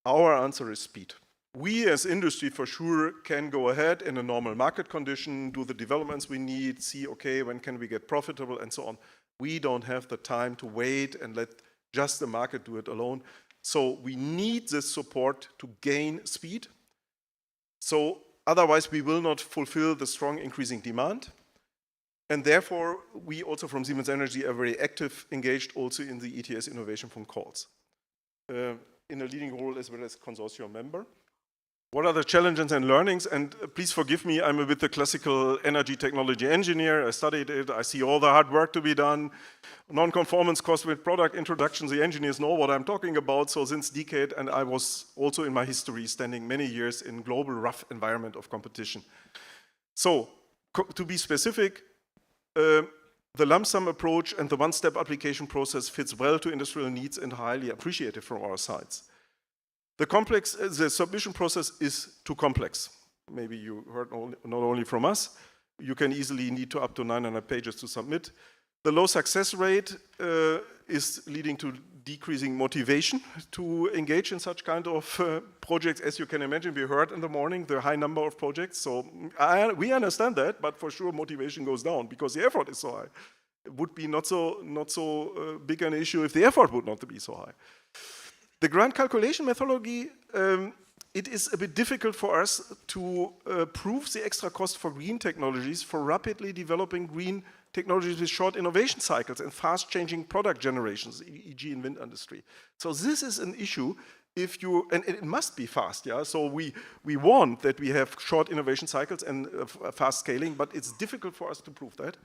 Our answer is speed. We as industry for sure can go ahead in a normal market condition, do the developments we need, see, okay, when can we get profitable and so on. We don't have the time to wait and let just the market do it alone. So we need this support to gain speed. So otherwise we will not fulfill the strong increasing demand. And therefore, we also from Siemens Energy are very active, engaged also in the ETS Innovation Fund calls, in a leading role as well as consortium member. What are the challenges and learnings? And please forgive me, I'm a bit the classical energy technology engineer. I studied it, I see all the hard work to be done. Non-conformance cost with product introductions, the engineers know what I'm talking about. So since decade, and I was also in my history standing many years in global rough environment of competition. So to be specific, the lump sum approach and the one-step application process fits well to industrial needs and highly appreciated from our sides. The submission process is too complex. Maybe you heard not only from us, you can easily need to up to 900 pages to submit. The low success rate is leading to decreasing motivation to engage in such kind of projects. As you can imagine, we heard in the morning the high number of projects. So we understand that, but for sure motivation goes down because the effort is so high. It would be not so big an issue if the effort would not be so high. The grant calculation methodology, it is a bit difficult for us to prove the extra cost for green technologies for rapidly developing green technologies with short innovation cycles and fast changing product generations, e.g. in wind industry. So this is an issue if you, and it must be fast, yeah? So we want that we have short innovation cycles and fast scaling, but it's difficult for us to prove that.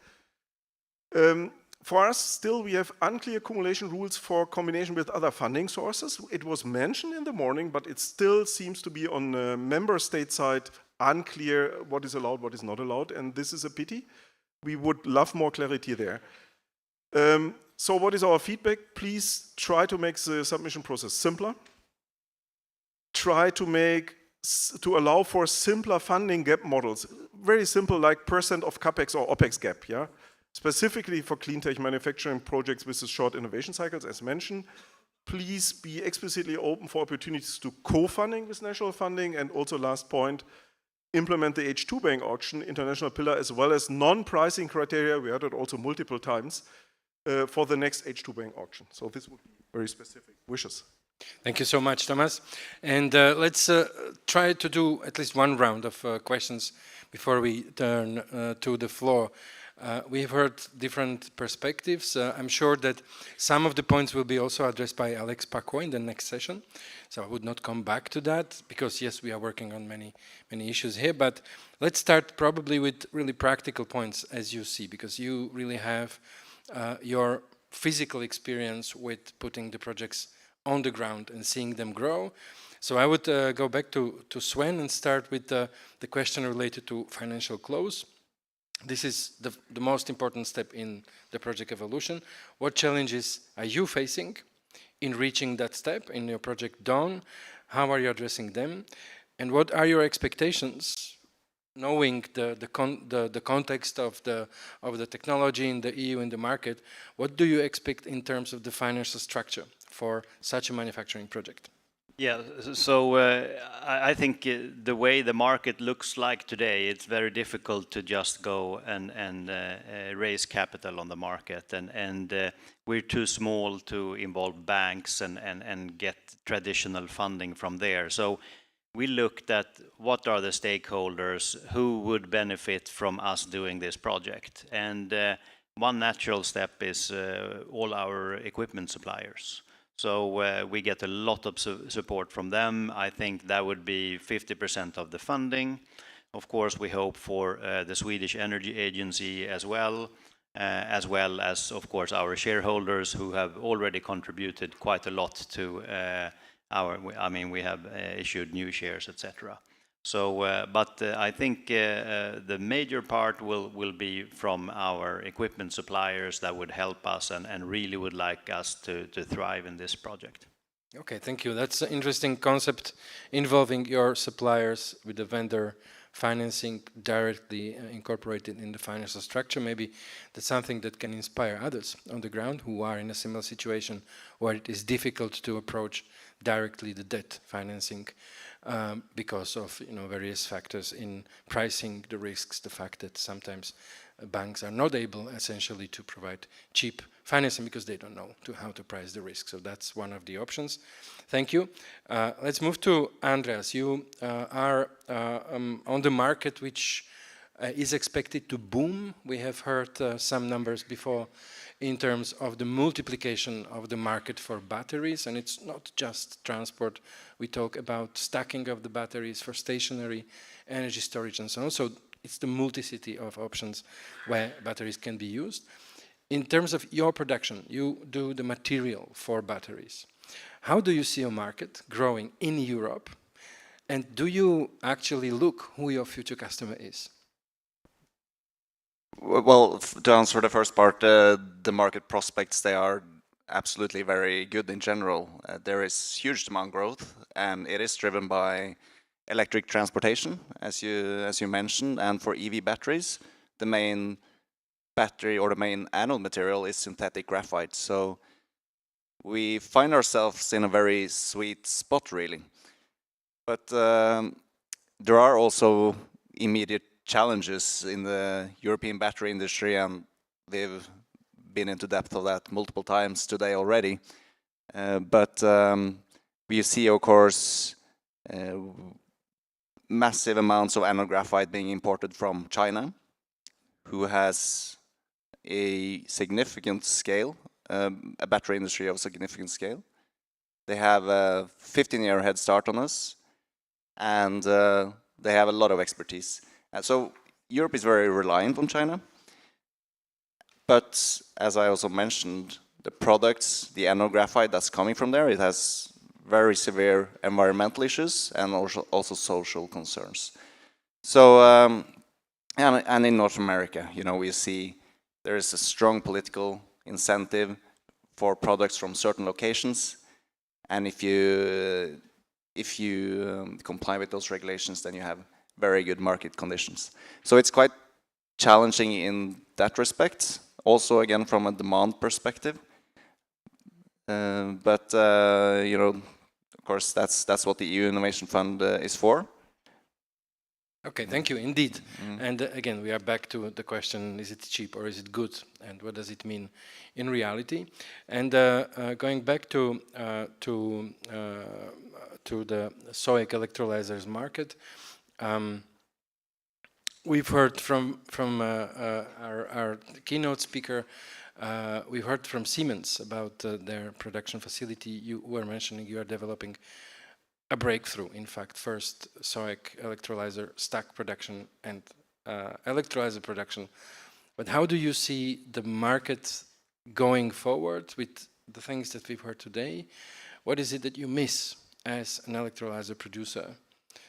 For us, still, we have unclear accumulation rules for combination with other funding sources. It was mentioned in the morning, but it still seems to be on the member state side unclear what is allowed, what is not allowed, and this is a pity. We would love more clarity there. So what is our feedback? Please try to make the submission process simpler. Try to allow for simpler funding gap models. Very simple, like % of CapEx or OpEx gap, yeah? Specifically for clean tech manufacturing projects with the short innovation cycles, as mentioned. Please be explicitly open for opportunities to co-funding with national funding. And also last point, implement the H2 bank auction, international pillar, as well as non-pricing criteria, we heard it also multiple times, for the next H2 bank auction. So this would be very specific wishes. Thank you so much, Thomas. And let's try to do at least one round of questions before we turn to the floor. We've heard different perspectives. I'm sure that some of the points will be also addressed by Alex Paquot in the next session. So I would not come back to that because, yes, we are working on many issues here. But let's start probably with really practical points as you see, because you really have your physical experience with putting the projects on the ground and seeing them grow. So I would go back to Sven and start with the question related to financial close. This is the most important step in the project evolution. What challenges are you facing in reaching that step in your project Dawn? How are you addressing them? And what are your expectations, knowing the context of the technology in the EU and the market? What do you expect in terms of the financial structure for such a manufacturing project? Yeah, so I think the way the market looks like today, it's very difficult to just go and raise capital on the market, and we're too small to involve banks and get traditional funding from there. So we looked at what are the stakeholders who would benefit from us doing this project, and one natural step is all our equipment suppliers. So we get a lot of support from them. I think that would be 50% of the funding. Of course, we hope for the Swedish Energy Agency as well as, of course, our shareholders who have already contributed quite a lot to we have issued new shares, etc. So, but I think the major part will be from our equipment suppliers that would help us and really would like us to thrive in this project. Okay, thank you. That's an interesting concept involving your suppliers with the vendor financing directly incorporated in the financial structure. Maybe that's something that can inspire others on the ground who are in a similar situation where it is difficult to approach directly the debt financing because of various factors in pricing the risks, the fact that sometimes banks are not able essentially to provide cheap financing because they don't know how to price the risk. So that's one of the options. Thank you. Let's move to Andreas. You are on the market which is expected to boom. We have heard some numbers before in terms of the multiplication of the market for batteries, and it's not just transport. We talk about stacking of the batteries for stationary energy storage and so on. So it's the multiplicity of options where batteries can be used. In terms of your production, you do the material for batteries. How do you see a market growing in Europe? And do you actually look who your future customer is? Well, to answer the first part, the market prospects, they are absolutely very good in general. There is huge demand growth, and it is driven by electric transportation, as you mentioned, and for EV batteries, the main battery or the main anode material is synthetic graphite. So we find ourselves in a very sweet spot, really. But there are also immediate challenges in the European battery industry, and they've been into depth of that multiple times today already. But we see, of course, massive amounts of anode graphite being imported from China, who has a significant scale, a battery industry of significant scale. They have a 15-year head start on us, and they have a lot of expertise. And so Europe is very reliant on China. But as I also mentioned, the products, the anode graphite that's coming from there, it has very severe environmental issues and also social concerns. So, and in North America, we see there is a strong political incentive for products from certain locations, and if you comply with those regulations, then you have very good market conditions. So it's quite challenging in that respect. Also, again, from a demand perspective. But of course, that's what the EU Innovation Fund is for. Okay, thank you, indeed. And again, we are back to the question, is it cheap or is it good? And what does it mean in reality? And going back to the SOIC electrolyzers market, we've heard from our keynote speaker, we've heard from Siemens about their production facility. You were mentioning you are developing a breakthrough, in fact, first SOIC electrolyzer stack production and electrolyzer production. But how do you see the market going forward with the things that we've heard today? What is it that you miss as an electrolyzer producer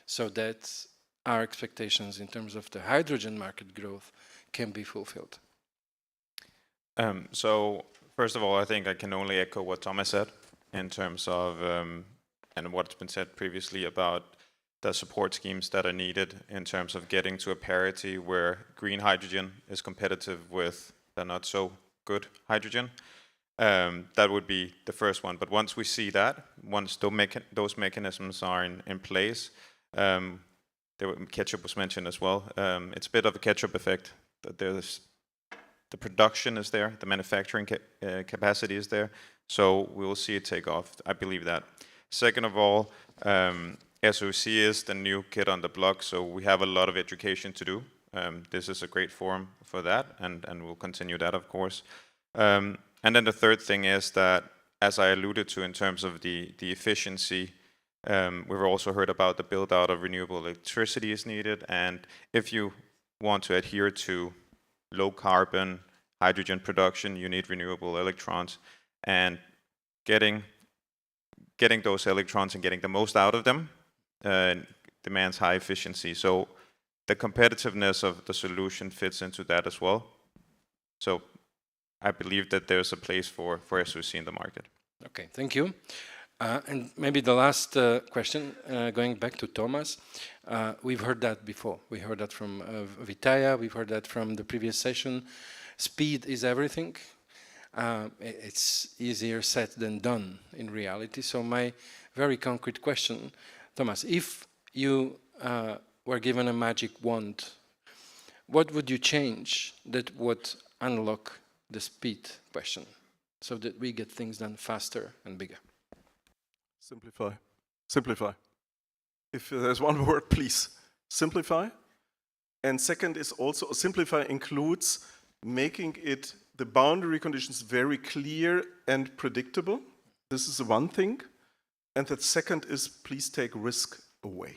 so that our expectations in terms of the hydrogen market growth can be fulfilled? So first of all, I think I can only echo what Thomas said in terms of and what's been said previously about the support schemes that are needed in terms of getting to a parity where green hydrogen is competitive with the not so good hydrogen. That would be the first one. But once we see that, once those mechanisms are in place, ketchup was mentioned as well. It's a bit of a ketchup effect. That the production is there, the manufacturing capacity is there, so we will see it take off. I believe that. Second of all, SOC is the new kid on the block, so we have a lot of education to do. This is a great forum for that, and we'll continue that, of course. And then the third thing is that, as I alluded to in terms of the efficiency, we've also heard about the build out of renewable electricity is needed, and if you want to adhere to low carbon hydrogen production, you need renewable electrons, and getting getting those electrons and getting the most out of them demands high efficiency. So the competitiveness of the solution fits into that as well. So I believe that there's a place for SOC in the market. Okay, thank you. And maybe the last question, going back to Thomas. We've heard that before. We heard that from Vaitea. We've heard that from the previous session. Speed is everything. It's easier said than done in reality. So my very concrete question, Thomas, if you were given a magic wand, what would you change that would unlock the speed question so that we get things done faster and bigger? Simplify. Simplify. If there's one word, please, simplify. And second is also, simplify includes making it, the boundary conditions, very clear and predictable. This is the one thing. And the second is, please take risk away.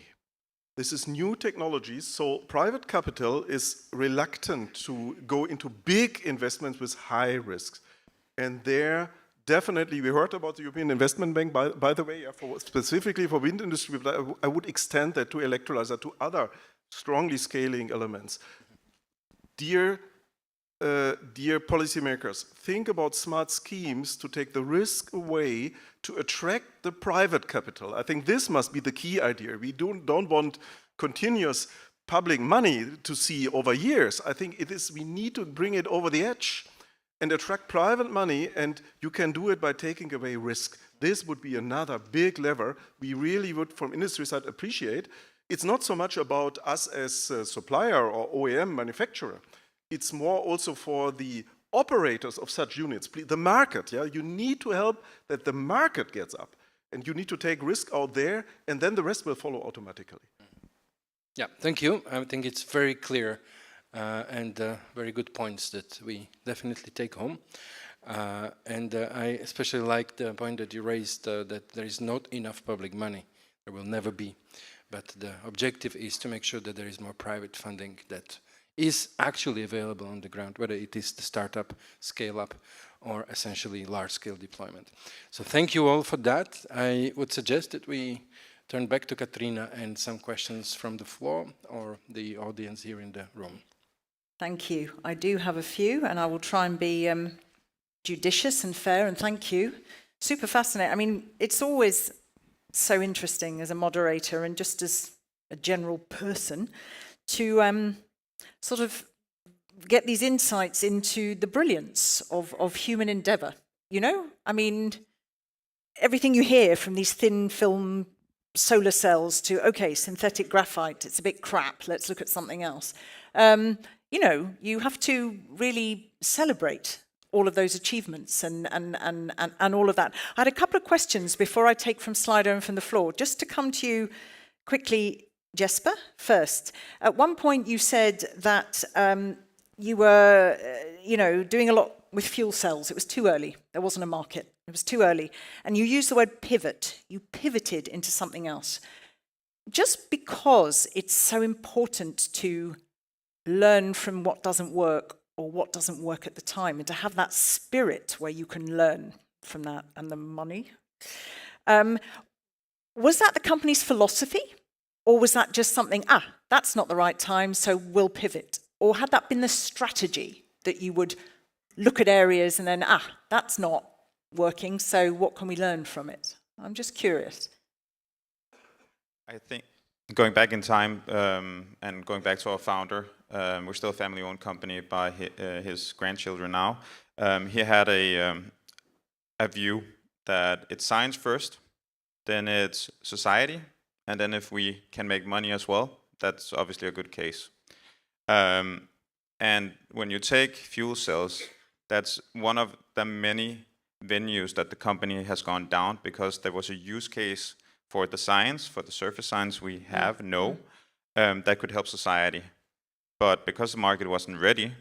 This is new technologies, so private capital is reluctant to go into big investments with high risks. And there, definitely, we heard about the European Investment Bank, by the way, specifically for wind industry, but I would extend that to electrolyzer, to other strongly scaling elements. Dear policymakers, think about smart schemes to take the risk away to attract the private capital. I think this must be the key idea. We don't want continuous public money to see over years. I think we need to bring it over the edge and attract private money, and you can do it by taking away risk. This would be another big lever we really would, from industry side, appreciate. It's not so much about us as a supplier or OEM manufacturer. It's more also for the operators of such units, the market. Yeah, you need to help that the market gets up, and you need to take risk out there, and then the rest will follow automatically. Yeah, thank you. I think it's very clear and very good points that we definitely take home. And I especially like the point that you raised that there is not enough public money. There will never be. But the objective is to make sure that there is more private funding that is actually available on the ground, whether it is the startup, scale-up, or essentially large-scale deployment. So thank you all for that. I would suggest that we turn back to Katrina and some questions from the floor or the audience here in the room. Thank you. I do have a few, and I will try and be judicious and fair, and thank you. Super fascinating. I mean, it's always so interesting as a moderator and just as a general person to sort of get these insights into the brilliance of human endeavor, you know? I mean, everything you hear from these thin film solar cells to, okay, synthetic graphite, it's a bit crap, let's look at something else. You know, you have to really celebrate all of those achievements and all of that. I had a couple of questions before I take from Slido and from the floor, just to come to you quickly, Jesper, first. At one point you said that you were, you know, doing a lot with fuel cells. It was too early. There wasn't a market. It was too early. And you used the word pivot. You pivoted into something else. Just because it's so important to learn from what doesn't work or what doesn't work at the time, and to have that spirit where you can learn from that and the money. Was that the company's philosophy? Or was that just something, that's not the right time, so we'll pivot? Or had that been the strategy that you would look at areas and then, that's not working, so what can we learn from it? I'm just curious. I think going back in time and going back to our founder, we're still a family-owned company by his grandchildren now. He had a view that it's science first, then it's society, and then if we can make money as well, that's obviously a good case. And when you take fuel cells, that's one of the many venues that the company has gone down because there was a use case for the science, for the surface science we have, that could help society. But because the market wasn't ready,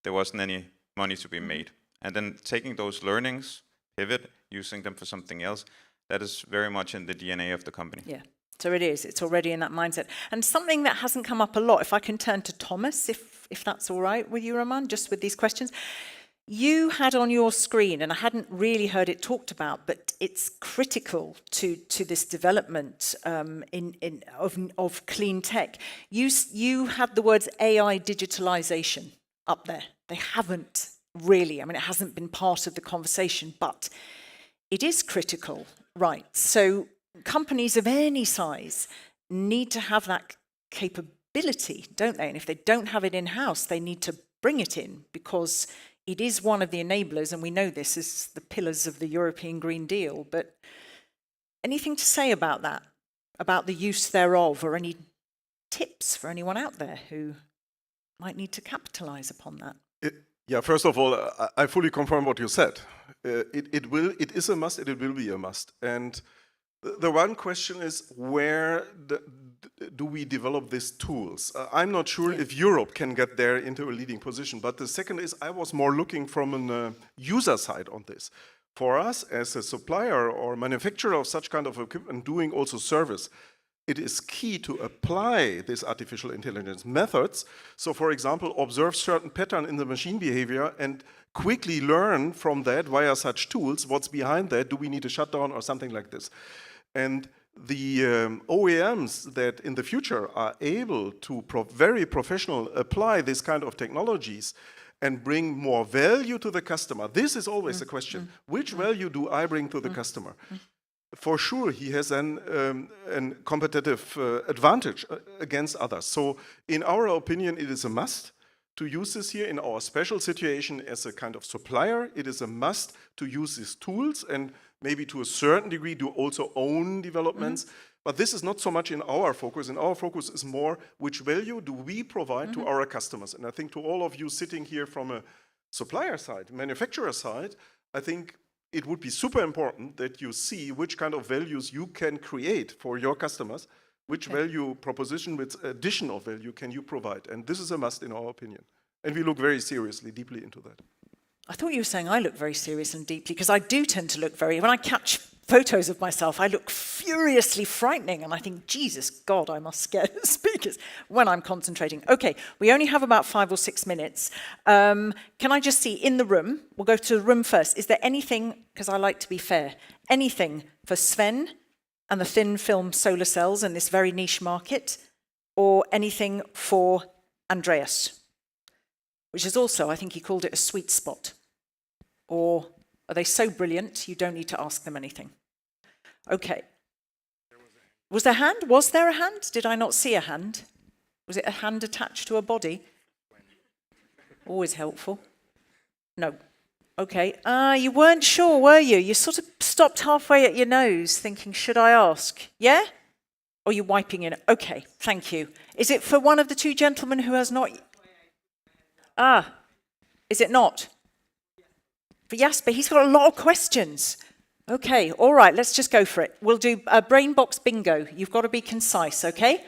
there wasn't any money to be made. And then taking those learnings, pivot, using them for something else, that is very much in the DNA of the company. Yeah, so it is. It's already in that mindset. And something that hasn't come up a lot, if I can turn to Thomas, if that's all right with you, Roman, just with these questions. You had on your screen, and I hadn't really heard it talked about, but it's critical to this development of clean tech. You had the words AI digitalization up there. They haven't really, I mean, it hasn't been part of the conversation, but it is critical, right? So companies of any size need to have that capability, don't they? And if they don't have it in-house, they need to bring it in, because it is one of the enablers, and we know this is the pillars of the European Green Deal. But anything to say about that, about the use thereof, or any tips for anyone out there who might need to capitalize upon that? Yeah, first of all, I fully confirm what you said. It is a must, and it will be a must. And the one question is, where do we develop these tools? I'm not sure if Europe can get there into a leading position. But the second is, I was more looking from a user side on this. For us, as a supplier or manufacturer of such kind of equipment, doing also service, it is key to apply these artificial intelligence methods. So, for example, observe certain pattern in the machine behavior and quickly learn from that via such tools what's behind that. Do we need a shutdown or something like this? And the OEMs that in the future are able to very professional apply this kind of technologies and bring more value to the customer. This is always the question. Which value do I bring to the customer? For sure, he has a competitive advantage against others. So in our opinion, it is a must to use this here in our special situation as a kind of supplier. It is a must to use these tools and maybe to a certain degree do also own developments. But this is not so much in our focus. And our focus is more, which value do we provide to our customers? And I think to all of you sitting here from a supplier side, manufacturer side, I think it would be super important that you see which kind of values you can create for your customers, which value proposition with additional value can you provide. And this is a must in our opinion. And we look very seriously, deeply into that. I thought you were saying I look very serious and deeply, because I do tend to look when I catch photos of myself, I look furiously frightening, and I think, Jesus God, I must scare the speakers when I'm concentrating. Okay, we only have about 5 or 6 minutes. Can I just see, in the room, we'll go to the room first, is there anything, because I like to be fair, anything for Sven and the thin film solar cells in this very niche market, or anything for Andreas, which is also, I think he called it a sweet spot? Or are they so brilliant you don't need to ask them anything? Okay. Was there a hand? Was there a hand? Did I not see a hand? Was it a hand attached to a body? Always helpful. No. Okay. You weren't sure, were you? You sort of stopped halfway at your nose thinking, should I ask? Yeah? Or are you wiping in? Okay, thank you. Is it for one of the two gentlemen who has not... is it not? For Jasper, he's got a lot of questions. Okay, all right, let's just go for it. We'll do a brain box bingo. You've got to be concise, okay?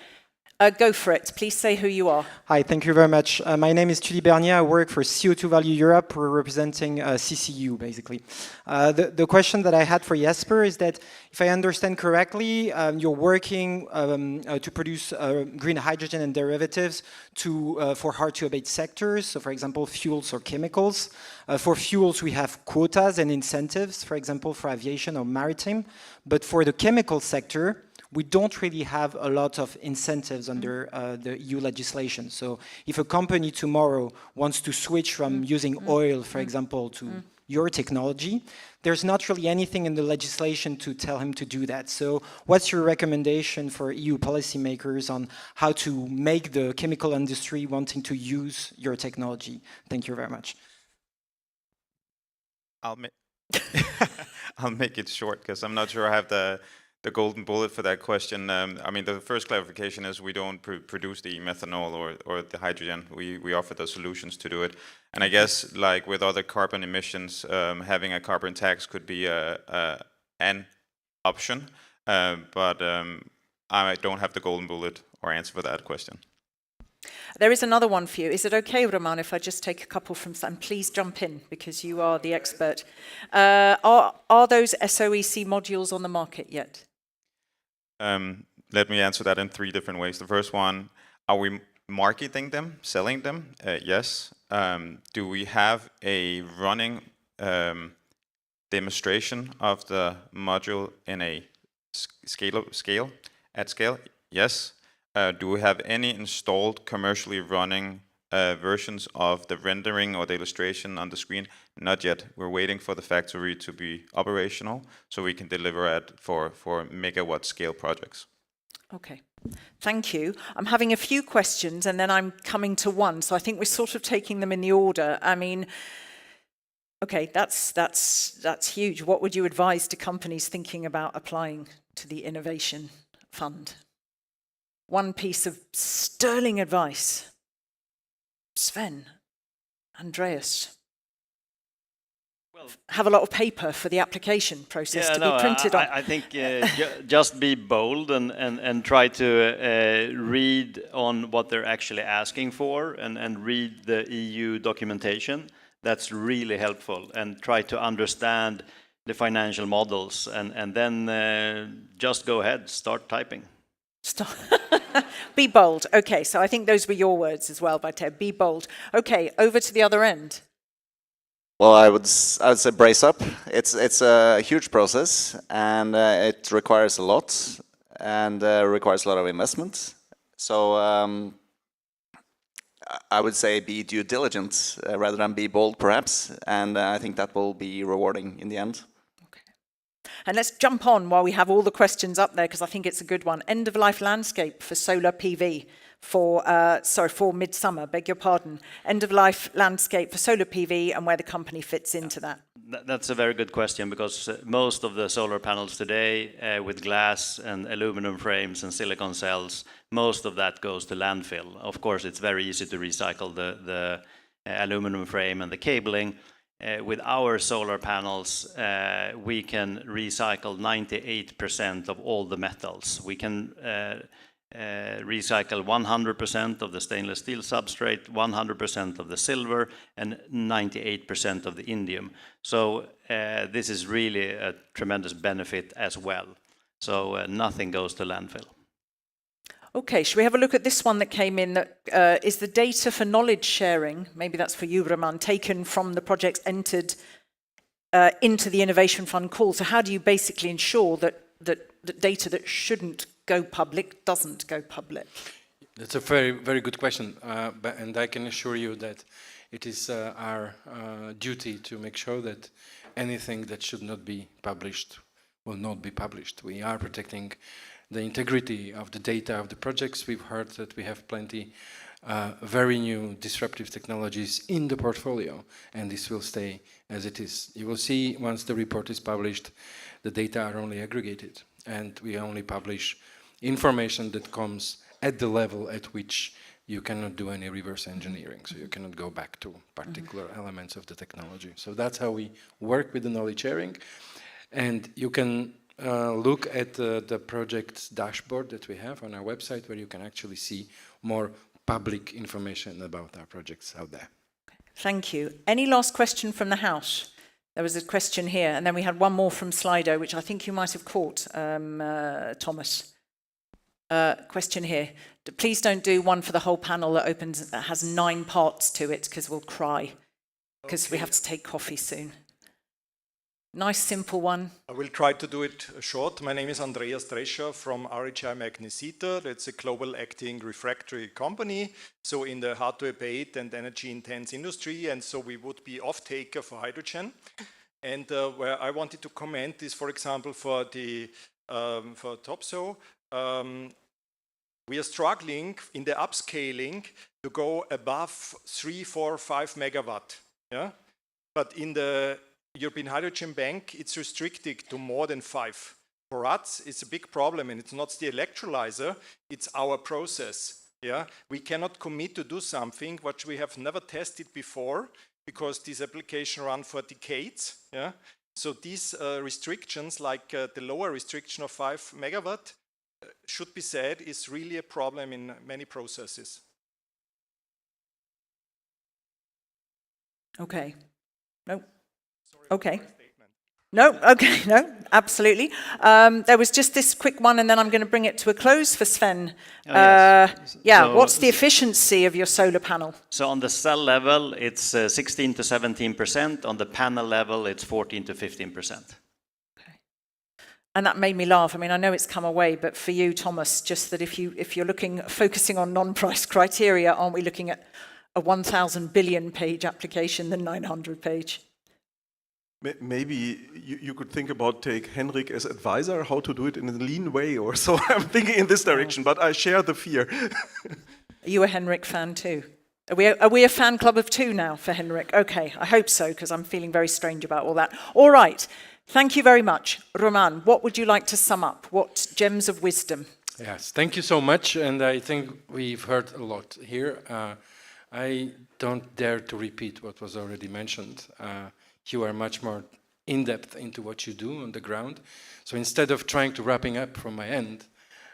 Go for it. Please say who you are. Hi, thank you very much. My name is Thuy Bernier. I work for CO2 Value Europe. We're representing CCU, basically. The question that I had for Jasper is that, if I understand correctly, you're working to produce green hydrogen and derivatives for hard-to-abate sectors, so for example, fuels or chemicals. For fuels, we have quotas and incentives, for example, for aviation or maritime. But for the chemical sector, we don't really have a lot of incentives under the EU legislation. So if a company tomorrow wants to switch from using oil, for example, to your technology, there's not really anything in the legislation to tell him to do that. So what's your recommendation for EU policymakers on how to make the chemical industry wanting to use your technology? Thank you very much. I'll make it short, because I'm not sure I have the golden bullet for that question. I mean, the first clarification is we don't produce the methanol or the hydrogen. We offer the solutions to do it. And I guess, like with other carbon emissions, having a carbon tax could be an option. But I don't have the golden bullet or answer for that question. There is another one for you. Is it okay, Roman, if I just take a couple from Sam? Please jump in, because you are the expert. Are those SOEC modules on the market yet? Let me answer that in 3 different ways. The first one, are we marketing them, selling them? Yes. Do we have a running demonstration of the module in a at scale? Yes. Do we have any installed commercially running versions of the rendering or the illustration on the screen? Not yet. We're waiting for the factory to be operational so we can deliver it for megawatt scale projects. Okay, thank you. I'm having a few questions and then I'm coming to one, so I think we're sort of taking them in the order. I mean, okay, that's huge. What would you advise to companies thinking about applying to the Innovation Fund? One piece of sterling advice. Sven, Andreas. Well, have a lot of paper for the application process to be printed on. I think just be bold and try to read on what they're actually asking for and read the EU documentation. That's really helpful, and try to understand the financial models, and then just go ahead, start typing. Be bold. Okay, so I think those were your words as well, Vaitea. Be bold. Okay, over to the other end. Well, I would say brace up. It's a huge process, and it requires a lot, and requires a lot of investment. So I would say be due diligent rather than be bold, perhaps, and I think that will be rewarding in the end. And let's jump on while we have all the questions up there, because I think it's a good one. End-of-life landscape for solar PV for midsummer, beg your pardon. End-of-life landscape for solar PV and where the company fits into that. That's a very good question, because most of the solar panels today with glass and aluminum frames and silicon cells, most of that goes to landfill. Of course, it's very easy to recycle the aluminum frame and the cabling. With our solar panels, we can recycle 98% of all the metals. We can recycle 100% of the stainless steel substrate, 100% of the silver, and 98% of the indium. So this is really a tremendous benefit as well. So nothing goes to landfill. Okay, should we have a look at this one that came in? That is the data for knowledge sharing, maybe that's for you, Roman, taken from the projects entered into the Innovation Fund call. So how do you basically ensure that data that shouldn't go public doesn't go public? That's a very, very good question. And I can assure you that it is our duty to make sure that anything that should not be published will not be published. We are protecting the integrity of the data of the projects. We've heard that we have plenty very new disruptive technologies in the portfolio, and this will stay as it is. You will see once the report is published, the data are only aggregated, and we only publish information that comes at the level at which you cannot do any reverse engineering, so you cannot go back to particular elements of the technology. So that's how we work with the knowledge sharing, and you can look at the project's dashboard that we have on our website, where you can actually see more public information about our projects out there. Thank you. Any last question from the House? There was a question here, and then we had one more from Slido, which I think you might have caught, Thomas. Question here. Please don't do one for the whole panel that has 9 parts to it, because we'll cry, because we have to take coffee soon. Nice, simple one. I will try to do it short. My name is Andreas Drescher from RHI Magnesita. That's a global acting refractory company, so in the hard-to-abate and energy-intense industry, and so we would be off-taker for hydrogen. And where I wanted to comment is, for example, for Topso, we are struggling in the upscaling to go above 3, 4, 5 megawatt. Yeah? But in the European Hydrogen Bank, it's restricted to more than 5. For us, it's a big problem, and it's not the electrolyzer, it's our process. Yeah? We cannot commit to do something which we have never tested before, because this application ran for decades. Yeah? So these restrictions, like the lower restriction of 5 megawatt, should be said, is really a problem in many processes. Okay. No. Okay. No, okay, no, absolutely. There was just this quick one, and then I'm going to bring it to a close for Sven. Yes. Yeah, So, what's the efficiency of your solar panel? So on the cell level, it's 16 to 17%. On the panel level, it's 14 to 15%. And that made me laugh. I mean, I know it's come away, but for you, Thomas, just that if you're focusing on non-price criteria, aren't we looking at a 1,000 billion page application than 900 page? Maybe you could think about take Henrik as advisor, how to do it in a lean way or so. I'm thinking in this direction, but I share the fear. Are you a Henrik fan too? Are we a fan club of two now for Henrik? Okay, I hope so, because I'm feeling very strange about all that. All right, thank you very much. Roman, what would you like to sum up? What gems of wisdom? Yes, thank you so much, and I think we've heard a lot here. I don't dare to repeat what was already mentioned. You are much more in-depth into what you do on the ground. So instead of trying to wrapping up from my end,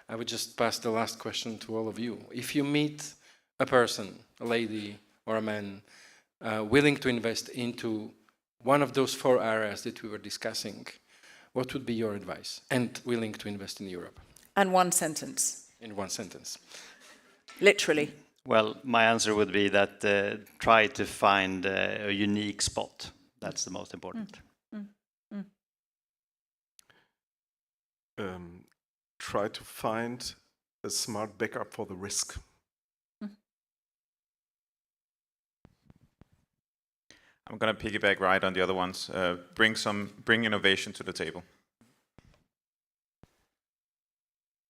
I would just pass the last question to all of you. If you meet a person, a lady or a man, willing to invest into one of those 4 areas that we were discussing, what would be your advice? And willing to invest in Europe? And one sentence. In one sentence. Literally. Well, my answer would be that try to find a unique spot. That's the most important. Try to find a smart backup for the risk. I'm going to piggyback right on the other ones. Bring innovation to the table.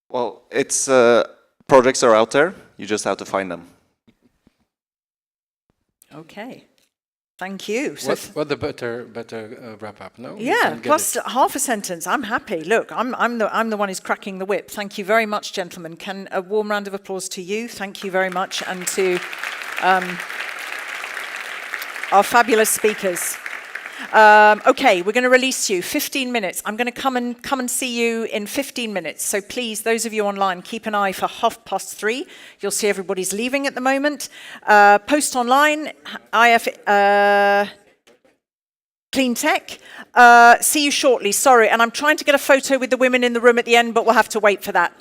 Well, it's projects are out there. You just have to find them. Okay. Thank you. So what the better wrap up? No. Yeah, plus half a sentence. I'm happy. Look, I'm the one who's cracking the whip. Thank you very much, gentlemen. Can a warm round of applause to you? Thank you very much, and to our fabulous speakers. Okay, we're going to release you. 15 minutes. I'm going to come and see you in 15 minutes. So please, those of you online, keep an eye for 3:30. You'll see everybody's leaving at the moment. Post online, Cleantech. See you shortly. Sorry, and I'm trying to get a photo with the women in the room at the end, but we'll have to wait for that.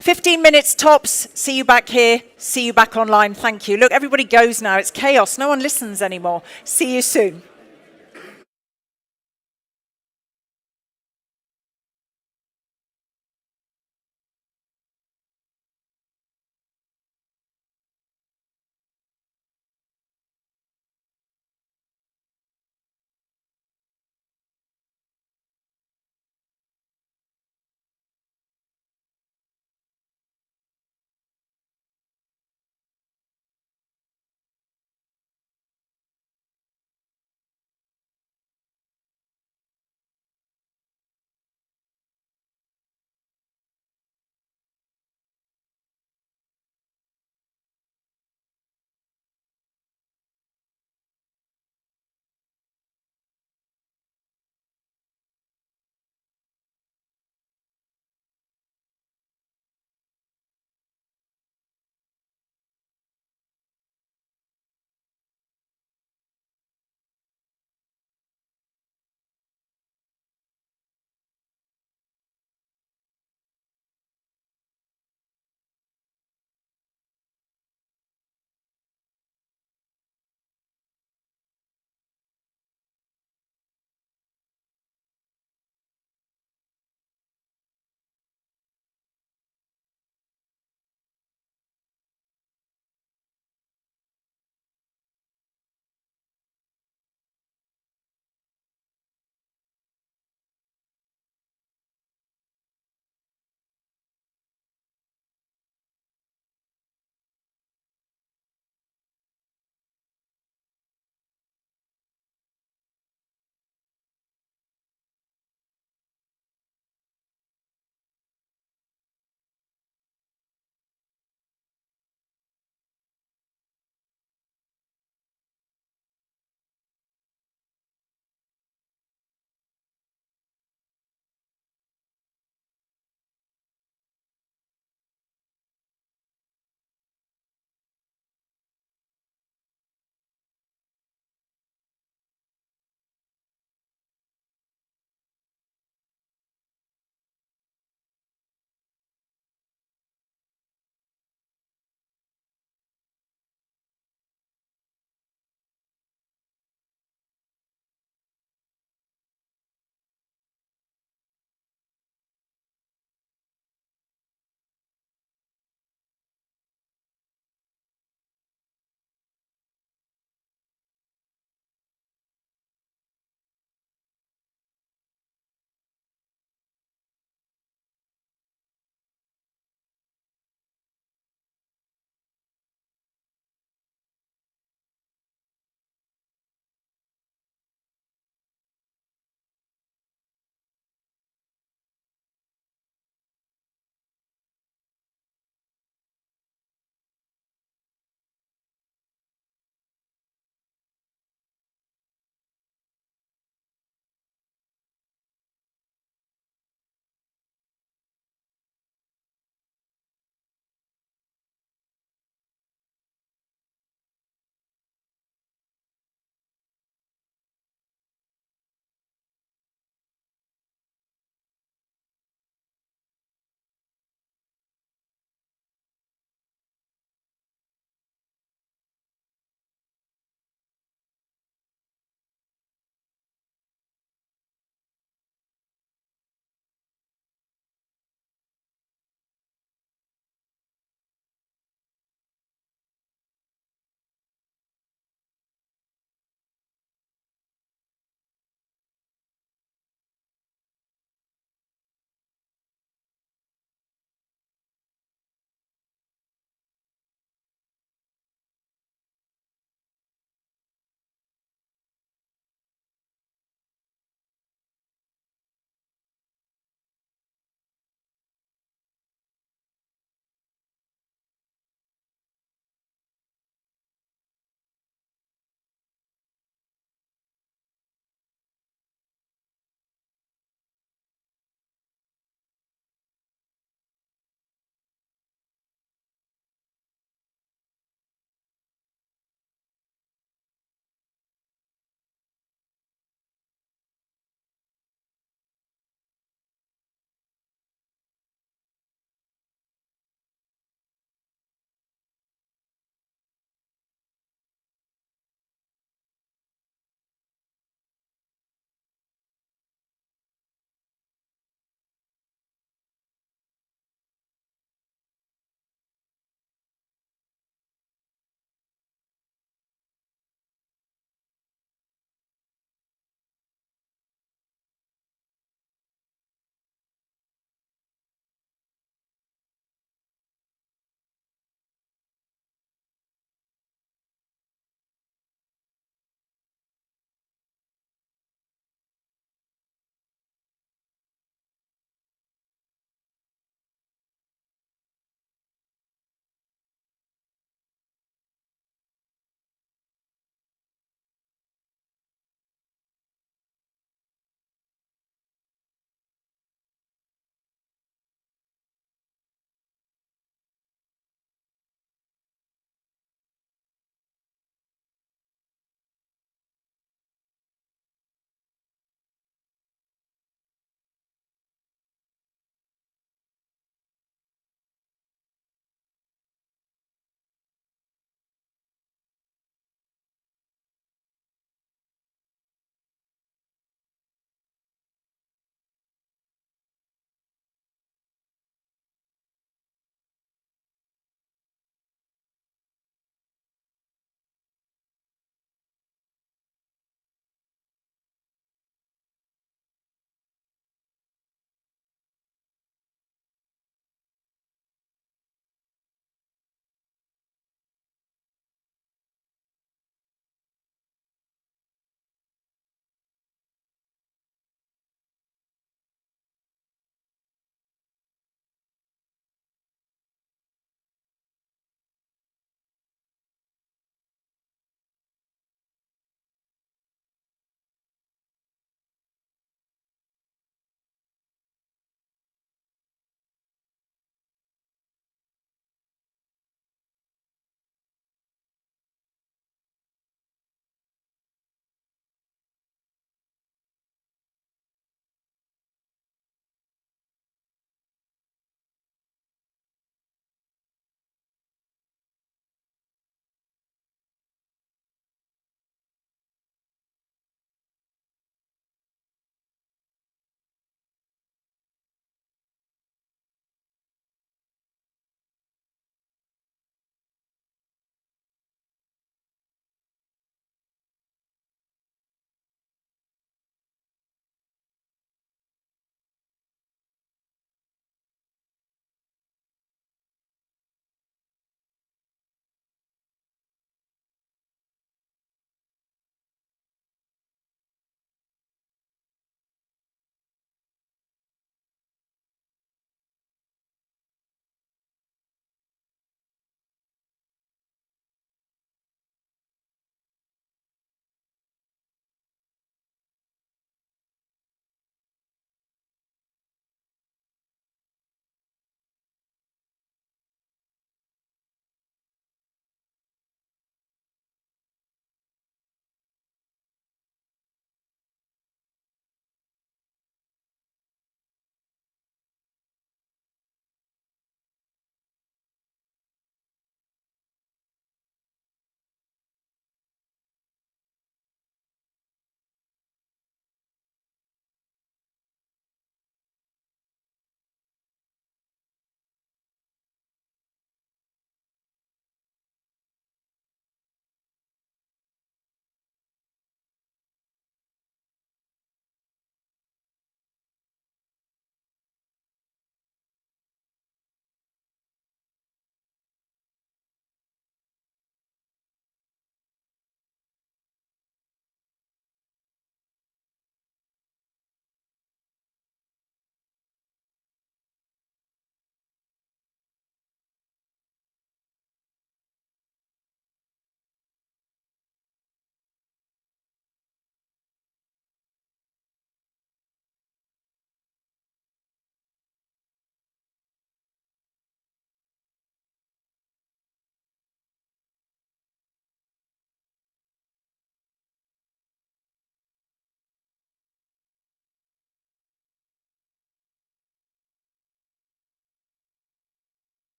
15 minutes tops. See you back here. See you back online. Thank you. Look, everybody goes now. It's chaos. No one listens anymore. See you soon.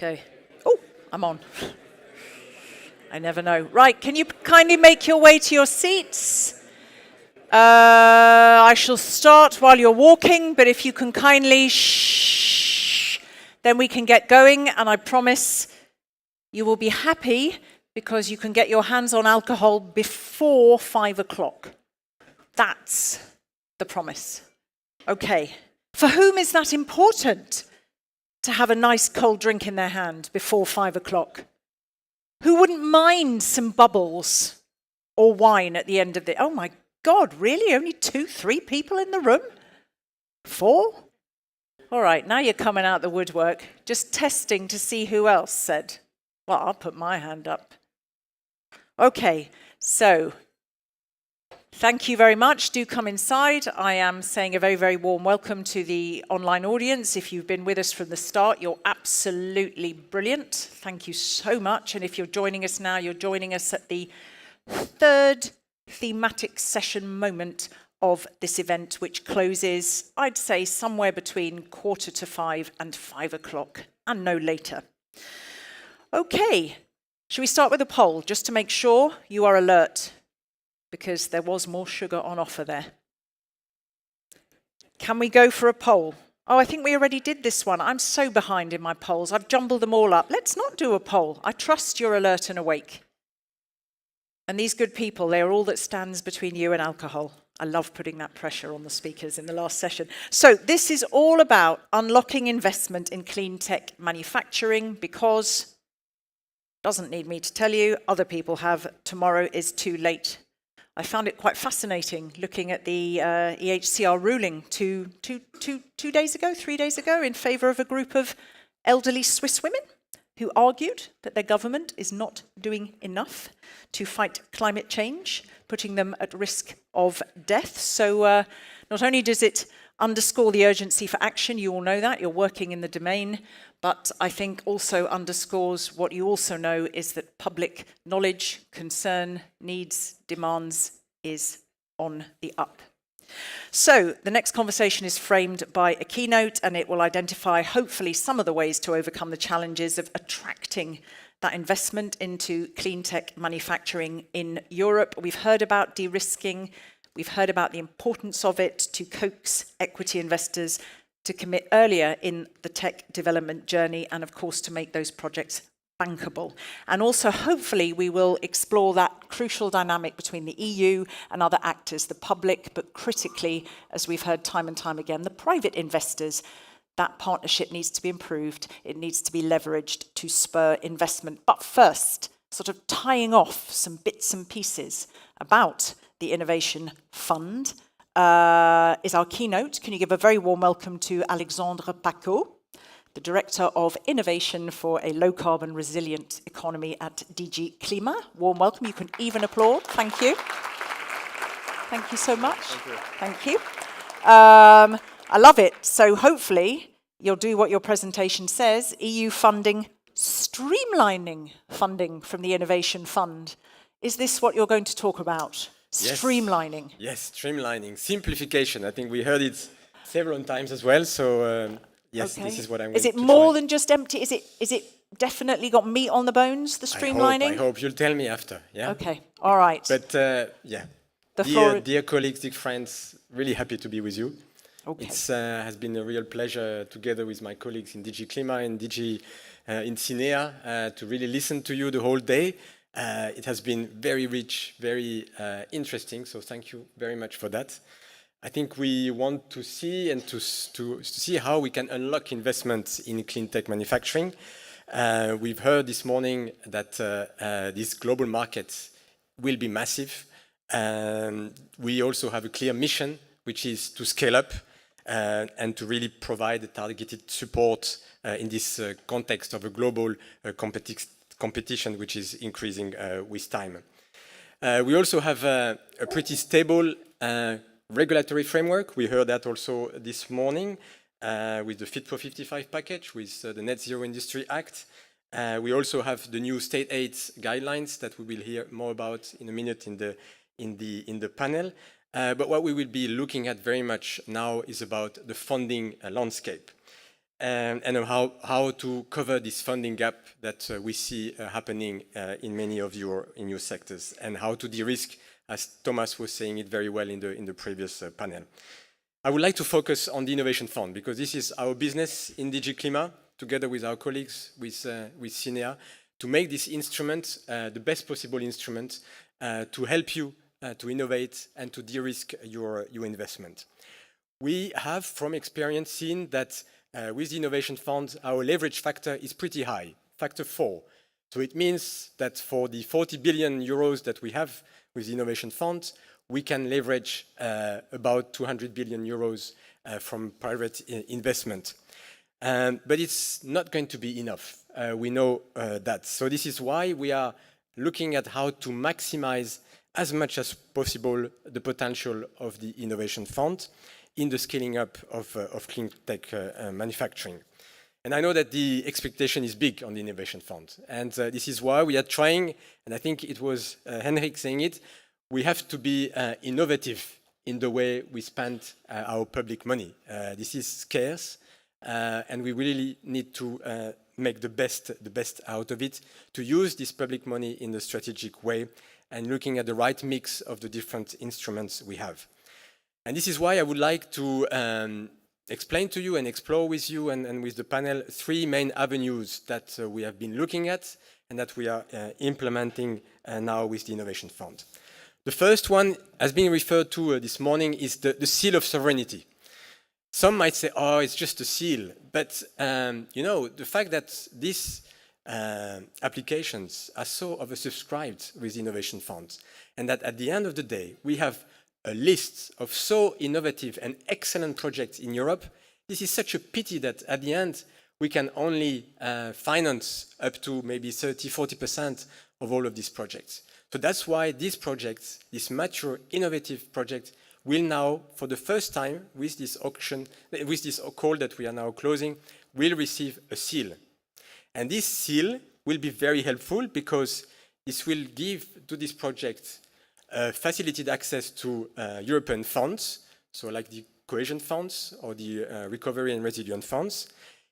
Okay. Oh, I'm on. I never know. Right, can you kindly make your way to your seats? I shall start while you're walking, but if you can kindly shh, then we can get going, and I promise you will be happy because you can get your hands on alcohol before 5 o'clock. That's the promise. Okay. For whom is that important to have a nice cold drink in their hand before 5 o'clock? Who wouldn't mind some bubbles or wine at the end of the... Oh my God, really? Only 2, 3 people in the room? 4? All right, now you're coming out the woodwork. Just testing to see who else said. Well, I'll put my hand up. Okay, so thank you very much. Do come inside. I am saying a very, very warm welcome to the online audience. If you've been with us from the start, you're absolutely brilliant. Thank you so much. And if you're joining us now, you're joining us at the 3rd thematic session moment of this event, which closes, I'd say, somewhere between 4:45 and 5 o'clock, and no later. Okay, shall we start with a poll, just to make sure you are alert, because there was more sugar on offer there. Can we go for a poll? Oh, I think we already did this one. I'm so behind in my polls. I've jumbled them all up. Let's not do a poll. I trust you're alert and awake. And these good people, they are all that stands between you and alcohol. I love putting that pressure on the speakers in the last session. So this is all about unlocking investment in clean tech manufacturing because, doesn't need me to tell you, other people have, tomorrow is too late. I found it quite fascinating looking at the EHCR ruling 2 days ago, 3 days ago, in favor of a group of elderly Swiss women who argued that their government is not doing enough to fight climate change, putting them at risk of death. So not only does it underscore the urgency for action, you all know that, you're working in the domain, but I think also underscores what you also know is that public knowledge, concern, needs, demands is on the up. So the next conversation is framed by a keynote, and it will identify hopefully some of the ways to overcome the challenges of attracting that investment into clean tech manufacturing in Europe. We've heard about de-risking. We've heard about the importance of it to coax equity investors to commit earlier in the tech development journey, and of course to make those projects bankable. And also, hopefully, we will explore that crucial dynamic between the EU and other actors, the public, but critically, as we've heard time and time again, the private investors. That partnership needs to be improved. It needs to be leveraged to spur investment. But first, sort of tying off some bits and pieces about the Innovation Fund is our keynote. Can you give a very warm welcome to Alexandre Paquot, the Director of Innovation for a Low-Carbon Resilient Economy at DG CLIMA. Warm welcome. You can even applaud. Thank you. Thank you so much. Thank you. I love it. So hopefully you'll do what your presentation says, EU funding, streamlining funding from the Innovation Fund. Is this what you're going to talk about? Yes. Streamlining. Yes, streamlining, simplification. I think we heard it several times as well. So yes, Okay. this is what I'm going Is it to more try. than just empty? Is it definitely got meat on the bones, the streamlining? I hope you'll tell me after. Yeah. Okay. All right. But yeah, The floor- dear colleagues, dear friends, really happy to be with you. Okay. It has been a real pleasure together with my colleagues in DG CLIMA and DG in CINEA to really listen to you the whole day. It has been very rich, very interesting, so thank you very much for that. I think we want to see and to see how we can unlock investments in clean tech manufacturing. We've heard this morning that this global market will be massive. We also have a clear mission, which is to scale up and to really provide targeted support in this context of a global competition which is increasing with time. We also have a pretty stable regulatory framework. We heard that also this morning with the Fit for 55 package, with the Net Zero Industry Act. We also have the new state aid guidelines that we will hear more about in a minute in the panel. But what we will be looking at very much now is about the funding landscape. and how to cover this funding gap that we see happening in many of your sectors, and how to de-risk, as Thomas was saying it very well in the previous panel. I would like to focus on the Innovation Fund, because this is our business in DG CLIMA, together with our colleagues with CINEA, to make this instrument the best possible instrument to help you to innovate and to de-risk your investment. We have, from experience, seen that with the Innovation Fund, our leverage factor is pretty high, factor 4. So it means that for the 40 billion euros that we have with the Innovation Fund, we can leverage about 200 billion euros from private investment. But it's not going to be enough. We know that. So this is why we are looking at how to maximize as much as possible the potential of the Innovation Fund in the scaling up of clean tech manufacturing. And I know that the expectation is big on the Innovation Fund. And this is why we are trying, and I think it was Henrik saying it, we have to be innovative in the way we spend our public money. This is scarce, and we really need to make the best out of it, to use this public money in a strategic way, and looking at the right mix of the different instruments we have. And this is why I would like to explain to you and explore with you and with the panel 3 main avenues that we have been looking at and that we are implementing now with the Innovation Fund. The first one, as being referred to this morning, is the seal of sovereignty. Some might say, oh, it's just a seal. But, you know, the fact that these applications are so oversubscribed with the Innovation Fund, and that at the end of the day, we have a list of so innovative and excellent projects in Europe, this is such a pity that at the end, we can only finance up to maybe 30–40% of all of these projects. So that's why these projects, these mature, innovative projects, will now, for the first time, with this auction, with this call that we are now closing, will receive a seal. And this seal will be very helpful because this will give to this project facilitated access to European funds, so like the cohesion funds or the recovery and resilience funds.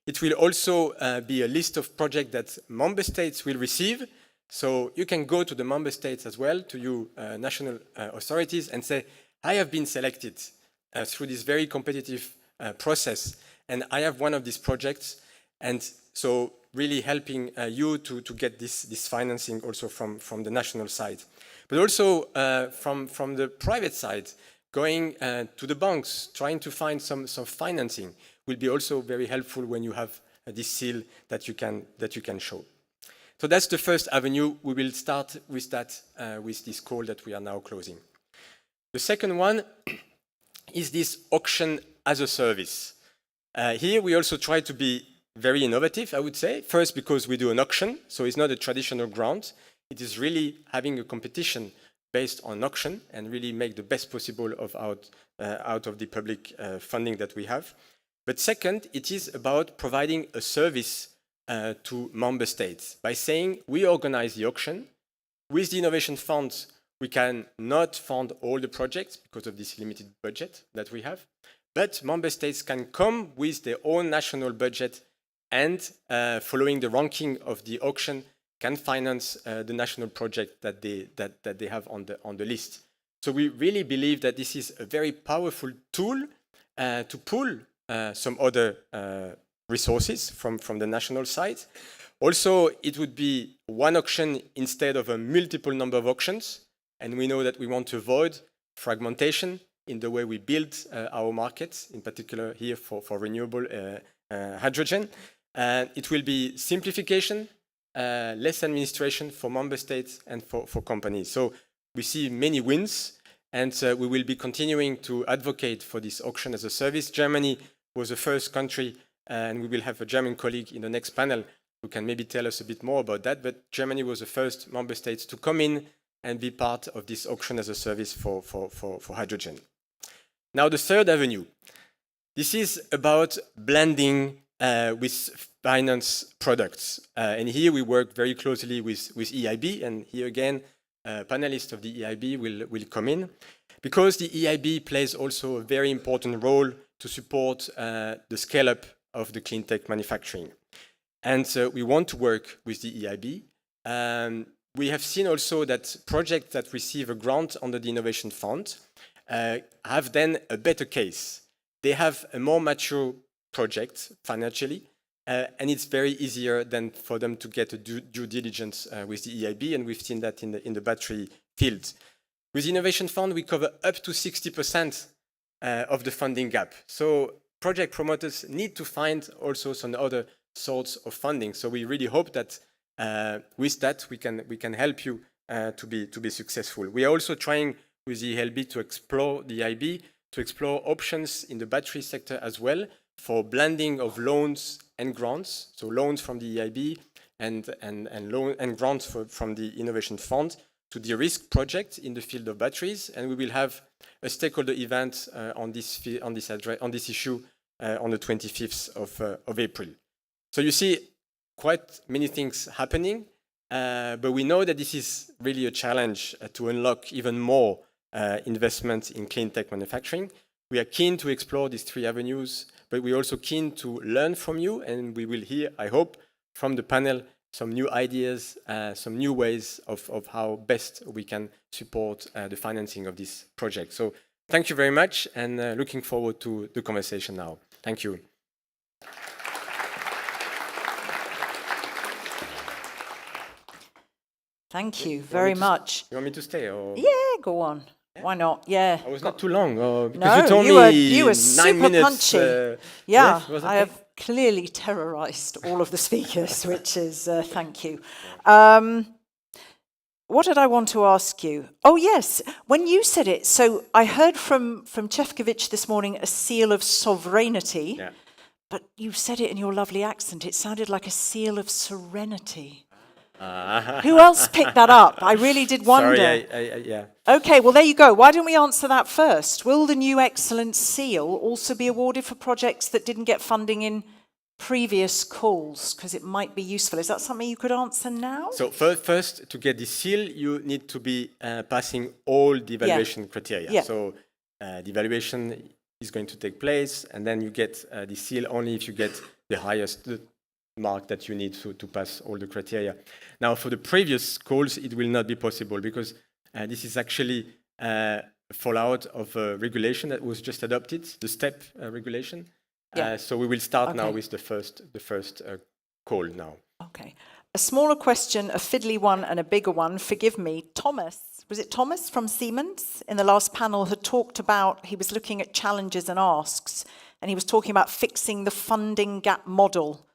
It will also be a list of projects that member states will receive. So you can go to the member states as well, to you national authorities, and say, I have been selected through this very competitive process, and I have one of these projects. And so really helping you to get this financing also from the national side. But also from the private side, going to the banks, trying to find some financing will be also very helpful when you have this seal that you can show. So that's the first avenue. We will start with that, with this call that we are now closing. The second one is this auction as a service. Here we also try to be very innovative, I would say. First, because we do an auction, so it's not a traditional grant. It is really having a competition based on auction and really make the best possible out of the public funding that we have. But second, it is about providing a service to member states by saying we organize the auction. With the Innovation Fund, we can not fund all the projects because of this limited budget that we have, but member states can come with their own national budget and following the ranking of the auction can finance the national project that they have on the list. So we really believe that this is a very powerful tool to pull some other resources from the national side. Also, it would be one auction instead of a multiple number of auctions. And we know that we want to avoid fragmentation in the way we build our markets, in particular here for renewable hydrogen. It will be simplification, less administration for member states and for companies. So we see many wins, and we will be continuing to advocate for this auction as a service. Germany was the first country, and we will have a German colleague in the next panel who can maybe tell us a bit more about that. But Germany was the first member state to come in and be part of this auction as a service for hydrogen. Now, the third avenue. This is about blending with finance products. And here we work very closely with EIB. And here again, panelists of the EIB will come in. Because the EIB plays also a very important role to support the scale-up of the clean tech manufacturing. And we want to work with the EIB. We have seen also that projects that receive a grant under the Innovation Fund have then a better case. They have a more mature project financially, and it's very easier than for them to get a due diligence with the EIB, and we've seen that in the battery field. With the Innovation Fund, we cover up to 60% of the funding gap. So project promoters need to find also some other sorts of funding. So we really hope that with that we can help you to be successful. We are also trying with the EIB to explore options in the battery sector as well for blending of loans and grants. So loans from the EIB and grants from the Innovation Fund to de-risk projects in the field of batteries. And we will have a stakeholder event on this issue on the 25th of April. So you see quite many things happening, but we know that this is really a challenge to unlock even more investment in clean tech manufacturing. We are keen to explore these three avenues, but we're also keen to learn from you, and we will hear, I hope, from the panel some new ideas, some new ways of how best we can support the financing of this project. So thank you very much, and looking forward to the conversation now. Thank you. Thank you very much. You want me to stay? Or? Yeah, go on. Yeah. Why not? Yeah. I was not too long. Because no, you told me you were 9 super minutes. punchy. Yeah, okay? I have clearly terrorized all of the speakers, which is thank you. What did I want to ask you? Oh, yes, when you said it, so I heard from Cefcovic this morning a seal of sovereignty, yeah. But you said it in your lovely accent. It sounded like a seal of serenity. Who else picked that up? I really did wonder. Sorry, yeah. Okay, well, there you go. Why don't we answer that first? Will the new Excellence Seal also be awarded for projects that didn't get funding in previous calls? Because it might be useful. Is that something you could answer now? So first, to get the seal, you need to be passing all the evaluation criteria. Yeah. So the evaluation is going to take place, and then you get the seal only if you get the highest mark that you need to pass all the criteria. Now, for the previous calls, it will not be possible because this is actually fallout of a regulation that was just adopted, the STEP regulation. Yeah. So we will start now with the first call now. Okay. A smaller question, a fiddly one, and a bigger one. Forgive me. Thomas, was it Thomas from Siemens in the last panel had talked about, he was looking at challenges and asks, and he was talking about fixing the funding gap model.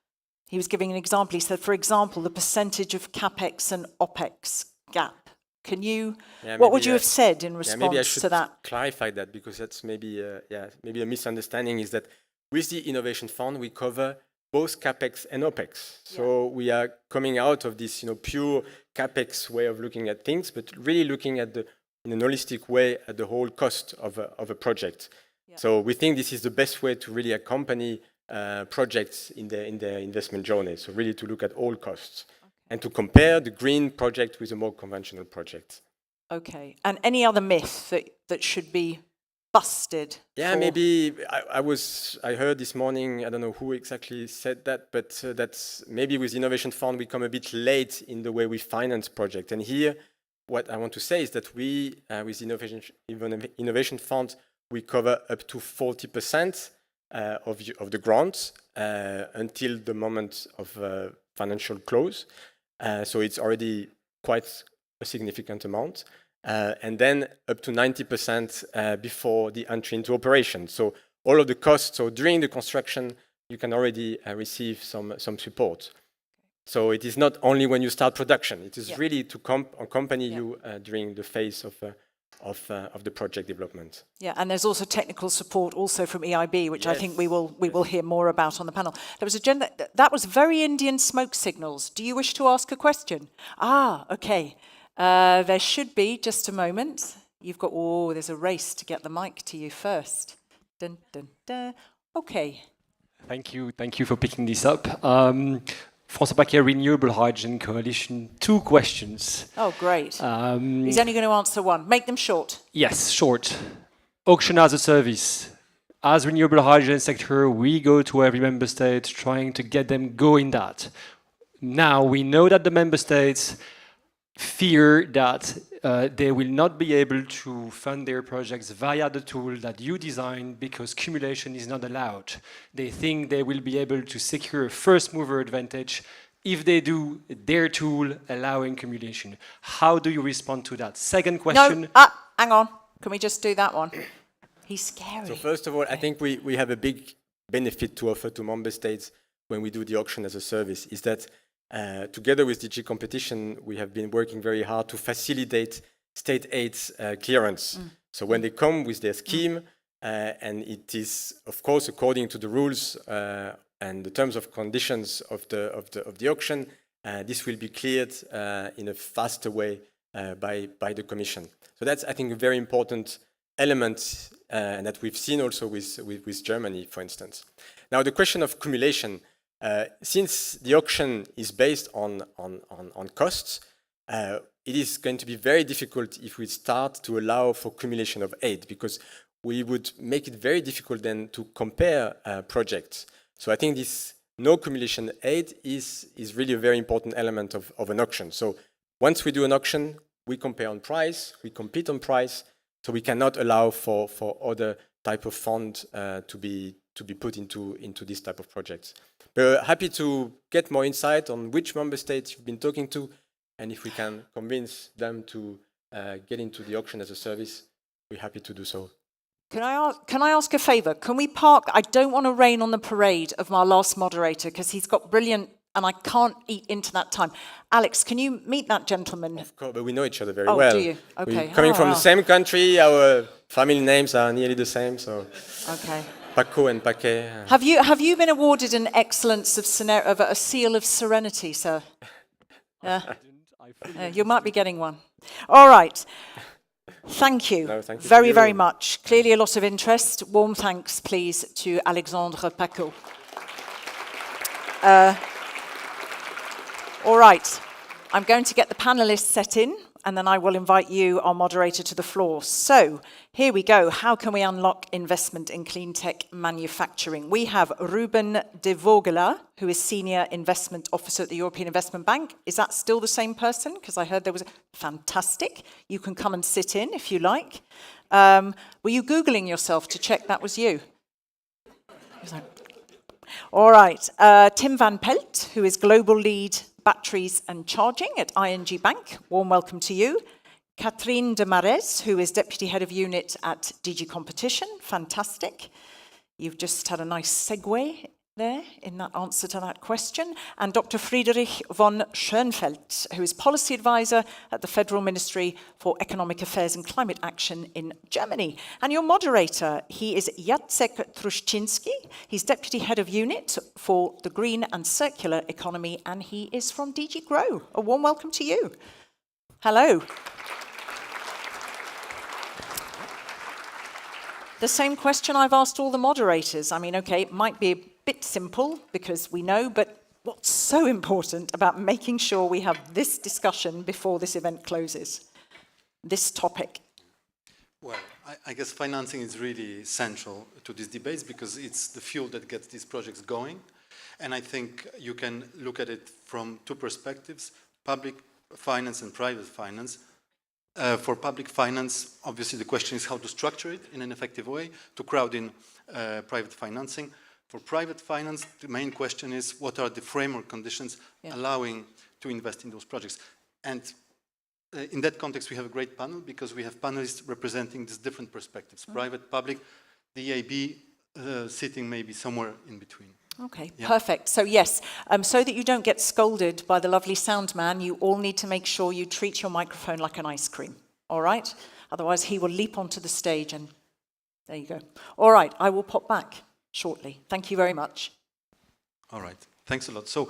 He was giving an example. He said, for example, the percentage of CapEx and OpEx gap. Can you, what would you have said in response maybe I should to that? Clarify that, because that's maybe a misunderstanding, is that with the Innovation Fund, we cover both CapEx and OpEx. So we are coming out of this pure CapEx way of looking at things, but really looking at in a holistic way at the whole cost of a project. Yeah. So we think this is the best way to really accompany projects in their investment journey. So really to look at all costs and to compare the green project with a more conventional project. Okay. And any other myth that should be busted? Yeah, maybe I heard this morning, I don't know who exactly said that, but that's maybe with the Innovation Fund we come a bit late in the way we finance projects. And here, what I want to say is that we, with the Innovation Fund, we cover up to 40% of the grants until the moment of financial close. So it's already quite a significant amount. And then up to 90% before the entry into operation. So all of the costs, so during the construction, you can already receive some support. So it is not only when you start production, it is really to accompany you during the phase of the project development. Yeah, and there's also technical support also from EIB, which I think we will hear more about on the panel. There was that was very Indian smoke signals. Do you wish to ask a question? Ah, okay. There should be, just a moment. You've got, there's a race to get the mic to you first. Dun, dun, dun. Okay. Thank you for picking this up. François Paquot, Renewable Hydrogen Coalition. 2 questions. Oh, great. He's only going to answer one. Make them short. Yes, short. Auction as a service. as renewable hydrogen sector, we go to every member state trying to get them going that. Now we know that the member states fear that they will not be able to fund their projects via the tool that you designed because cumulation is not allowed. They think they will be able to secure a first mover advantage if they do their tool allowing cumulation. How do you respond to that? Second question. No, hang on. Can we just do that one? He's scary. So first of all, I think we have a big benefit to offer to member states when we do the auction as a service, is that together with DG Competition, we have been working very hard to facilitate state aids clearance. So when they come with their scheme, and it is, of course, according to the rules and the terms of conditions of the auction, this will be cleared in a faster way by the Commission. So that's, I think, a very important element and that we've seen also with Germany, for instance. Now, the question of cumulation, since the auction is based on costs, it is going to be very difficult if we start to allow for cumulation of aid, because we would make it very difficult then to compare projects. So I think this no cumulation aid is really a very important element of an auction. So once we do an auction, we compare on price, we compete on price, so we cannot allow for other type of fund to be put into this type of projects. We're happy to get more insight on which member states you've been talking to, and if we can convince them to get into the auction as a service, we're happy to do so. Can I ask a favour? Can we park? I don't want to rain on the parade of my last moderator because he's got brilliant, and I can't eat into that time. Alex, can you meet that gentleman? Of course, but we know each other very well. Oh, do you? Okay. We're coming from the same country. Our family names are nearly the same, so. Okay. Paquot and Paquet. Have you been awarded an excellence of a seal of serenity, sir? Yeah. You might be getting one. All right. Thank you, thank you very, very much. Clearly a lot of interest. Warm thanks, please, to Alexandre Paquot. All right, I'm going to get the panelists set in, and then I will invite you, our moderator, to the floor. So, here we go. How can we unlock investment in clean tech manufacturing? We have Ruben de Vogela, who is Senior Investment Officer at the European Investment Bank. Is that still the same person? Because I heard there was fantastic. You can come and sit in if you like. Were you Googling yourself to check that was you? All right. Tim van Pelt, who is Global Lead Batteries and Charging at ING Bank. Warm welcome to you. Catherine de Mares, who is Deputy Head of Unit at DG Competition. Fantastic. You've just had a nice segue there in that answer to that question. And Dr. Friedrich von Schönfeldt, who is Policy Advisor at the Federal Ministry for Economic Affairs and Climate Action in Germany. And your moderator, he is Jacek Truszczynski. He's Deputy Head of Unit for the Green and Circular Economy, and he is from DG Grow. A warm welcome to you. Hello. The same question I've asked all the moderators. I mean, okay, it might be a bit simple because we know, but what's so important about making sure we have this discussion before this event closes? This topic. Well, I guess financing is really central to these debates because it's the fuel that gets these projects going. And I think you can look at it from two perspectives, public finance and private finance. For public finance, obviously the question is how to structure it in an effective way to crowd in private financing. For private finance, the main question is what are the framework conditions allowing to invest in those projects. And in that context, we have a great panel because we have panelists representing these different perspectives, private, public, the EIB sitting maybe somewhere in between. Okay, perfect. So yes, so that you don't get scolded by the lovely sound man, you all need to make sure you treat your microphone like an ice cream, all right? Otherwise he will leap onto the stage and there you go. All right, I will pop back shortly. Thank you very much. All right, thanks a lot. So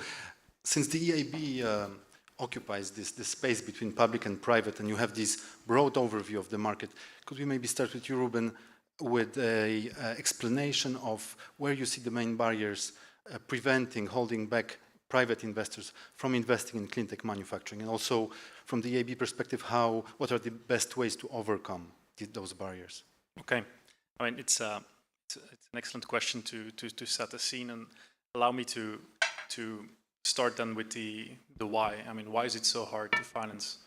since the EIB occupies this space between public and private and you have this broad overview of the market, could we maybe start with you, Ruben, with an explanation of where you see the main barriers preventing, holding back private investors from investing in clean tech manufacturing, and also from the EIB perspective, what are the best ways to overcome those barriers? Okay, I mean it's a it's an excellent question to set the scene, and allow me to start then with the why. I mean, why is it so hard to finance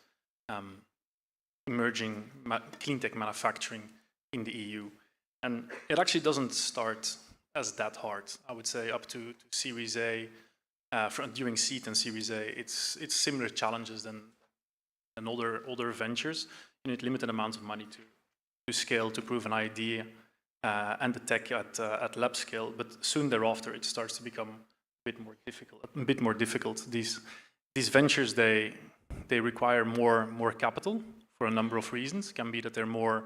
emerging clean tech manufacturing in the EU? And it actually doesn't start as that hard. I would say up to Series A, during seed and Series A, it's similar challenges than other ventures. You need limited amounts of money to scale, to prove an idea, and the tech at lab scale. But soon thereafter, it starts to become a bit more difficult. These ventures, they require more capital for a number of reasons. It can be that they're more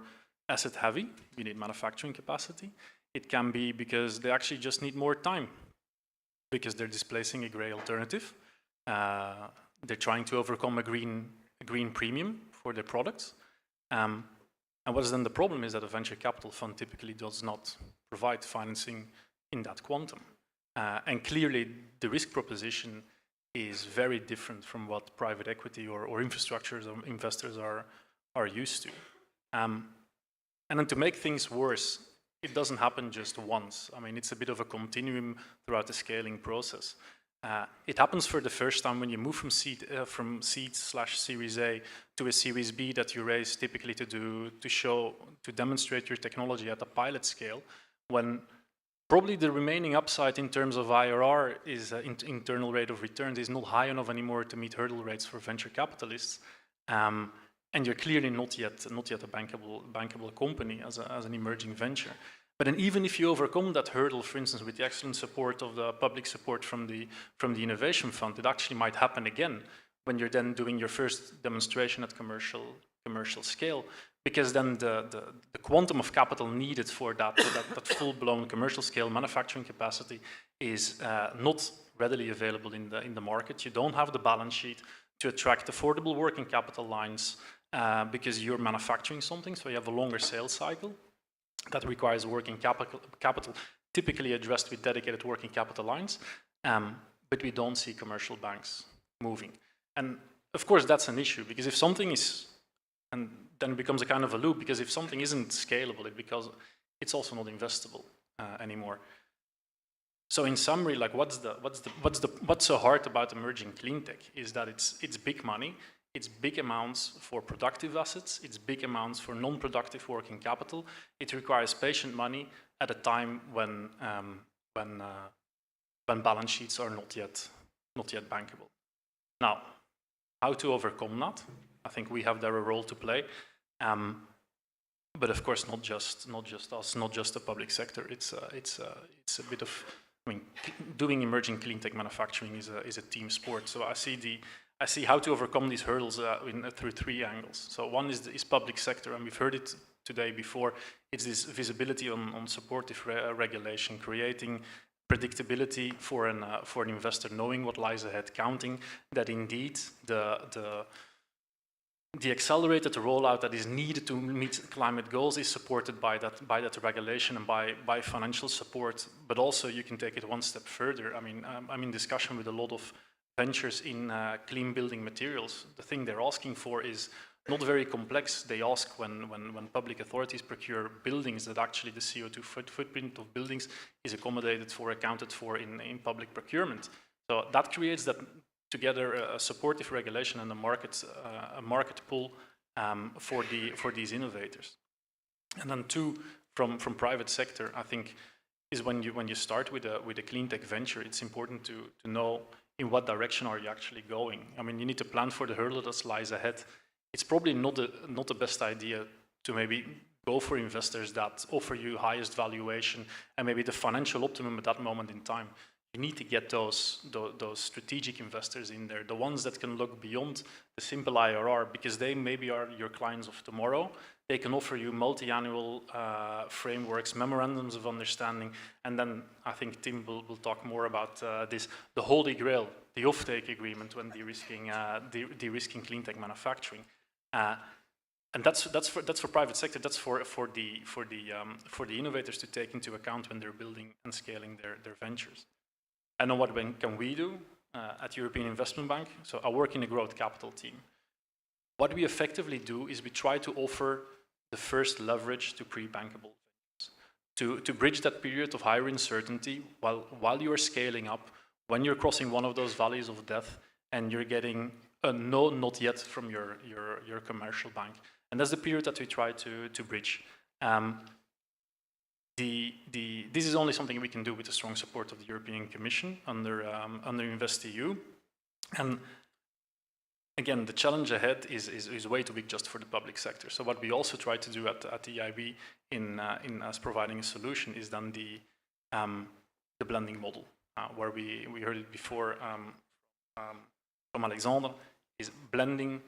asset heavy. You need manufacturing capacity. It can be because they actually just need more time, because they're displacing a grey alternative. They're trying to overcome a green premium for their products. And what is then the problem is that a venture capital fund typically does not provide financing in that quantum. And clearly, the risk proposition is very different from what private equity or infrastructure or investors are used to. And then to make things worse, it doesn't happen just once. I mean, it's a bit of a continuum throughout the scaling process. It happens for the first time when you move from seed/Series A to a Series B that you raise typically to demonstrate your technology at a pilot scale, when probably the remaining upside in terms of IRR is internal rate of returns is not high enough anymore to meet hurdle rates for venture capitalists. And you're clearly not yet a bankable company as an emerging venture. But then even if you overcome that hurdle, for instance, with the excellent support of the public support from the Innovation Fund, it actually might happen again when you're then doing your first demonstration at commercial scale, because then the quantum of capital needed for that full-blown commercial scale manufacturing capacity is not readily available in the market. You don't have the balance sheet to attract affordable working capital lines because you're manufacturing something, so you have a longer sales cycle that requires working capital, typically addressed with dedicated working capital lines, but we don't see commercial banks moving. And of course, that's an issue, because if something is, and then it becomes a kind of a loop, because if something isn't scalable, it's also not investable anymore. So in summary, like what's so hard about emerging clean tech is that it's big money. It's big amounts for productive assets. It's big amounts for non-productive working capital. It requires patient money at a time when balance sheets are not yet bankable. Now, how to overcome that? I think we have there a role to play, but of course not just us, not just the public sector. It's a bit of, I mean, doing emerging clean tech manufacturing is a team sport. So I see how to overcome these hurdles through three angles. So one is public sector, and we've heard it today before. It's this visibility on supportive regulation, creating predictability for an investor, knowing what lies ahead, counting that indeed the accelerated rollout that is needed to meet climate goals is supported by that regulation and by financial support. But also you can take it one step further. I mean, I'm in discussion with a lot of ventures in clean building materials. The thing they're asking for is not very complex. They ask when public authorities procure buildings that actually the CO2 footprint of buildings is accounted for in public procurement. So that creates that together a supportive regulation and a market pull for these innovators. And then two, from private sector, I think is when you start with a clean tech venture, it's important to know in what direction are you actually going. I mean, you need to plan for the hurdle that lies ahead. It's probably not the best idea to maybe go for investors that offer you highest valuation and maybe the financial optimum at that moment in time. You need to get those strategic investors in there, the ones that can look beyond the simple IRR, because they maybe are your clients of tomorrow. They can offer you multi-annual frameworks, memorandums of understanding, and then I think Tim will talk more about this, the holy grail, the offtake agreement when de-risking clean tech manufacturing. And that's for private sector. That's for the innovators to take into account when they're building and scaling their ventures. And then what can we do at European Investment Bank? So I work in a growth capital team. What we effectively do is we try to offer the first leverage to pre-bankable ventures, to bridge that period of higher uncertainty while you are scaling up, when you're crossing one of those valleys of death and you're getting a no, not yet from your commercial bank. And that's the period that we try to bridge. This is only something we can do with the strong support of the European Commission under InvestEU. And again, the challenge ahead is way too big just for the public sector. So what we also try to do at the EIB in as providing a solution is then the blending model, where we heard it before from Alexandre, is blending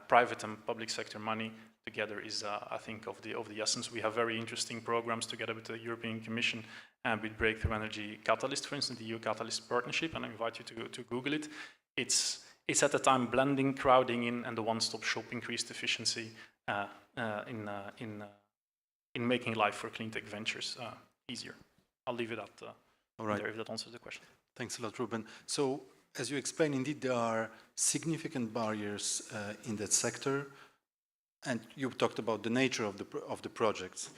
private and public sector money together is, I think, of the essence. We have very interesting programs together with the European Commission and with Breakthrough Energy Catalyst, for instance, the EU Catalyst Partnership, and I invite you to Google it. It's at the time blending, crowding in, and the one-stop shop increased efficiency in making life for clean tech ventures easier. I'll leave it at All right. there if that answers the question. Thanks a lot, Ruben. So, as you explained, indeed there are significant barriers in that sector, and you talked about the nature of the projects,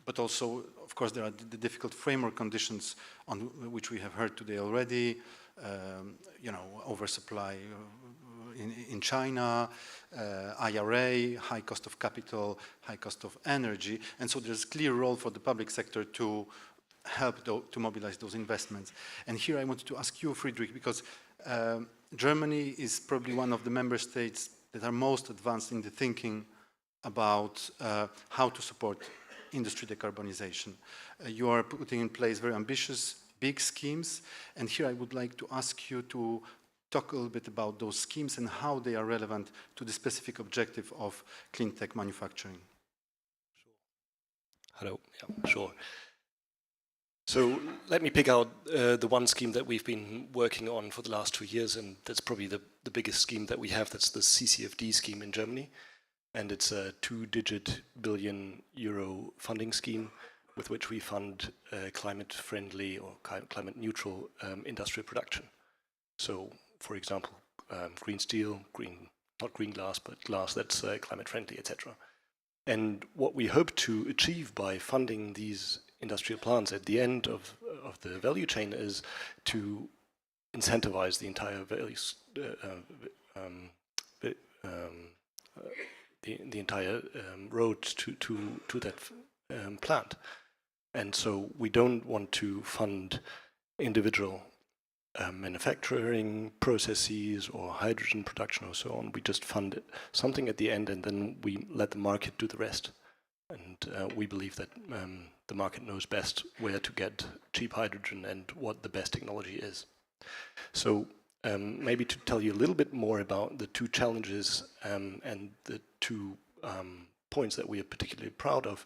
but also, of course, there are the difficult framework conditions on which we have heard today already. You know, oversupply in China, IRA, high cost of capital, high cost of energy, and so there's a clear role for the public sector to help to mobilize those investments. And here I wanted to ask you, Friedrich, because Germany is probably one of the member states that are most advanced in the thinking about how to support industry decarbonization. You are putting in place very ambitious, big schemes, and here I would like to ask you to talk a little bit about those schemes and how they are relevant to the specific objective of clean tech manufacturing. Hello, yeah, sure. So let me pick out the one scheme that we've been working on for the last 2 years, and that's probably the biggest scheme that we have. That's the CCFD scheme in Germany, and it's a 2-digit billion euro funding scheme with which we fund climate-friendly or climate-neutral industrial production. So, for example, green steel, not green glass, but glass that's climate-friendly, etc. And what we hope to achieve by funding these industrial plants at the end of the value chain is to incentivize the entire the entire road to that plant. And so we don't want to fund individual manufacturing processes or hydrogen production or so on. We just fund something at the end, and then we let the market do the rest. And we believe that the market knows best where to get cheap hydrogen and what the best technology is. So maybe to tell you a little bit more about the two challenges and the two points that we are particularly proud of,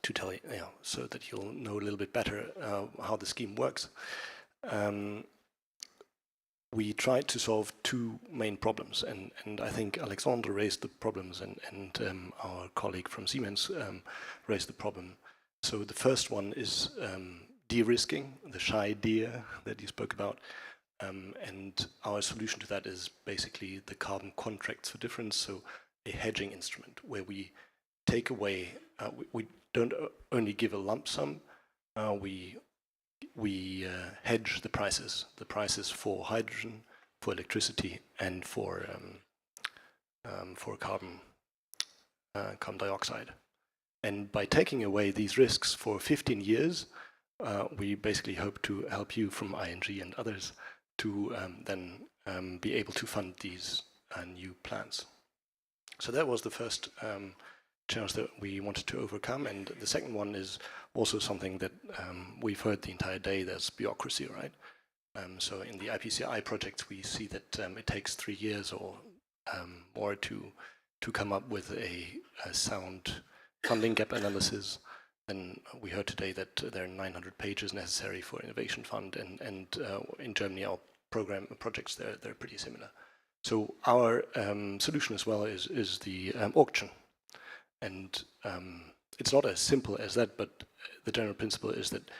to tell you, so that you'll know a little bit better how the scheme works. We tried to solve two main problems, and I think Alexandre raised the problems, and our colleague from Siemens raised the problem. So the first one is de-risking, the shy deer that you spoke about, and our solution to that is basically the carbon contracts for difference, so a hedging instrument where we take away, we don't only give a lump sum, we hedge the prices for hydrogen, for electricity, and for carbon dioxide. And by taking away these risks for 15 years, we basically hope to help you from ING and others to then be able to fund these new plans. So that was the first challenge that we wanted to overcome, and the second one is also something that we've heard the entire day. There's bureaucracy, right? So in the IPCI project, we see that it takes 3 years or more to come up with a sound funding gap analysis. And we heard today that there are 900 pages necessary for Innovation Fund, and in Germany, our projects they're pretty similar. So our solution as well is the auction. And it's not as simple as that, but the general principle is that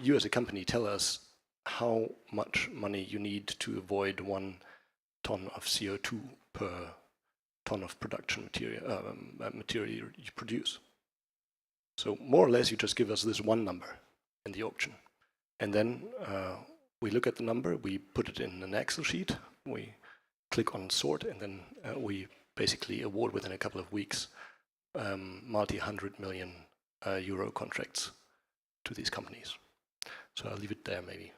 you as a company tell us how much money you need to avoid 1 ton of CO2 per ton of production material you produce. So more or less, you just give us this one number in the auction. And then we look at the number, we put it in an Excel sheet, we click on sort, and then we basically award within a couple of weeks multi-100 million euro contracts to these companies. So I'll leave it there maybe.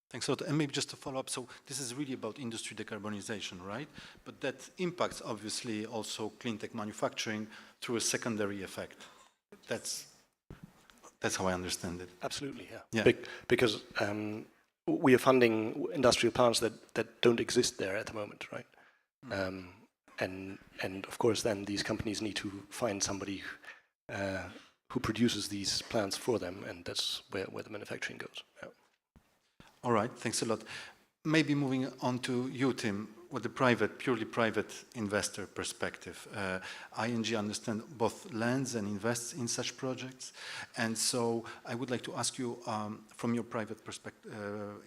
Thanks a lot. And maybe just to follow up, so this is really about industry decarbonization, right? But that impacts obviously also clean tech manufacturing through a secondary effect. That's how I understand it. Absolutely, yeah. Because we are funding industrial plants that don't exist there at the moment, right? And of course, then these companies need to find somebody who produces these plants for them, and that's where the manufacturing goes. Yeah. All right, thanks a lot. Maybe moving on to you, Tim, with the purely private investor perspective. ING understands both lends and invests in such projects. And so I would like to ask you, from your private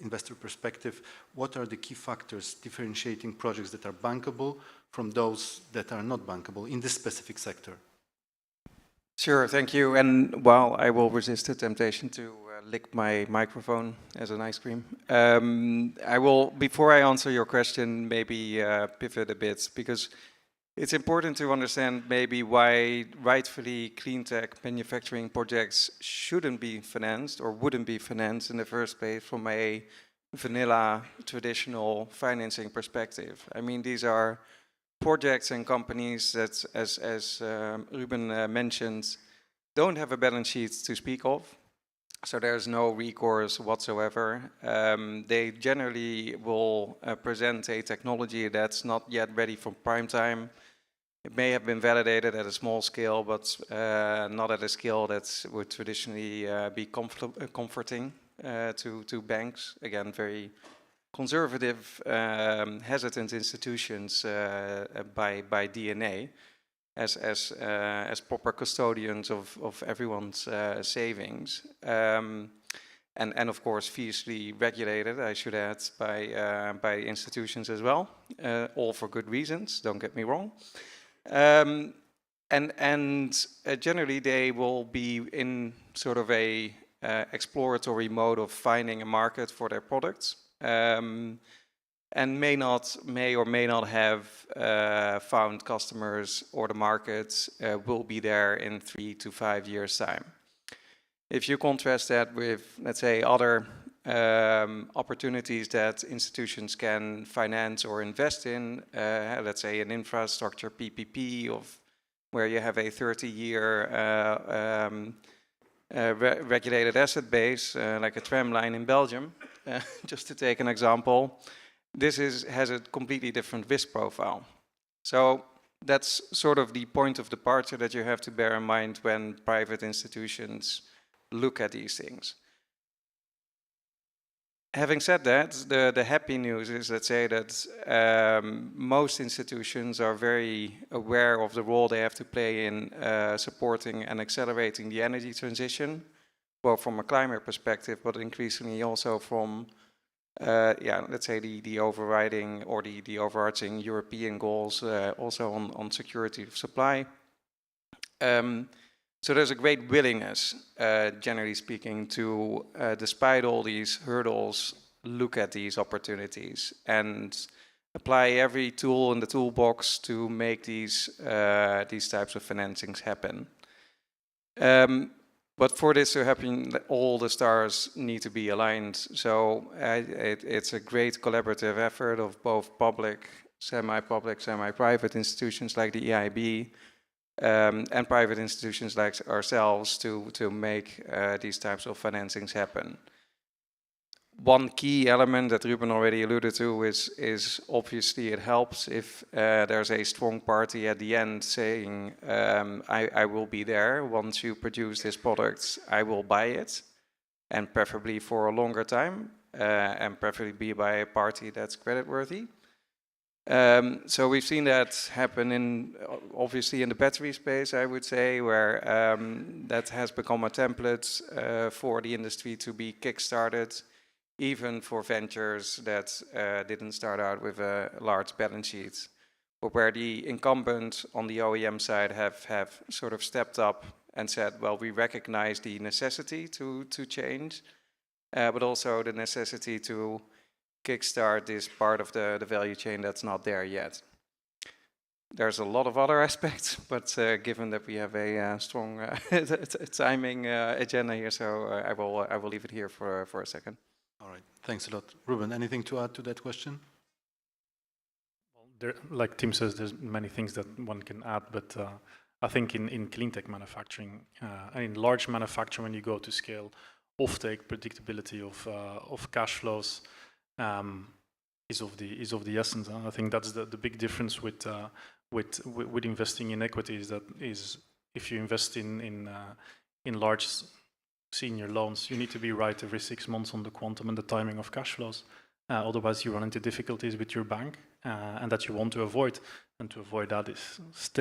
investor perspective, what are the key factors differentiating projects that are bankable from those that are not bankable in this specific sector? Sure, thank you. And while I will resist the temptation to lick my microphone as an ice cream, I will, before I answer your question, maybe pivot a bit, because it's important to understand maybe why rightfully clean tech manufacturing projects shouldn't be financed or wouldn't be financed in the first place from a vanilla traditional financing perspective. I mean, these are projects and companies that, as Ruben mentioned, don't have a balance sheet to speak of. So there's no recourse whatsoever. They generally will present a technology that's not yet ready for prime time. It may have been validated at a small scale, but not at a scale that would traditionally be comforting to banks. Again, very conservative, hesitant institutions by DNA as proper custodians of everyone's savings. And of course, fiercely regulated, I should add, by institutions as well, all for good reasons, don't get me wrong. Generally, they will be in sort of a exploratory mode of finding a market for their products, and may or may not have found customers, or the markets will be there in 3 to 5 years' time. If you contrast that with, let's say, other opportunities that institutions can finance or invest in, let's say an infrastructure PPP, where you have a 30-year regulated asset base, like a tram line in Belgium, just to take an example, this has a completely different risk profile. So that's sort of the point of departure that you have to bear in mind when private institutions look at these things. Having said that, the happy news is, let's say, that most institutions are very aware of the role they have to play in supporting and accelerating the energy transition, both from a climate perspective, but increasingly also from, let's say, the overriding or the overarching European goals, also on security of supply. So there's a great willingness, generally speaking, to, despite all these hurdles, look at these opportunities and apply every tool in the toolbox to make these types of financings happen. But for this to happen, all the stars need to be aligned. So it's a great collaborative effort of both public, semi-private institutions like the EIB, and private institutions like ourselves to make these types of financings happen. One key element that Ruben already alluded to is obviously it helps if there's a strong party at the end saying, I will be there once you produce this product, I will buy it, and preferably for a longer time, and preferably be by a party that's creditworthy. So we've seen that happen obviously in the battery space, I would say, where that has become a template for the industry to be kickstarted, even for ventures that didn't start out with a large balance sheet. but where the incumbents on the OEM side have sort of stepped up and said, well, we recognize the necessity to change, but also the necessity to kickstart this part of the value chain that's not there yet. There's a lot of other aspects, but given that we have a strong timing agenda here, so I will leave it here for a second. All right, thanks a lot. Ruben, anything to add to that question? Well, like Tim says, there's many things that one can add, but I think in cleantech manufacturing, and in large manufacturing, when you go to scale, offtake predictability of cash flows is of the essence. I think that's the big difference with investing in equities. That is, if you invest in large senior loans, you need to be right every 6 months on the quantum and the timing of cash flows. Otherwise, you run into difficulties with your bank, and that you want to avoid. And to avoid that is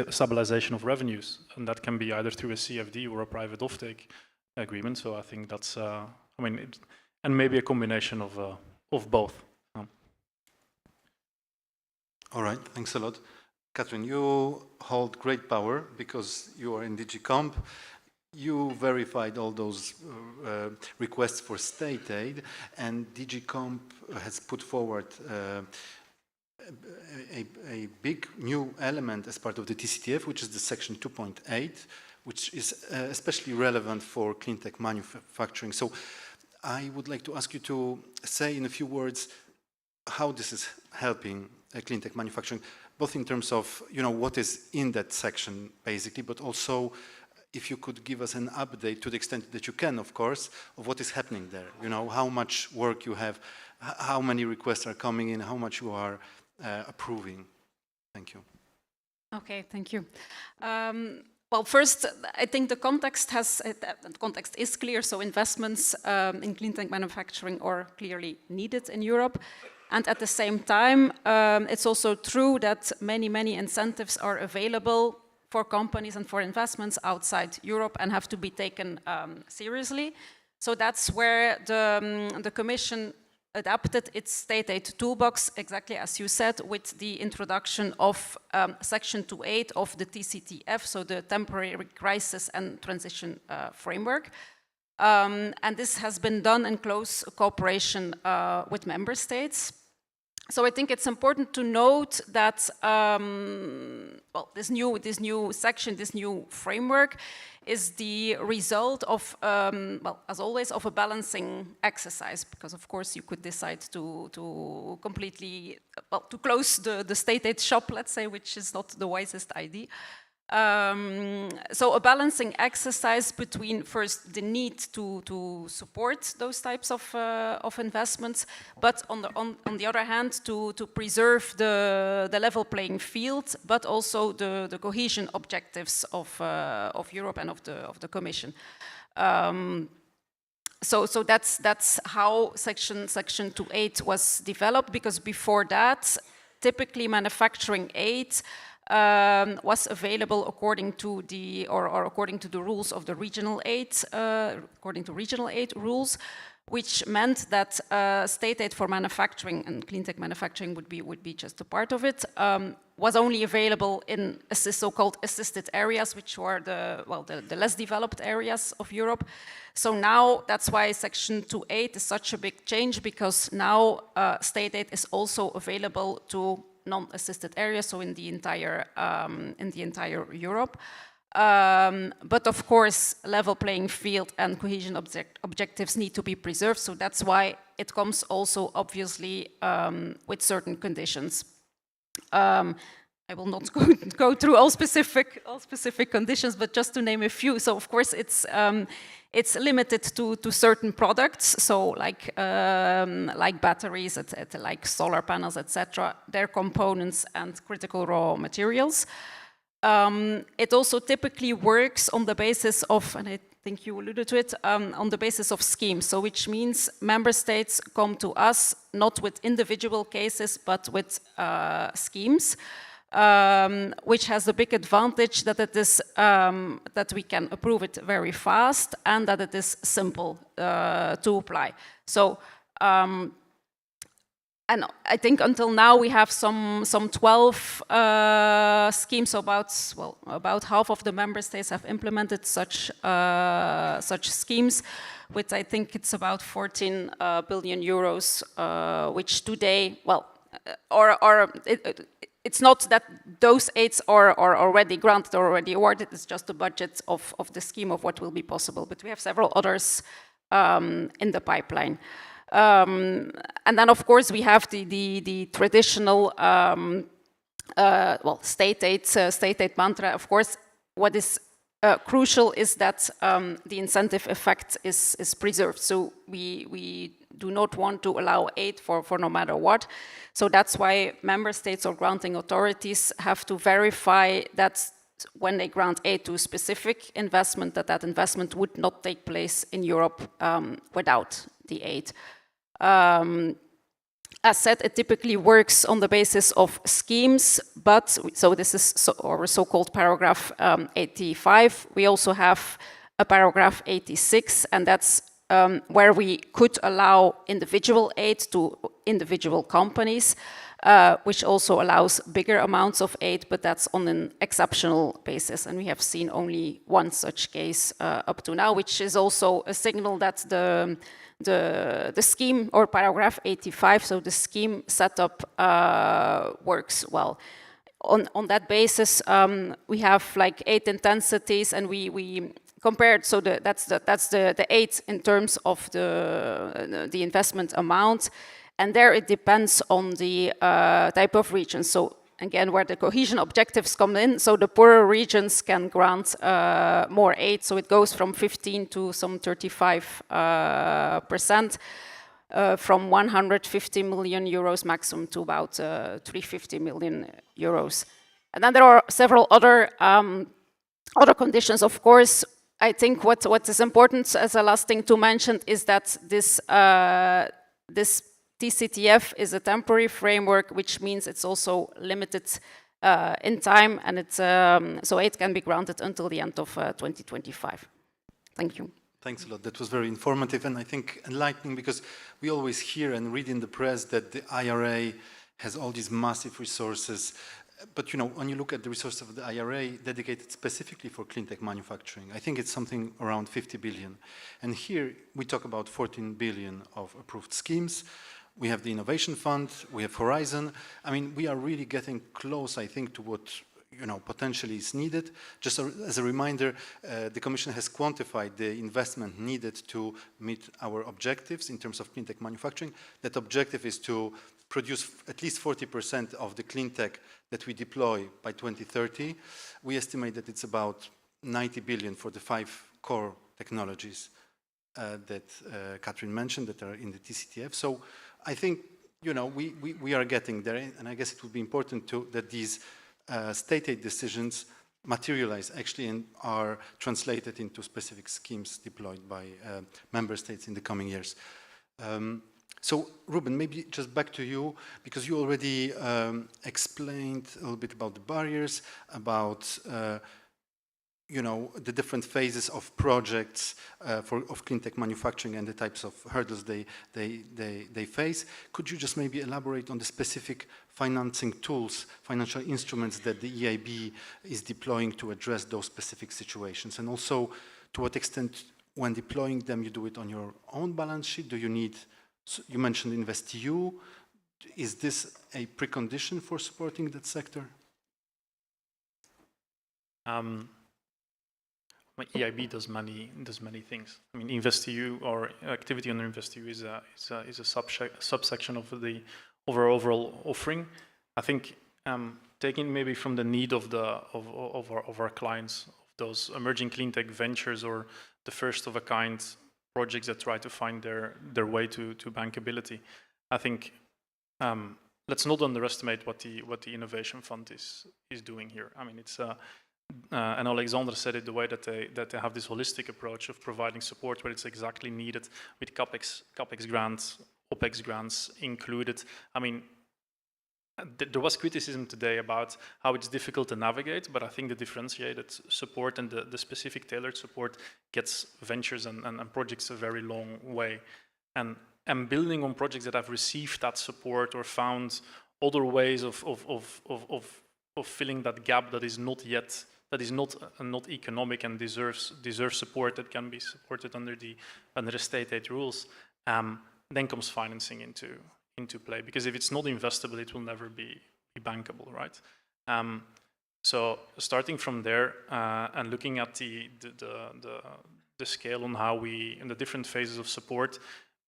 stabilization of revenues, and that can be either through a CFD or a private offtake agreement. So I think that's, and maybe a combination of both. All right, thanks a lot. Catherine, you hold great power because you are in DG Comp. You verified all those requests for state aid, and DG Comp has put forward a big new element as part of the TCTF, which is the section 2.8, which is especially relevant for cleantech manufacturing. So I would like to ask you to say in a few words how this is helping cleantech manufacturing, both in terms of what is in that section basically, but also if you could give us an update to the extent that you can, of course, of what is happening there. How much work you have, how many requests are coming in, how much you are approving. Thank you. Okay, thank you. Well, first, I think the context is clear. So investments in cleantech manufacturing are clearly needed in Europe. And at the same time, it's also true that many incentives are available for companies and for investments outside Europe and have to be taken seriously. So that's where the Commission adapted its state aid toolbox, exactly as you said, with the introduction of Section 2.8 of the TCTF, so the Temporary Crisis and Transition Framework. And this has been done in close cooperation with member states. So I think it's important to note that well, this new section, this new framework, is the result of, well, as always, of a balancing exercise. Because of course you could decide to completely, well, to close the state aid shop, let's say, which is not the wisest idea. So a balancing exercise between first the need to support those types of investments, but on the other hand to preserve the level playing field, but also the cohesion objectives of Europe and of the Commission. So that's how Section 2.8 was developed, because before that, typically manufacturing aid was available according to the according to the rules of the regional aid, according to regional aid rules, which meant that state aid for manufacturing, and cleantech manufacturing would be just a part of it, was only available in so-called assisted areas, which were the less developed areas of Europe. So now that's why Section 2.8 is such a big change, because now state aid is also available to non-assisted areas, so in the entire Europe. But of course, level playing field and cohesion objectives need to be preserved. So that's why it comes also obviously with certain conditions. I will not go through all specific conditions, but just to name a few. So of course it's limited to certain products. So like batteries, like solar panels, etc. Their components and critical raw materials. It also typically works on the basis of, and I think you alluded to it, on the basis of schemes. So which means member states come to us not with individual cases, but with schemes. Which has the big advantage that it is that we can approve it very fast and that it is simple to apply. So and I think until now we have some 12 schemes. So about half of the member states have implemented such schemes, with I think it's about 14 billion euros, which today, it's not that those aids are already granted or already awarded. It's just the budget of the scheme of what will be possible. But we have several others in the pipeline. And then, of course, we have the traditional state aid mantra. Of course, what is crucial is that the incentive effect is preserved. So we do not want to allow aid for no matter what. So that's why member states or granting authorities have to verify that when they grant aid to a specific investment, that investment would not take place in Europe without the aid. As said, it typically works on the basis of schemes, but so this is our so-called paragraph 85. We also have a paragraph 86, and that's where we could allow individual aid to individual companies, which also allows bigger amounts of aid, but that's on an exceptional basis. And we have seen only one such case up to now, which is also a signal that the scheme, or paragraph 85, so the scheme setup works well. On that basis, we have like 8 intensities, and we compared, so that's the 8 in terms of the investment amount, and there it depends on the type of region. So again, where the cohesion objectives come in, so the poorer regions can grant more aid, so it goes from 15 to some 35%, from 150 million euros maximum to about 350 million euros. And then there are several other conditions, of course. I think what is important as a last thing to mention is that this TCTF is a temporary framework, which means it's also limited in time, and it's so aid can be granted until the end of 2025. Thank you. Thanks a lot. That was very informative and I think enlightening, because we always hear and read in the press that the IRA has all these massive resources. But you know, when you look at the resources of the IRA dedicated specifically for clean tech manufacturing, I think it's something around 50 billion. And here we talk about 14 billion of approved schemes. We have the Innovation Fund, we have Horizon. I mean, we are really getting close, I think, to what potentially is needed. Just as a reminder, the Commission has quantified the investment needed to meet our objectives in terms of clean tech manufacturing. That objective is to produce at least 40% of the clean tech that we deploy by 2030. We estimate that it's about 90 billion for the 5 core technologies that Catherine mentioned that are in the TCTF. So I think, we are getting there, and I guess it would be important that these state aid decisions materialize actually and are translated into specific schemes deployed by member states in the coming years. So, Ruben, maybe just back to you, because you already explained a little bit about the barriers, about the different phases of projects of clean tech manufacturing and the types of hurdles they face. Could you just maybe elaborate on the specific financing tools, financial instruments that the EIB is deploying to address those specific situations? And also, to what extent, when deploying them, you do it on your own balance sheet? Do you need, you mentioned InvestEU. Is this a precondition for supporting that sector? EIB does many things. I mean, InvestEU, or activity under InvestEU, is a subsection of the overall offering. I think taking maybe from the need of our clients, of those emerging clean tech ventures or the first of a kind projects that try to find their way to bankability. I think let's not underestimate what the Innovation Fund is doing here. I mean, it's and Alexandre said it the way that they have this holistic approach of providing support where it's exactly needed, with capex grants, OPEX grants included. I mean, there was criticism today about how it's difficult to navigate, but I think the differentiated support and the specific tailored support gets ventures and projects a very long way. And and building on projects that have received that support or found other ways of filling that gap that is not yet, that is not economic and deserves support, that can be supported under the state aid rules, then comes financing into play. Because if it's not investable, it will never be bankable, right? So starting from there and looking at the scale on how we, in the different phases of support,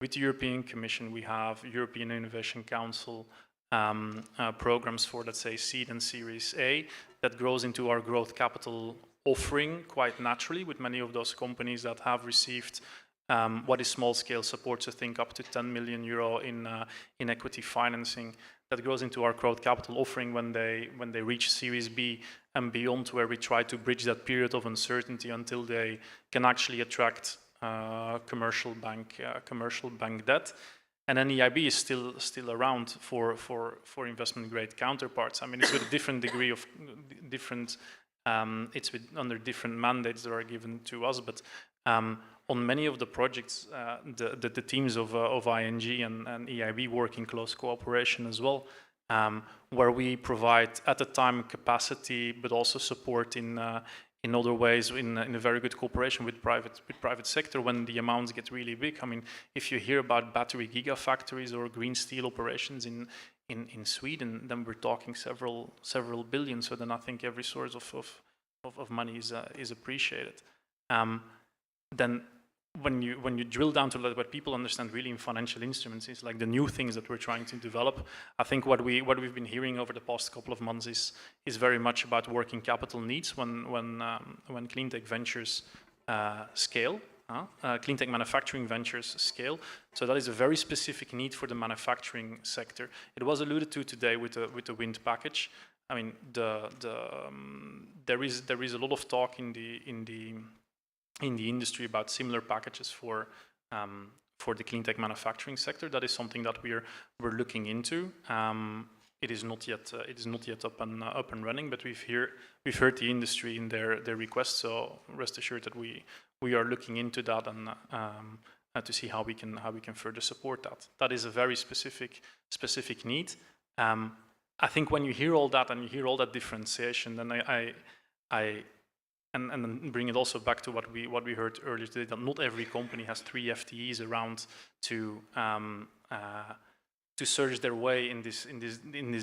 with the European Commission, we have European Innovation Council programs for, let's say, seed and Series A that grows into our growth capital offering quite naturally with many of those companies that have received what is small scale support, so think up to 10 million euro in equity financing. That grows into our growth capital offering when they reach Series B and beyond, where we try to bridge that period of uncertainty until they can actually attract commercial bank debt. And then EIB is still around for investment grade counterparts. I mean, it's with a different degree of different. It's under different mandates that are given to us, but on many of the projects, the teams of ING and EIB work in close cooperation as well, where we provide at the time capacity, but also support in other ways in a very good cooperation with private sector when the amounts get really big. I mean, if you hear about battery gigafactories or green steel operations in Sweden, then we're talking several billion. So then I think every source of money is appreciated. Then when you drill down to what people understand really in financial instruments is like the new things that we're trying to develop. I think what we've been hearing over the past couple of months is very much about working capital needs when Cleantech Ventures scale, Cleantech Manufacturing Ventures scale. So that is a very specific need for the manufacturing sector. It was alluded to today with the wind package. I mean, there is a lot of talk in the industry about similar packages for the cleantech manufacturing sector. That is something that we're looking into. It is not yet up and running, but we've heard the industry in their request. So rest assured that we are looking into that and to see how we can further support that. That is a very specific need. I think when you hear all that and you hear all that differentiation, then and then bring it also back to what we heard earlier today, that not every company has 3 FTEs around to surge their way in this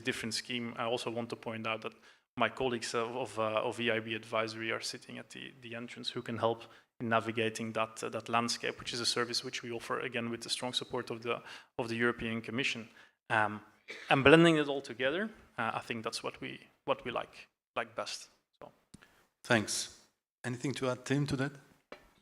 different scheme. I also want to point out that my colleagues of EIB Advisory are sitting at the entrance who can help in navigating that landscape, which is a service which we offer again with the strong support of the European Commission. And blending it all together, I think that's what we like best. So. Thanks. Anything to add, Tim, to that?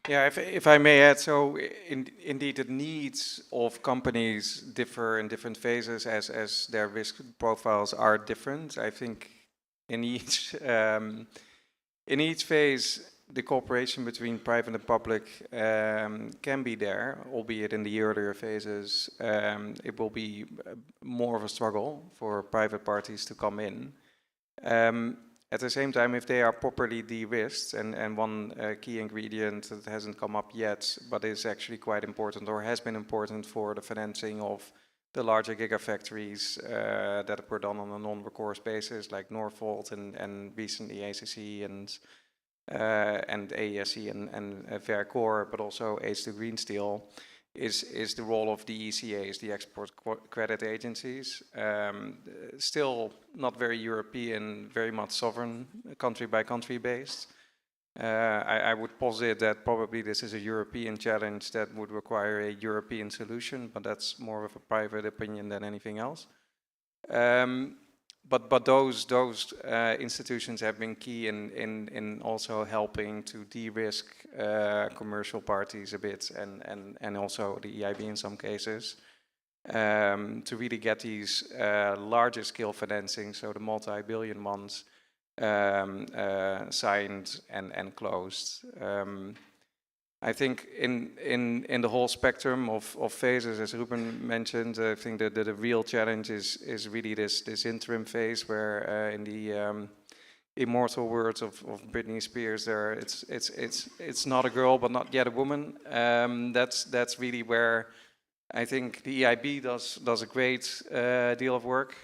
Yeah, if I may add, so indeed the needs of companies differ in different phases as their risk profiles are different. I think in each phase, the cooperation between private and public can be there, albeit in the earlier phases, it will be more of a struggle for private parties to come in. At the same time, if they are properly de-risked, and one key ingredient that hasn't come up yet, but is actually quite important or has been important for the financing of the larger gigafactories that were done on a non-recourse basis, like Northvolt and recently ACC and AESC and Vercor, but also H2 Green Steel, is the role of the ECAs, the export credit agencies. Still not very European, very much sovereign, country by country based. I would posit that probably this is a European challenge that would require a European solution, but that's more of a private opinion than anything else. But those institutions have been key in also helping to de-risk commercial parties a bit, and also the EIB in some cases, to really get these larger scale financing, so the multi-billion ones, signed and closed. I think in the whole spectrum of phases, as Ruben mentioned, I think that the real challenge is really this interim phase where, in the immortal words of Britney Spears, it's not a girl but not yet a woman. That's really where I think the EIB does a great deal of work.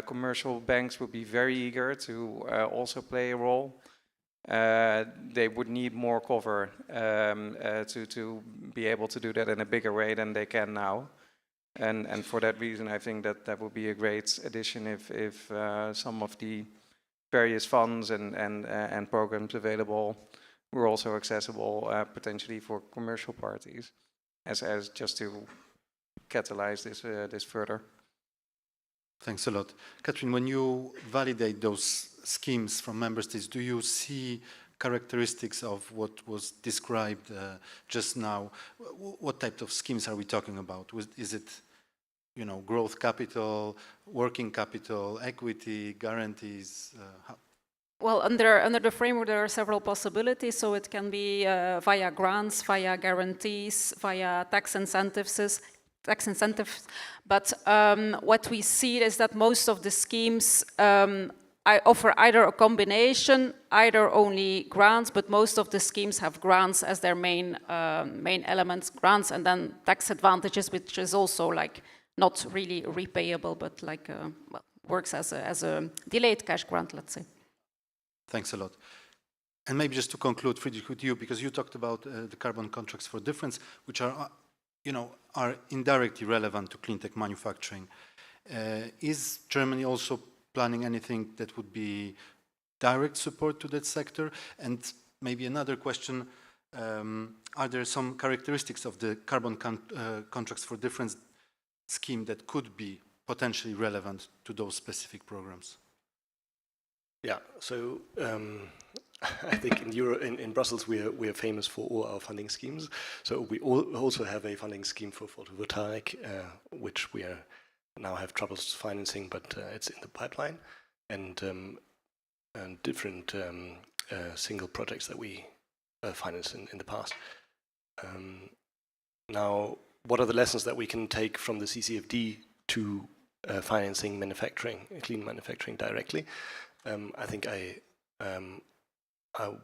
Commercial banks would be very eager to also play a role. They would need more cover to be able to do that in a bigger way than they can now. And for that reason, I think that would be a great addition if some of the various funds and programs available were also accessible potentially for commercial parties, as just to catalyze this further. Thanks a lot. Catherine, when you validate those schemes from member states, do you see characteristics of what was described just now? What type of schemes are we talking about? Is it, growth capital, working capital, equity, guarantees? Well, under the framework, there are several possibilities. So it can be via grants, via guarantees, via tax incentives. But what we see is that most of the schemes I offer either a combination, either only grants, but most of the schemes have grants as their main elements, grants, and then tax advantages, which is also like not really repayable, but like works as a delayed cash grant, let's say. Thanks a lot. And maybe just to conclude, Friedrich, with you, because you talked about the carbon contracts for difference, which are, are indirectly relevant to clean tech manufacturing. Is Germany also planning anything that would be direct support to that sector? And maybe another question, are there some characteristics of the carbon contracts for difference scheme that could be potentially relevant to those specific programs? Yeah, so I think in Brussels we are famous for all our funding schemes. So we also have a funding scheme for photovoltaic, which we now have troubles financing, but it's in the pipeline, and different single projects that we financed in the past. Now, what are the lessons that we can take from the CCFD to financing manufacturing, clean manufacturing directly? I think I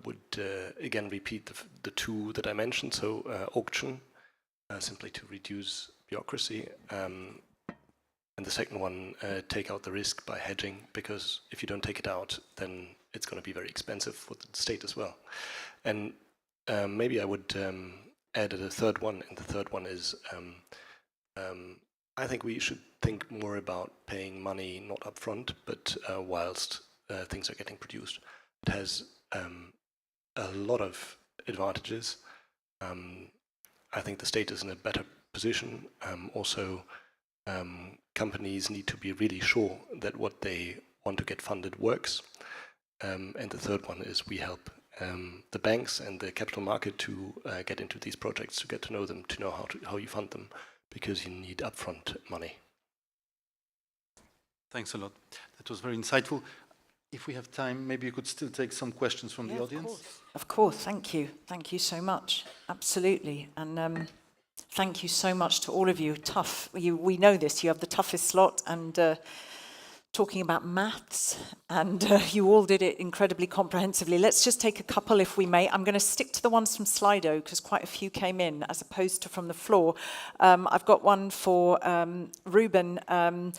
would again repeat the two that I mentioned. So auction, simply to reduce bureaucracy, and the second one, take out the risk by hedging, because if you don't take it out, then it's going to be very expensive for the state as well. And maybe I would add a third one, and the third one is I think we should think more about paying money not upfront, but whilst things are getting produced. It has a lot of advantages. I think the state is in a better position. Also, companies need to be really sure that what they want to get funded works. And the third one is we help the banks and the capital market to get into these projects, to get to know them, to know how you fund them, because you need upfront money. Thanks a lot. That was very insightful. If we have time, maybe you could still take some questions from the audience. Of course, thank you. Thank you so much. Absolutely. And thank you so much to all of you. Tough. We know this. You have the toughest slot, and talking about maths, and you all did it incredibly comprehensively. Let's just take a couple, if we may. I'm going to stick to the ones from Slido, because quite a few came in, as opposed to from the floor. I've got one for Ruben, and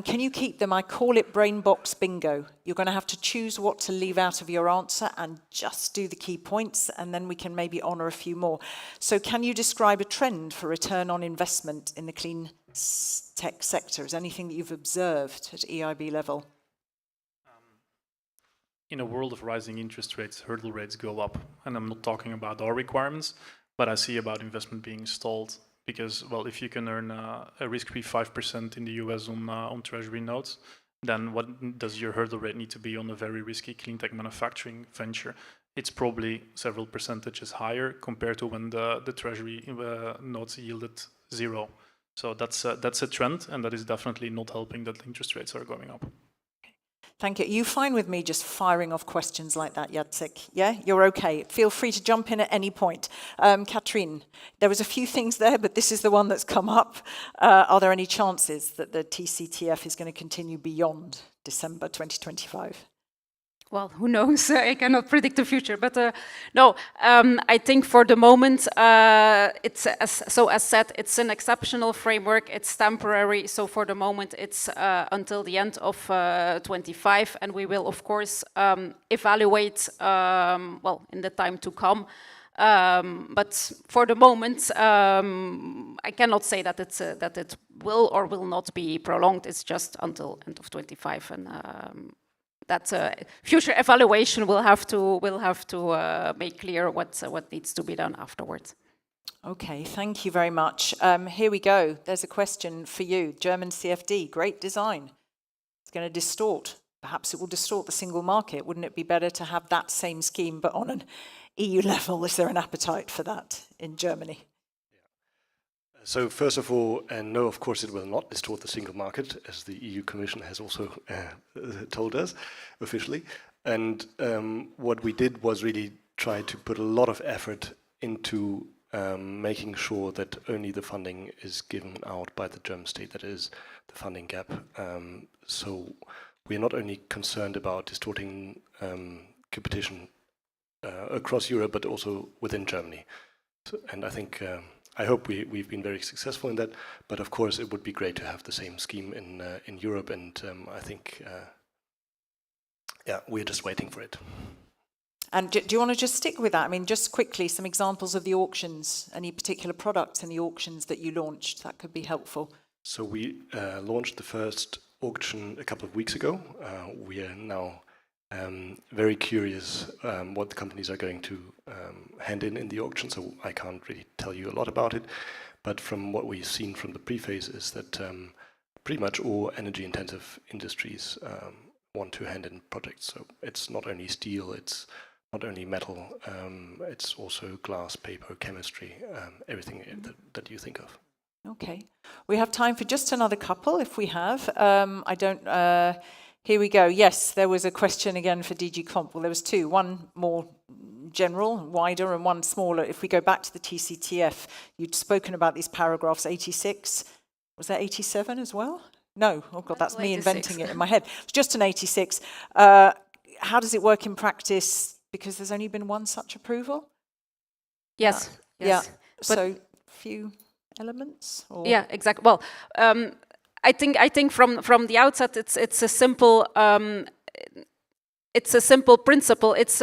can you keep them? I call it brain box bingo. You're going to have to choose what to leave out of your answer and just do the key points, and then we can maybe honour a few more. So can you describe a trend for return on investment in the clean tech sector? Is anything that you've observed at EIB level? In a world of rising interest rates, hurdle rates go up. And I'm not talking about our requirements, but I see about investment being stalled. Because, well, if you can earn a risk-free 5% in the US on treasury notes, then what does your hurdle rate need to be on a very risky clean tech manufacturing venture? It's probably several percentages higher compared to when the treasury notes yielded 0. So that's a trend, and that is definitely not helping that interest rates are going up. Thank you. Are you fine with me just firing off questions like that, Jacek? Yeah, you're okay. Feel free to jump in at any point. Catherine, there was a few things there, but this is the one that's come up. Are there any chances that the TCTF is going to continue beyond December 2025? Well, who knows? I cannot predict the future, but no. I think for the moment, it's as said, it's an exceptional framework. It's temporary, so for the moment, it's until the end of 25, and we will, of course, evaluate well in the time to come. But for the moment, I cannot say that that it will or will not be prolonged. It's just until end of 25, and that future evaluation will have to make clear what needs to be done afterwards. Okay, thank you very much. Here we go. There's a question for you. German CFD, great design. It's going to distort. Perhaps it will distort the single market. Wouldn't it be better to have that same scheme but on an EU level? Is there an appetite for that in Germany? So first of all, no, of course it will not distort the single market, as the EU Commission has also told us officially. And what we did was really try to put a lot of effort into making sure that only the funding is given out by the German state, that is the funding gap. So we are not only concerned about distorting competition across Europe, but also within Germany. So, and I think I hope we've been very successful in that, but of course it would be great to have the same scheme in Europe, and I think, yeah, we're just waiting for it. And do you want to just stick with that? I mean, just quickly, some examples of the auctions, any particular products in the auctions that you launched, that could be helpful. So we launched the first auction a couple of weeks ago. We are now very curious what the companies are going to hand in the auction, so I can't really tell you a lot about it. But from what we've seen from the pre-phase is that pretty much all energy-intensive industries want to hand in projects. So it's not only steel, it's not only metal, it's also glass, paper, chemistry, everything that you think of. Okay. We have time for just another couple, if we have. I don't... Here we go. Yes, there was a question again for DG Comp. Well, there was two. One more general, wider, and one smaller. If we go back to the TCTF, you'd spoken about these paragraphs 86. Was that 87 as well? No. Oh, God, that's me inventing it in my head. It's just an 86. How does it work in practice? Because there's only been one such approval? Yes. Yes. Yeah. So, few elements? Or? Yeah, exactly. Well, I think from the outset it's a simple principle. It's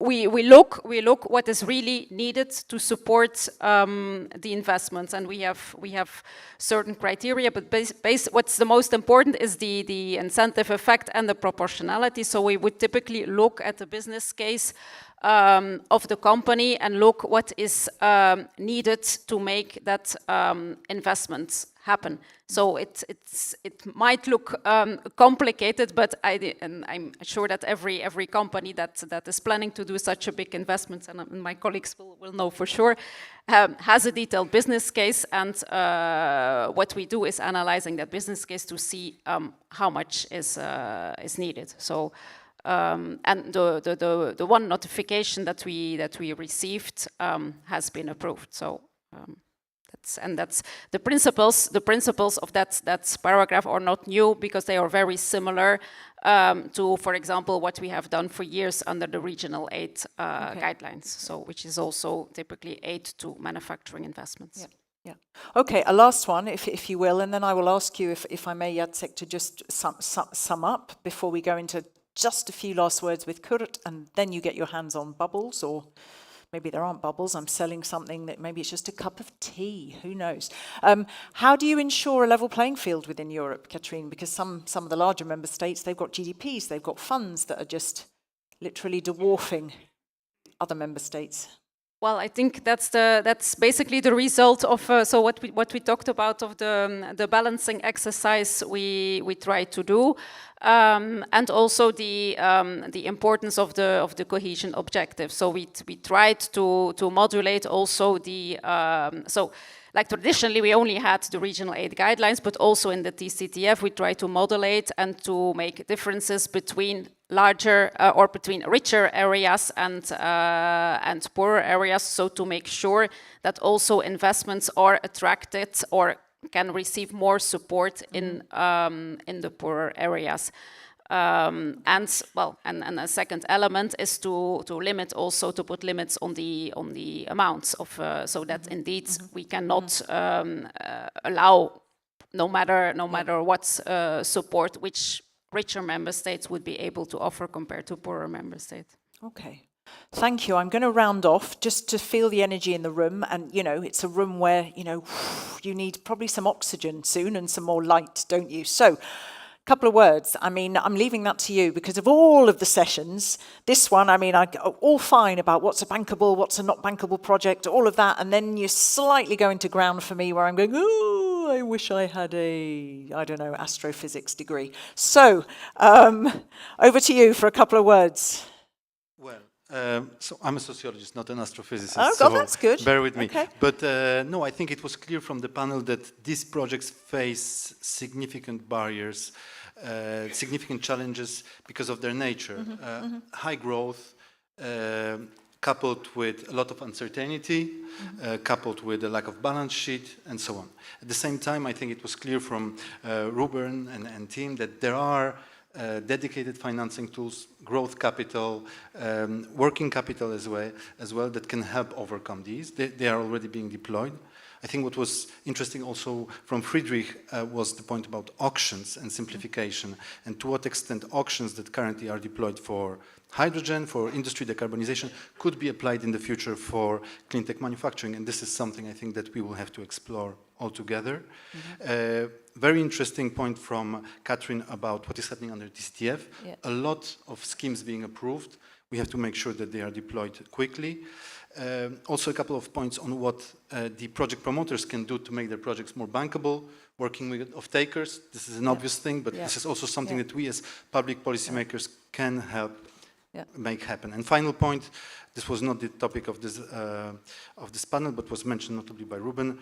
we look what is really needed to support the investments, and we have certain criteria. But what's the most important is the incentive effect and the proportionality. So we would typically look at the business case of the company and look what is needed to make that investment happen. So it might look complicated, but I'm sure that every company that is planning to do such a big investment, and my colleagues will know for sure, has a detailed business case, and what we do is analyzing that business case to see how much is needed. So. And the one notification that we received has been approved. So that's the principles. The principles of that paragraph are not new because they are very similar to, for example, what we have done for years under the regional aid guidelines. So which is also typically aid to manufacturing investments. Yeah. Yeah. Okay, a last one, if you will, and then I will ask you, if I may, Jacek, to just sum up before we go into just a few last words with Kurt, and then you get your hands on bubbles, or maybe there aren't bubbles. I'm selling something that maybe it's just a cup of tea. Who knows? How do you ensure a level playing field within Europe, Katrine? Because some of the larger member states, they've got GDPs, they've got funds that are just literally dwarfing other member states. Well, I think that's basically the result of so what we talked about of the balancing exercise we try to do, and also the importance of the cohesion objective. So we tried to modulate also the so. Like traditionally, we only had the regional aid guidelines, but also in the TCTF, we try to modulate and to make differences between larger or between richer areas and poorer areas. So to make sure that also investments are attracted or can receive more support in the poorer areas. And a second element is to limit also to put limits on the amounts of so that indeed we cannot allow no matter what support which richer member states would be able to offer compared to poorer member states. Okay. Thank you. I'm going to round off just to feel the energy in the room. And, you know, it's a room where, you know, you need probably some oxygen soon and some more light, don't you? So, a couple of words. I mean, I'm leaving that to you because of all of the sessions. This one, I mean, all fine about what's a bankable, what's a not bankable project, all of that. And then you slightly go into ground for me where I'm going, oh, I wish I had I don't know, astrophysics degree. So, over to you for a couple of words. So I'm a sociologist, not an astrophysicist. Oh, God, that's good. Bear with me. Okay. But no, I think it was clear from the panel that these projects face significant barriers, significant challenges because of their nature. High growth, coupled with a lot of uncertainty, coupled with a lack of balance sheet, and so on. At the same time, I think it was clear from Ruben and team that there are dedicated financing tools, growth capital, working capital as well that can help overcome these. They are already being deployed. I think what was interesting also from Friedrich was the point about auctions and simplification, and to what extent auctions that currently are deployed for hydrogen, for industry decarbonization, could be applied in the future for clean tech manufacturing. And this is something I think that we will have to explore altogether. Very interesting point from Catherine about what is happening under TCTF. Yeah. A lot of schemes being approved. We have to make sure that they are deployed quickly. Also a couple of points on what the project promoters can do to make their projects more bankable, working with off-takers. This is an obvious thing, but this is also something that we as public policymakers can help make happen. And final point, this was not the topic of this panel, but was mentioned notably by Ruben,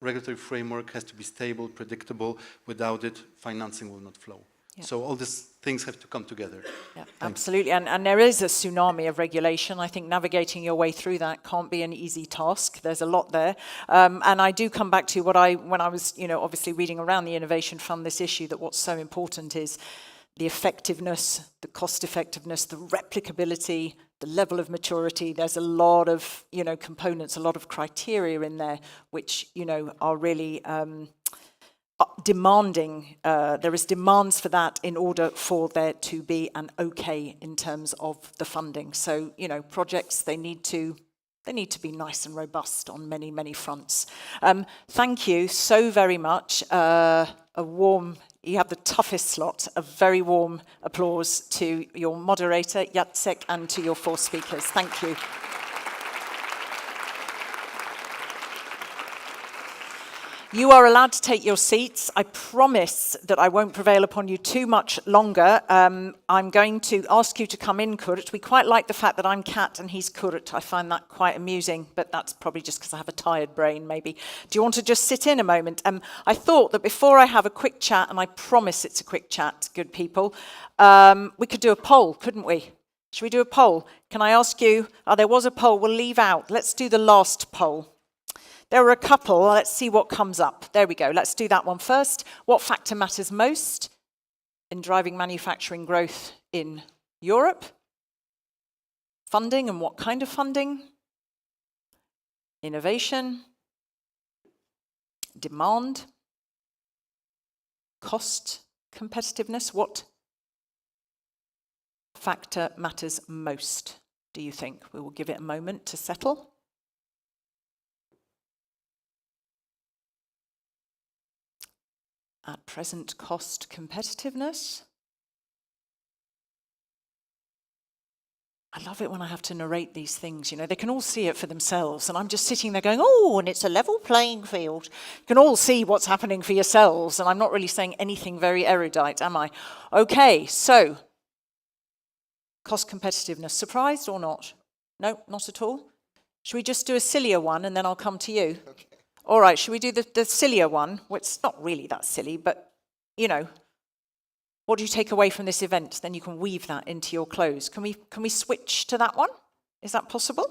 regulatory framework has to be stable, predictable. Without it, financing will not flow. Yeah. So all these things have to come together. Yeah, absolutely. And there is a tsunami of regulation. I think navigating your way through that can't be an easy task. There's a lot there. And I do come back to when I was, you know, obviously reading around the Innovation Fund, this issue that what's so important is the effectiveness, the cost effectiveness, the replicability, the level of maturity. There's a lot of, you know, components, a lot of criteria in there, which, you know, are really demanding. There is demands for that in order for there to be an okay in terms of the funding. So, you know, projects, they need to be nice and robust on many, many fronts. Thank you so very much. You have the toughest slot. A very warm applause to your moderator, Jacek, and to your 4 speakers. Thank you. You are allowed to take your seats. I promise that I won't prevail upon you too much longer. I'm going to ask you to come in, Kurt. We quite like the fact that I'm Kat and he's Kurt. I find that quite amusing, but that's probably just because I have a tired brain, maybe. Do you want to just sit in a moment? I thought that before I have a quick chat, and I promise it's a quick chat, good people, we could do a poll, couldn't we? Should we do a poll? Can I ask you? There was a poll. We'll leave out. Let's do the last poll. There were a couple. Let's see what comes up. There we go. Let's do that one first. What factor matters most in driving manufacturing growth in Europe? Funding, and what kind of funding? Innovation, demand, cost competitiveness. What factor matters most, do you think? We will give it a moment to settle. At present, cost competitiveness. I love it when I have to narrate these things, you know, they can all see it for themselves, and I'm just sitting there going, oh, and it's a level playing field. You can all see what's happening for yourselves, and I'm not really saying anything very erudite, am I? Okay, so, cost competitiveness, surprised or not? No, not at all? Should we just do a sillier one, and then I'll come to you? Okay. All right, should we do the sillier one? Well, it's not really that silly, but, you know, what do you take away from this event? Then you can weave that into your close. Can we switch to that one? Is that possible?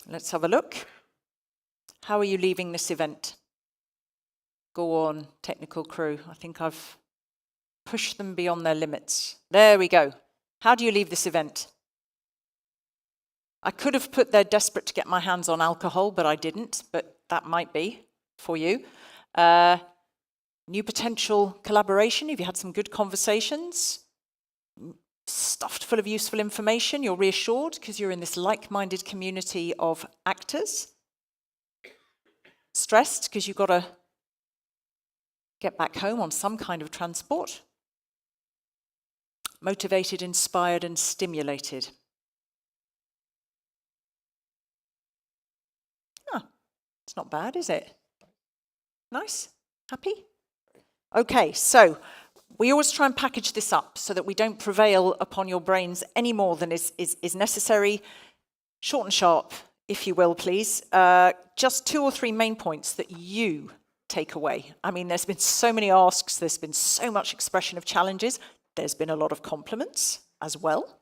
Let's have a look. How are you leaving this event? Go on, technical crew. I think I've push them beyond their limits. There we go. How do you leave this event? I could have put they're desperate to get my hands on alcohol, but I didn't, but that might be for you. New potential collaboration, if you had some good conversations, stuffed full of useful information, you're reassured because you're in this like-minded community of actors. Stressed because you've got to get back home on some kind of transport. Motivated, inspired, and stimulated. Ah, it's not bad, is it? Nice? Happy? Okay, so we always try and package this up so that we don't prevail upon your brains any more than is necessary. Short and sharp, if you will, please. Just 2 or 3 main points that you take away. I mean, there's been so many asks, there's been so much expression of challenges, there's been a lot of compliments as well.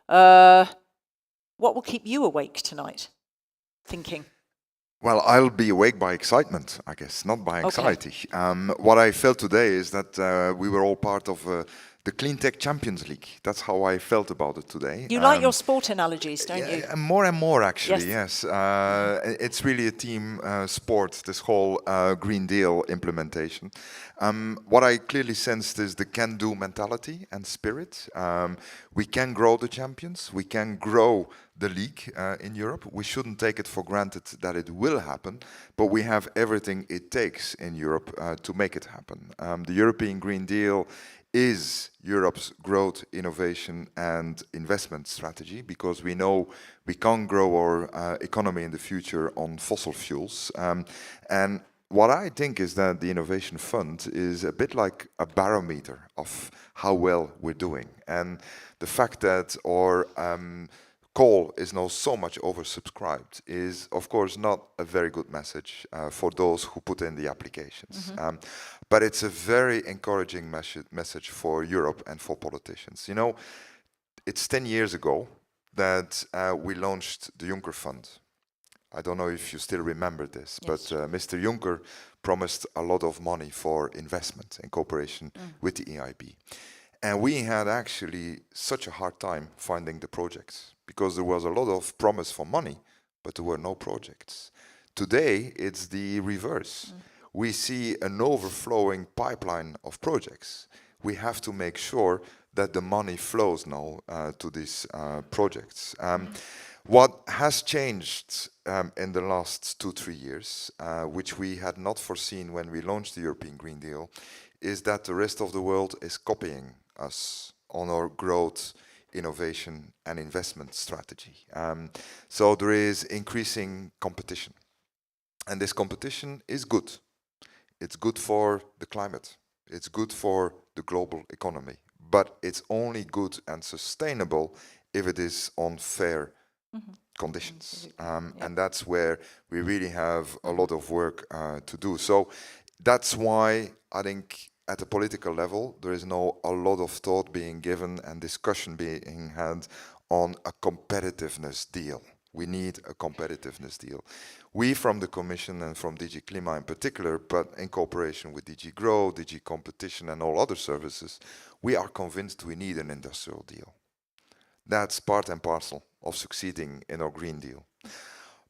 What will keep you awake tonight, thinking? Well, I'll be awake by excitement, I guess, not by anxiety. Okay. What I felt today is that we were all part of the Cleantech Champions League. That's how I felt about it today. You like your sport analogies, don't you? More and more, actually, yes. It's really a team sport, this whole Green Deal implementation. What I clearly sensed is the can-do mentality and spirit. We can grow the champions. We can grow the league in Europe. We shouldn't take it for granted that it will happen, but we have everything it takes in Europe to make it happen. The European Green Deal is Europe's growth, innovation and investment strategy, because we know we can't grow our economy in the future on fossil fuels. And what I think is that the Innovation Fund is a bit like a barometer of how well we're doing. And the fact that our call is now so much oversubscribed is, of course, not a very good message for those who put in the applications. But it's a very encouraging message for Europe and for politicians. You know, it's 10 years ago that we launched the Juncker Fund. I don't know if you still remember this, but Mr. Juncker promised a lot of money for investment in cooperation with the EIB. And we had actually such a hard time finding the projects because there was a lot of promise for money, but there were no projects. Today, it's the reverse. We see an overflowing pipeline of projects. We have to make sure that the money flows now to these projects. What has changed in the last 2-3 years, which we had not foreseen when we launched the European Green Deal, is that the rest of the world is copying us on our growth, innovation and investment strategy. So there is increasing competition. And this competition is good. It's good for the climate. It's good for the global economy. But it's only good and sustainable if it is on fair conditions. And that's where we really have a lot of work to do. So that's why I think at the political level, there is now a lot of thought being given and discussion being had on a competitiveness deal. We need a competitiveness deal. We from the Commission and from DG CLIMA in particular, but in cooperation with DG Grow, DG Competition and all other services, we are convinced we need an industrial deal. That's part and parcel of succeeding in our Green Deal.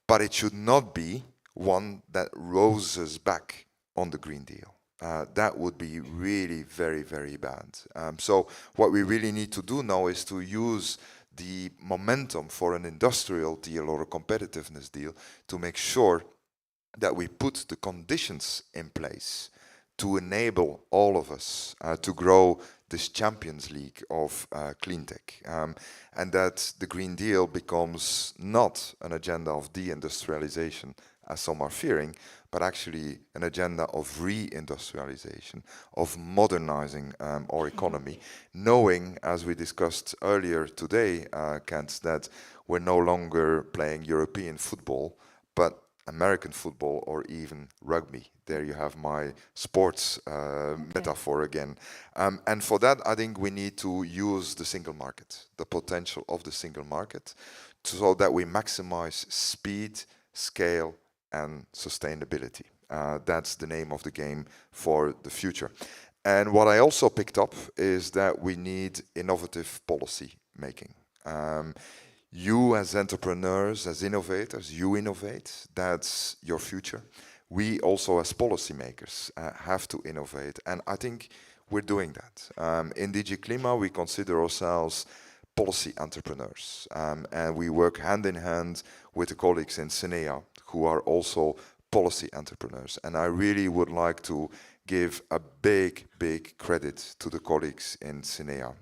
But it should not be one that roses back on the Green Deal. That would be really very, very bad. So what we really need to do now is to use the momentum for an industrial deal or a competitiveness deal to make sure that we put the conditions in place to enable all of us to grow this Champions League of Cleantech. And that the Green Deal becomes not an agenda of deindustrialization, as some are fearing, but actually an agenda of reindustrialization, of modernizing our economy, knowing, as we discussed earlier today, Kent, that we're no longer playing European football, but American football or even rugby. There you have my sports metaphor again. And for that, I think we need to use the single market, the potential of the single market, so that we maximize speed, scale, and sustainability. That's the name of the game for the future. And what I also picked up is that we need innovative policy making. You as entrepreneurs, as innovators, you innovate, that's your future. We also as policymakers have to innovate, and I think we're doing that. In DG CLIMA, we consider ourselves policy entrepreneurs, and we work hand in hand with the colleagues in CINEA, who are also policy entrepreneurs. And I really would like to give a big credit to the colleagues in CINEA,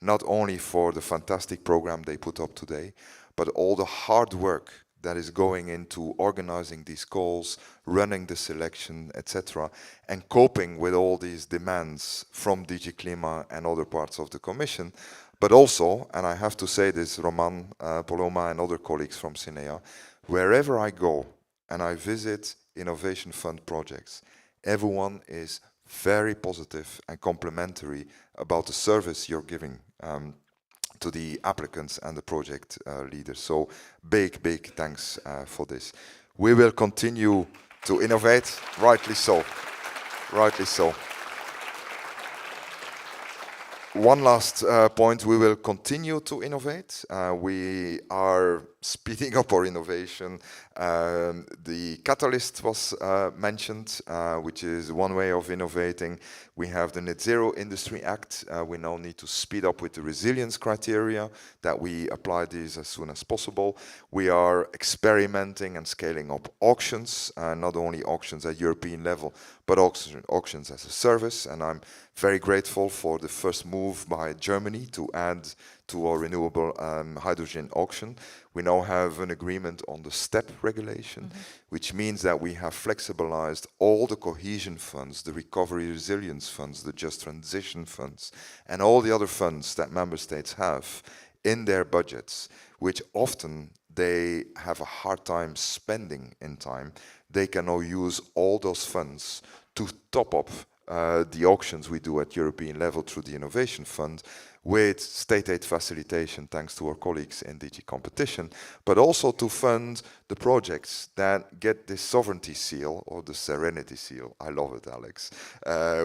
not only for the fantastic program they put up today, but all the hard work that is going into organizing these calls, running the selection, etc., and coping with all these demands from DG CLIMA and other parts of the Commission. But also, and I have to say this, Roman, Paloma, and other colleagues from CINEA, wherever I go and I visit Innovation Fund projects, everyone is very positive and complimentary about the service you're giving to the applicants and the project leaders. So big thanks for this. We will continue to innovate, rightly so. One last point, we will continue to innovate. We are speeding up our innovation. The catalyst was mentioned, which is one way of innovating. We have the Net Zero Industry Act. We now need to speed up with the resilience criteria, that we apply these as soon as possible. We are experimenting and scaling up auctions, not only auctions at European level, but auctions as a service. And I'm very grateful for the first move by Germany to add to our renewable hydrogen auction. We now have an agreement on the STEP regulation, which means that we have flexibilized all the cohesion funds, the recovery resilience funds, the just transition funds, and all the other funds that member states have in their budgets, which often they have a hard time spending in time. They can now use all those funds to top up the auctions we do at European level through the Innovation Fund with state aid facilitation, thanks to our colleagues in DG Competition, but also to fund the projects that get this sovereignty seal or the serenity seal. I love it, Alex.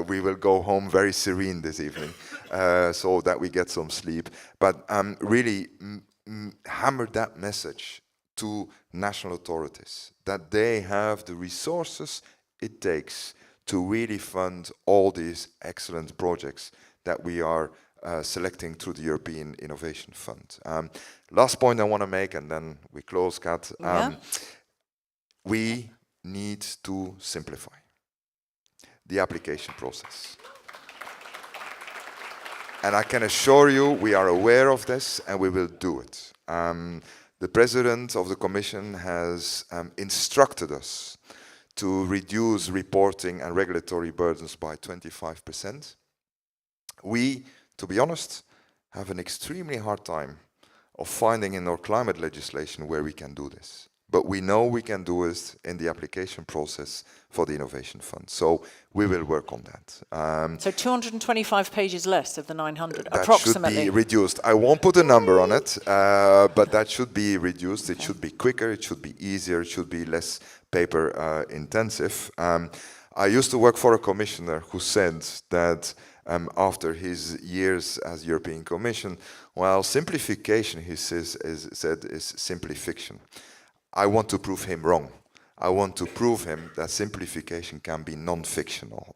We will go home very serene this evening so that we get some sleep. But really hammer that message to national authorities, that they have the resources it takes to really fund all these excellent projects that we are selecting through the European Innovation Fund. Last point I want to make, and then we close, Kat. We need to simplify the application process. And I can assure you, we are aware of this, and we will do it. The President of the Commission has instructed us to reduce reporting and regulatory burdens by 25%. We, to be honest, have an extremely hard time of finding in our climate legislation where we can do this. But we know we can do it in the application process for the Innovation Fund. So we will work on that. So 225 pages less of the 900, that approximately. Should be reduced. I won't put a number on it, but that should be reduced. It should be quicker, it should be easier, it should be less paper intensive. I used to work for a commissioner who said that after his years as European Commission, well, simplification, he said, is simply fiction. I want to prove him wrong. I want to prove him that simplification can be non-fictional.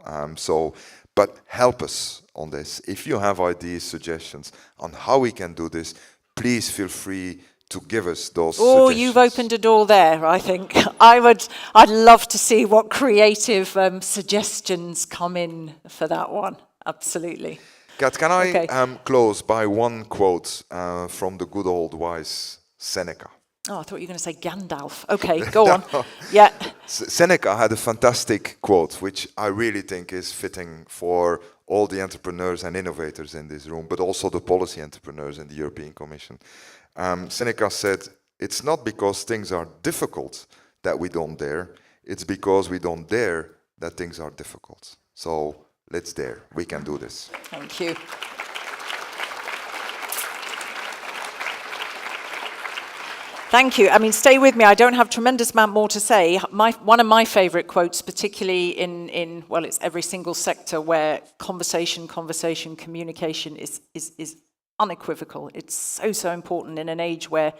But help us on this. If you have ideas, suggestions on how we can do this, please feel free to give us those suggestions. You've opened a door there, I think. I'd love to see what creative suggestions come in for that one. Absolutely. Kat, can I close by one quote from the good old wise Seneca? Oh, I thought you were going to say Gandalf. Okay, go on. Yeah. Seneca had a fantastic quote, which I really think is fitting for all the entrepreneurs and innovators in this room, but also the policy entrepreneurs in the European Commission. Seneca said, "It's not because things are difficult that we don't dare, it's because we don't dare that things are difficult." So let's dare. We can do this. Thank you. Thank you. I mean, stay with me. I don't have tremendous amount more to say. One of my favorite quotes, particularly in well, it's every single sector where conversation, communication is unequivocal. It's so important in an age where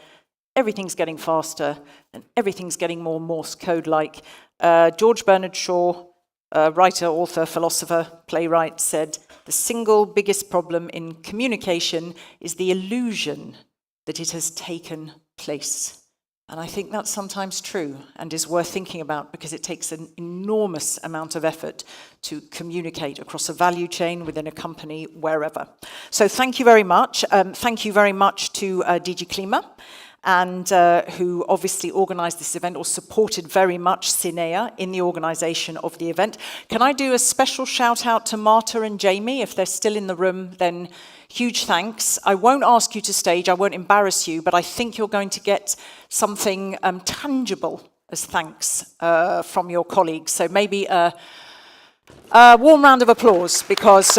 everything's getting faster and everything's getting more Morse code-like. George Bernard Shaw, writer, author, philosopher, playwright, said, "The single biggest problem in communication is the illusion that it has taken place." And I think that's sometimes true and is worth thinking about, because it takes an enormous amount of effort to communicate across a value chain, within a company, wherever. So thank you very much. Thank you very much to DG CLIMA, and who obviously organised this event, or supported very much CINEA in the organisation of the event. Can I do a special shout out to Marta and Jamie? If they're still in the room, then huge thanks. I won't ask you to stage, I won't embarrass you, but I think you're going to get something tangible as thanks from your colleagues. So maybe a warm round of applause, because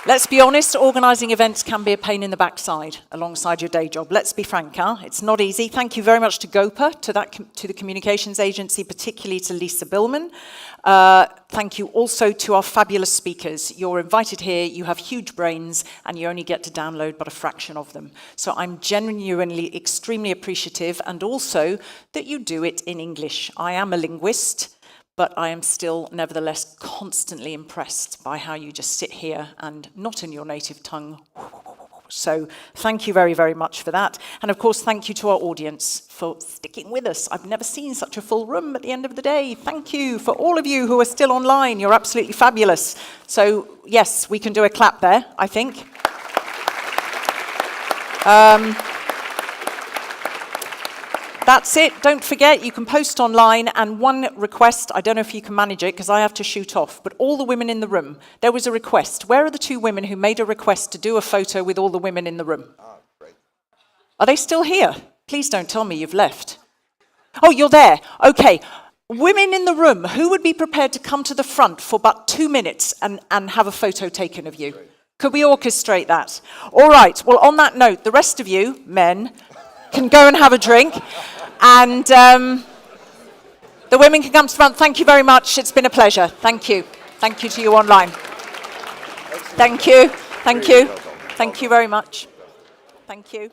let's be honest, organising events can be a pain in the backside alongside your day job. Let's be frank, huh? It's not easy. Thank you very much to GOPA, to the communications agency, particularly to Lisa Billman. Thank you also to our fabulous speakers. You're invited here, you have huge brains, and you only get to download but a fraction of them. So I'm genuinely extremely appreciative, and also that you do it in English. I am a linguist, but I am still nevertheless constantly impressed by how you just sit here and not in your native tongue. So thank you very, very much for that. And of course, thank you to our audience for sticking with us. I've never seen such a full room at the end of the day. Thank you for all of you who are still online. You're absolutely fabulous. So yes, we can do a clap there, I think. That's it. Don't forget, you can post online. And one request, I don't know if you can manage it because I have to shoot off, but all the women in the room, there was a request. Where are the two women who made a request to do a photo with all the women in the room? Great. Are they still here? Please don't tell me you've left. Oh, you're there. Okay. Women in the room, who would be prepared to come to the front for about 2 minutes and have a photo taken of you? Great. Could we orchestrate that? All right. Well, on that note, the rest of you, men, can go and have a drink. And the women can come to the front. Thank you very much. It's been a pleasure. Thank you. Thank you to you online. Thank you. Thank you. Thank you very much. Thank you.